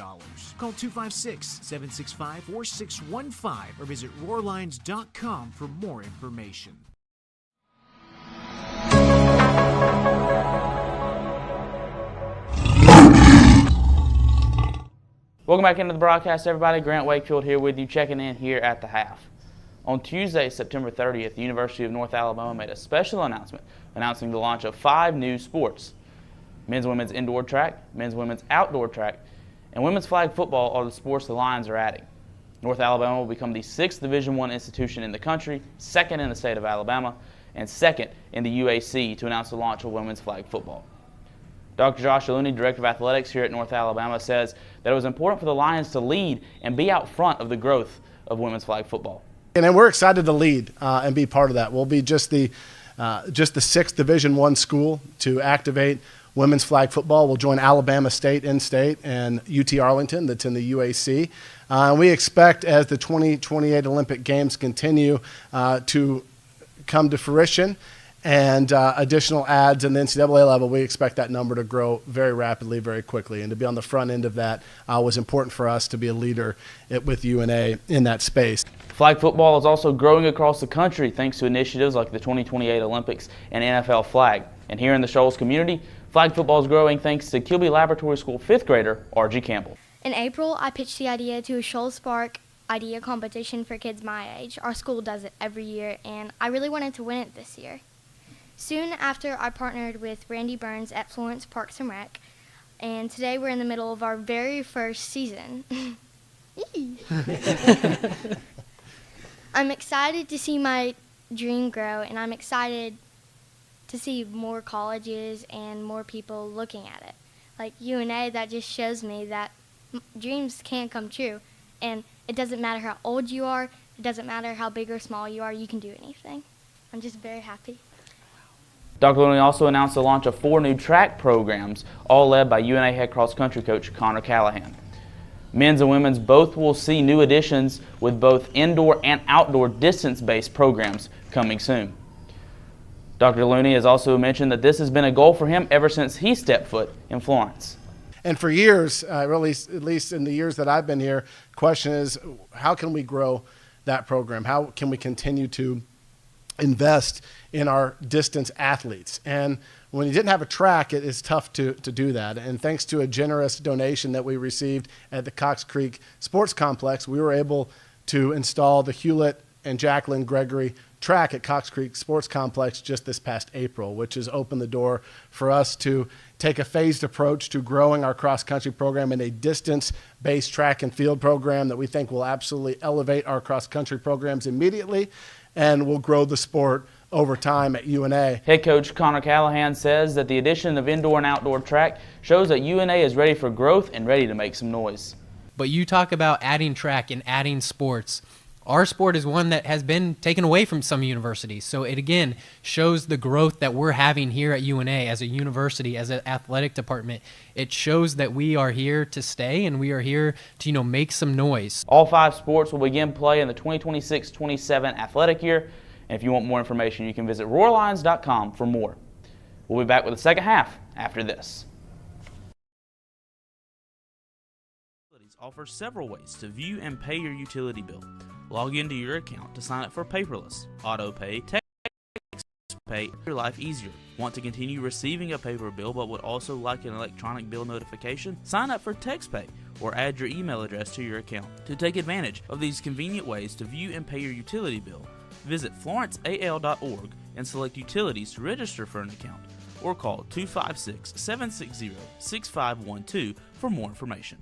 Call 256-765-4615 or visit roarlions.com for more information. Welcome back into the broadcast, everybody. Grant Wakefield here with you, checking in here at the half. On Tuesday, September 30th, the University of North Alabama made a special announcement announcing the launch of 5 new sports. Men's and women's indoor track, men's and women's outdoor track, and women's flag football are the sports the Lions are adding. North Alabama will become the 6th Division I institution in the country, 2nd in the state of Alabama, and 2nd in the UAC to announce the launch of women's flag football. Dr. Josh Looney, Director of Athletics here at North Alabama, says that it was important for the Lions to lead and be out front of the growth of women's flag football. And then we're excited to lead and be part of that. We'll be just the 6th Division I school to activate women's flag football. We'll join Alabama State in-state and UT Arlington that's in the UAC. We expect as the 2028 Olympic Games continue to come to fruition and additional adds in the NCAA level, we expect that number to grow very rapidly, very quickly. And to be on the front end of that was important for us to be a leader with UNA in that space. Flag football is also growing across the country thanks to initiatives like the 2028 Olympics and NFL flag. And here in the Shoals community, flag football is growing thanks to Kilby Laboratory School 5th grader R.G. Campbell. In April, I pitched the idea to a Shoals Spark idea competition for kids my age. Our school does it every year, and I really wanted to win it this year. Soon after, I partnered with Randy Burns at Florence Parks and Rec, and today we're in the middle of our very first season. I'm excited to see my dream grow, and I'm excited to see more colleges and more people looking at it. Like UNA, that just shows me that dreams can come true, and it doesn't matter how old you are, it doesn't matter how big or small you are, you can do anything. I'm just very happy. Dr. Looney also announced the launch of 4 new track programs, all led by UNA head cross-country coach Connor Callahan. Men's and women's both will see new additions with both indoor and outdoor distance-based programs coming soon. Dr. Looney has also mentioned that this has been a goal for him ever since he stepped foot in Florence. And for years, really, at least in the years that I've been here, the question is, how can we grow that program? How can we continue to invest in our distance athletes? And when you didn't have a track, it is tough to do that. And thanks to a generous donation that we received at the Cox Creek Sports Complex, we were able to install the Hewlett and Jacqueline Gregory track at Cox Creek Sports Complex just this past April, which has opened the door for us to take a phased approach to growing our cross-country program in a distance-based track and field program that we think will absolutely elevate our cross-country programs immediately and will grow the sport over time at UNA. Head coach Connor Callahan says that the addition of indoor and outdoor track shows that UNA is ready for growth and ready to make some noise. But you talk about adding track and adding sports. Our sport is one that has been taken away from some universities. So it again shows the growth that we're having here at UNA as a university, as an athletic department. It shows that we are here to stay and we are here to, make some noise. All 5 sports will begin play in the 2026-27 athletic year. And if you want more information, you can visit roarlions.com for more. We'll be back with the second half after this. Offer several ways to view and pay your utility bill. Log into your account to sign up for paperless, auto pay, text pay, your life easier. Want to continue receiving a paper bill but would also like an electronic bill notification? Sign up for TextPay or add your email address to your account. To take advantage of these convenient ways to view and pay your utility bill, visit florenceal.org and select Utilities to register for an account, or call 256-760-6512 for more information.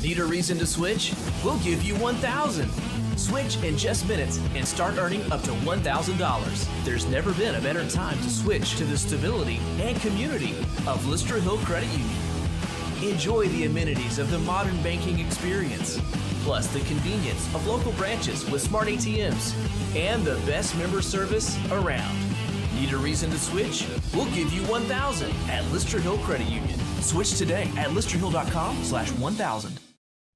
Need a reason to switch? We'll give you 1,000. Switch in just minutes and start earning up to $1,000. There's never been a better time to switch to the stability and community of Lister Hill Credit Union. Enjoy the amenities of the modern banking experience, plus the convenience of local branches with smart ATMs and the best member service around. Need a reason to switch? We'll give you 1,000 at Lister Hill Credit Union. Switch today at listerhill.com/1000.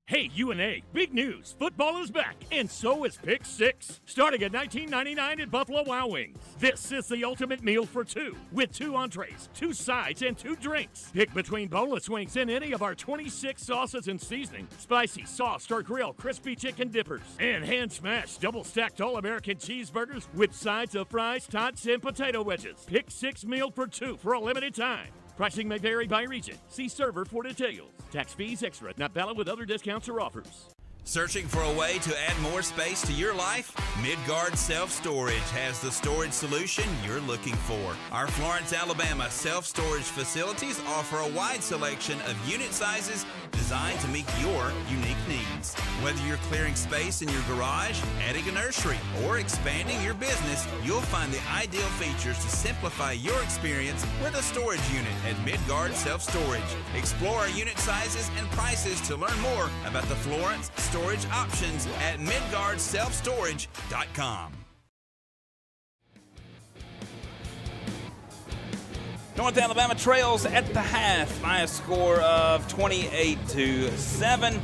Hey, UNA, big news. Football is back, and so is Pick 6. Starting at $19.99 at Buffalo Wild Wings. This is the ultimate meal for two, with 2 entrees, 2 sides, and 2 drinks. Pick between boneless wings and any of our 26 sauces and seasonings. Spicy, sauced, or grilled crispy chicken dippers. And hand-smashed, double-stacked All-American cheeseburgers with sides of fries, tots, and potato wedges. Pick 6 meal for 2 for a limited time. Pricing may vary by region. See server for details. Tax fees extra, not valid with other discounts or offers. Searching for a way to add more space to your life? Midgard Self-Storage has the storage solution you're looking for. Our Florence, Alabama self-storage facilities offer a wide selection of unit sizes designed to meet your unique needs. Whether you're clearing space in your garage, adding a nursery, or expanding your business, you'll find the ideal features to simplify your experience with a storage unit at Midgard Self-Storage. Explore our unit sizes and prices to learn more about the Florence storage options at midgardselfstorage.com. North Alabama trails at the half by a score of 28-7.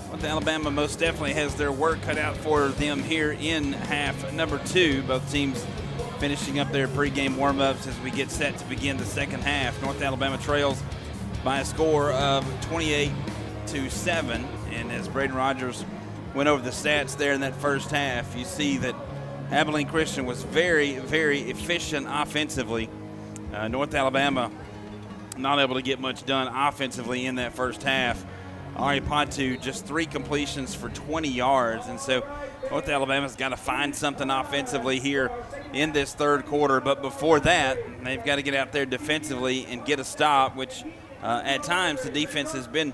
North Alabama most definitely has their work cut out for them here in half number 2. Both teams finishing up their pregame warm-ups as we get set to begin the second half. North Alabama trails by a score of 28-7. And as Braden Rogers went over the stats there in that first half, you see that Abilene Christian was very, very efficient offensively. North Alabama not able to get much done offensively in that first half. Ari Patu just 3 completions for 20 yards. And so North Alabama's got to find something offensively here in this third quarter. But before that, they've got to get out there defensively and get a stop, which at times the defense has been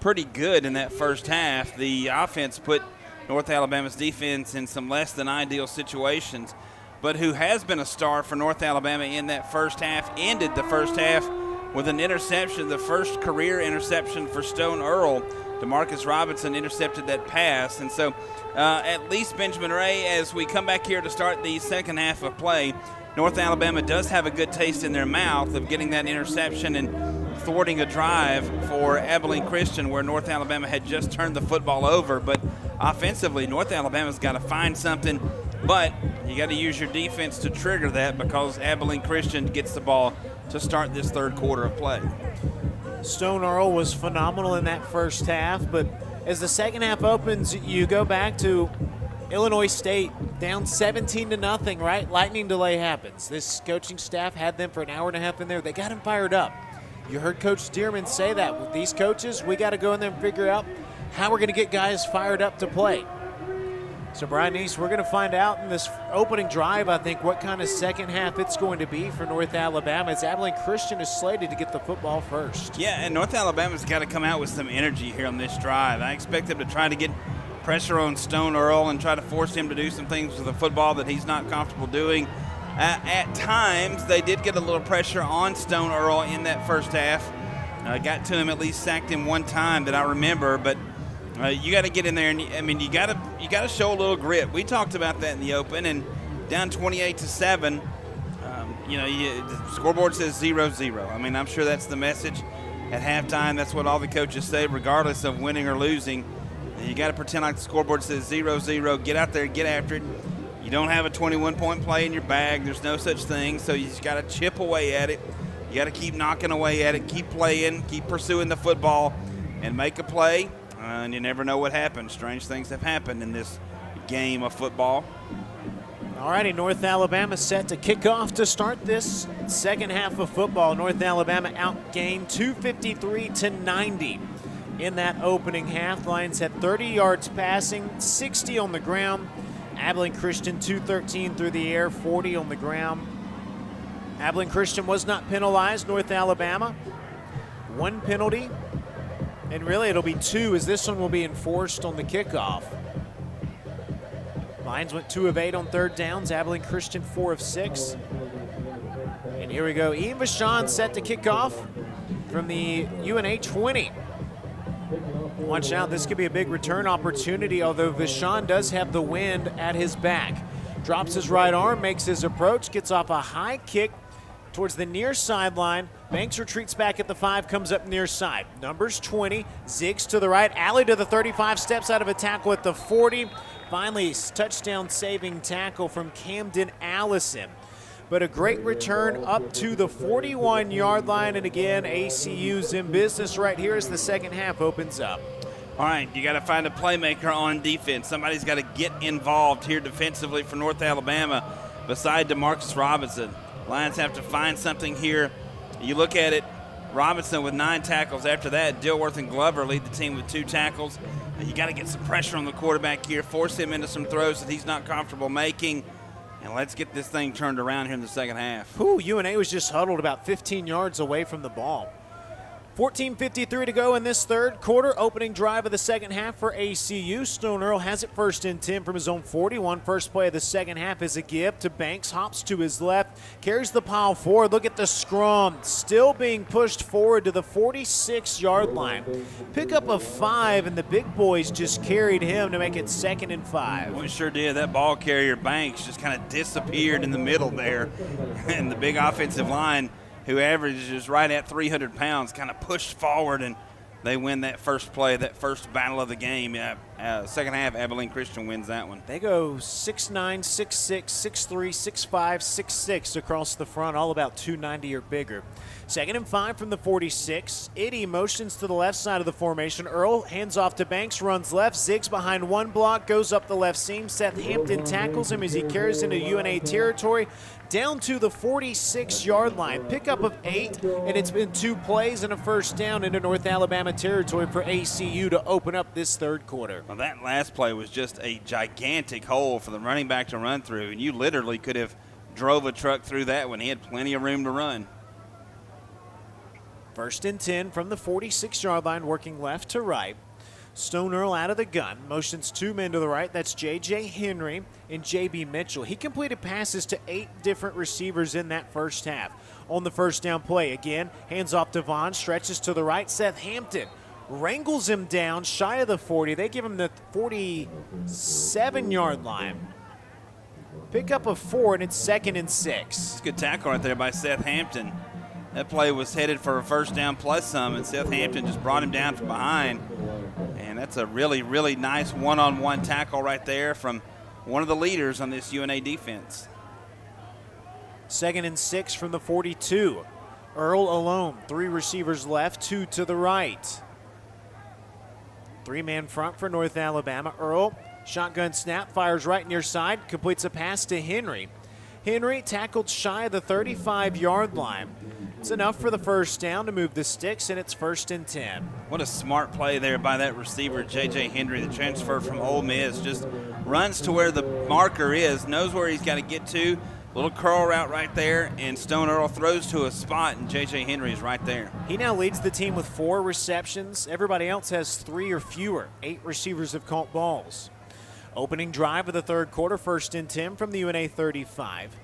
pretty good in that first half. The offense put North Alabama's defense in some less than ideal situations. But who has been a star for North Alabama in that first half, ended the first half with an interception, the first career interception for Stone Earl. DeMarcus Robinson intercepted that pass. And so at least Benjamin Ray, as we come back here to start the second half of play, North Alabama does have a good taste in their mouth of getting that interception and thwarting a drive for Abilene Christian where North Alabama had just turned the football over. But offensively, North Alabama's got to find something, but you got to use your defense to trigger that because Abilene Christian gets the ball to start this third quarter of play. Stone Earl was phenomenal in that first half, but as the second half opens, you go back to Illinois State down 17-0, right? Lightning delay happens. This coaching staff had them for an hour and a half in there. They got them fired up. You heard Coach Stearman say that. With these coaches, we got to go in there and figure out how we're going to get guys fired up to play. So, Brian Neese, we're going to find out in this opening drive, I think, what kind of second half it's going to be for North Alabama as Abilene Christian is slated to get the football first. Yeah, and North Alabama's got to come out with some energy here on this drive. I expect them to try to get pressure on Stone Earl and try to force him to do some things with the football that he's not comfortable doing. At times, they did get a little pressure on Stone Earl in that first half. Got to him, at least sacked him one time that I remember, but you got to get in there, and you got to show a little grit. We talked about that in the open, and down 28-7. The scoreboard says 0-0. I mean, I'm sure that's the message at halftime. That's what all the coaches say, regardless of winning or losing. You got to pretend like the scoreboard says 0-0. Get out there and get after it. You don't have a 21-point play in your bag. There's no such thing, so you just got to chip away at it. You got to keep knocking away at it, keep playing, keep pursuing the football, and make a play. And you never know what happens. Strange things have happened in this game of football. All righty, North Alabama set to kick off to start this second half of football. North Alabama outgained 253-90 in that opening half. Lions had 30 yards passing, 60 on the ground. Abilene Christian 213 through the air, 40 on the ground. Abilene Christian was not penalized. North Alabama, 1 penalty. And really it'll be 2 as this one will be enforced on the kickoff. Lions went 2 of 8 on third downs. Abilene Christian 4 of 6. And here we go. Ian Vachon set to kick off. from the UNA 20. Watch out, this could be a big return opportunity, although Vashon does have the wind at his back. Drops his right arm, makes his approach, gets off a high kick towards the near sideline. Banks retreats back at the 5, comes up near side. Numbers 20, zigs to the right, alley to the 35, steps out of a tackle at the 40. Finally, touchdown saving tackle from Camden Allison. But a great return up to the 41-yard line. And again, ACU's in business right here as the second half opens up. All right, you got to find a playmaker on defense. Somebody's got to get involved here defensively for North Alabama beside DeMarcus Robinson. Lions have to find something here. You look at it, Robinson with 9 tackles. After that, Dilworth and Glover lead the team with 2 tackles. You got to get some pressure on the quarterback here, force him into some throws that he's not comfortable making. And let's get this thing turned around here in the second half. Ooh, UNA was just huddled about 15 yards away from the ball. 14:53 to go in this third quarter. Opening drive of the second half for ACU. Stone Earl has it 1st and 10 from his own 41. First play of the second half is a give to Banks. Hops to his left, carries the pile forward. Look at the scrum. Still being pushed forward to the 46-yard line. Pickup of 5, and the big boys just carried him to make it 2nd and 5. Well, it sure did. That ball carrier, Banks, just kind of disappeared in the middle there. And the big offensive line, who averages right at 300 pounds, kind of pushed forward, and they win that first play, that first battle of the game. Second half, Abilene Christian wins that one. They go 6'9", 6'6", 6'3", 6'5", 6'6", across the front, all about 290 or bigger. 2nd and 5 from the 46. Itty motions to the left side of the formation. Earl hands off to Banks, runs left, zigs behind one block, goes up the left seam. Seth Hampton tackles him as he carries into UNA territory, down to the 46-yard line. Pickup of 8, and it's been 2 plays and a first down into North Alabama territory for ACU to open up this third quarter. Well, that last play was just a gigantic hole for the running back to run through, and you literally could have drove a truck through that when he had plenty of room to run. 1st and 10 from the 46-yard line, working left to right. Stone Earl out of the gun, motions 2 men to the right. That's J.J. Henry and J.B. Mitchell. He completed passes to 8 different receivers in that first half. On the first down play, again, hands off to Vaughn, stretches to the right. Seth Hampton wrangles him down shy of the 40. They give him the 47-yard line. Pickup of 4, and it's 2nd and 6. It's a good tackle right there by Seth Hampton. That play was headed for a first down plus some, and Seth Hampton just brought him down from behind. And that's a really, really nice one-on-one tackle right there from one of the leaders on this UNA defense. 2nd and 6 from the 42. Earl alone, 3 receivers left, 2 to the right. 3-man front for North Alabama. Earl, shotgun snap, fires right near side, completes a pass to Henry. Henry tackled shy of the 35-yard line. It's enough for the first down to move the sticks, and it's 1st and 10. What a smart play there by that receiver, J.J. Henry, the transfer from Ole Miss. Just runs to where the marker is, knows where he's got to get to. Little curl route right there, and Stone Earl throws to a spot, and J.J. Henry is right there. He now leads the team with 4 receptions. Everybody else has 3 or fewer. 8 receivers have caught balls. Opening drive of the third quarter, 1st and 10 from the UNA 35.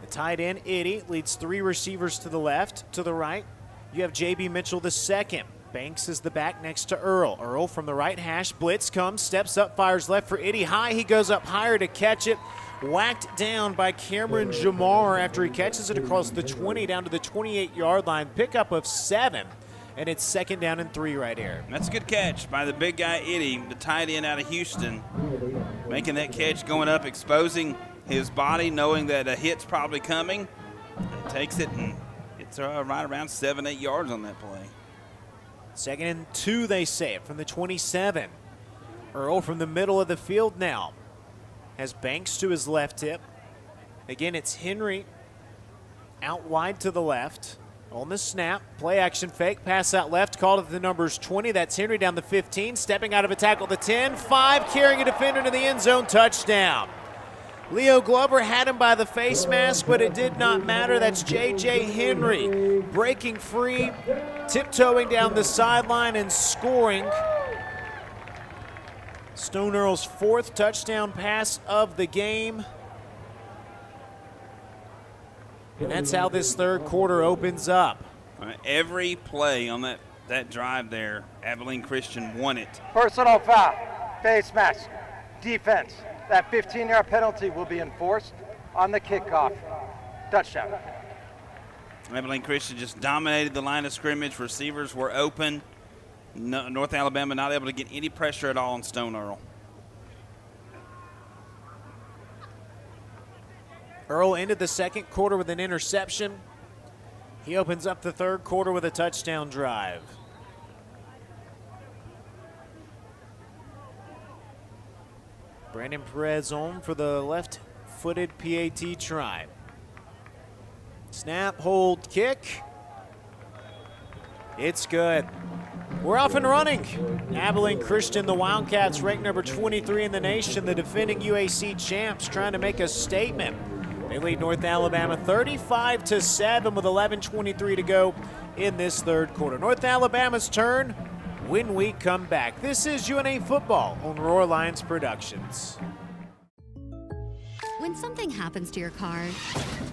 The tight end, Itty, leads 3 receivers to the left. To the right, you have J.B. Mitchell the second. Banks is the back next to Earl. Earl from the right hash. Blitz comes, steps up, fires left for Itty. High, he goes up higher to catch it. Whacked down by Cameron Jamar after he catches it across the 20 down to the 28-yard line. Pickup of 7, and it's 2nd down and 3 right here. That's a good catch by the big guy, Itty, the tight end out of Houston. Making that catch, going up, exposing his body, knowing that a hit's probably coming. He takes it, and it's right around 7-8 yards on that play. 2nd and 2, they say it, from the 27. Earl from the middle of the field now. Has Banks to his left hip. Again, it's Henry out wide to the left. On the snap, play action fake, pass out left, called at the numbers 20. That's Henry down the 15, stepping out of a tackle the 10, 5, carrying a defender to the end zone, touchdown. Leo Glover had him by the face mask, but it did not matter. That's J.J. Henry breaking free, tiptoeing down the sideline and scoring. Stone Earl's 4th touchdown pass of the game. And that's how this third quarter opens up. All right, every play on that drive there, Abilene Christian won it. Personal foul, face mask, defense. That 15-yard penalty will be enforced on the kickoff. Touchdown. Abilene Christian just dominated the line of scrimmage. Receivers were open. North Alabama not able to get any pressure at all on Stone Earl. Earl ended the second quarter with an interception. He opens up the third quarter with a touchdown drive. Brandon Perez on for the left-footed PAT Tribe. Snap, hold, kick. It's good. We're off and running. Abilene Christian, the Wildcats, ranked number 23 in the nation, the defending UAC champs, trying to make a statement. They lead North Alabama 35-7 with 11:23 to go in this third quarter. North Alabama's turn when we come back. This is UNA Football on Roar Lions Productions. When something happens to your car,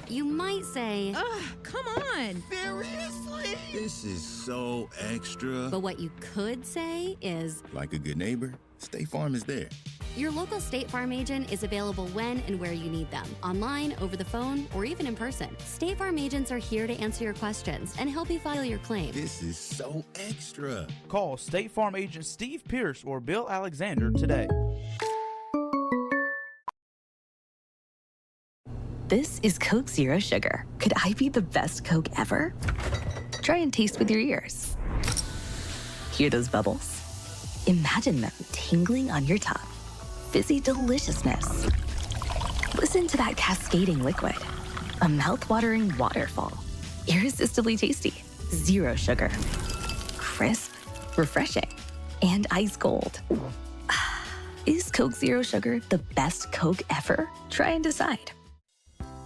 you might say, ugh, come on. Seriously? This is so extra. But what you could say is, like a good neighbor, State Farm is there. Your local State Farm agent is available when and where you need them, online, over the phone, or even in person. State Farm agents are here to answer your questions and help you file your claim. This is so extra. Call State Farm agent Steve Pierce or Bill Alexander today. This is Coke Zero Sugar. Could I be the best Coke ever? Try and taste with your ears. Hear those bubbles? Imagine them tingling on your tongue. Fizzy deliciousness. Listen to that cascading liquid. A mouth-watering waterfall. Irresistibly tasty. Zero sugar. Crisp, refreshing, and ice cold. Is Coke Zero Sugar the best Coke ever? Try and decide.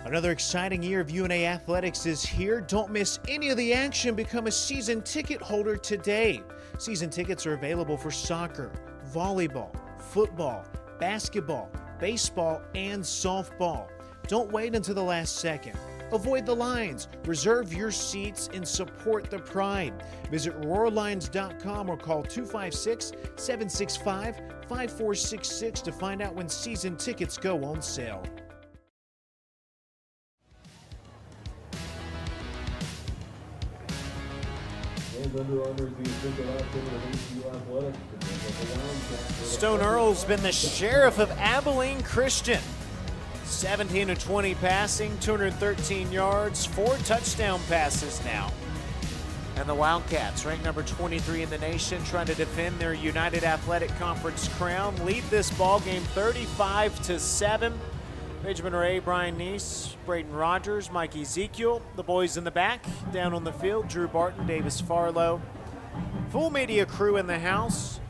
Another exciting year of UNA athletics is here. Don't miss any of the action. Become a season ticket holder today. Season tickets are available for soccer, volleyball, football, basketball, baseball, and softball. Don't wait until the last second. Avoid the lines. Reserve your seats and support the pride. Visit roarlions.com or call 256-765-5466 to find out when season tickets go on sale. Stone Earl's been the sheriff of Abilene Christian. 17-20 passing, 213 yards, 4 touchdown passes now. And the Wildcats, ranked number 23 in the nation, trying to defend their United Athletic Conference crown, lead this ball game 35-7. Benjamin Ray, Brian Neese, Braden Rogers, Mike Ezekiel, the boys in the back. Down on the field, Drew Barton, Davis Farlow. Full media crew in the house.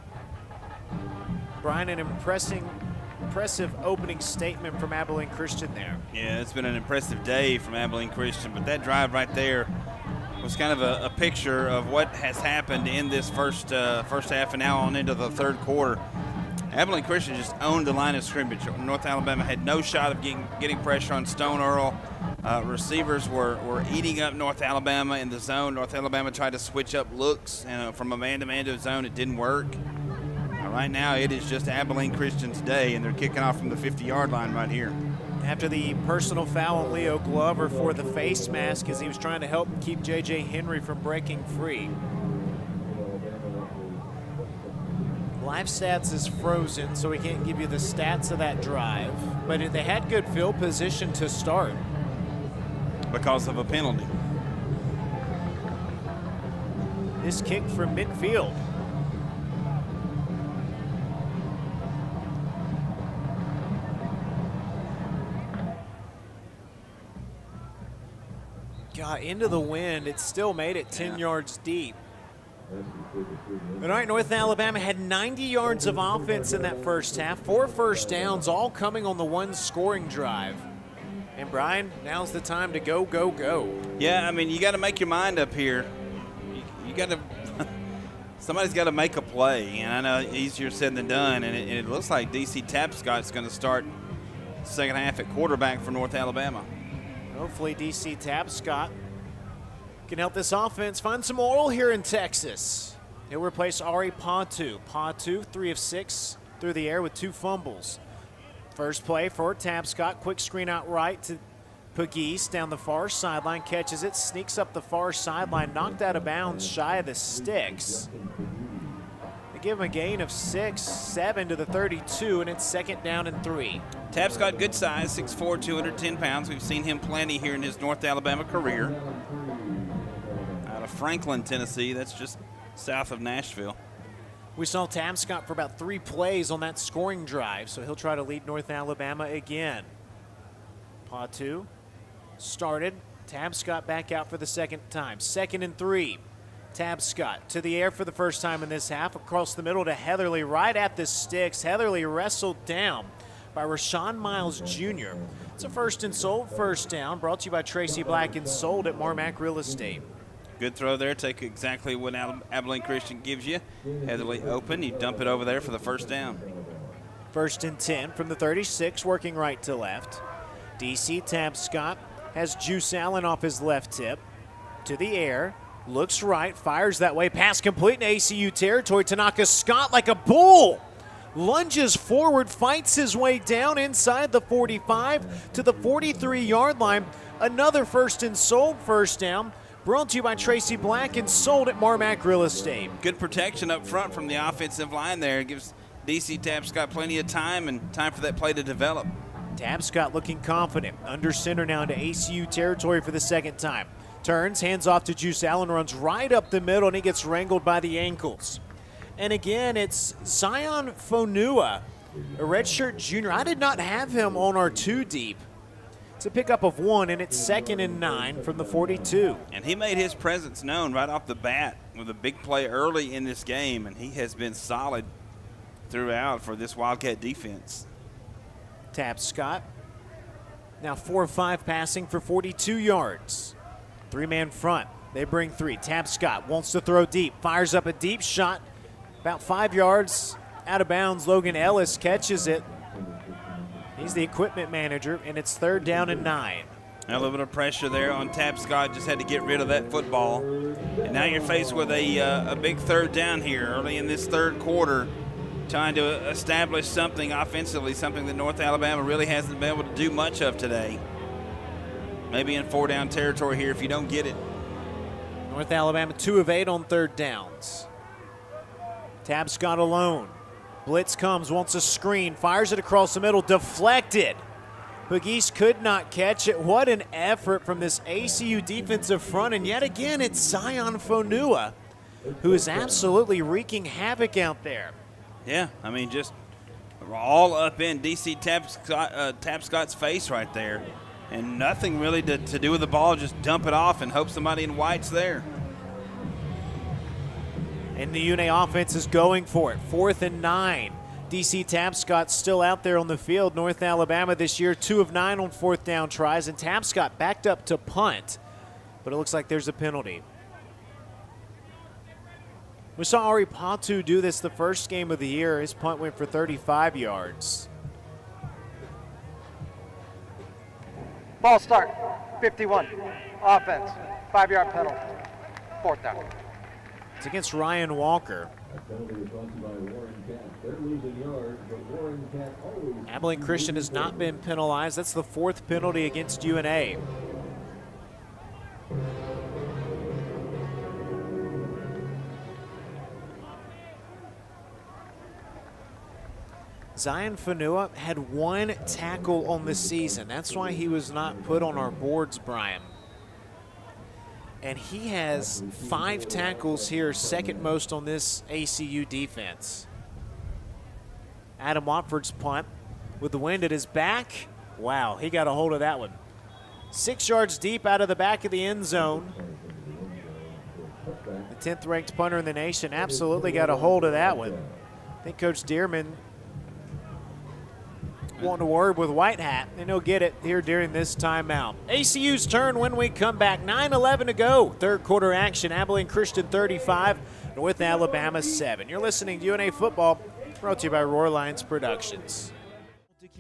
Brian, an impressive opening statement from Abilene Christian there. Yeah, it's been an impressive day from Abilene Christian, but that drive right there was kind of a picture of what has happened in this first half and now on into the third quarter. Abilene Christian just owned the line of scrimmage. North Alabama had no shot of getting pressure on Stone Earl. Receivers were eating up North Alabama in the zone. North Alabama tried to switch up looks from a man-to-man to a zone. It didn't work. Right now, it is just Abilene Christian's day, and they're kicking off from the 50-yard line right here. After the personal foul on Leo Glover for the face mask as he was trying to help keep J.J. Henry from breaking free. Live stats is frozen, so we can't give you the stats of that drive. But they had good field position to start. Because of a penalty. This kick from midfield. Got into the wind. It still made it 10 yards deep. All right, North Alabama had 90 yards of offense in that first half. 4 first downs, all coming on the one scoring drive. And Brian, now's the time to go, go, go. Yeah, I mean, you got to make your mind up here. You got to somebody's got to make a play. And I know easier said than done. And it looks like DC Tapscott's going to start second half at quarterback for North Alabama. Hopefully DC Tapscott Can help this offense find some oil here in Texas. He'll replace Ari Patu. Patu, 3 of 6 through the air with 2 fumbles. First play for Tapscott. Quick screen out right to Pegues down the far sideline. Catches it, sneaks up the far sideline, knocked out of bounds shy of the sticks. They give him a gain of 6, 7 to the 32, and it's 2nd down and 3. Tapscott, good size, 6'4", 210 pounds. We've seen him plenty here in his North Alabama career. Out of Franklin, Tennessee. That's just south of Nashville. We saw Tapscott for about 3 plays on that scoring drive, so he'll try to lead North Alabama again. Patu started. Tapscott back out for the 2nd time. 2nd and 3. Tapscott to the air for the first time in this half. Across the middle to Heatherly, right at the sticks. Heatherly wrestled down by Rashawn Miles Jr. It's a first and sold first down, brought to you by Tracy Black and sold at Marmac Real Estate. Good throw there. Take exactly what Abilene Christian gives you. Heatherly open. You dump it over there for the first down. 1st and 10 from the 36, working right to left. DC Tapscott has Juice Allen off his left tip. To the air. Looks right. Fires that way. Pass complete in ACU territory. Tanaka Scott like a bull. Lunges forward. Fights his way down inside the 45 to the 43-yard line. Another first and sold first down. Brought to you by Tracy Black and sold at Marmac Real Estate. Good protection up front from the offensive line there. It gives DC Tapscott plenty of time and time for that play to develop. Tapscott looking confident. Under center now into ACU territory for the 2nd time. Turns, hands off to Juice Allen, runs right up the middle, and he gets wrangled by the ankles. And again, it's Zion Fonua, a redshirt junior. I did not have him on our 2 deep. It's a pickup of 1, and it's 2nd and 9 from the 42. And he made his presence known right off the bat with a big play early in this game, and he has been solid throughout for this Wildcat defense. Tapscott now 4 of 5 passing for 42 yards. 3-man front. They bring 3. Tapscott wants to throw deep. Fires up a deep shot. About 5 yards out of bounds. Logan Ellis catches it. He's the equipment manager, and it's 3rd down and 9. A little bit of pressure there on Tapscott. Just had to get rid of that football. And now you're faced with a big 3rd down here early in this 3rd quarter, trying to establish something offensively, something that North Alabama really hasn't been able to do much of today. Maybe in 4-down territory here if you don't get it. North Alabama 2 of 8 on 3rd downs. Tapscott alone. Blitz comes, wants a screen, fires it across the middle, deflected. Pegues could not catch it. What an effort from this ACU defensive front. And yet again, it's Zion Fonua, who is absolutely wreaking havoc out there. Yeah, I mean, just all up in DC Tapscott's face right there. And nothing really to do with the ball, just dump it off and hope somebody in white's there. And the UNA offense is going for it. 4th and 9. DC Tapscott still out there on the field. North Alabama this year 2 of 9 on 4th down tries, and Tapscott backed up to punt, but it looks like there's a penalty. We saw Ari Patu do this the first game of the year. His punt went for 35 yards. Ball start, 51. Offense, 5-yard penalty. 4th down. It's against Ryan Walker. Abilene Christian has not been penalized. That's the 4th penalty against UNA. Zion Fonua had 1 tackle on the season. That's why he was not put on our boards, Brian. And he has 5 tackles here, 2nd most on this ACU defense. Adam Watford's punt with the wind at his back. Wow, he got a hold of that one. 6 yards deep out of the back of the end zone. The 10th ranked punter in the nation absolutely got a hold of that one. I think Coach Dearman wanting a word with White Hat, and he'll get it here during this timeout. ACU's turn when we come back. 9:11 to go. 3rd quarter action. Abilene Christian 35, North Alabama 7. You're listening to UNA Football, brought to you by Roar Lions Productions.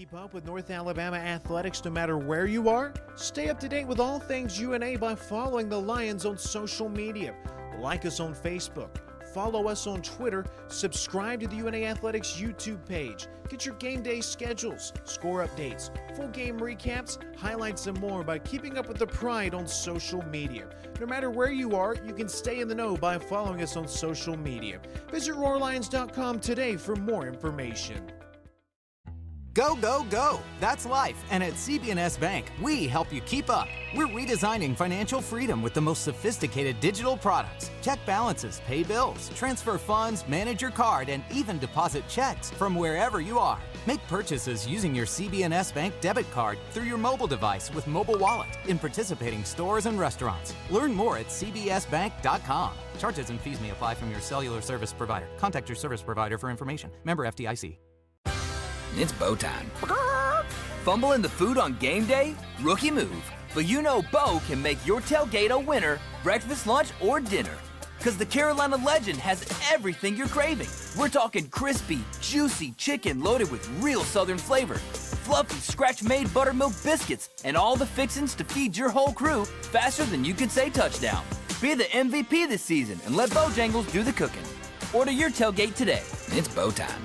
keep up with North Alabama athletics no matter where you are? Stay up to date with all things UNA by following the Lions on social media. Like us on Facebook, follow us on Twitter, subscribe to the UNA Athletics YouTube page. Get your game day schedules, score updates, full game recaps, highlights, and more by keeping up with the Pride on social media. No matter where you are, you can stay in the know by following us on social media. Visit RoarLions.com today for more information. Go, go, go! That's life, and at CB&S Bank, we help you keep up. We're redesigning financial freedom with the most sophisticated digital products. Check balances, pay bills, transfer funds, manage your card, and even deposit checks from wherever you are. Make purchases using your CB&S Bank debit card through your mobile device with Mobile Wallet in participating stores and restaurants. Learn more at cbsbank.com. Charges and fees may apply from your cellular service provider. Contact your service provider for information. Member FDIC. It's Bo time. Fumbling the food on game day? Rookie move. But you know Bo can make your tailgate a winner, breakfast, lunch, or dinner. Because the Carolina Legend has everything you're craving. We're talking crispy, juicy chicken loaded with real Southern flavor, fluffy scratch-made buttermilk biscuits, and all the fixins to feed your whole crew faster than you can say touchdown. Be the MVP this season and let Bojangles do the cooking. Order your tailgate today. It's Bo time.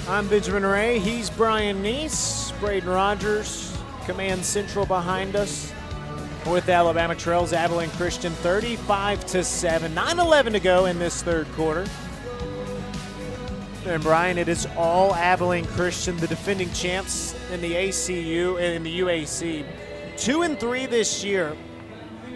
I'm Benjamin Ray. He's Brian Neese. Braden Rogers, Command Central behind us. North Alabama trails Abilene Christian 35-7. 9:11 to go in this third quarter. And Brian, it is all Abilene Christian, the defending champs in the ACU and in the UAC. 2-3 this year.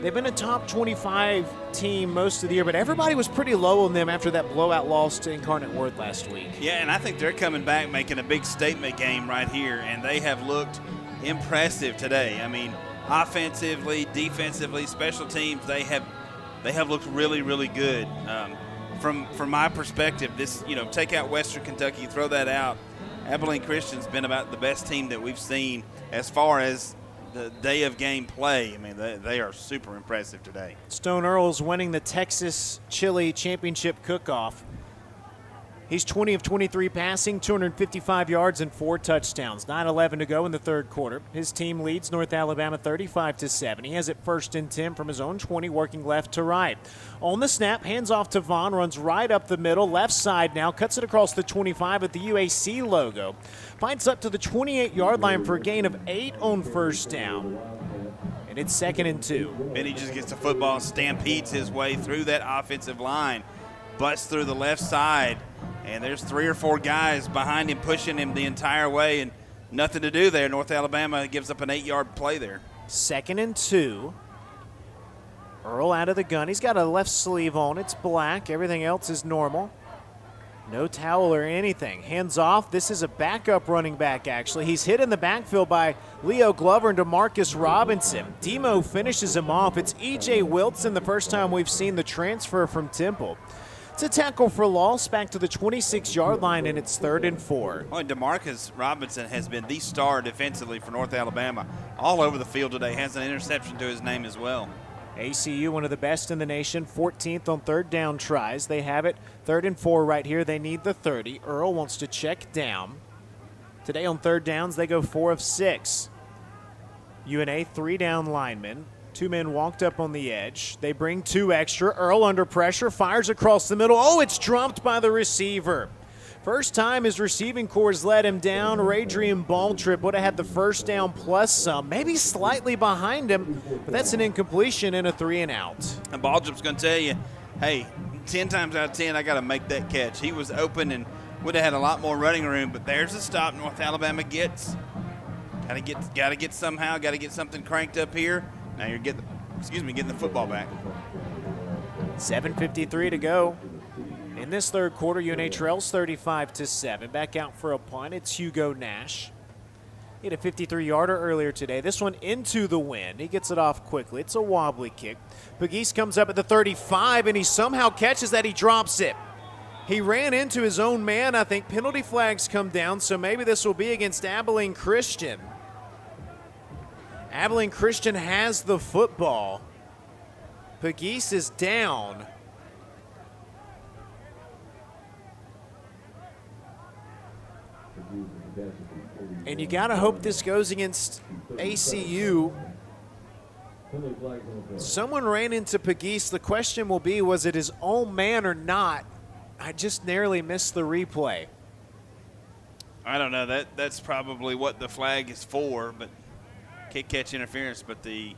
They've been a top 25 team most of the year, but everybody was pretty low on them after that blowout loss to Incarnate Word last week. Yeah, and I think they're coming back making a big statement game right here, and they have looked impressive today. I mean, offensively, defensively, special teams, they have looked really, really good. From my perspective, this, take out Western Kentucky, throw that out. Abilene Christian's been about the best team that we've seen as far as the day of game play. I mean, they are super impressive today. Stone Earls winning the Texas Chili Championship Cook-Off. He's 20 of 23 passing, 255 yards and 4 touchdowns. 9:11 to go in the third quarter. His team leads North Alabama 35-7. He has it 1st and 10 from his own 20, working left to right. On the snap, hands off to Vaughn, runs right up the middle, left side now, cuts it across the 25 with the UAC logo. Fights up to the 28-yard line for a gain of 8 on first down. And it's 2nd and 2. And he just gets the football, stampedes his way through that offensive line, butts through the left side, and there's 3 or 4 guys behind him pushing him the entire way, and nothing to do there. North Alabama gives up an 8-yard play there. 2nd and 2. Earl out of the gun. He's got a left sleeve on. It's black. Everything else is normal. No towel or anything. Hands off. This is a backup running back, actually. He's hit in the backfield by Leo Glover and DeMarcus Robinson. Demo finishes him off. It's E.J. Wilson, the first time we've seen the transfer from Temple. It's a tackle for loss back to the 26-yard line, and it's 3rd and 4. Well, DeMarcus Robinson has been the star defensively for North Alabama all over the field today. Has an interception to his name as well. ACU, one of the best in the nation, 14th on 3rd down tries. They have it 3rd and 4 right here. They need the 30. Earl wants to check down. Today on 3rd downs, they go 4 of 6. UNA 3 down linemen. 2 men walked up on the edge. They bring 2 extra. Earl under pressure, fires across the middle. Oh, it's dropped by the receiver. First time his receiving corps let him down. Radrian Balltrip would have had the first down plus some, maybe slightly behind him, but that's an incompletion and a 3 and out. And Balltrip's going to tell you, hey, 10 times out of 10, I got to make that catch. He was open and would have had a lot more running room, but there's a stop North Alabama gets. Got to get somehow, got to get something cranked up here. Now you're getting the football back. 7:53 to go. In this third quarter, UNA trails 35-7. Back out for a punt. It's Hugo Nash. He had a 53-yarder earlier today. This one into the wind. He gets it off quickly. It's a wobbly kick. Pegues comes up at the 35, and he somehow catches that. He drops it. He ran into his own man. I think penalty flags come down, so maybe this will be against Abilene Christian. Abilene Christian has the football. Pegues is down. And you got to hope this goes against ACU. Someone ran into Pegues. The question will be, was it his own man or not? I just narrowly missed the replay. I don't know. That's probably what the flag is for, but kick catch interference. But the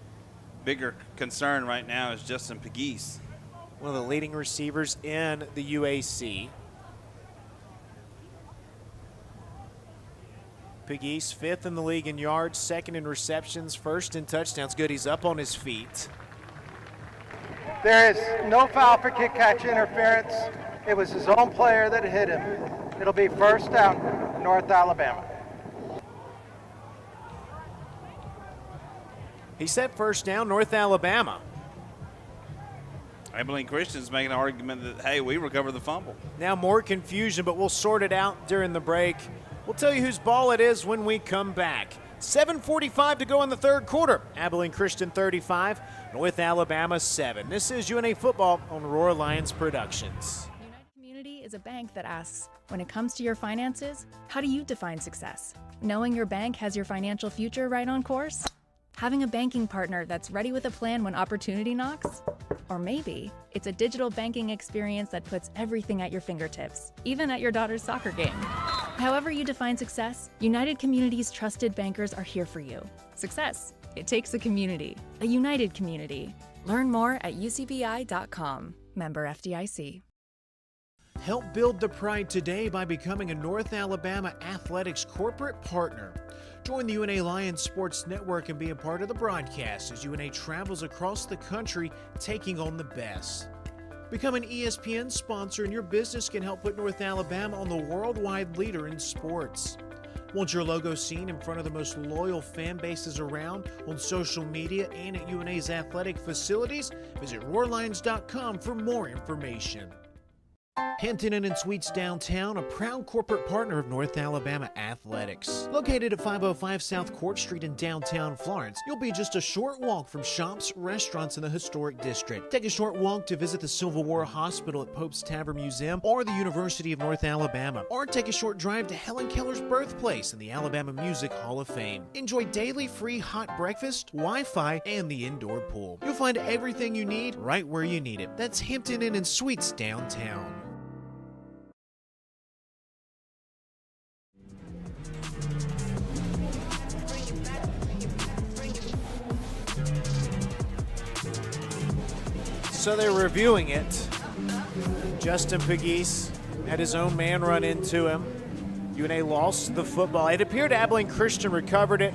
bigger concern right now is Justin Pegues, one of the leading receivers in the UAC. Pegues, fifth in the league in yards, second in receptions, first in touchdowns. Good, he's up on his feet. There is no foul for kick catch interference. It was his own player that hit him. It'll be first down, North Alabama. He said first down, North Alabama. Abilene Christian's making an argument that, hey, we recovered the fumble. Now more confusion, but we'll sort it out during the break. We'll tell you whose ball it is when we come back. 7:45 to go in the third quarter. Abilene Christian 35, North Alabama 7. This is UNA Football on Roar Lions Productions. United Community is a bank that asks, when it comes to your finances, how do you define success? Knowing your bank has your financial future right on course? Having a banking partner that's ready with a plan when opportunity knocks? Or maybe it's a digital banking experience that puts everything at your fingertips, even at your daughter's soccer game. However you define success, United Community's trusted bankers are here for you. Success. It takes a community, a united community. Learn more at ucbi.com. Member FDIC. Help build the pride today by becoming a North Alabama Athletics corporate partner. Join the UNA Lions Sports Network and be a part of the broadcast as UNA travels across the country taking on the best. Become an ESPN sponsor and your business can help put North Alabama on the worldwide leader in sports. Want your logo seen in front of the most loyal fan bases around on social media and at UNA's athletic facilities? Visit roarlions.com for more information. Hampton Inn & Suites Downtown, a proud corporate partner of North Alabama Athletics. Located at 505 South Court Street in downtown Florence, you'll be just a short walk from shops, restaurants in the historic district. Take a short walk to visit the Civil War Hospital at Pope's Tavern Museum or the University of North Alabama. Or take a short drive to Helen Keller's birthplace in the Alabama Music Hall of Fame. Enjoy daily free hot breakfast, Wi-Fi, and the indoor pool. You'll find everything you need right where you need it. That's Hampton Inn & Suites Downtown. So they're reviewing it. Justin Pegues had his own man run into him. UNA lost the football. It appeared Abilene Christian recovered it.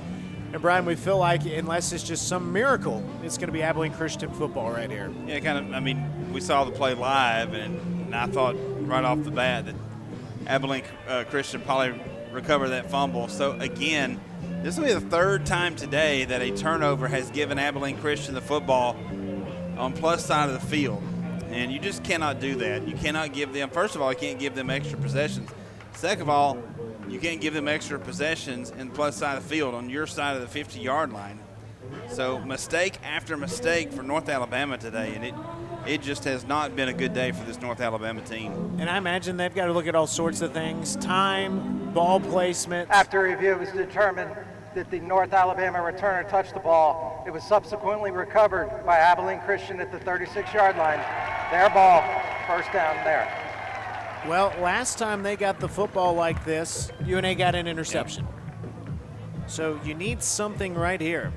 And Brian, we feel like unless it's just some miracle, it's going to be Abilene Christian football right here. Yeah, kind of. I mean, we saw the play live, and I thought right off the bat that Abilene Christian probably recovered that fumble. So, again, this will be the third time today that a turnover has given Abilene Christian the football on plus side of the field. And you just cannot do that. You cannot give them, first of all, you can't give them extra possessions. Second of all, you can't give them extra possessions in the plus side of the field on your side of the 50-yard line. So mistake after mistake for North Alabama today, and it just has not been a good day for this North Alabama team. And I imagine they've got to look at all sorts of things, time, ball placement. After review, it was determined that the North Alabama returner touched the ball. It was subsequently recovered by Abilene Christian at the 36-yard line. Their ball, first down there. Well, last time they got the football like this, UNA got an interception. So you need something right here.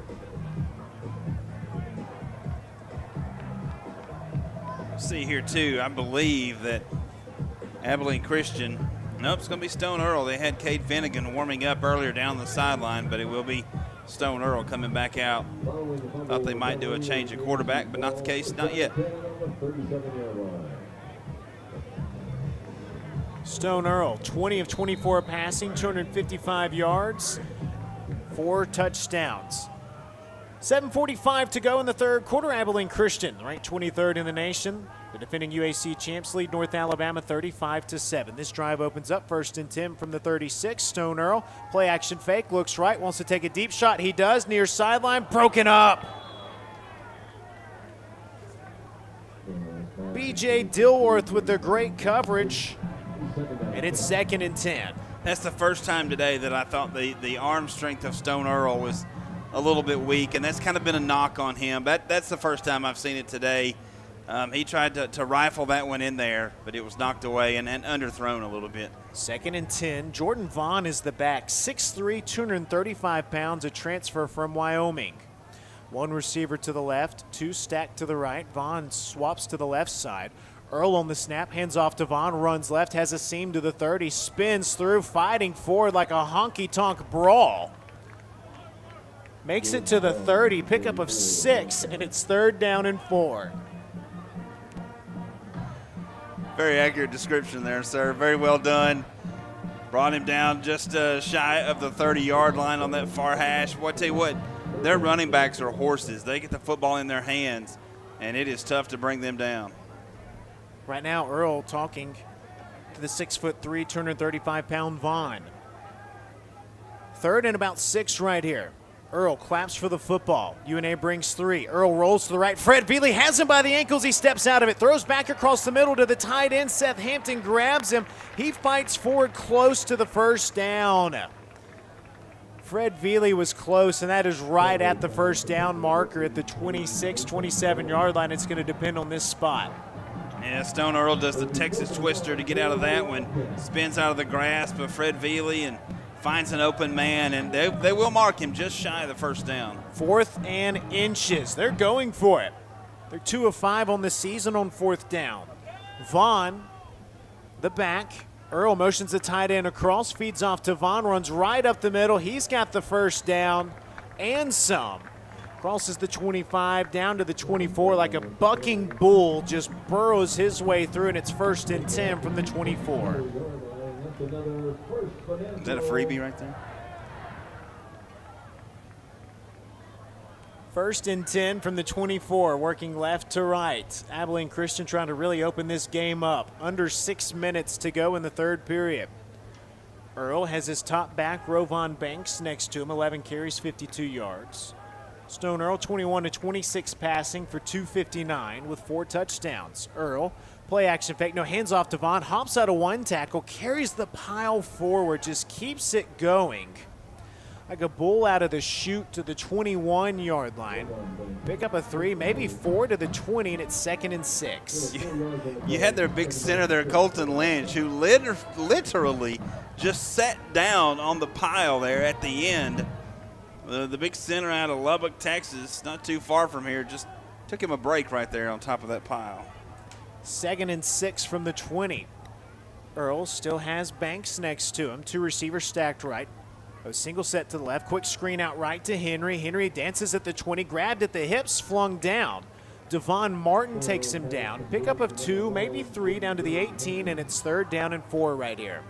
See here, too, I believe that Abilene Christian, nope, it's going to be Stone Earl. They had Cade Finnegan warming up earlier down the sideline, but it will be Stone Earl coming back out. Thought they might do a change of quarterback, but not the case, not yet. Stone Earl, 20 of 24 passing, 255 yards, 4 touchdowns. 7:45 to go in the third quarter. Abilene Christian, ranked 23rd in the nation. The defending UAC champs lead North Alabama 35-7. This drive opens up 1st and 10 from the 36. Stone Earl, play action fake, looks right, wants to take a deep shot. He does, near sideline, broken up. TJ Dilworth with the great coverage, and it's 2nd and 10. That's the first time today that I thought the arm strength of Stone Earl was a little bit weak, and that's kind of been a knock on him. That's the first time I've seen it today. He tried to rifle that one in there, but it was knocked away and underthrown a little bit. 2nd and 10. Jordan Vaughn is the back, 6'3", 235 pounds, a transfer from Wyoming. One receiver to the left, two stacked to the right. Vaughn swaps to the left side. Earl on the snap, hands off to Vaughn, runs left, has a seam to the 30, spins through, fighting forward like a honky-tonk brawl. Makes it to the 30, pickup of 6, and it's 3rd down and 4. Very accurate description there, sir. Very well done. Brought him down just shy of the 30-yard line on that far hash. Well, I tell you what, their running backs are horses. They get the football in their hands, and it is tough to bring them down. Right now, Earl talking to the 6'3", 235-pound Vaughn. 3rd and about 6 right here. Earl claps for the football. UNA brings 3. Earl rolls to the right. Fred Veely has him by the ankles. He steps out of it. Throws back across the middle to the tight end. Seth Hampton grabs him. He fights forward close to the 1st down. Fred Veely was close, and that is right at the 1st down marker at the 26, 27-yard line. It's going to depend on this spot. Yeah, Stone Earl does the Texas Twister to get out of that one. Spins out of the grasp of Fred Veely and finds an open man, and they will mark him just shy of the 1st down. 4th and inches. They're going for it. They're 2 of 5 on the season on 4th down. Vaughn, the back. Earl motions the tight end across, feeds off to Vaughn, runs right up the middle. He's got the 1st down and some. Crosses the 25 down to the 24 like a bucking bull, just burrows his way through, and it's 1st and 10 from the 24. Is that a freebie right there? 1st and 10 from the 24, working left to right. Abilene Christian trying to really open this game up. Under 6 minutes to go in the 3rd period. Earl has his top back, Rovon Banks, next to him, 11 carries, 52 yards. Stone Earl, 21 to 26 passing for 259 with 4 touchdowns. Earl, play action fake, no, hands off to Vaughn, hops out of 1 tackle, carries the pile forward, just keeps it going. Like a bull out of the chute to the 21-yard line. Pick up a 3, maybe 4 to the 20, and it's 2nd and 6. You had their big center there, Colton Lynch, who literally just sat down on the pile there at the end. The big center out of Lubbock, Texas, not too far from here, just took him a break right there on top of that pile. 2nd and 6 from the 20. Earl still has Banks next to him. 2 receivers stacked right. A single set to the left. Quick screen out right to Henry. Henry dances at the 20, grabbed at the hips, flung down. Devon Martin takes him down. Pickup of 2, maybe 3, down to the 18, and it's 3rd down and 4 right here.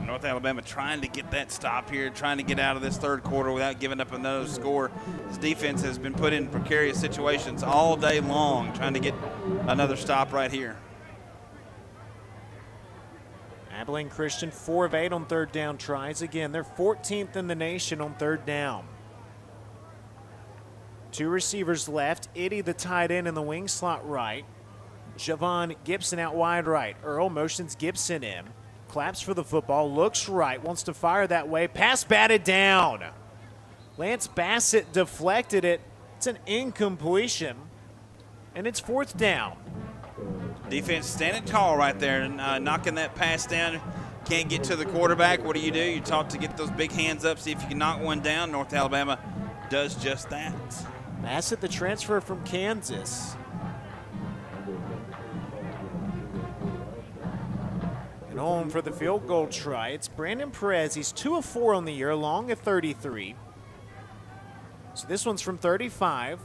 North Alabama trying to get that stop here, trying to get out of this 3rd quarter without giving up another score. This defense has been put in precarious situations all day long, trying to get another stop right here. Abilene Christian 4 of 8 on 3rd down tries. Again, they're 14th in the nation on 3rd down. 2 receivers left. Itty, the tight end, in the wing slot right. Javon Gibson out wide right. Earl motions Gibson in. Claps for the football, looks right, wants to fire that way. Pass batted down. Lance Bassett deflected it. It's an incompletion, and it's 4th down. Defense standing tall right there, knocking that pass down. Can't get to the quarterback. What do? You talk to get those big hands up, see if you can knock one down. North Alabama does just that. Bassett, the transfer from Kansas. And home for the field goal try. It's Brandon Perez. He's 2 of 4 on the year, long at 33. So this one's from 35.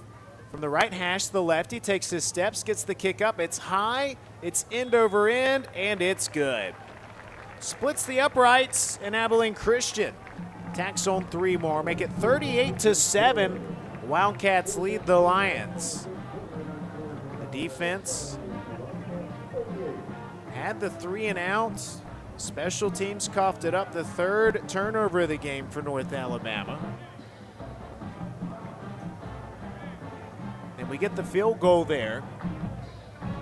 From the right hash to the left, he takes his steps, gets the kick up. It's high, it's end over end, and it's good. Splits the uprights, and Abilene Christian tacks on 3 more, make it 38-7. Wildcats lead the Lions. The defense had the 3 and out. Special teams coughed it up, the 3rd turnover of the game for North Alabama. And we get the field goal there.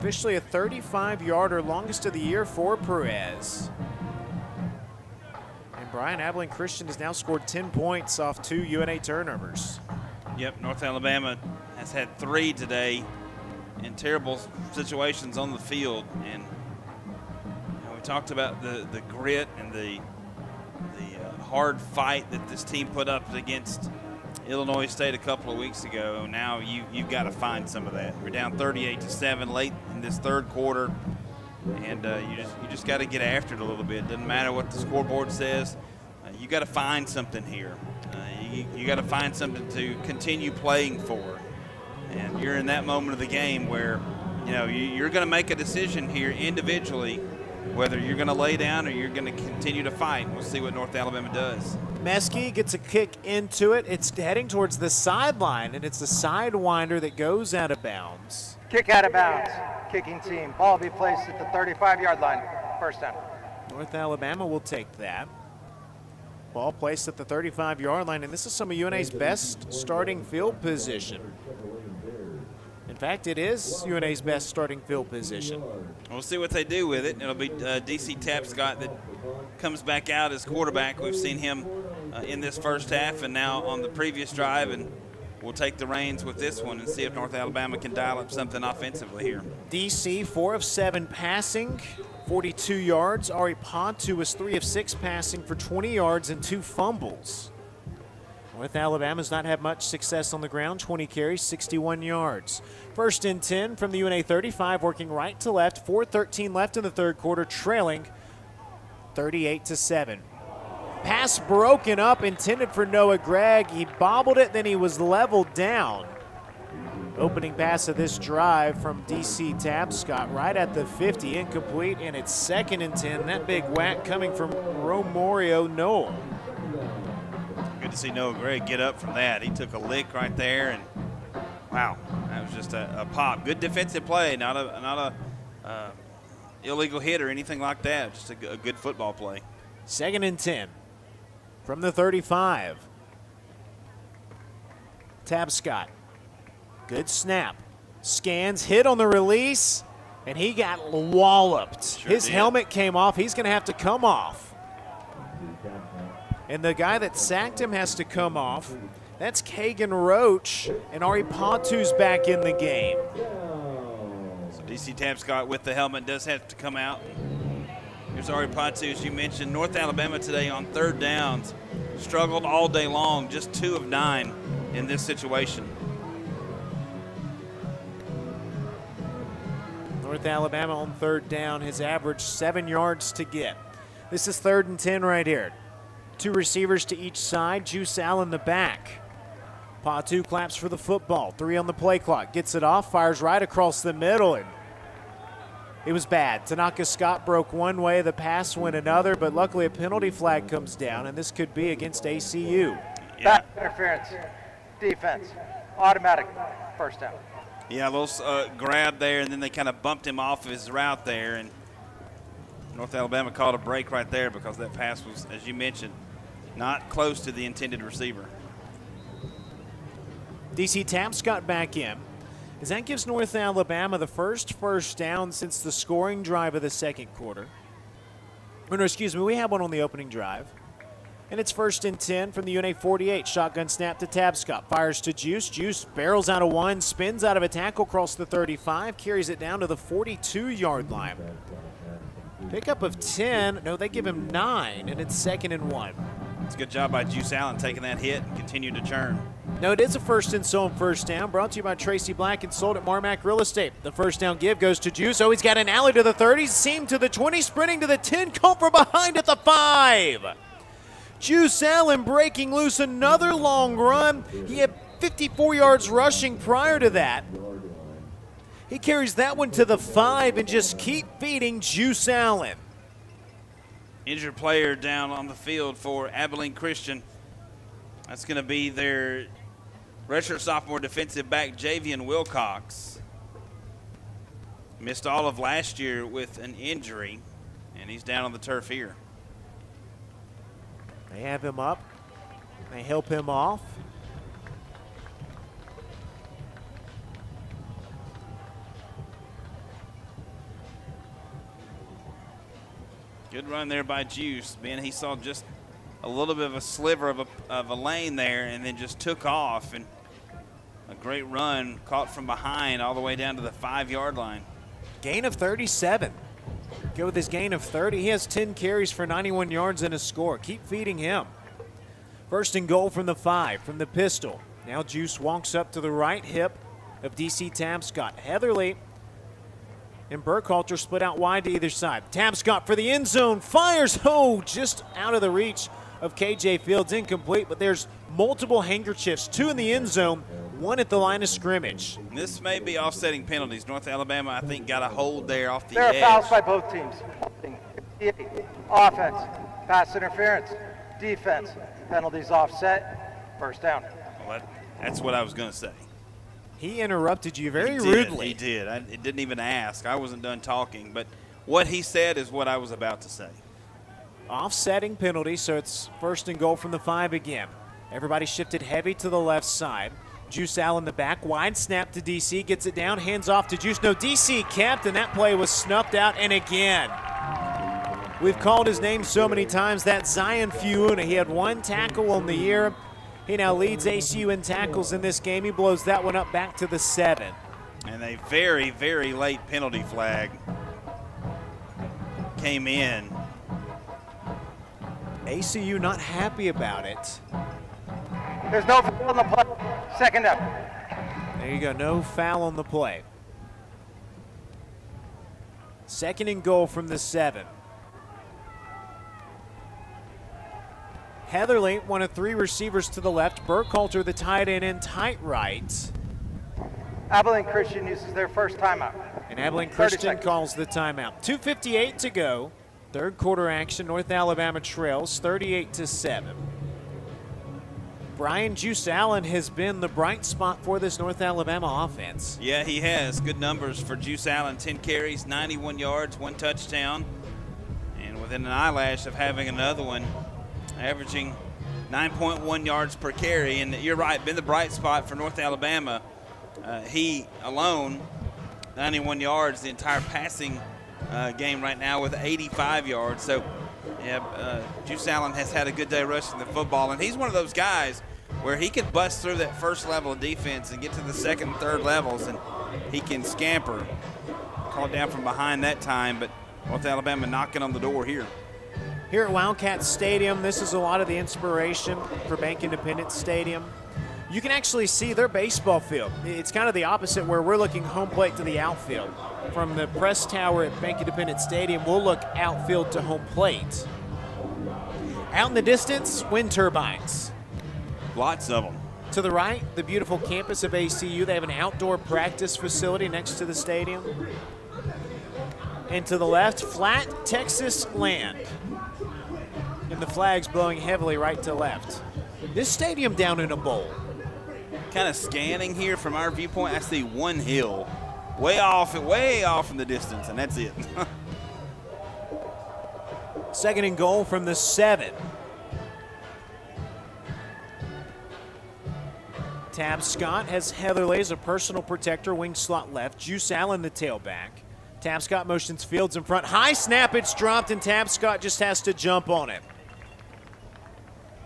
Officially a 35-yarder, longest of the year for Perez. And Brian, Abilene Christian has now scored 10 points off 2 UNA turnovers. Yep, North Alabama has had 3 today in terrible situations on the field. And we talked about the grit and the hard fight that this team put up against Illinois State a couple of weeks ago. Now you've got to find some of that. We're down 38-7 late in this third quarter, and you just got to get after it a little bit. Doesn't matter what the scoreboard says. You got to find something here. You got to find something to continue playing for. And you're in that moment of the game where you're going to make a decision here individually whether you're going to lay down or you're going to continue to fight. We'll see what North Alabama does. Meskey gets a kick into it. It's heading towards the sideline, and it's a sidewinder that goes out of bounds. Kick out of bounds. Kicking team. Ball will be placed at the 35-yard line. First down. North Alabama will take that. Ball placed at the 35-yard line, and this is some of UNA's best starting field position. In fact, it is UNA's best starting field position. We'll see what they do with it. It'll be DC Tapscott that comes back out as quarterback. We've seen him in this first half and now on the previous drive, and we'll take the reins with this one and see if North Alabama can dial up something offensively here. DC, 4 of 7 passing, 42 yards. Ari Pontu was 3 of 6 passing for 20 yards and 2 fumbles. North Alabama's not had much success on the ground, 20 carries, 61 yards. First and 10 from the UNA 35, working right to left, 4:13 left in the third quarter, trailing 38-7. Pass broken up, intended for Noah Gregg. He bobbled it, then he was leveled down. Opening pass of this drive from DC Tapscott right at the 50, incomplete, and it's 2nd and 10. That big whack coming from Romario Noel. Good to see Noah Gregg get up from that. He took a lick right there, and wow, that was just a pop. Good defensive play, not a illegal hit or anything like that. Just a good football play. 2nd and 10 from the 35. Tapscott, good snap. Scans, hit on the release, and he got walloped. His helmet came off. He's going to have to come off. And the guy that sacked him has to come off. That's Kagan Roach, and Ari Pontu's back in the game. So DC Tapscott with the helmet does have to come out. Here's Ari Pontu, as you mentioned. North Alabama today on third downs struggled all day long, just 2 of 9 in this situation. North Alabama on third down has averaged 7 yards to get. This is 3rd and 10 right here. 2 receivers to each side. Juice Allen the back. Pontu claps for the football. 3 on the play clock. Gets it off. Fires right across the middle. And it was bad. Tanaka Scott broke one way. The pass went another. But luckily a penalty flag comes down. And this could be against ACU. Back interference. Defense. Automatic. First down. Yeah, a little grab there. And then they kind of bumped him off of his route there. And North Alabama called a break right there because that pass was, as you mentioned, not close to the intended receiver. DC Tapscott back in, as that gives North Alabama the first down since the scoring drive of the second quarter. Oh, no, excuse me, we had one on the opening drive. And it's 1st and 10 from the UNA 48. Shotgun snap to Tapscott. Fires to Juice. Juice barrels out of one, spins out of a tackle, across the 35, carries it down to the 42-yard line. Pickup of 10. No, they give him 9, and it's 2nd and 1. It's a good job by Juice Allen taking that hit and continuing to churn. No, it is a 1st and so on first down, brought to you by Tracy Black and sold at Marmac Real Estate. The first down give goes to Juice. Oh, he's got an alley to the 30, seam to the 20, sprinting to the 10, caught from behind at the 5. Juice Allen breaking loose, another long run. He had 54 yards rushing prior to that. He carries that one to the 5 and just keep feeding Juice Allen. Injured player down on the field for Abilene Christian. That's going to be their redshirt sophomore defensive back, Javian Wilcox. Missed all of last year with an injury, and he's down on the turf here. They have him up. They help him off. Good run there by Juice. Ben, he saw just a little bit of a sliver of a lane there and then just took off. And a great run, caught from behind all the way down to the 5-yard line. Gain of 37. Go with his gain of 30. He has 10 carries for 91 yards and a score. Keep feeding him. First and goal from the 5, from the pistol. Now Juice walks up to the right hip of DC Tabscott. Heatherly and Burkhalter split out wide to either side. Tabscott for the end zone, fires, just out of the reach of KJ Fields, incomplete, but there's multiple handkerchiefs, 2 in the end zone, 1 at the line of scrimmage. This may be offsetting penalties. North Alabama, I think, got a hold there off the edge. There are fouls by both teams. Offense, pass interference, defense, penalties offset, first down. Well, that's what I was going to say. He interrupted you very rudely. He did. It didn't even ask. I wasn't done talking, but what he said is what I was about to say. Offsetting penalty, so it's first and goal from the 5 again. Everybody shifted heavy to the left side. Juice Allen the back, wide snap to DC, gets it down, hands off to Juice. No, DC kept, and that play was snuffed out, and again. We've called his name so many times. That's Zion Fiuna. He had 1 tackle on the year. He now leads ACU in tackles in this game. He blows that one up back to the 7. And a very, very late penalty flag came in. ACU not happy about it. There's no foul on the play. Second up. There you go, no foul on the play. Second and goal from the 7. Heatherly, one of 3 receivers to the left. Burkhalter, the tight end, in tight right. Abilene Christian uses their first timeout. And Abilene Christian calls the timeout. 2:58 to go. Third quarter action. North Alabama trails 38-7. Brian Juice Allen has been the bright spot for this North Alabama offense. Yeah, he has. Good numbers for Juice Allen. 10 carries, 91 yards, 1 touchdown. And within an eyelash of having another one, averaging 9.1 yards per carry. And you're right, been the bright spot for North Alabama. He alone, 91 yards, the entire passing game right now with 85 yards. So, yeah, Juice Allen has had a good day rushing the football. And he's one of those guys where he can bust through that first level of defense and get to the second and third levels, and he can scamper. Called down from behind that time, but North Alabama knocking on the door here. Here at Wildcat Stadium, this is a lot of the inspiration for Bank Independent Stadium. You can actually see their baseball field. It's kind of the opposite where we're looking home plate to the outfield. From the press tower at Bank Independent Stadium, we'll look outfield to home plate. Out in the distance, wind turbines. Lots of them. To the right, the beautiful campus of ACU. They have an outdoor practice facility next to the stadium. And to the left, flat Texas land. And the flag's blowing heavily right to left. This stadium down in a bowl. Kind of scanning here from our viewpoint, I see one hill way off in the distance, and that's it. Second and goal from the 7. Tabscott has Heatherly as a personal protector, wing slot left. Juice Allen, the tailback. Tabscott motions Fields in front. High snap, it's dropped, and Tabscott just has to jump on it.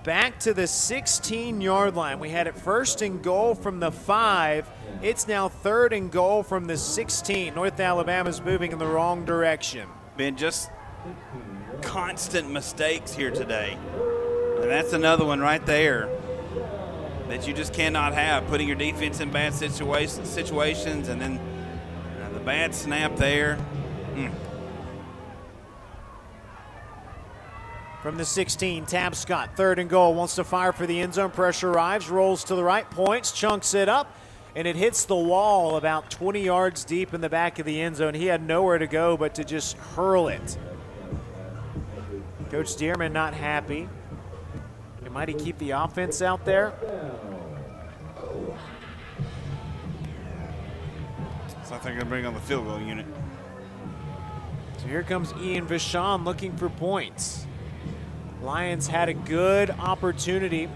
Back to the 16-yard line. We had it first and goal from the 5. It's now third and goal from the 16. North Alabama's moving in the wrong direction. Been just constant mistakes here today. And that's another one right there that you just cannot have, putting your defense in bad situations, and then the bad snap there. From the 16, Tabscott, third and goal, wants to fire for the end zone. Pressure arrives, rolls to the right, points, chunks it up, and it hits the wall about 20 yards deep in the back of the end zone. He had nowhere to go but to just hurl it. Coach Dearman not happy. Might he keep the offense out there? So I think they're going to bring on the field goal unit. So here comes Ian Vachon looking for points. Lions had a good opportunity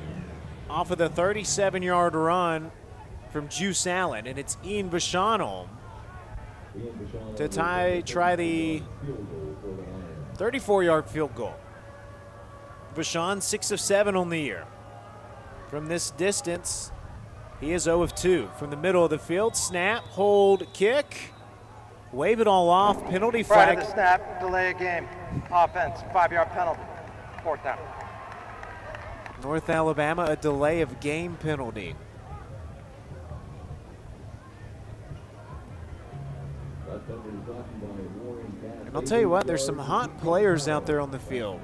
off of the 37-yard run from Juice Allen, and it's Ian Vachon home to try the 34-yard field goal. Vashon 6 of 7 on the year. From this distance, he is 0 of 2. From the middle of the field, snap, hold, kick. Wave it all off, penalty flag. Prior to the snap, delay a game. Offense, 5-yard penalty. 4th down. North Alabama, a delay of game penalty. And I'll tell you what, there's some hot players out there on the field.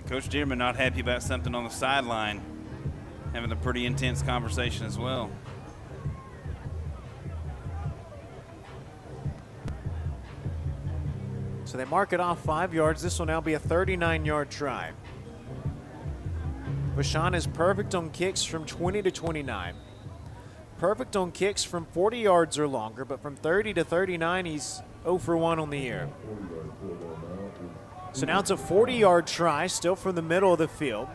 Coach Dearman not happy about something on the sideline, having a pretty intense conversation as well. So they mark it off 5 yards. This will now be a 39-yard try. Vashon is perfect on kicks from 20 to 29. Perfect on kicks from 40 yards or longer, but from 30 to 39, he's 0 for 1 on the year. So now it's a 40-yard try, still from the middle of the field.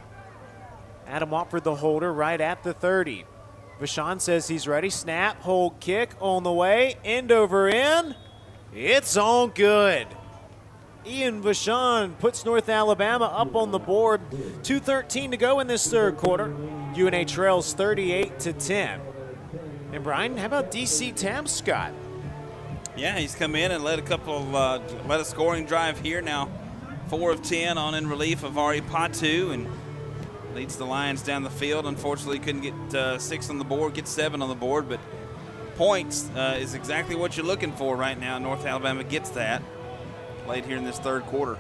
Adam Watford, the holder, right at the 30. Vashon says he's ready. Snap, hold, kick on the way. End over end. It's all good. Ian Vashon puts North Alabama up on the board. 2:13 to go in this third quarter. UNA trails 38-10. And Brian, how about DC Tapscott? Yeah, he's come in and led a scoring drive here now. 4 of 10 on in relief of Ari Patu, and leads the Lions down the field. Unfortunately, couldn't get 6 on the board, get 7 on the board, but points is exactly what you're looking for right now. North Alabama gets that late here in this third quarter.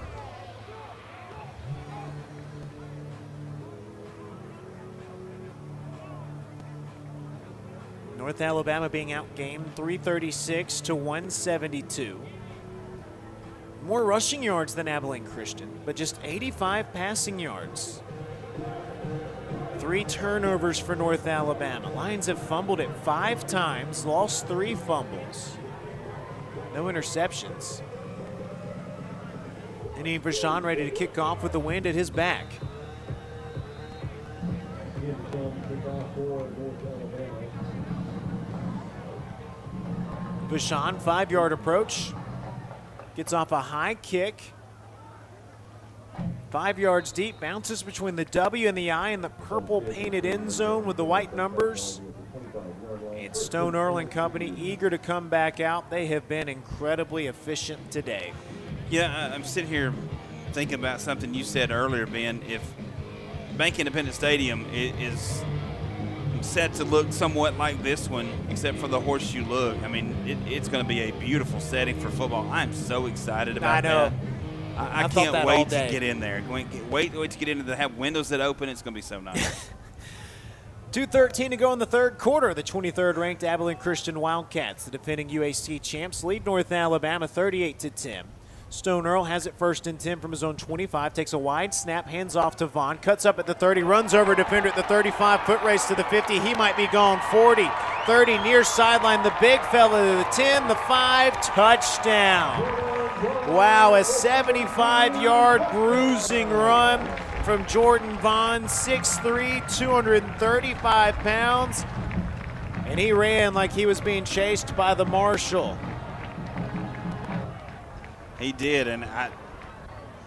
North Alabama being outgamed 336 to 172. More rushing yards than Abilene Christian, but just 85 passing yards. 3 turnovers for North Alabama. Lions have fumbled it 5 times, lost 3 fumbles. No interceptions. And Ian Vashon ready to kick off with the wind at his back. Vashon, 5-yard approach. Gets off a high kick. 5 yards deep, bounces between the W and the I in the purple painted end zone with the white numbers. And Stone Earl and company eager to come back out. They have been incredibly efficient today. Yeah, I'm sitting here thinking about something you said earlier, Ben. If Bank Independent Stadium is set to look somewhat like this one, except for the horseshoe look, I mean, it's going to be a beautiful setting for football. I'm so excited about that. I can't wait to get in there. Wait to get into have windows that open. It's going to be so nice. 2:13 to go in the third quarter. The 23rd ranked Abilene Christian Wildcats, the defending UAC champs, lead North Alabama 38-10. Stone Earl has it 1st and 10 from his own 25, takes a wide snap, hands off to Vaughn, cuts up at the 30, runs over a defender at the 35, foot race to the 50, he might be gone. 40, 30, near sideline, the big fella to the 10, the 5, touchdown. Wow, a 75-yard bruising run from Jordan Vaughn, 6'3", 235 pounds, and he ran like he was being chased by the marshal. He did, and I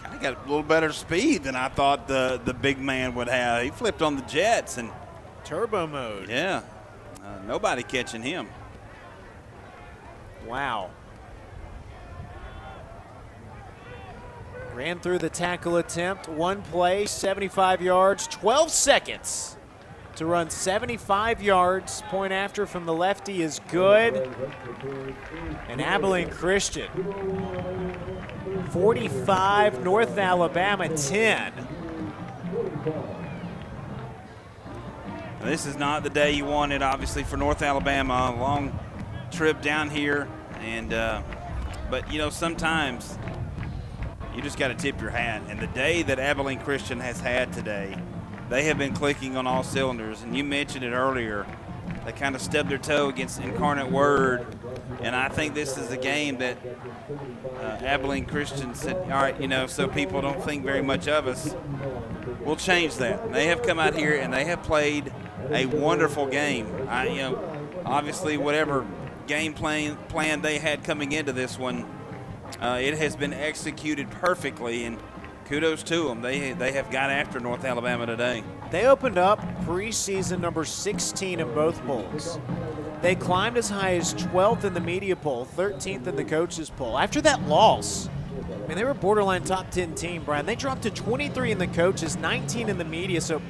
kind of got a little better speed than I thought the big man would have. He flipped on the jets and turbo mode. Yeah, nobody catching him. Wow. Ran through the tackle attempt, 1 play, 75 yards, 12 seconds to run 75 yards. Point after from the lefty is good. And Abilene Christian, 45, North Alabama 10. This is not the day you wanted, obviously, for North Alabama. A long trip down here, and but you know, sometimes you just got to tip your hat. And the day that Abilene Christian has had today, they have been clicking on all cylinders. And you mentioned it earlier. They kind of stubbed their toe against Incarnate Word. And I think this is a game that Abilene Christian said, all right, you know, so people don't think very much of us, we'll change that. And they have come out here and they have played a wonderful game. You know, obviously whatever game plan they had coming into this one, It has been executed perfectly, and kudos to them. They have got after North Alabama today. They opened up preseason number 16 in both polls. They climbed as high as 12th in the media poll, 13th in the coaches poll. After that loss, I mean, they were borderline top 10 team, Brian. They dropped to 23 in the coaches, 19 in the media, so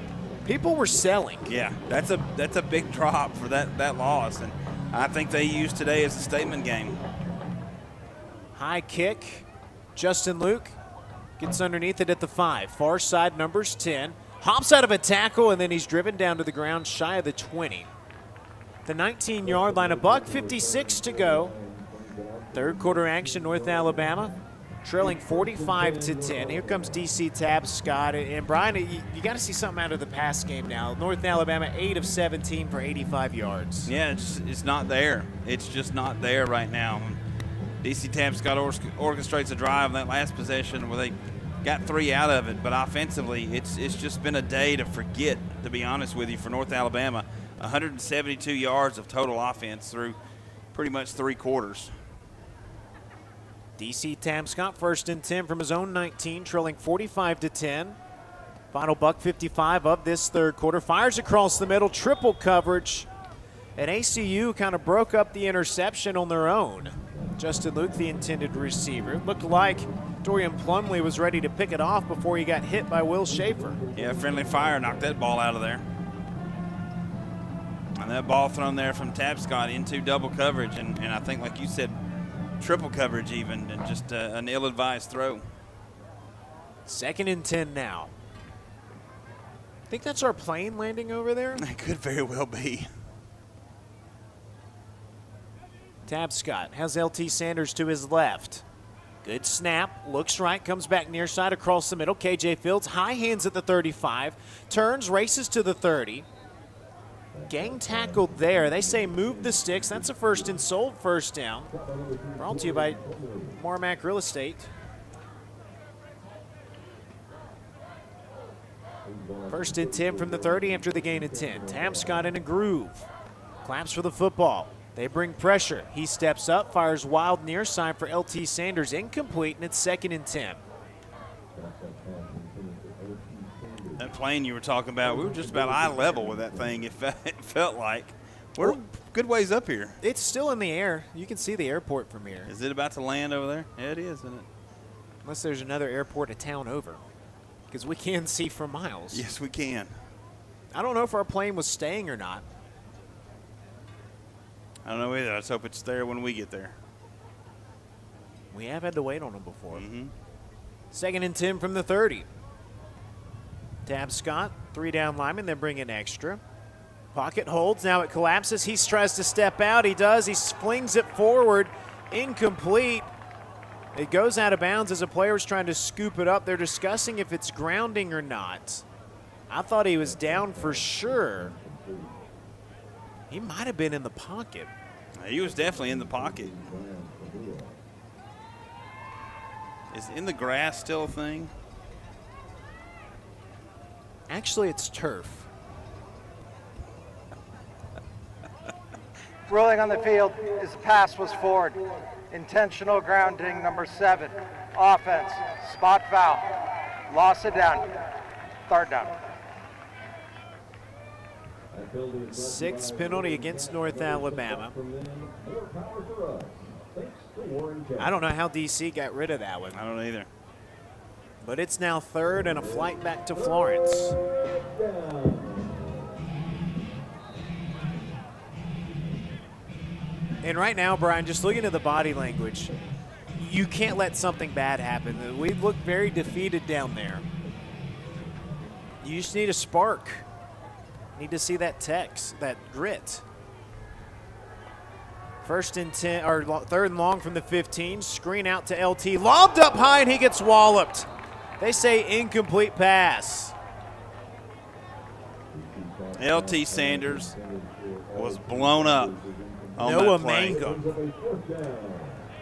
people were selling. Yeah, that's a big drop for that loss, and I think they used today as a statement game. High kick. Justin Luke gets underneath it at the 5. Far side, numbers 10. Hops out of a tackle, and then he's driven down to the ground shy of the 20. The 19-yard line, $1:56 to go. Third quarter action, North Alabama trailing 45-10. Here comes DC Tabscott. And Brian, you got to see something out of the pass game now. North Alabama, 8 of 17 for 85 yards. Yeah, it's not there. It's just not there right now. DC Tabscott orchestrates a drive in that last possession where they got 3 out of it, but offensively, it's just been a day to forget, to be honest with you, for North Alabama. 172 yards of total offense through pretty much 3 quarters. DC Tabscott, 1st and 10 from his own 19, trailing 45-10. Final $1:55 of this third quarter. Fires across the middle, triple coverage. And ACU kind of broke up the interception on their own. Justin Luke, the intended receiver. It looked like Dorian Plumlee was ready to pick it off before he got hit by Will Schaefer. Yeah, friendly fire knocked that ball out of there. And that ball thrown there from Tabscott into double coverage, and I think, like you said, triple coverage even, and just an ill-advised throw. 2nd and 10 now. I think that's our plane landing over there. It could very well be. Tabscott has LT Sanders to his left. Good snap, looks right, comes back near side across the middle. KJ Fields, high hands at the 35, turns, races to the 30. Gang tackled there. They say move the sticks. That's a first and sold first down. Brought to you by Marmac Real Estate. First and 10 from the 30 after the gain of 10. Tabscott in a groove. Claps for the football. They bring pressure. He steps up, fires wild near side for LT Sanders. Incomplete, and it's 2nd and 10. That plane you were talking about, we were just about eye level with that thing, it felt like. We're a good ways up here. It's still in the air. You can see the airport from here. Is it about to land over there? Yeah, it is, isn't it? Unless there's another airport a town over, because we can see for miles. Yes, we can. I don't know if our plane was staying or not. I don't know either. Let's hope it's there when we get there. We have had to wait on them before. 2nd and 10 from the 30. Tabscott, 3 down linemen, then bring in extra. Pocket holds, now it collapses. He tries to step out. He does. He flings it forward. Incomplete. It goes out of bounds as a player is trying to scoop it up. They're discussing if it's grounding or not. I thought he was down for sure. He might have been in the pocket. He was definitely in the pocket. Is in the grass still a thing? Actually, it's turf. Ruling on the field is the pass was forward. Intentional grounding, number 7. Offense, spot foul. Loss it down. 3rd down. 6th penalty against North Alabama. I don't know how DC got rid of that one. I don't either. But it's now 3rd and a flight back to Florence. And right now, Brian, just looking at the body language, you can't let something bad happen. We look very defeated down there. You just need a spark. Need to see that text, that grit. 1st and 10, or 3rd and long from the 15. Screen out to LT. Lobbed up high, and he gets walloped. They say incomplete pass. LT Sanders was blown up on Noah that play. Mangum.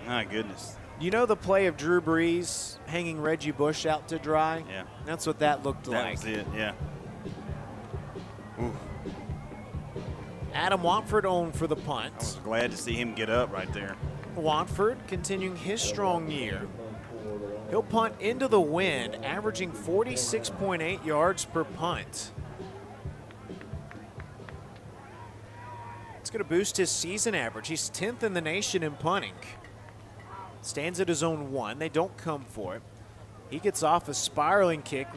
My goodness. You know the play of Drew Brees hanging Reggie Bush out to dry? Yeah. That's what that looked That like. was it, yeah. Oof. Adam Watford on for the punt. I was glad to see him get up right there. Watford continuing his strong year. He'll punt into the wind, averaging 46.8 yards per punt. It's going to boost his season average. He's 10th in the nation in punting. Stands at his own 1. They don't come for it. He gets off a spiraling kick,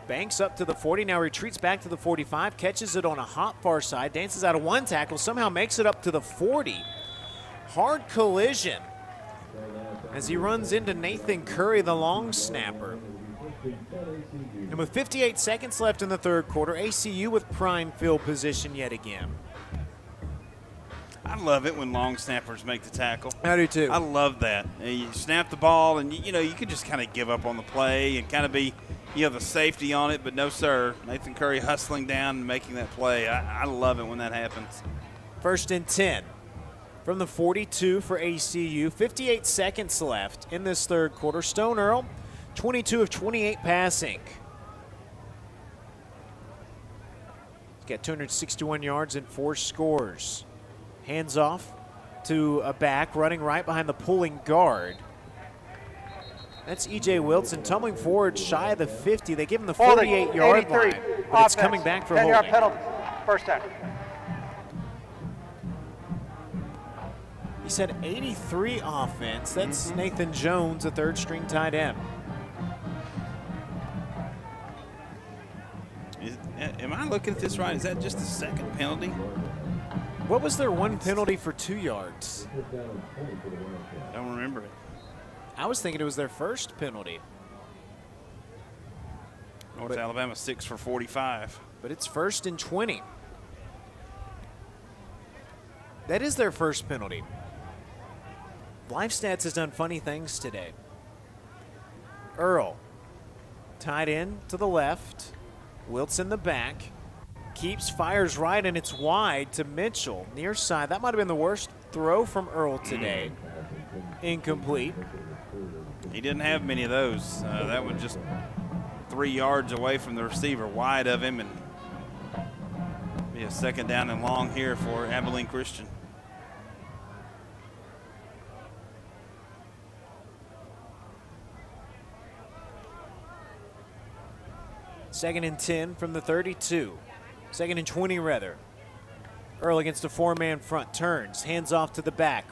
banks up to the 40, now retreats back to the 45, catches it on a hot far side, dances out of 1 tackle, somehow makes it up to the 40. Hard collision as he runs into Nathan Curry, the long snapper. And with 58 seconds left in the third quarter, ACU with prime field position yet again. I love it when long snappers make the tackle. I do too. I love that. You snap the ball, and you could just kind of give up on the play and kind of be, the safety on it, but no, sir. Nathan Curry hustling down and making that play. I love it when that happens. 1st and 10 from the 42 for ACU. 58 seconds left in this third quarter. Stone Earl, 22 of 28 passing. He's got 261 yards and 4 scores. Hands off to a back, running right behind the pulling guard. That's E.J. Wilson tumbling forward shy of the 50. They give him the 48-yard line, but it's coming back for holding. 10-yard penalty, first down. He said 83 offense. That's Nathan Jones, a third-string tight end. Am I looking at this right? Is that just the second penalty? What was their one penalty for 2 yards? I don't remember it. I was thinking it was their first penalty. North Alabama 6 for 45. But it's 1st and 20. That is their first penalty. Live Stats has done funny things today. Earl, tied in to the left. Wilson the back. Keeps, fires right, and it's wide to Mitchell. Near side. That might have been the worst throw from Earl today. Incomplete. He didn't have many of those. That one just 3 yards away from the receiver, wide of him, and be a second down and long here for Abilene Christian. Second and 10 from the 32. 2nd and 20 rather. Earl against a 4-man front, turns, hands off to the back.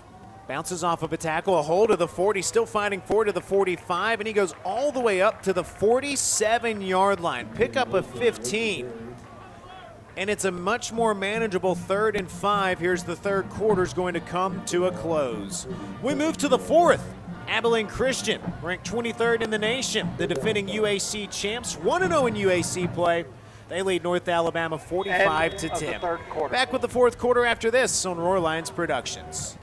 Bounces off of a tackle, a hold of the 40, still fighting forward to the 45, and he goes all the way up to the 47-yard line. Pick up a 15. And it's a much more manageable 3rd and 5. Here's the third quarter's going to come to a close. We move to the 4th. Abilene Christian, ranked 23rd in the nation. The defending UAC champs, 1-0 in UAC play. They lead North Alabama 45-10. Back with the fourth quarter after this on Roar Lions Productions.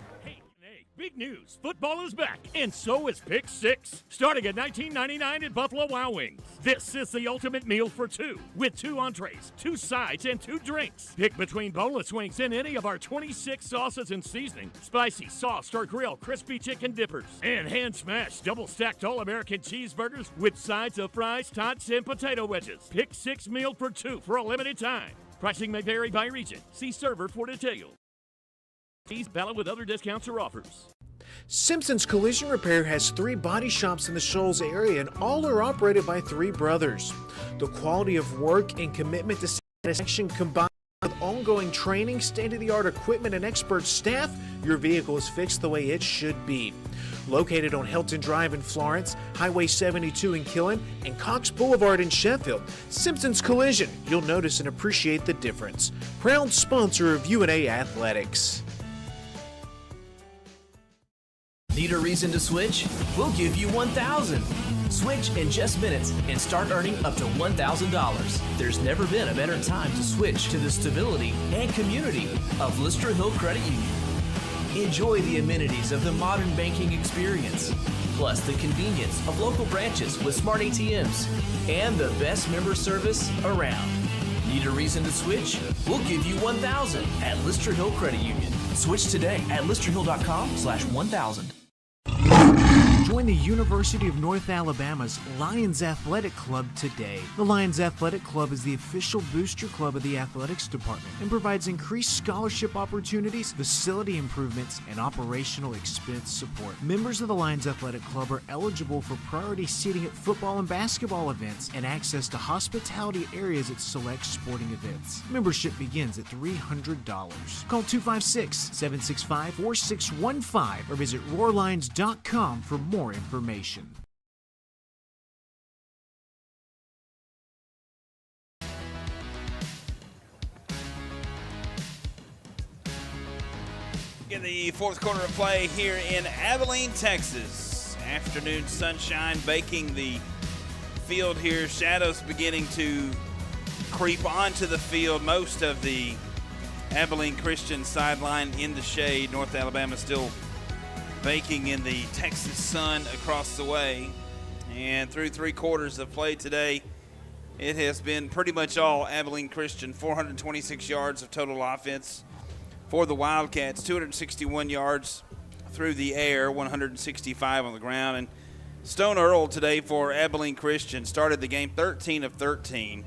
Big news, football is back, and so is Pick 6, starting at $19.99 at Buffalo Wild Wings. This is the ultimate meal for 2, with 2 entrees, 2 sides, and 2 drinks. Pick between boneless wings and any of our 26 sauces and seasoning, spicy, sauced, or grilled crispy chicken dippers, and hand-smashed double-stacked all-American cheeseburgers with sides of fries, tots, and potato wedges. Pick 6 meal for 2 for a limited time. Pricing may vary by region. See server for details. These valid with other discounts or offers. Simpson's Collision Repair has 3 body shops in the Shoals area, and all are operated by 3 brothers. The quality of work and commitment to satisfaction combined with ongoing training, state-of-the-art equipment, and expert staff, your vehicle is fixed the way it should be. Located on Helton Drive in Florence, Highway 72 in Killen, and Cox Boulevard in Sheffield, Simpson's Collision, you'll notice and appreciate the difference. Proud sponsor of UNA Athletics. Need a reason to switch? We'll give you 1,000. Switch in just minutes and start earning up to $1,000. There's never been a better time to switch to the stability and community of Lister Hill Credit Union. Enjoy the amenities of the modern banking experience, plus the convenience of local branches with smart ATMs and the best member service around. Need a reason to switch? We'll give you 1,000 at Lister Hill Credit Union. Switch today at listerhill.com/1000. Join the University of North Alabama's Lions Athletic Club today. The Lions Athletic Club is the official booster club of the athletics department and provides increased scholarship opportunities, facility improvements, and operational expense support. Members of the Lions Athletic Club are eligible for priority seating at football and basketball events and access to hospitality areas at select sporting events. Membership begins at $300. Call 256-765-4615 or visit roarlions.com for more information. In the fourth quarter of play here in Abilene, Texas. Afternoon sunshine baking the field here. Shadows beginning to creep onto the field. Most of the Abilene Christian sideline in the shade. North Alabama still baking in the Texas sun across the way. And through 3 quarters of play today, it has been pretty much all Abilene Christian. 426 yards of total offense for the Wildcats, 261 yards through the air, 165 on the ground. And Stone Earl today for Abilene Christian started the game 13 of 13.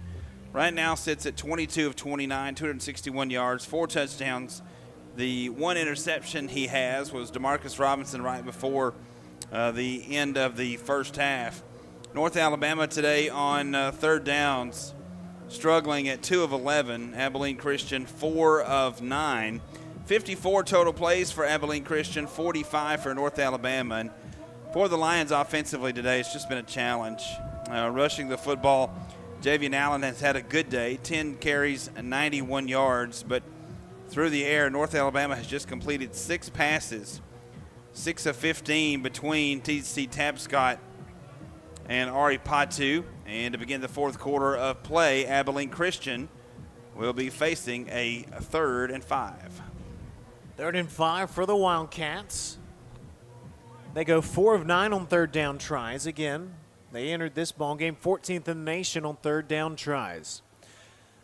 Right now sits at 22 of 29, 261 yards, 4 touchdowns. The 1 interception he has was DeMarcus Robinson right before the end of the first half. North Alabama today on third downs, struggling at 2 of 11. Abilene Christian 4 of 9. 54 total plays for Abilene Christian, 45 for North Alabama. And for the Lions offensively today, it's just been a challenge. Rushing the football, Javian Allen has had a good day, 10 carries and 91 yards, but through the air, North Alabama has just completed 6 passes, 6 of 15 between TC Tapscott and Ari Patu. And to begin the fourth quarter of play, Abilene Christian will be facing a 3rd and 5. 3rd and 5 for the Wildcats. They go 4 of 9 on third down tries. Again, they entered this ballgame 14th in the nation on third down tries.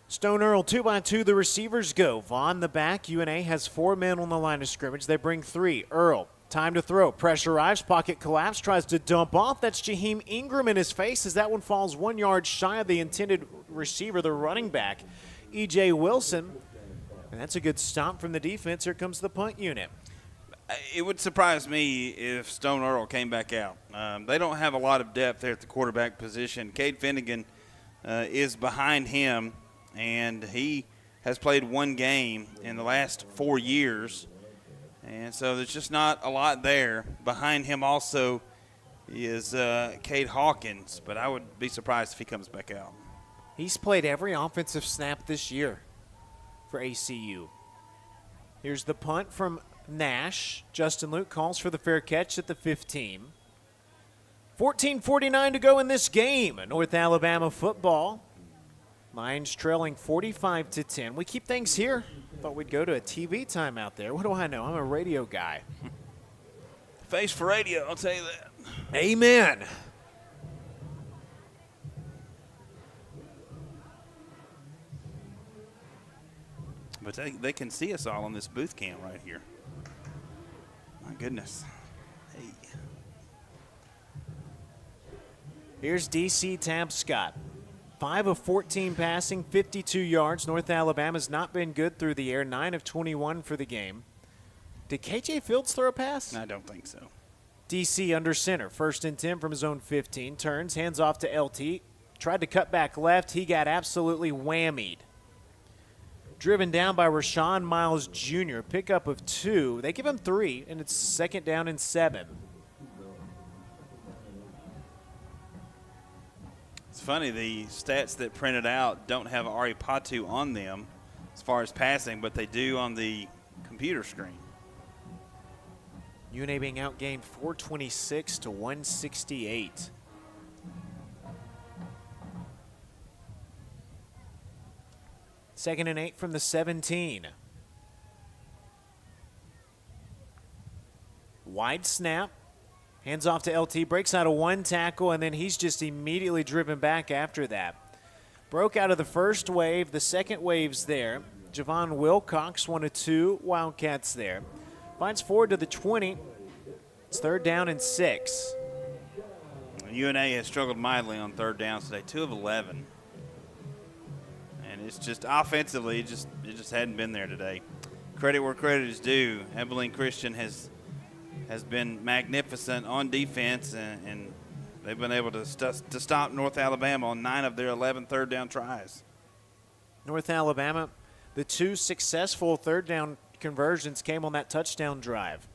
Stone Earl 2-by-2, the receivers go. Vaughn the back. UNA has 4 men on the line of scrimmage. They bring 3. Earl, time to throw. Pressure arrives, pocket collapse, tries to dump off. That's Jaheim Ingram in his face as that one falls 1 yard shy of the intended receiver, the running back, E.J. Wilson. And that's a good stop from the defense. Here comes the punt unit. It would surprise me if Stone Earl came back out. They don't have a lot of depth there at the quarterback position. Cade Finnegan is behind him, and he has played 1 game in the last 4 years. And so there's just not a lot there. Behind him also is Cade Hawkins, but I would be surprised if he comes back out. He's played every offensive snap this year for ACU. Here's the punt from Nash. Justin Luke calls for the fair catch at the 15. 14:49 to go in this game. North Alabama football. Lions trailing 45-10. We keep things here. Thought we'd go to a TV time out there. What do I know? I'm a radio guy. Face for radio, I'll tell you that. Amen. But they can see us all on this booth cam right here. My goodness. Hey. Here's DC Tapscott. 5 of 14 passing, 52 yards. North Alabama's not been good through the air, 9 of 21 for the game. Did KJ Fields throw a pass? I don't think so. DC under center, 1st and 10 from his own 15. Turns, hands off to LT. Tried to cut back left. He got absolutely whammied. Driven down by Rashawn Miles Jr. Pickup of 2. They give him 3, and it's 2nd down and 7. It's funny, the stats that printed out don't have Ari Patu on them as far as passing, but they do on the computer screen. UNA being outgained 426 to 168. Second and 8 from the 17. Wide snap. Hands off to LT. Breaks out of 1 tackle, and then he's just immediately driven back after that. Broke out of the first wave. The second wave's there. Javon Wilcox, 1 of 2 Wildcats there. Finds forward to the 20. It's 3rd down and 6. UNA has struggled mightily on third downs today, 2 of 11. And it's just offensively, it just hadn't been there today. Credit where credit is due. Abilene Christian has been magnificent on defense, and they've been able to stop North Alabama on 9 of their 11 third down tries. North Alabama, the 2 successful third down conversions came on that touchdown drive.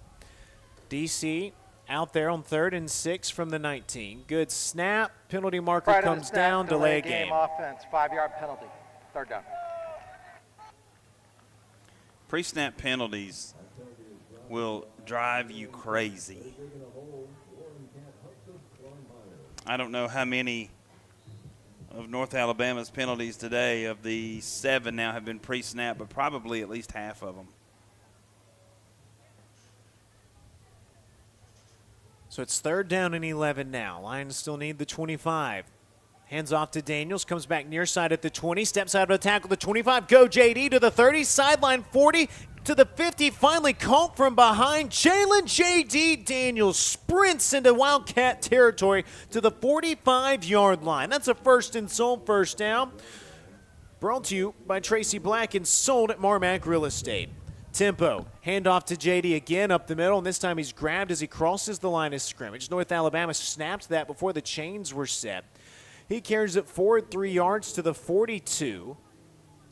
DC out there on 3rd and 6 from the 19. Good snap. Penalty marker comes down. Delay game. Offense, 5-yard penalty. Third down. Pre-snap penalties will drive you crazy. I don't know how many of North Alabama's penalties today, of the 7 now, have been pre-snap, but probably at least half of them. So it's 3rd down and 11 now. Lions still need the 25. Hands off to Daniels, comes back near side at the 20, steps out of the tackle, the 25, go JD to the 30, sideline 40 to the 50, finally caught from behind. Jalen JD Daniels sprints into Wildcat territory to the 45-yard line. That's a first and first down. Brought to you by Tracy Black and sold at Marmac Real Estate. Tempo, handoff to JD again up the middle, and this time he's grabbed as he crosses the line of scrimmage. North Alabama snapped that before the chains were set. He carries it forward 3 yards to the 42,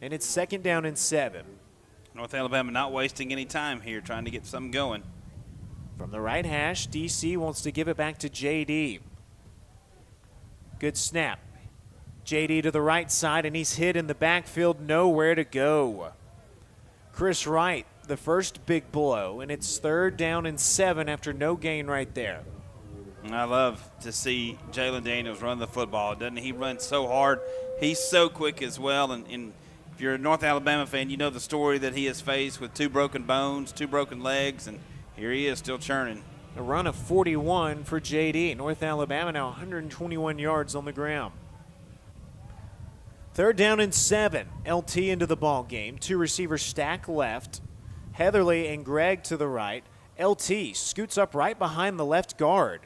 and it's 2nd down and 7. North Alabama not wasting any time here, trying to get something going. From the right hash, DC wants to give it back to JD. Good snap. JD to the right side, and he's hit in the backfield, nowhere to go. Chris Wright, the first big blow, and it's 3rd down and 7 after no gain right there. I love to see Jalen Daniels run the football. Doesn't he run so hard? He's so quick as well. And if you're a North Alabama fan, you know the story that he has faced with 2 broken bones, 2 broken legs, and here he is still churning. A run of 41 for JD. North Alabama now 121 yards on the ground. 3rd down and 7. LT into the ball game. 2 receivers stack left. Heatherly and Gregg to the right. LT scoots up right behind the left guard.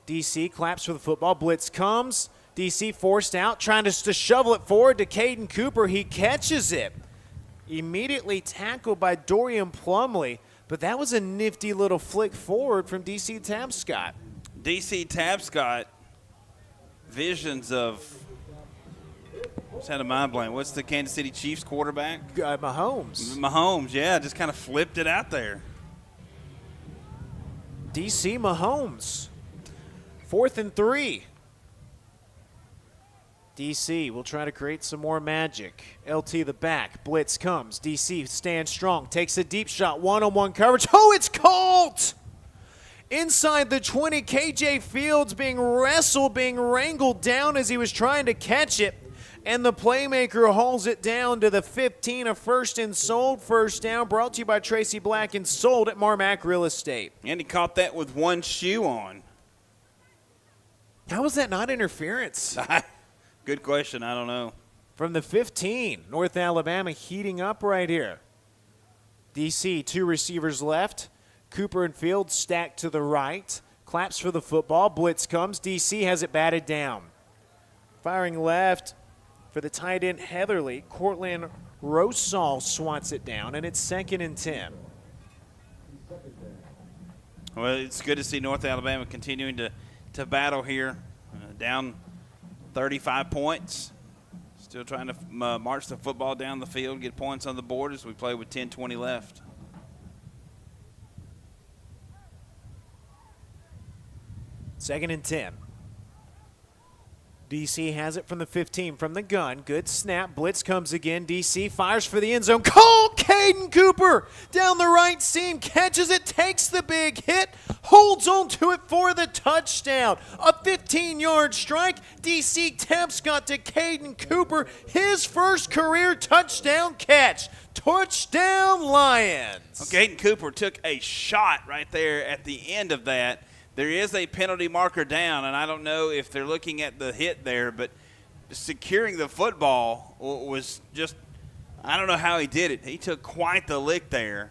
DC claps for the football. Blitz comes. DC forced out, trying to shovel it forward to Caden Cooper. He catches it. Immediately tackled by Dorian Plumley, but that was a nifty little flick forward from DC Tabscott. DC Tabscott, visions of, just had a mind blank. What's the Kansas City Chiefs quarterback? Mahomes. Mahomes, yeah, just kind of flipped it out there. DC Mahomes. 4th and 3. DC will try to create some more magic. LT the back. Blitz comes. DC stands strong. Takes a deep shot. One-on-one coverage. Oh, it's caught! Inside the 20, KJ Fields being wrestled, being wrangled down as he was trying to catch it. And the playmaker hauls it down to the 15, a first and first down, brought to you by Tracy Black and sold at Marmac Real Estate. And he caught that with one shoe on. How was that not interference? Good question. I don't know. From the 15, North Alabama heating up right here. DC, 2 receivers left. Cooper and Fields stacked to the right. Claps for the football. Blitz comes. DC has it batted down. Firing left for the tight end Heatherly. Cortland Rosal swats it down, and it's 2nd and 10. Well, it's good to see North Alabama continuing to battle here. Down 35 points. Still trying to march the football down the field, get points on the board as we play with 10:20 left. Second and 10. DC has it from the 15, from the gun. Good snap. Blitz comes again. DC fires for the end zone. Call Caden Cooper down the right seam. Catches it, takes the big hit, holds on to it for the touchdown. A 15-yard strike. DC Tabscott to Caden Cooper. His first career touchdown catch. Touchdown Lions. Well, Caden Cooper took a shot right there at the end of that. There is a penalty marker down, and I don't know if they're looking at the hit there, but securing the football was just, I don't know how he did it. He took quite the lick there,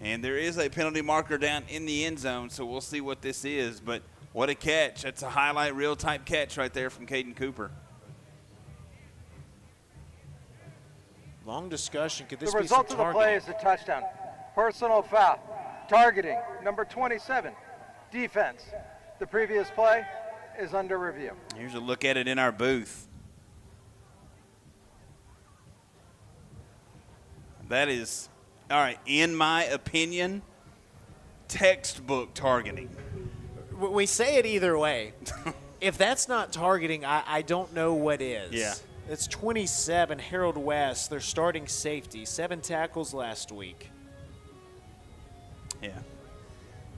and there is a penalty marker down in the end zone, so we'll see what this is. But What a catch. That's a highlight reel type catch right there from Caden Cooper. Long discussion. Could this the be some result of the targeting? play is a touchdown. Personal foul. Targeting, number 27. Defense. The previous play is under review. Here's a look at it in our booth. That is, all right, in my opinion, textbook targeting. We say it either way. If that's not targeting, I don't know what is. Yeah. It's 27, Harold West, their starting safety, 7 tackles last week. Yeah.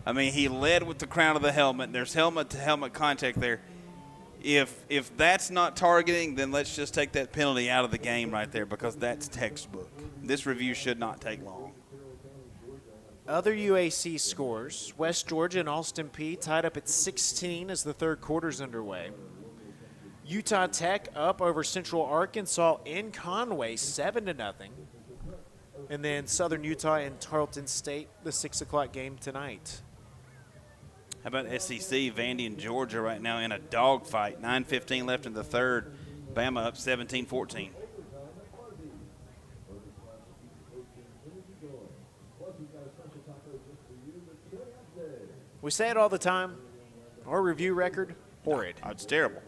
I mean, he led with the crown of the helmet. There's helmet-to-helmet contact there. If that's not targeting, then let's just take that penalty out of the game right there because that's textbook. This review should not take long. Other UAC scores, West Georgia and Austin Peay tied up at 16 as the third quarter's underway. Utah Tech up over Central Arkansas in Conway, 7-0. And then Southern Utah and Tarleton State, the 6 o'clock game tonight. How about SEC, Vandy and Georgia right now in a dogfight. 9:15 left in the third. Bama up 17-14. We say it all the time. Our review record, horrid. Oh, it's terrible.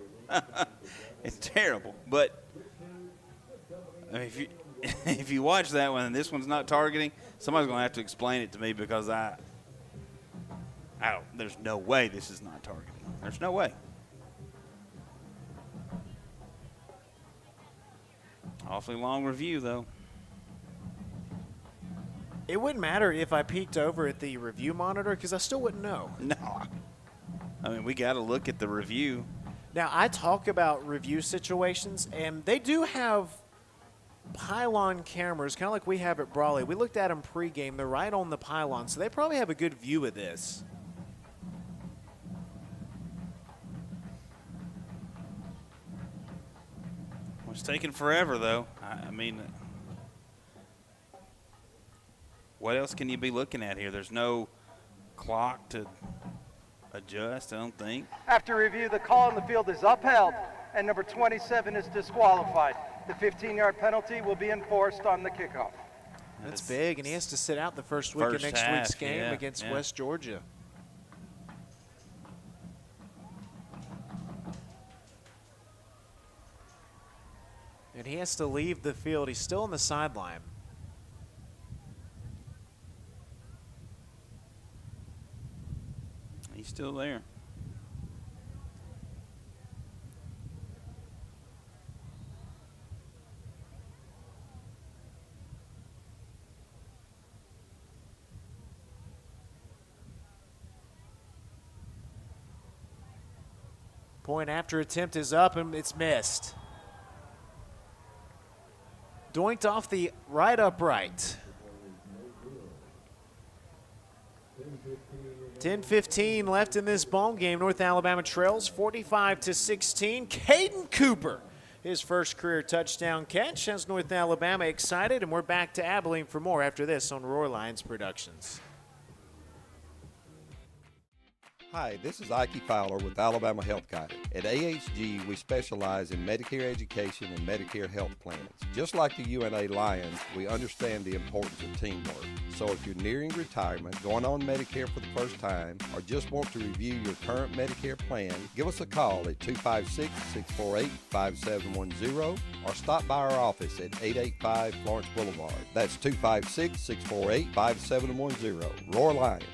It's terrible. But I mean, if you watch that one and this one's not targeting, somebody's going to have to explain it to me because I don't. There's no way this is not targeting. There's no way. Awfully long review, though. It wouldn't matter if I peeked over at the review monitor because I still wouldn't know. No. I mean, we got to look at the review. Now, I talk about review situations, and they do have pylon cameras, kind of like we have at Brawley. We looked at them pregame. They're right on the pylon, so they probably have a good view of this. Well, it's taking forever, though. I mean, what else can you be looking at here? There's no clock to adjust, I don't think. After review, the call on the field is upheld, and number 27 is disqualified. The 15-yard penalty will be enforced on the kickoff. That's big, and he has to sit out the first week of next week's game against West Georgia. And he has to leave the field. He's still on the sideline. He's still there. Point after attempt is up, and it's missed. Doinked off the right upright. 10:15 left in this ball game. North Alabama trails 45-16. Caden Cooper, his first career touchdown catch, has North Alabama excited, and we're back to Abilene for more after this on Roar Lions Productions. Hi, this is Ike Fowler with Alabama Health Guidance. At AHG, we specialize in Medicare education and Medicare health plans. Just like the UNA Lions, we understand the importance of teamwork. So if you're nearing retirement, going on Medicare for the first time, or just want to review your current Medicare plan, give us a call at 256-648-5710 or stop by our office at 885 Florence Boulevard. That's 256-648-5710. Roar Lions.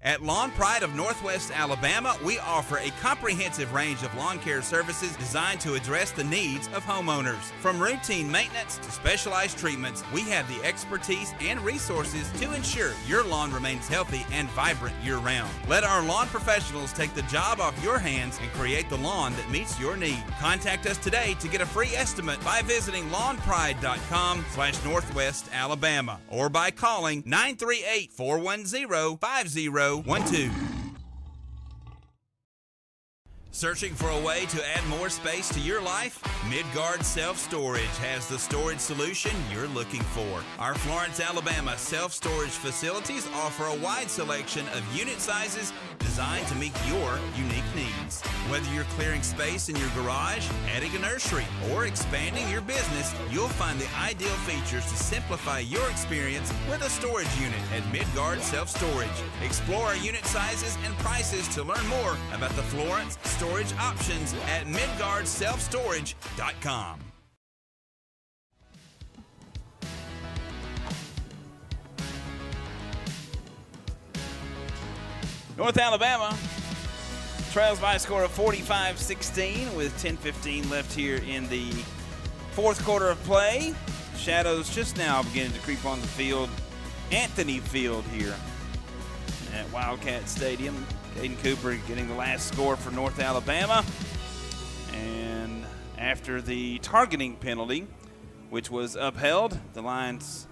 At Lawn Pride of Northwest Alabama, we offer a comprehensive range of lawn care services designed to address the needs of homeowners. From routine maintenance to specialized treatments, we have the expertise and resources to ensure your lawn remains healthy and vibrant year-round. Let our lawn professionals take the job off your hands and create the lawn that meets your need. Contact us today to get a free estimate by visiting lawnpride.com/Northwest Alabama or by calling 938-410-5012. Searching for a way to add more space to your life? Midgard Self-Storage has the storage solution you're looking for. Our Florence, Alabama self-storage facilities offer a wide selection of unit sizes designed to meet your unique needs. Whether you're clearing space in your garage, adding a nursery, or expanding your business, you'll find the ideal features to simplify your experience with a storage unit at Midgard Self-Storage. Explore our unit sizes and prices to learn more about the Florence storage options at midgardselfstorage.com. North Alabama trails by a score of 45-16 with 10:15 left here in the fourth quarter of play. Shadows just now beginning to creep on the field. Anthony Field here at Wildcat Stadium. Caden Cooper getting the last score for North Alabama. And after the targeting penalty, which was upheld, the Lions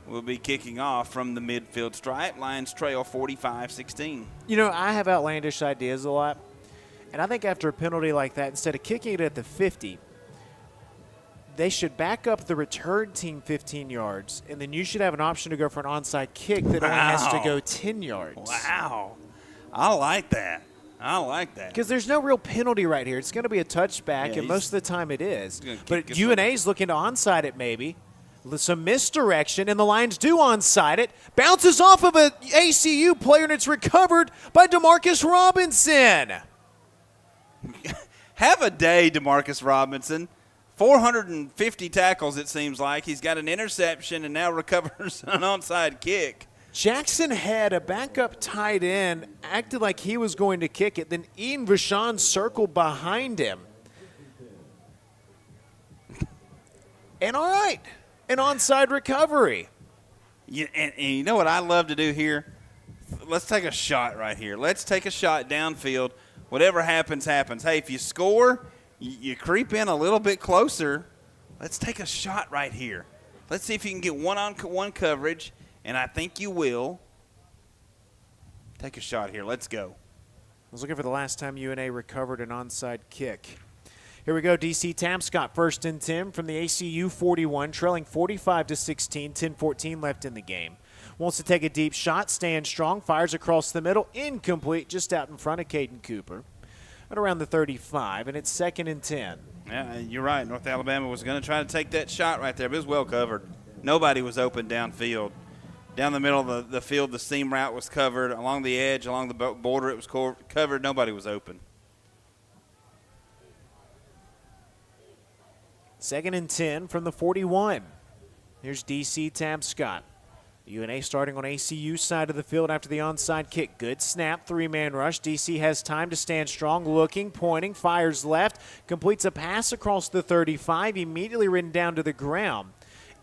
will be kicking off from the midfield stripe. Lions trail 45-16. You know, I have outlandish ideas a lot. And I think after a penalty like that, instead of kicking it at the 50, they should back up the return team 15 yards, and then you should have an option to go for an onside kick that only has to go 10 yards. Wow. I like that. I like that. Because there's no real penalty right here. It's going to be a touchback, and most of the time it is. But UNA's looking to onside it maybe. Some misdirection, and the Lions do onside it. Bounces off of an ACU player, and it's recovered by DeMarcus Robinson. Have a day, DeMarcus Robinson. 450 tackles, it seems like. He's got an interception and now recovers an onside kick. Jackson had a backup tight end, acted like he was going to kick it. Then Ian Vachon circled behind him. And all right, an onside recovery. Yeah, and you know what I love to do here? Let's take a shot right here. Let's take a shot downfield. Whatever happens, happens. Hey, if you score, you creep in a little bit closer. Let's take a shot right here. Let's see if you can get one-on-one coverage, and I think you will. Take a shot here. Let's go. I was looking for the last time UNA recovered an onside kick. Here we go, DC Tapscott, 1st and 10 from the ACU 41, trailing 45-16, 10-14 left in the game. Wants to take a deep shot, staying strong, fires across the middle, incomplete, just out in front of Caden Cooper at around the 35, and it's 2nd and 10. Yeah, you're right. North Alabama was going to try to take that shot right there, but it was well covered. Nobody was open downfield. Down the middle of the field, the seam route was covered. Along the edge, along the border, it was covered. Nobody was open. 2nd and 10 from the 41. Here's DC Tapscott. UNA starting on ACU side of the field after the onside kick. Good snap, 3-man rush. DC has time to stand strong, looking, pointing, fires left, completes a pass across the 35, immediately ridden down to the ground.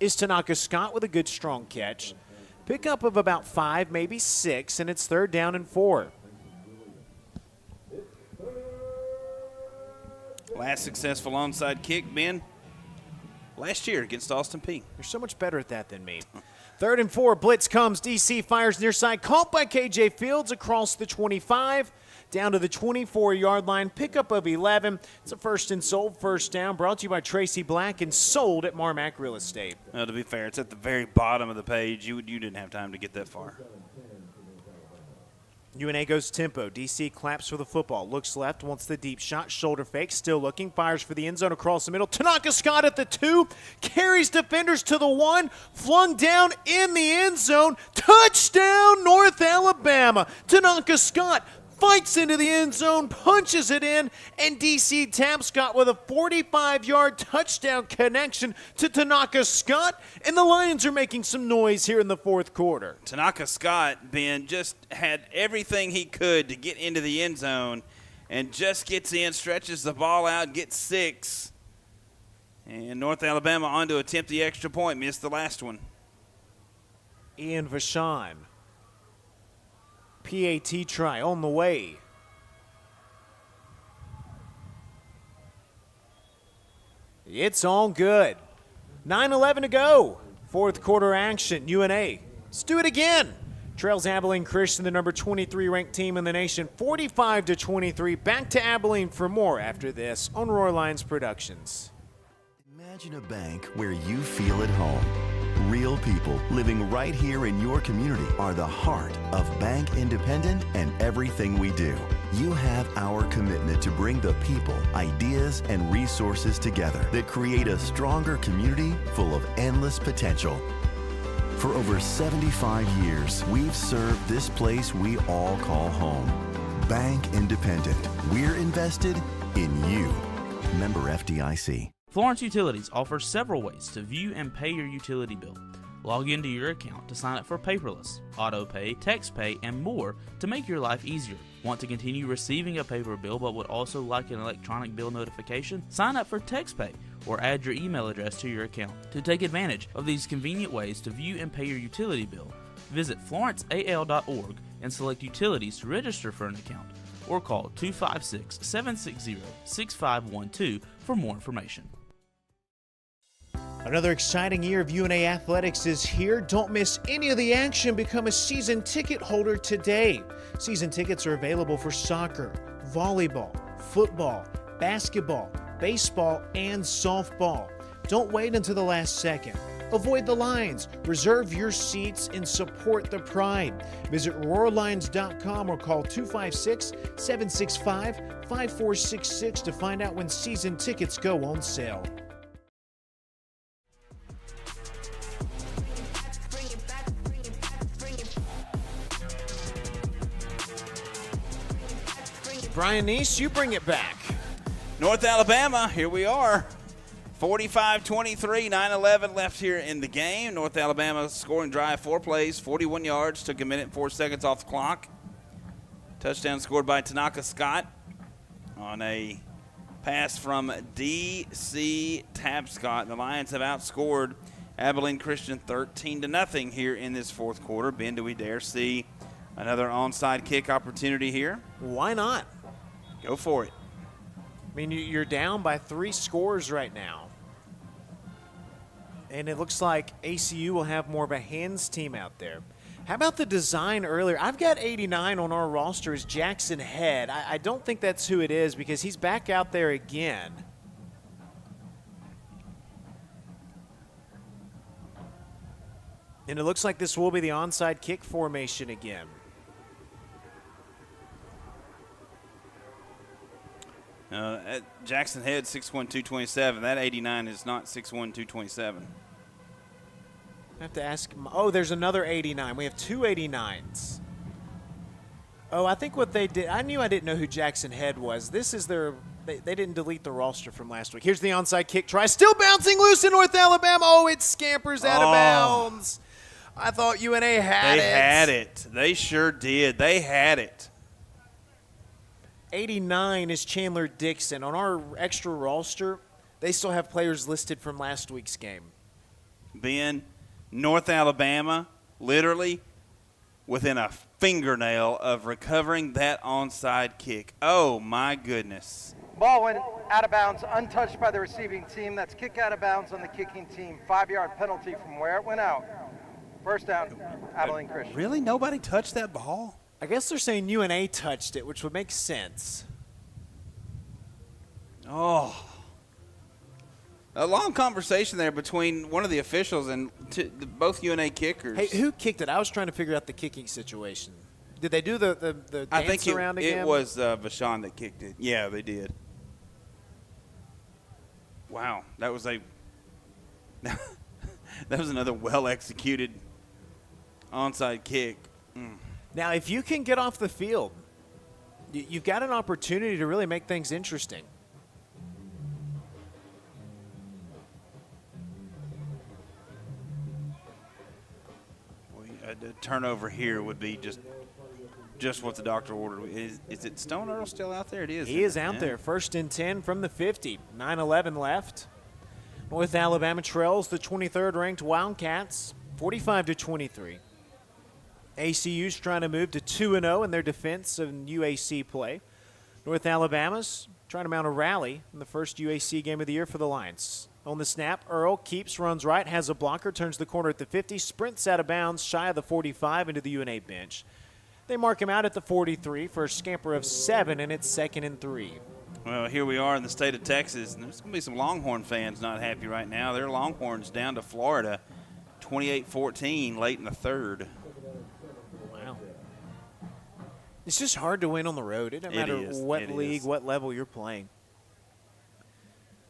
Is Tanaka Scott with a good strong catch. Pickup of about 5, maybe 6, and it's 3rd down and 4. Last successful onside kick, Ben, last year against Austin Peay. You're so much better at that than me. 3rd and 4, blitz comes. DC fires near side, caught by KJ Fields across the 25, down to the 24-yard line. Pickup of 11. It's a first and sold, first down, brought to you by Tracy Black and sold at Marmac Real Estate. To be fair, it's at the very bottom of the page. You didn't have time to get that far. UNA goes tempo. DC claps for the football. Looks left, wants the deep shot. Shoulder fake, still looking. Fires for the end zone across the middle. Tanaka Scott at the 2. Carries defenders to the 1. Flung down in the end zone. Touchdown, North Alabama. Tanaka Scott fights into the end zone, punches it in, and DC Tapscott with a 45-yard touchdown connection to Tanaka Scott, and the Lions are making some noise here in the fourth quarter. Tanaka Scott, Ben, just had everything he could to get into the end zone and just gets in, stretches the ball out, gets 6. And North Alabama on to attempt the extra point, missed the last one. Ian Vachon. PAT try on the way. It's all good. 9:11 to go. Fourth quarter action. UNA. Let's do it again. Trails Abilene Christian, the number 23 ranked team in the nation, 45-23. Back to Abilene for more after this on Roar Lines Productions. Imagine a bank where you feel at home. Real people living right here in your community are the heart of Bank Independent and everything we do. You have our commitment to bring the people, ideas, and resources together that create a stronger community full of endless potential. For over 75 years, we've served this place we all call home. Bank Independent. We're invested in you. Member FDIC. Florence Utilities offers several ways to view and pay your utility bill. Log into your account to sign up for paperless, auto pay, text pay, and more to make your life easier. Want to continue receiving a paper bill but would also like an electronic bill notification? Sign up for text pay or add your email address to your account. To take advantage of these convenient ways to view and pay your utility bill, visit florenceal.org and select Utilities to register for an account, or call 256-760-6512 for more information. Another exciting year of UNA athletics is here. Don't miss any of the action. Become a season ticket holder today. Season tickets are available for soccer, volleyball, football, basketball, baseball, and softball. Don't wait until the last second. Avoid the lines. Reserve your seats and support the pride. Visit roarlines.com or call 256-765-5466 to find out when season tickets go on sale. Brian Neese, you bring it back. North Alabama, here we are. 45-23, 9:11 left here in the game. North Alabama scoring drive, 4 plays, 41 yards, took a minute and 4 seconds off the clock. Touchdown scored by Tanaka Scott on a pass from D.C. Tapscott. The Lions have outscored Abilene Christian 13-0 here in this fourth quarter. Ben, do we dare see another onside kick opportunity here? Why not? Go for it. I mean, you're down by 3 scores right now. And it looks like ACU will have more of a hands team out there. How about the design earlier? I've got 89 on our roster as Jackson Head. I don't think that's who it is because he's back out there again. And it looks like this will be the onside kick formation again. Jackson Head, 6'1", 227. That 89 is not 6'1", 227. I have to ask him. Oh, there's another 89. We have 2 89s. Oh, I think what they did, I didn't know who Jackson Head was. This is their, they didn't delete the roster from last week. Here's the onside kick try. Still bouncing loose in North Alabama. Oh, it scampers out of bounds. I thought UNA had it. They had it. They sure did. They had it. 89 is Chandler Dixon. On our extra roster, they still have players listed from last week's game. Ben, North Alabama, literally within a fingernail of recovering that onside kick. Oh, my goodness. Ball went out of bounds, untouched by the receiving team. That's kick out of bounds on the kicking team. 5-yard penalty from where it went out. First down, Abilene Christian. Really? Nobody touched that ball? I guess they're saying UNA touched it, which would make sense. Oh. A long conversation there between one of the officials and both UNA kickers. Hey, who kicked it? I was trying to figure out the kicking situation. Did they do the dance around again? It was Vashon that kicked it. Yeah, they did. Wow, that was another well-executed onside kick. Now, if you can get off the field, you've got an opportunity to really make things interesting. A turnover here would be just what the doctor ordered. Is it Stone Earl still out there? It is. He is out there. 1st and 10 from the 50. 9:11 left. North Alabama trails the 23rd ranked Wildcats, 45-23. ACU's trying to move to 2-0 in their defense of UAC play. North Alabama's trying to mount a rally in the first UAC game of the year for the Lions. On the snap, Earl keeps, runs right, has a blocker, turns the corner at the 50, sprints out of bounds, shy of the 45 into the UNA bench. They mark him out at the 43 for a scamper of 7, and it's 2nd and 3. Well, here we are in the state of Texas, and there's going to be some Longhorn fans not happy right now. Their Longhorns down to Florida, 28-14, late in the third. Wow. It's just hard to win on the road. It doesn't matter what league, what level you're playing.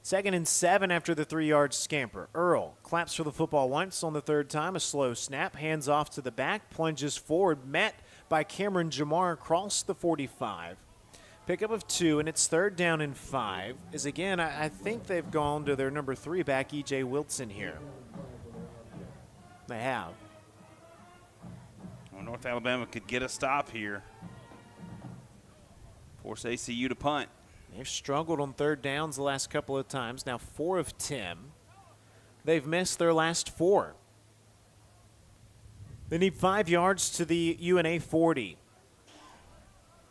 2nd and 7 after the 3-yard scamper. Earl claps for the football once on the third time. A slow snap, hands off to the back, plunges forward, met by Cameron Jamar across the 45. Pickup of 2, and it's 3rd down and 5. Is again, I think they've gone to their number 3 back, E.J. Wilson here. They have. Well, North Alabama could get a stop here. Force ACU to punt. They've struggled on 3rd downs the last couple of times. Now 4 of 10. They've missed their last 4. They need 5 yards to the UNA 40.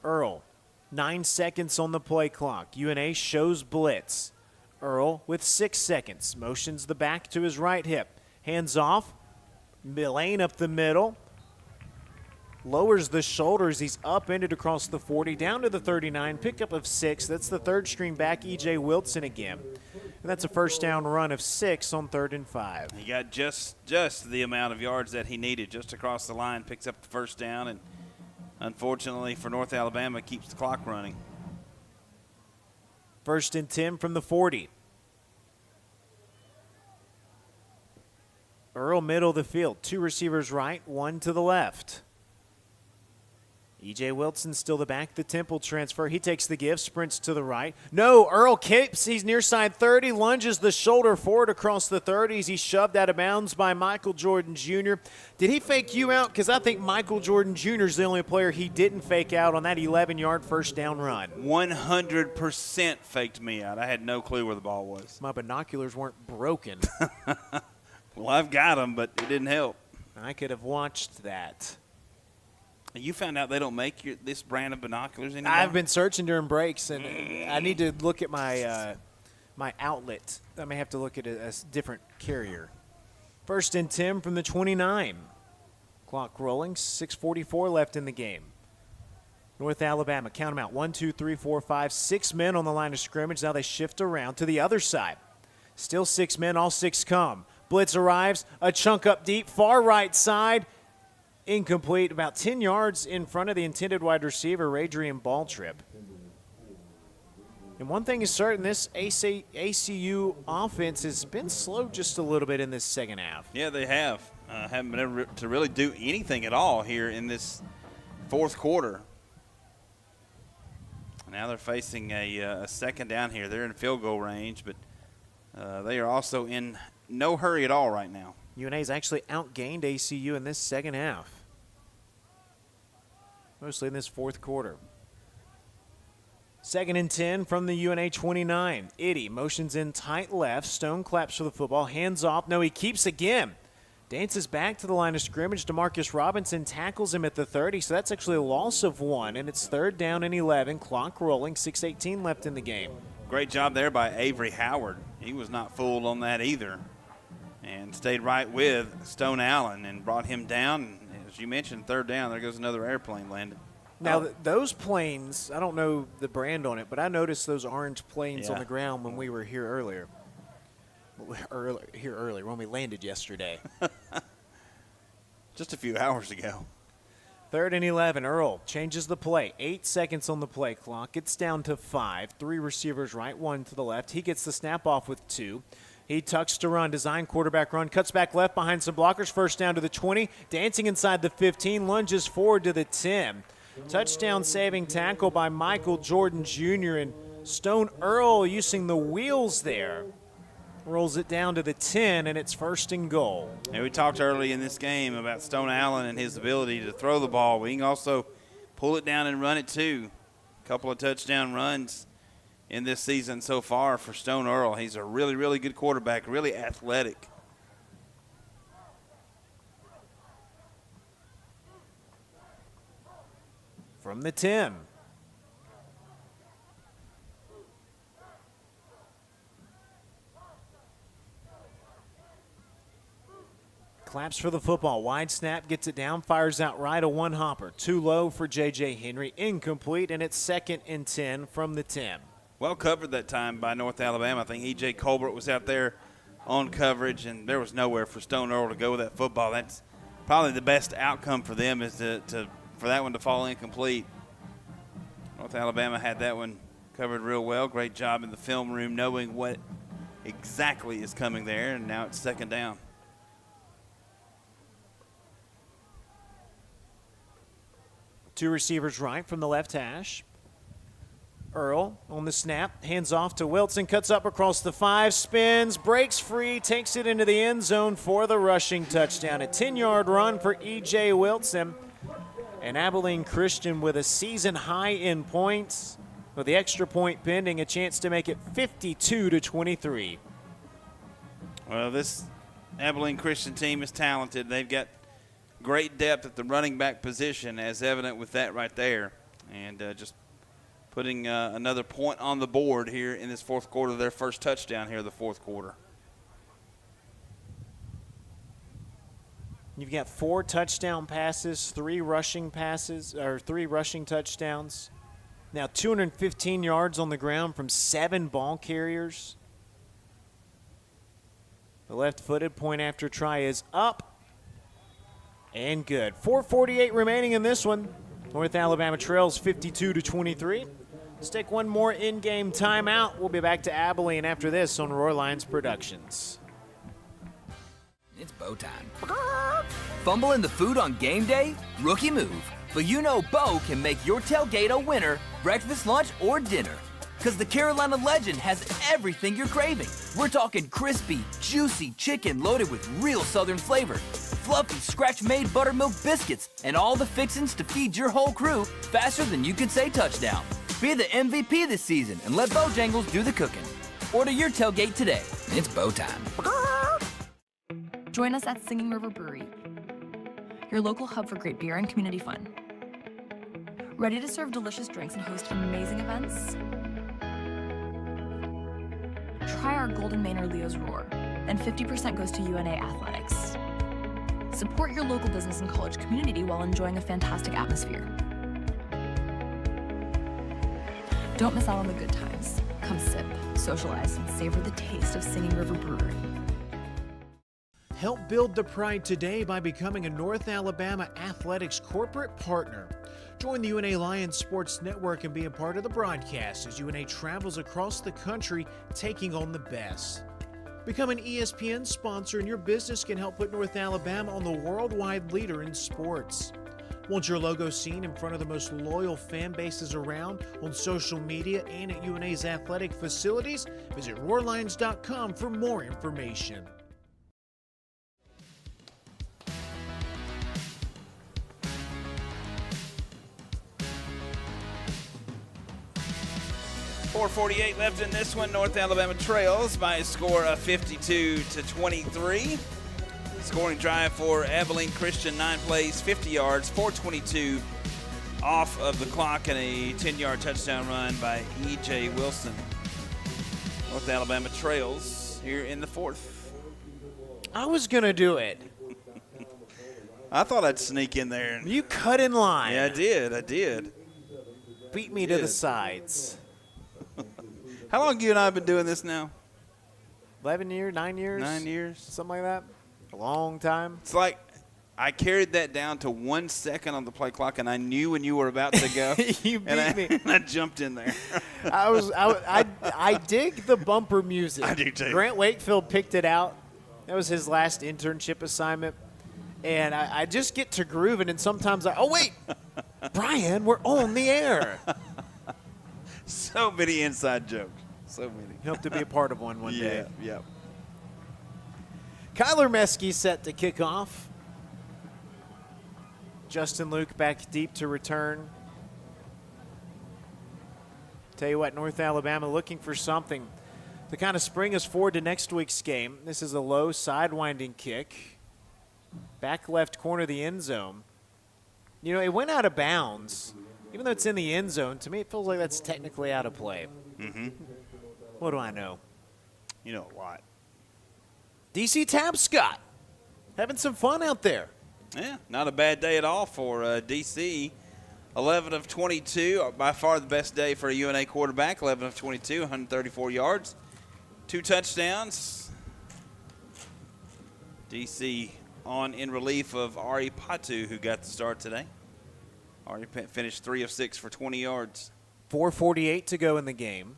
Earl, 9 seconds on the play clock. UNA shows blitz. Earl with 6 seconds. Motions the back to his right hip. Hands off. Lane up the middle. Lowers the shoulders. He's upended across the 40, down to the 39. Pickup of 6. That's the 3rd string back, E.J. Wilson again. And that's a first down run of 6 on 3rd and 5. He got just the amount of yards that he needed just across the line, picks up the first down, and unfortunately for North Alabama, keeps the clock running. 1st and 10 from the 40. Earl, middle of the field. 2 receivers right, 1 to the left. E.J. Wilson still the back, the Temple transfer. He takes the give, sprints to the right. No, Earl keeps. He's near side 30, lunges the shoulder forward across the 30s. He's shoved out of bounds by Michael Jordan Jr. Did he fake you out? Because I think Michael Jordan Jr. is the only player he didn't fake out on that 11-yard first down run. 100% faked me out. I had no clue where the ball was. My binoculars weren't broken. Well, I've got them, but it didn't help. I could have watched that. You found out they don't make this brand of binoculars anymore? I've been searching during breaks, and I need to look at my my outlet. I may have to look at a different carrier. 1st and 10 from the 29. Clock rolling, 6:44 left in the game. North Alabama, count them out. 1, 2, 3, 4, 5, 6 men on the line of scrimmage. Now they shift around to the other side. Still 6 men, all 6 come. Blitz arrives, a chunk up deep, far right side. Incomplete, about 10 yards in front of the intended wide receiver, Adrian Balltrip. And one thing is certain, this ACU offense has been slow just a little bit in this second half. Yeah, they have. Haven't been able to really do anything at all here in this 4th quarter. Now they're facing a second down here. They're in field goal range, but they are also in no hurry at all right now. UNA's actually outgained ACU in this second half, mostly in this 4th quarter. 2nd and 10 from the UNA 29. Itty motions in tight left. Stone claps for the football. Hands off. No, he keeps again. Dances back to the line of scrimmage. DeMarcus Robinson tackles him at the 30, so that's actually a loss of 1, and it's 3rd down and 11. Clock rolling. 6:18 left in the game. Great job there by Avery Howard. He was not fooled on that either, and stayed right with Stone Allen and brought him down. As you mentioned, 3rd down, there goes another airplane landed. Now, those planes, I don't know the brand on it, but I noticed those orange planes on Yeah. the ground when we were here earlier. When we landed yesterday. Just a few hours ago. 3rd and 11. Earl changes the play. 8 seconds on the play clock. It's down to 5. 3 receivers right, 1 to the left. He gets the snap off with 2. He tucks to run, design quarterback run, cuts back left behind some blockers, first down to the 20, dancing inside the 15, lunges forward to the 10. Touchdown saving tackle by Michael Jordan Jr. and Stone Earl using the wheels there. Rolls it down to the 10, and it's 1st and goal. And we talked early in this game about Stone Allen and his ability to throw the ball. We can also pull it down and run it too. A couple of touchdown runs in this season so far for Stone Earl. He's a really, really good quarterback, really athletic. From the 10. claps for the football. Wide snap, gets it down, fires out right, a one-hopper. Too low for J.J. Henry, incomplete, and it's 2nd and 10 from the 10. Well covered that time by North Alabama. I think E.J. Colbert was out there on coverage, and there was nowhere for Stone Earl to go with that football. That's probably the best outcome for them is for that one to fall incomplete. North Alabama had that one covered real well. Great job in the film room knowing what exactly is coming there, and now it's 2nd down. Two receivers right from the left hash. Earl on the snap, hands off to Wilson, cuts up across the 5, spins, breaks free, takes it into the end zone for the rushing touchdown. A 10-yard run for E.J. Wilson. And Abilene Christian with a season high in points. With the extra point pending, a chance to make it 52-23. Well, this Abilene Christian team is talented. They've got great depth at the running back position, as evident with that right there. And just putting another point on the board here in this fourth quarter, their first touchdown here in the fourth quarter. You've got 4 touchdown passes, 3 rushing touchdowns. Now 215 yards on the ground from 7 ball carriers. The left-footed point after try is up and good. 4:48 remaining in this one. North Alabama trails 52-23. Let's take one more in-game timeout. We'll be back to Abilene after this on Roar Lions Productions. It's Bo time. Fumbling the food on game day? Rookie move. But you know Bo can make your tailgate a winner, breakfast, lunch, or dinner. Because the Carolina Legend has everything you're craving. We're talking crispy, juicy chicken loaded with real Southern flavor, fluffy scratch-made buttermilk biscuits, and all the fixins to feed your whole crew faster than you can say touchdown. Be the MVP this season and let Bojangles do the cooking. Order your tailgate today. It's Bo time. Join us at Singing River Brewery, your local hub for great beer and community fun. Ready to serve delicious drinks and host amazing events? Try our Golden Manor Leo's Roar, and 50% goes to UNA Athletics. Support your local business and college community while enjoying a fantastic atmosphere. Don't miss out on the good times. Come sip, socialize, and savor the taste of Singing River Brewery. Help build the pride today by becoming a North Alabama Athletics corporate partner. Join the UNA Lions Sports Network and be a part of the broadcast as UNA travels across the country taking on the best. Become an ESPN sponsor and your business can help put North Alabama on the worldwide leader in sports. Want your logo seen in front of the most loyal fan bases around on social media and at UNA's athletic facilities? Visit roarlions.com for more information. .448 left in this one. North Alabama trails by a score of 52-23. Scoring drive for Abilene Christian, 9 plays, 50 yards, 4:22 off of the clock, and a 10-yard touchdown run by E.J. Wilson. North Alabama trails here in the fourth. I was going to do it. I thought I'd sneak in there. You cut in line. Yeah, I did. Beat me to the sides. How long have you and I been doing this now? 11 years, 9 years? 9 years. Something like that. A long time. It's like I carried that down to 1 second on the play clock, and I knew when you were about to go. You beat me. And I jumped in there. I dig the bumper music. I do too. Grant Wakefield picked it out. That was his last internship assignment. And I just get to grooving, and sometimes oh, wait, Brian, we're on the air. So many inside jokes. So many. Hope to be a part of one day. Yeah. Kyler Meskey set to kick off. Justin Luke back deep to return. Tell you what, North Alabama looking for something to kind of spring us forward to next week's game. This is a low sidewinding kick. Back left corner of the end zone. You know, it went out of bounds. Even though it's in the end zone, to me it feels like that's technically out of play. Mm-hmm. What do I know? You know a lot. DC Tabscott having some fun out there. Yeah, not a bad day at all for DC. 11 of 22, by far the best day for a UNA quarterback. 11 of 22, 134 yards, 2 touchdowns. DC on in relief of Ari Patu, who got the start today. Ari finished 3 of 6 for 20 yards. 4:48 to go in the game.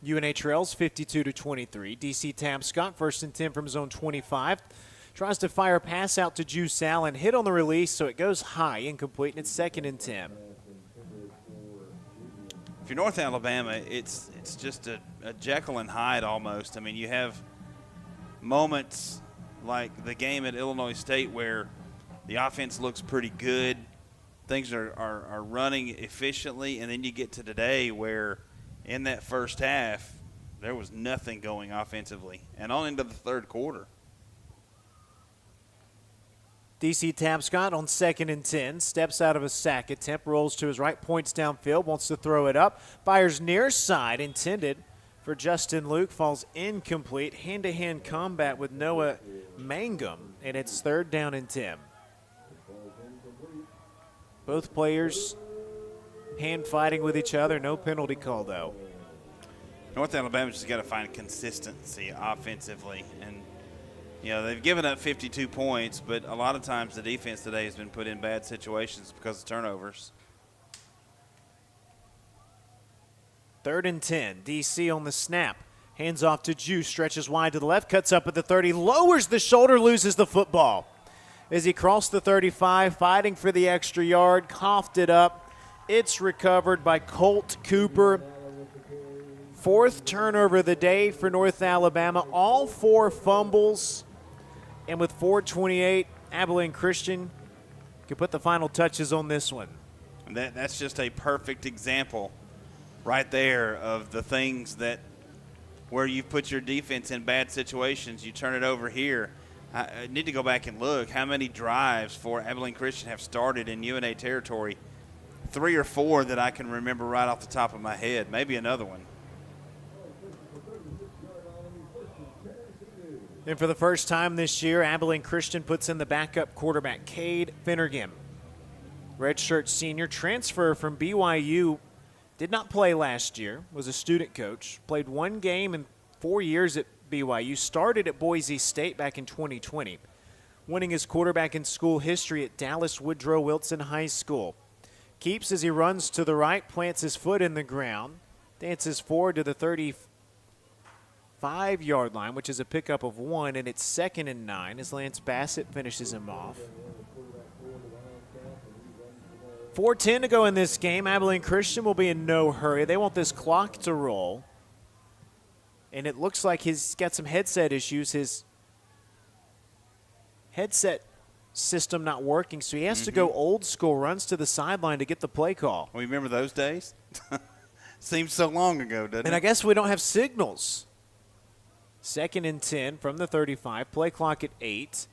UNA trails 52-23. DC Tabscott, 1st and 10 from zone 25. Tries to fire a pass out to Juice Allen. Hit on the release, so it goes high, incomplete, and it's 2nd and 10. If you're North Alabama, it's just a Jekyll and Hyde almost. I mean, you have moments like the game at Illinois State where the offense looks pretty good. Things are running efficiently, and then you get to today where in that first half there was nothing going offensively and on into the third quarter. DC Tabscott on 2nd and 10, steps out of a sack attempt, rolls to his right, points downfield, wants to throw it up, fires near side, intended for Justin Luke, falls incomplete. Hand-to-hand combat with Noah Mangum, and it's 3rd down and 10. Both players hand fighting with each other, no penalty call though. North Alabama's just got to find consistency offensively, and you know, they've given up 52 points, but a lot of times the defense today has been put in bad situations because of turnovers. 3rd and 10. DC on the snap. Hands off to Juice. Stretches wide to the left. Cuts up at the 30. Lowers the shoulder. Loses the football. As he crossed the 35, fighting for the extra yard. Coughed it up. It's recovered by Colt Cooper. 4th turnover of the day for North Alabama. All 4 fumbles. And with 4:28, Abilene Christian can put the final touches on this one. And that's just a perfect example right there of the things that where you put your defense in bad situations, you turn it over here. I need to go back and look how many drives for Abilene Christian have started in UNA territory. 3 or 4 that I can remember right off the top of my head, maybe another one. And for the first time this year, Abilene Christian puts in the backup quarterback, Cade Finnegan. Redshirt senior, transfer from BYU, did not play last year, was a student coach, played 1 game in 4 years at BYU, started at Boise State back in 2020, winning his quarterback in school history at Dallas Woodrow Wilson High School. Keeps as he runs to the right, plants his foot in the ground, dances forward to the 35-yard line, which is a pickup of 1, and it's 2nd and 9 as Lance Bassett finishes him off. 4:10 to go in this game. Abilene Christian will be in no hurry. They want this clock to roll. And it looks like he's got some headset issues. His headset system not working, so he has to go old school, runs to the sideline to get the play call. Well, you remember those days? Seems so long ago, doesn't it? And I guess we don't have signals. 2nd and 10 from the 35. Play clock at 8.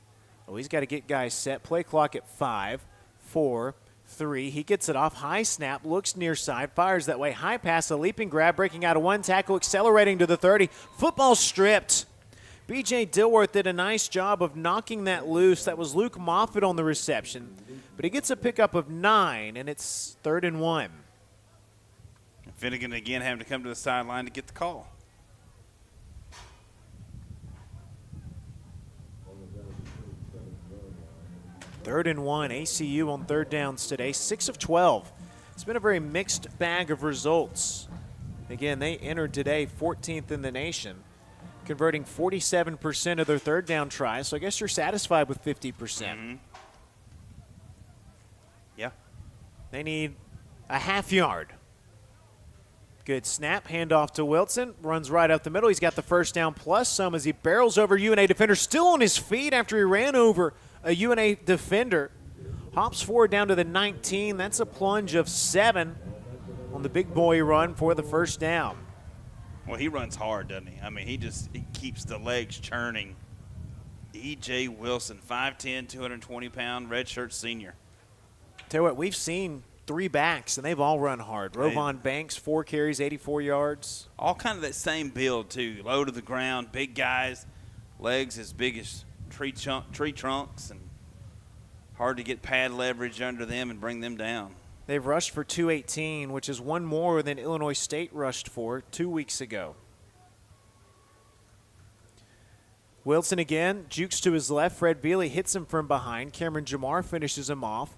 Oh, he's got to get guys set. Play clock at 5, 4, 3. He gets it off. High snap, looks near side, fires that way. High pass, a leaping grab, breaking out of 1 tackle, accelerating to the 30. Football stripped. B.J. Dilworth did a nice job of knocking that loose. That was Luke Moffitt on the reception. But he gets a pickup of 9, and it's 3rd and 1. Finnegan again having to come to the sideline to get the call. Third and 1, ACU on 3rd downs today, 6 of 12. It's been a very mixed bag of results. Again, they entered today 14th in the nation, converting 47% of their 3rd down tries. So I guess you're satisfied with 50%. Yeah. They need a half yard. Good snap, handoff to Wilson, runs right up the middle. He's got the 1st down plus some as he barrels over UNA defender, still on his feet after he ran over a UNA defender. Hops forward down to the 19. That's a plunge of 7 on the big boy run for the 1st down. Well, he runs hard, doesn't he? I mean, he keeps the legs churning. E.J. Wilson, 5'10", 220-pound, redshirt senior. Tell you what, we've seen 3 backs, and they've all run hard. Rovon Banks, 4 carries, 84 yards. All kind of that same build, too. Low to the ground, big guys, legs as big as tree trunks, and hard to get pad leverage under them and bring them down. They've rushed for 218, which is one more than Illinois State rushed for 2 weeks ago. Wilson again, jukes to his left. Fred Bealey hits him from behind. Cameron Jamar finishes him off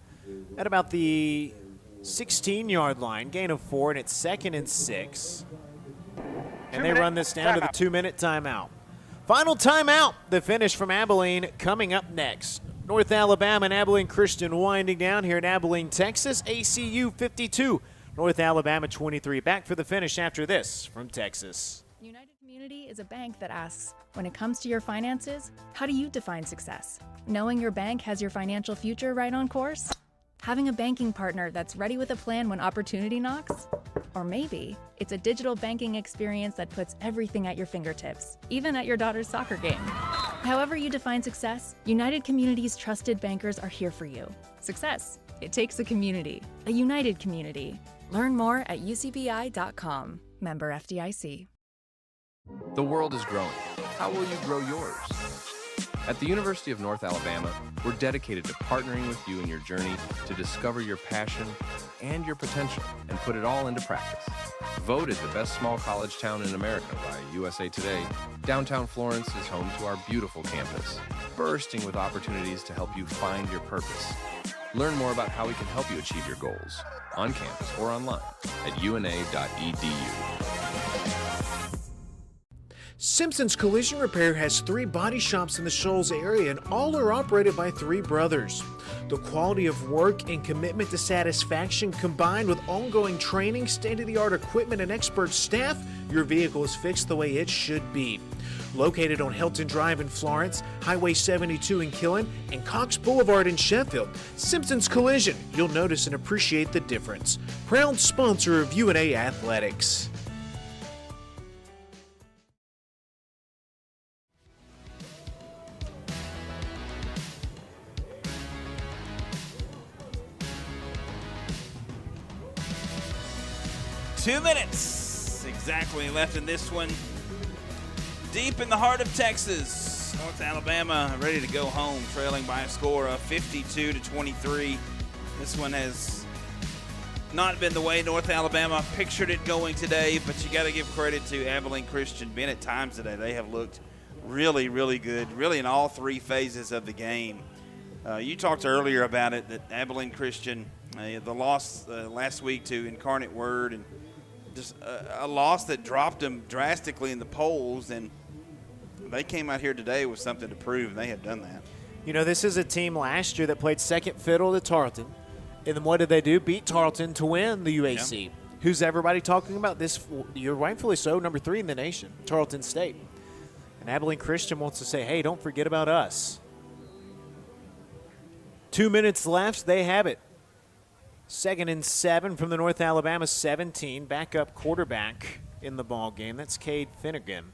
at about the 16-yard line. Gain of 4, and it's 2nd and 6. And they run this down to the 2-minute timeout. Final timeout, the finish from Abilene coming up next. North Alabama and Abilene Christian winding down here in Abilene, Texas. ACU 52, North Alabama 23. Back for the finish after this from Texas. United Community is a bank that asks, when it comes to your finances, how do you define success? Knowing your bank has your financial future right on course? Having a banking partner that's ready with a plan when opportunity knocks? Or maybe it's a digital banking experience that puts everything at your fingertips, even at your daughter's soccer game. However you define success, United Community's trusted bankers are here for you. Success, it takes a community, a united community. Learn more at ucbi.com. Member FDIC. The world is growing. How will you grow yours? At the University of North Alabama, we're dedicated to partnering with you in your journey to discover your passion and your potential and put it all into practice. Voted the best small college town in America by USA Today, downtown Florence is home to our beautiful campus, bursting with opportunities to help you find your purpose. Learn more about how we can help you achieve your goals on campus or online at una.edu. Simpson's Collision Repair has 3 body shops in the Shoals area, and all are operated by 3 brothers. The quality of work and commitment to satisfaction, combined with ongoing training, state-of-the-art equipment, and expert staff, your vehicle is fixed the way it should be. Located on Helton Drive in Florence, Highway 72 in Killen, and Cox Boulevard in Sheffield, Simpson's Collision, you'll notice and appreciate the difference. Proud sponsor of UNA Athletics. Two minutes exactly left in this one. Deep in the heart of Texas, North Alabama ready to go home, trailing by a score of 52-23. This one has not been the way North Alabama pictured it going today, but you got to give credit to Abilene Christian. Been at times today, they have looked really, really good, really in all 3 phases of the game. You talked earlier about it, that Abilene Christian, the loss last week to Incarnate Word, and just a loss that dropped them drastically in the polls, and they came out here today with something to prove, and they have done that. You know, this is a team last year that played second fiddle to Tarleton, and then what did they do? Beat Tarleton to win the UAC. Yeah. Who's everybody talking about this year? Rightfully so, number 3 in the nation, Tarleton State. And Abilene Christian wants to say, hey, don't forget about us. 2 minutes left, they have it. 2nd and 7 from the North Alabama 17. Backup quarterback in the ball game. That's Cade Finnegan.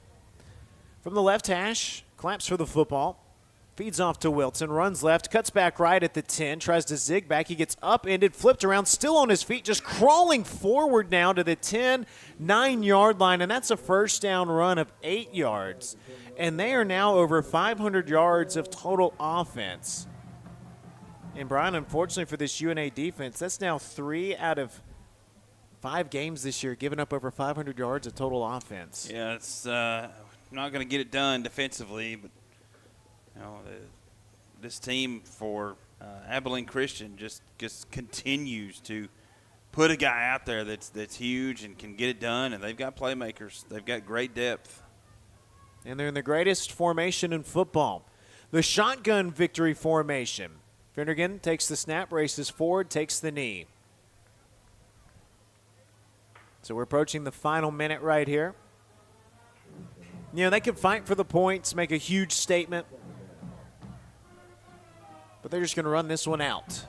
From the left hash, claps for the football. Feeds off to Wilson. Runs left. Cuts back right at the 10. Tries to zig back. He gets upended. Flipped around. Still on his feet. Just crawling forward now to the 10, 9-yard line. And that's a first down run of 8 yards. And they are now over 500 yards of total offense. And, Brian, unfortunately for this UNA defense, that's now 3 out of 5 games this year giving up over 500 yards of total offense. Yeah, it's not going to get it done defensively, but you know, this team for Abilene Christian just continues to put a guy out there that's huge and can get it done, and they've got playmakers. They've got great depth. And they're in the greatest formation in football, the shotgun victory formation. Finnegan takes the snap, races forward, takes the knee. So we're approaching the final minute right here. You know, they can fight for the points, make a huge statement, but they're just going to run this one out.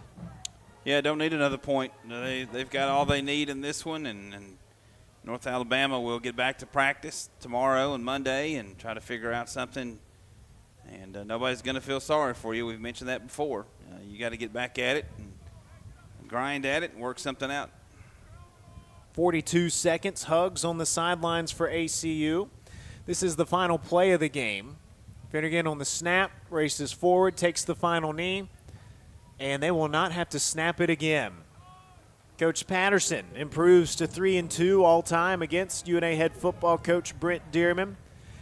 Yeah, don't need another point. They've got all they need in this one, and North Alabama will get back to practice tomorrow and Monday and try to figure out something. And nobody's going to feel sorry for you. We've mentioned that before. You got to get back at it and grind at it and work something out. 42 seconds. Hugs on the sidelines for ACU. This is the final play of the game. Finnegan on the snap, races forward, takes the final knee, and they will not have to snap it again. Coach Patterson improves to 3-2 all-time against UNA head football coach Brent Dearman.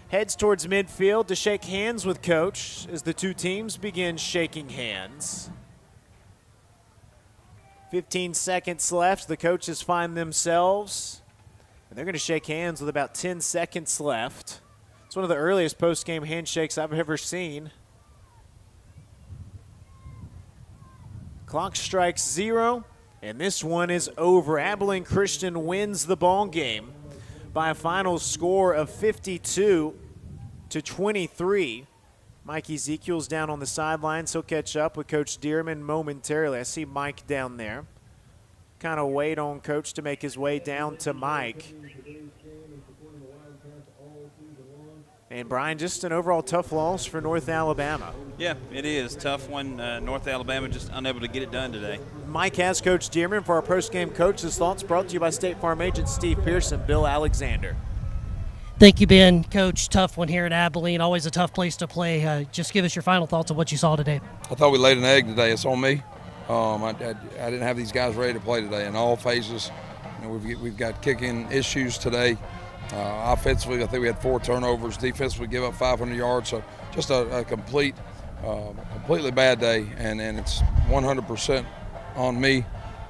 Heads towards midfield to shake hands with Coach as the two teams begin shaking hands. 15 seconds left. The coaches find themselves, and they're going to shake hands with about 10 seconds left. It's one of the earliest post-game handshakes I've ever seen. Clock strikes 0, and this one is over. Abilene Christian wins the ball game by a final score of 52-23. Mike Ezekiel's down on the sidelines. He'll catch up with Coach Dearman momentarily. I see Mike down there. Kind of wait on Coach to make his way down to Mike. And, Brian, just an overall tough loss for North Alabama. Yeah, it is. Tough one. North Alabama just unable to get it done today. Mike has Coach Dearman for our post-game coach's thoughts, brought to you by State Farm agent Steve Pearson, Bill Alexander. Thank you, Ben. Coach, tough one here at Abilene. Always a tough place to play. Just give us your final thoughts on what you saw today. I thought we laid an egg today. It's on me. I didn't have these guys ready to play today in all phases. You know, we've got kicking issues today. Offensively, I think we had 4 turnovers. Defensively, we give up 500 yards. So just a completely bad day, and it's 100% on me.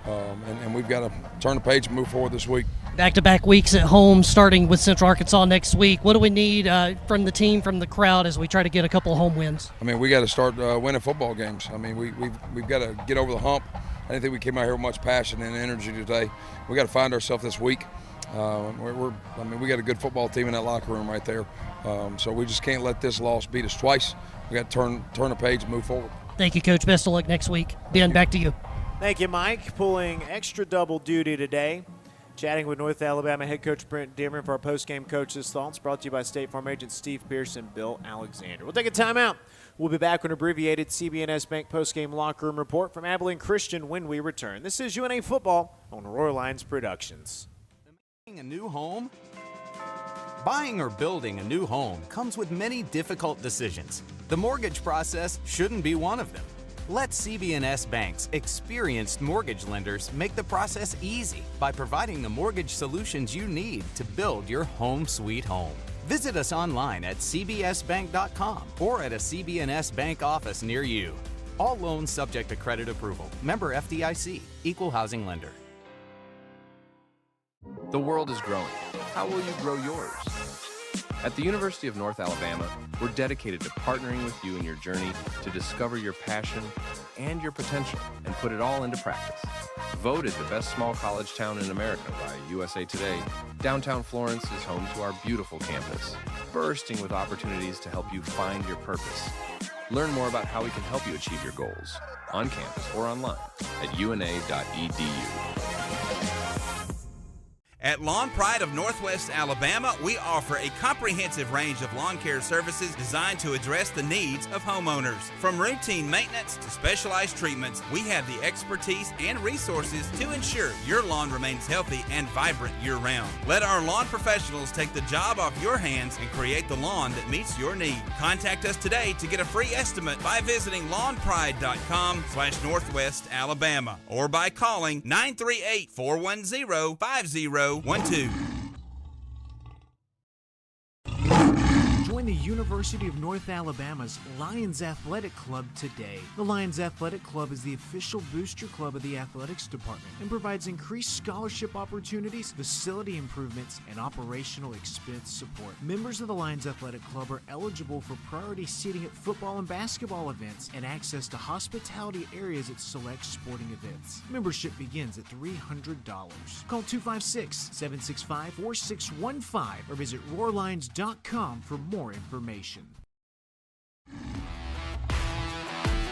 And we've got to turn the page and move forward this week. Back-to-back weeks at home, starting with Central Arkansas next week. What do we need from the team, from the crowd, as we try to get a couple of home wins? I mean, we got to start winning football games. I mean, we've got to get over the hump. I didn't think we came out here with much passion and energy today. We got to find ourselves this week. We got a good football team in that locker room right there. So we just can't let this loss beat us twice. We got to turn the page and move forward. Thank you, Coach. Best of luck next week. Ben, back to you. Thank you, Mike. Pulling extra double duty today. Chatting with North Alabama head coach Brent Dearman for our post-game coach's thoughts, brought to you by State Farm agent Steve Pearson, Bill Alexander. We'll take a timeout. We'll be back with an abbreviated CBNS Bank post-game locker room report from Abilene Christian when we return. This is UNA Football on Roar Lines Productions. A new home? Buying or building a new home comes with many difficult decisions. The mortgage process shouldn't be one of them. Let CB&S Bank's experienced mortgage lenders make the process easy by providing the mortgage solutions you need to build your home sweet home. Visit us online at cbsbank.com or at a CB&S Bank office near you. All loans subject to credit approval. Member FDIC. Equal housing lender. The world is growing. How will you grow yours? At the University of North Alabama, we're dedicated to partnering with you in your journey to discover your passion and your potential and put it all into practice. Voted the best small college town in America by USA Today, downtown Florence is home to our beautiful campus, bursting with opportunities to help you find your purpose. Learn more about how we can help you achieve your goals on campus or online at una.edu. At Lawn Pride of Northwest Alabama, we offer a comprehensive range of lawn care services designed to address the needs of homeowners. From routine maintenance to specialized treatments, we have the expertise and resources to ensure your lawn remains healthy and vibrant year-round. Let our lawn professionals take the job off your hands and create the lawn that meets your need. Contact us today to get a free estimate by visiting lawnpride.com/Northwest Alabama or by calling 938-410-5012. Join the University of North Alabama's Lions Athletic Club today. The Lions Athletic Club is the official booster club of the athletics department and provides increased scholarship opportunities, facility improvements, and operational expense support. Members of the Lions Athletic Club are eligible for priority seating at football and basketball events and access to hospitality areas at select sporting events. Membership begins at $300. Call 256-765-4615 or visit roarlines.com for more information.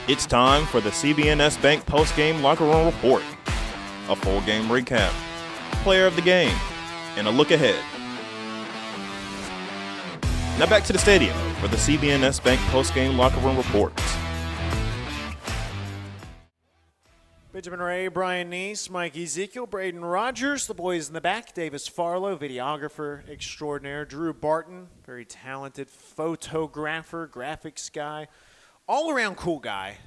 It's time for the CB&S Bank post-game locker room report. A full game recap, player of the game, and a look ahead. Now back to the stadium for the CB&S Bank post-game locker room report. Pitch Benjamin Ray, Brian Neese, Mike Ezekiel, Braden Rogers, the boys in the back, Davis Farlow, videographer extraordinaire, Drew Barton, very talented photographer, graphics guy, all-around cool guy.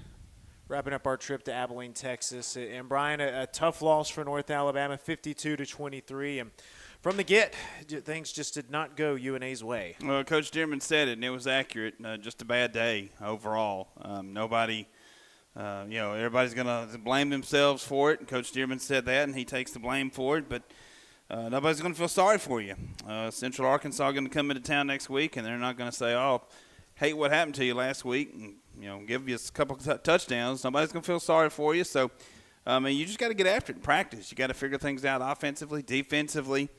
Wrapping up our trip to Abilene, Texas. And Brian, a tough loss for North Alabama, 52-23. And from the get, things just did not go UNA's way. Well, Coach Dearman said it, and it was accurate. Just a bad day overall. Nobody, everybody's going to blame themselves for it. And Coach Dearman said that, and he takes the blame for it. But nobody's going to feel sorry for you. Central Arkansas going to come into town next week, and they're not going to say, oh, hate what happened to you last week, and give you a couple touchdowns. Nobody's going to feel sorry for you. So, you just got to get after it in practice. You got to figure things out offensively, defensively.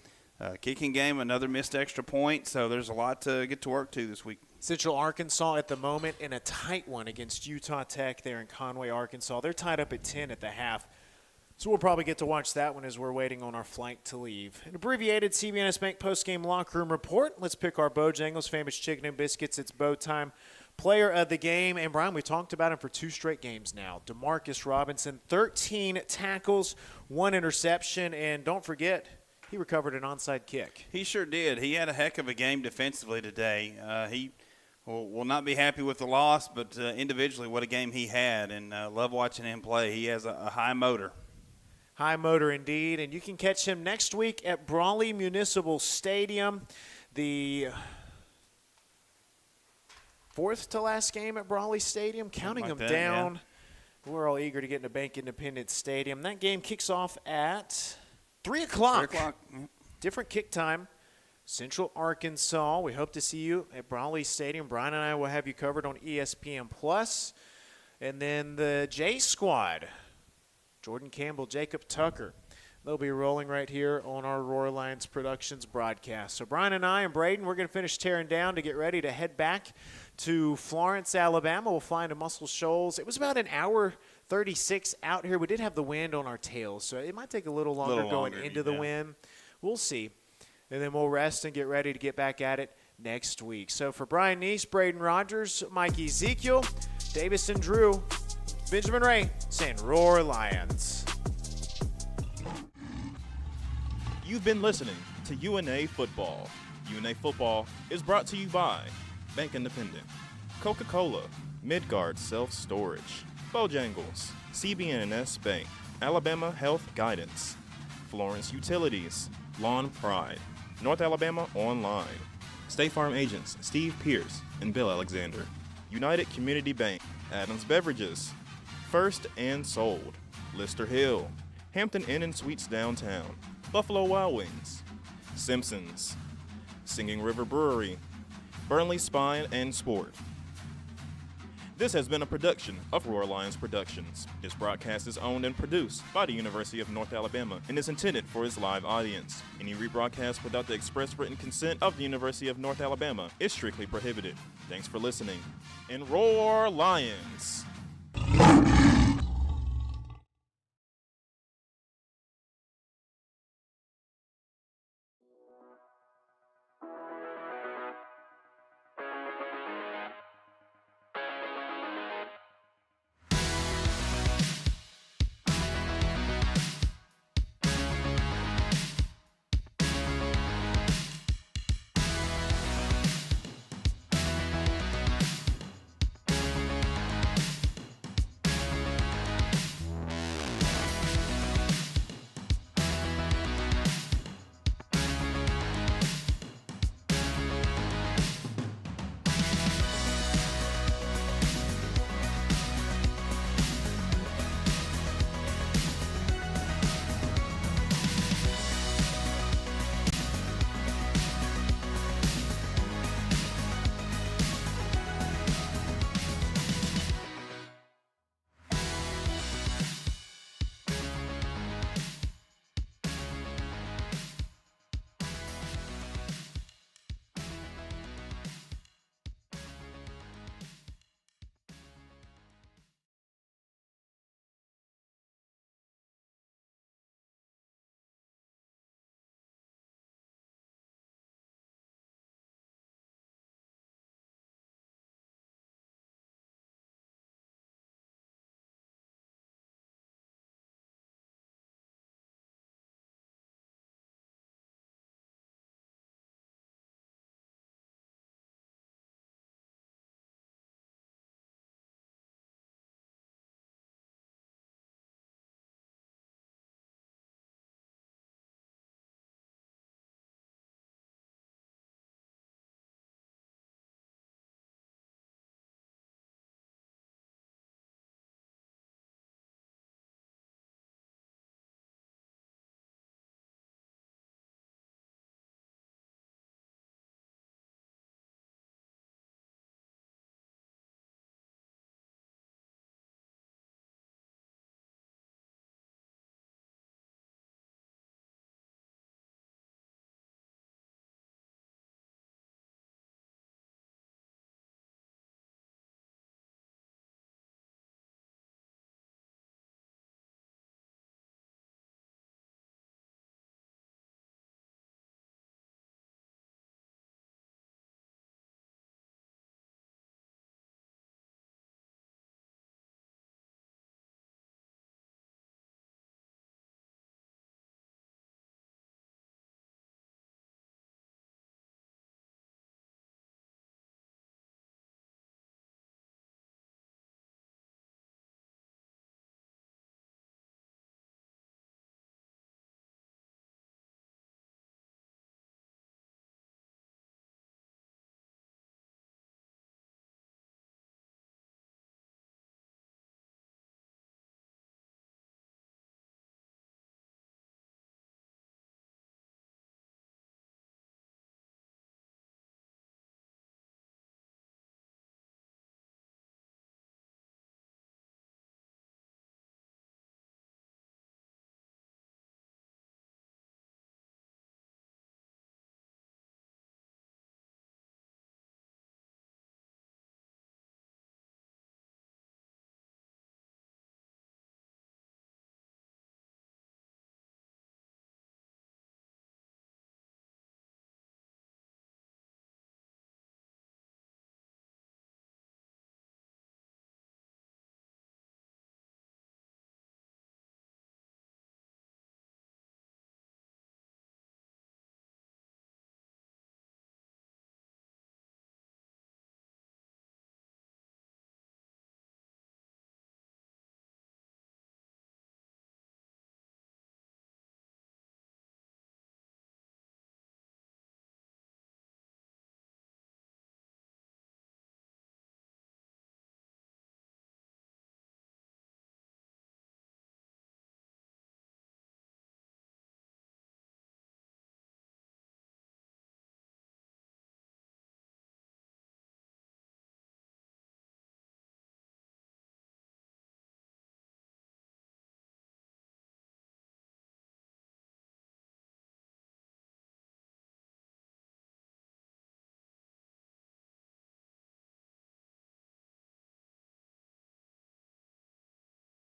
Kicking game, another missed extra point. So there's a lot to get to work to this week. Central Arkansas at the moment in a tight one against Utah Tech there in Conway, Arkansas. They're tied up at 10 at the half. So we'll probably get to watch that one as we're waiting on our flight to leave. An abbreviated CBNS Bank postgame locker room report. Let's pick our Bojangles famous chicken and biscuits. It's Bo time. Player of the game, and Brian, we talked about him for 2 straight games now. DeMarcus Robinson, 13 tackles, 1 interception, and don't forget, he recovered an onside kick. He sure did. He had a heck of a game defensively today. He will not be happy with the loss, but individually, what a game he had, and love watching him play. He has a high motor. High motor indeed, and you can catch him next week at Brawley Municipal Stadium. The 4th to last game at Brawley Stadium, counting them down. Yeah. We're all eager to get into Bank Independent Stadium. That game kicks off at 3 o'clock. 3 o'clock. Different kick time. Central Arkansas. We hope to see you at Brawley Stadium. Brian and I will have you covered on ESPN+. And then the J Squad, Jordan Campbell, Jacob Tucker. They'll be rolling right here on our Roar Lions Productions broadcast. So Brian and I and Braden, we're going to finish tearing down to get ready to head back to Florence, Alabama. We'll fly into Muscle Shoals. It was about an hour 36 out here. We did have the wind on our tails, so it might take a little longer going into the wind. We'll see. And then we'll rest and get ready to get back at it next week. So for Brian Neese, Braden Rogers, Mike Ezekiel, Davis and Drew, Benjamin Ray saying Roar Lions. You've been listening to UNA Football. UNA Football is brought to you by Bank Independent, Coca-Cola, Midgard Self-Storage, Bojangles, CBNS Bank, Alabama Health Guidance, Florence Utilities, Lawn Pride, North Alabama Online, State Farm Agents Steve Pierce and Bill Alexander, United Community Bank, Adams Beverages, First and Sold, Lister Hill, Hampton Inn and Suites Downtown, Buffalo Wild Wings, Simpsons, Singing River Brewery, Burnley Spine and Sport. This has been a production of Roar Lions Productions. This broadcast is owned and produced by the University of North Alabama and is intended for its live audience. Any rebroadcast without the express written consent of the University of North Alabama is strictly prohibited. Thanks for listening. And Roar Lions!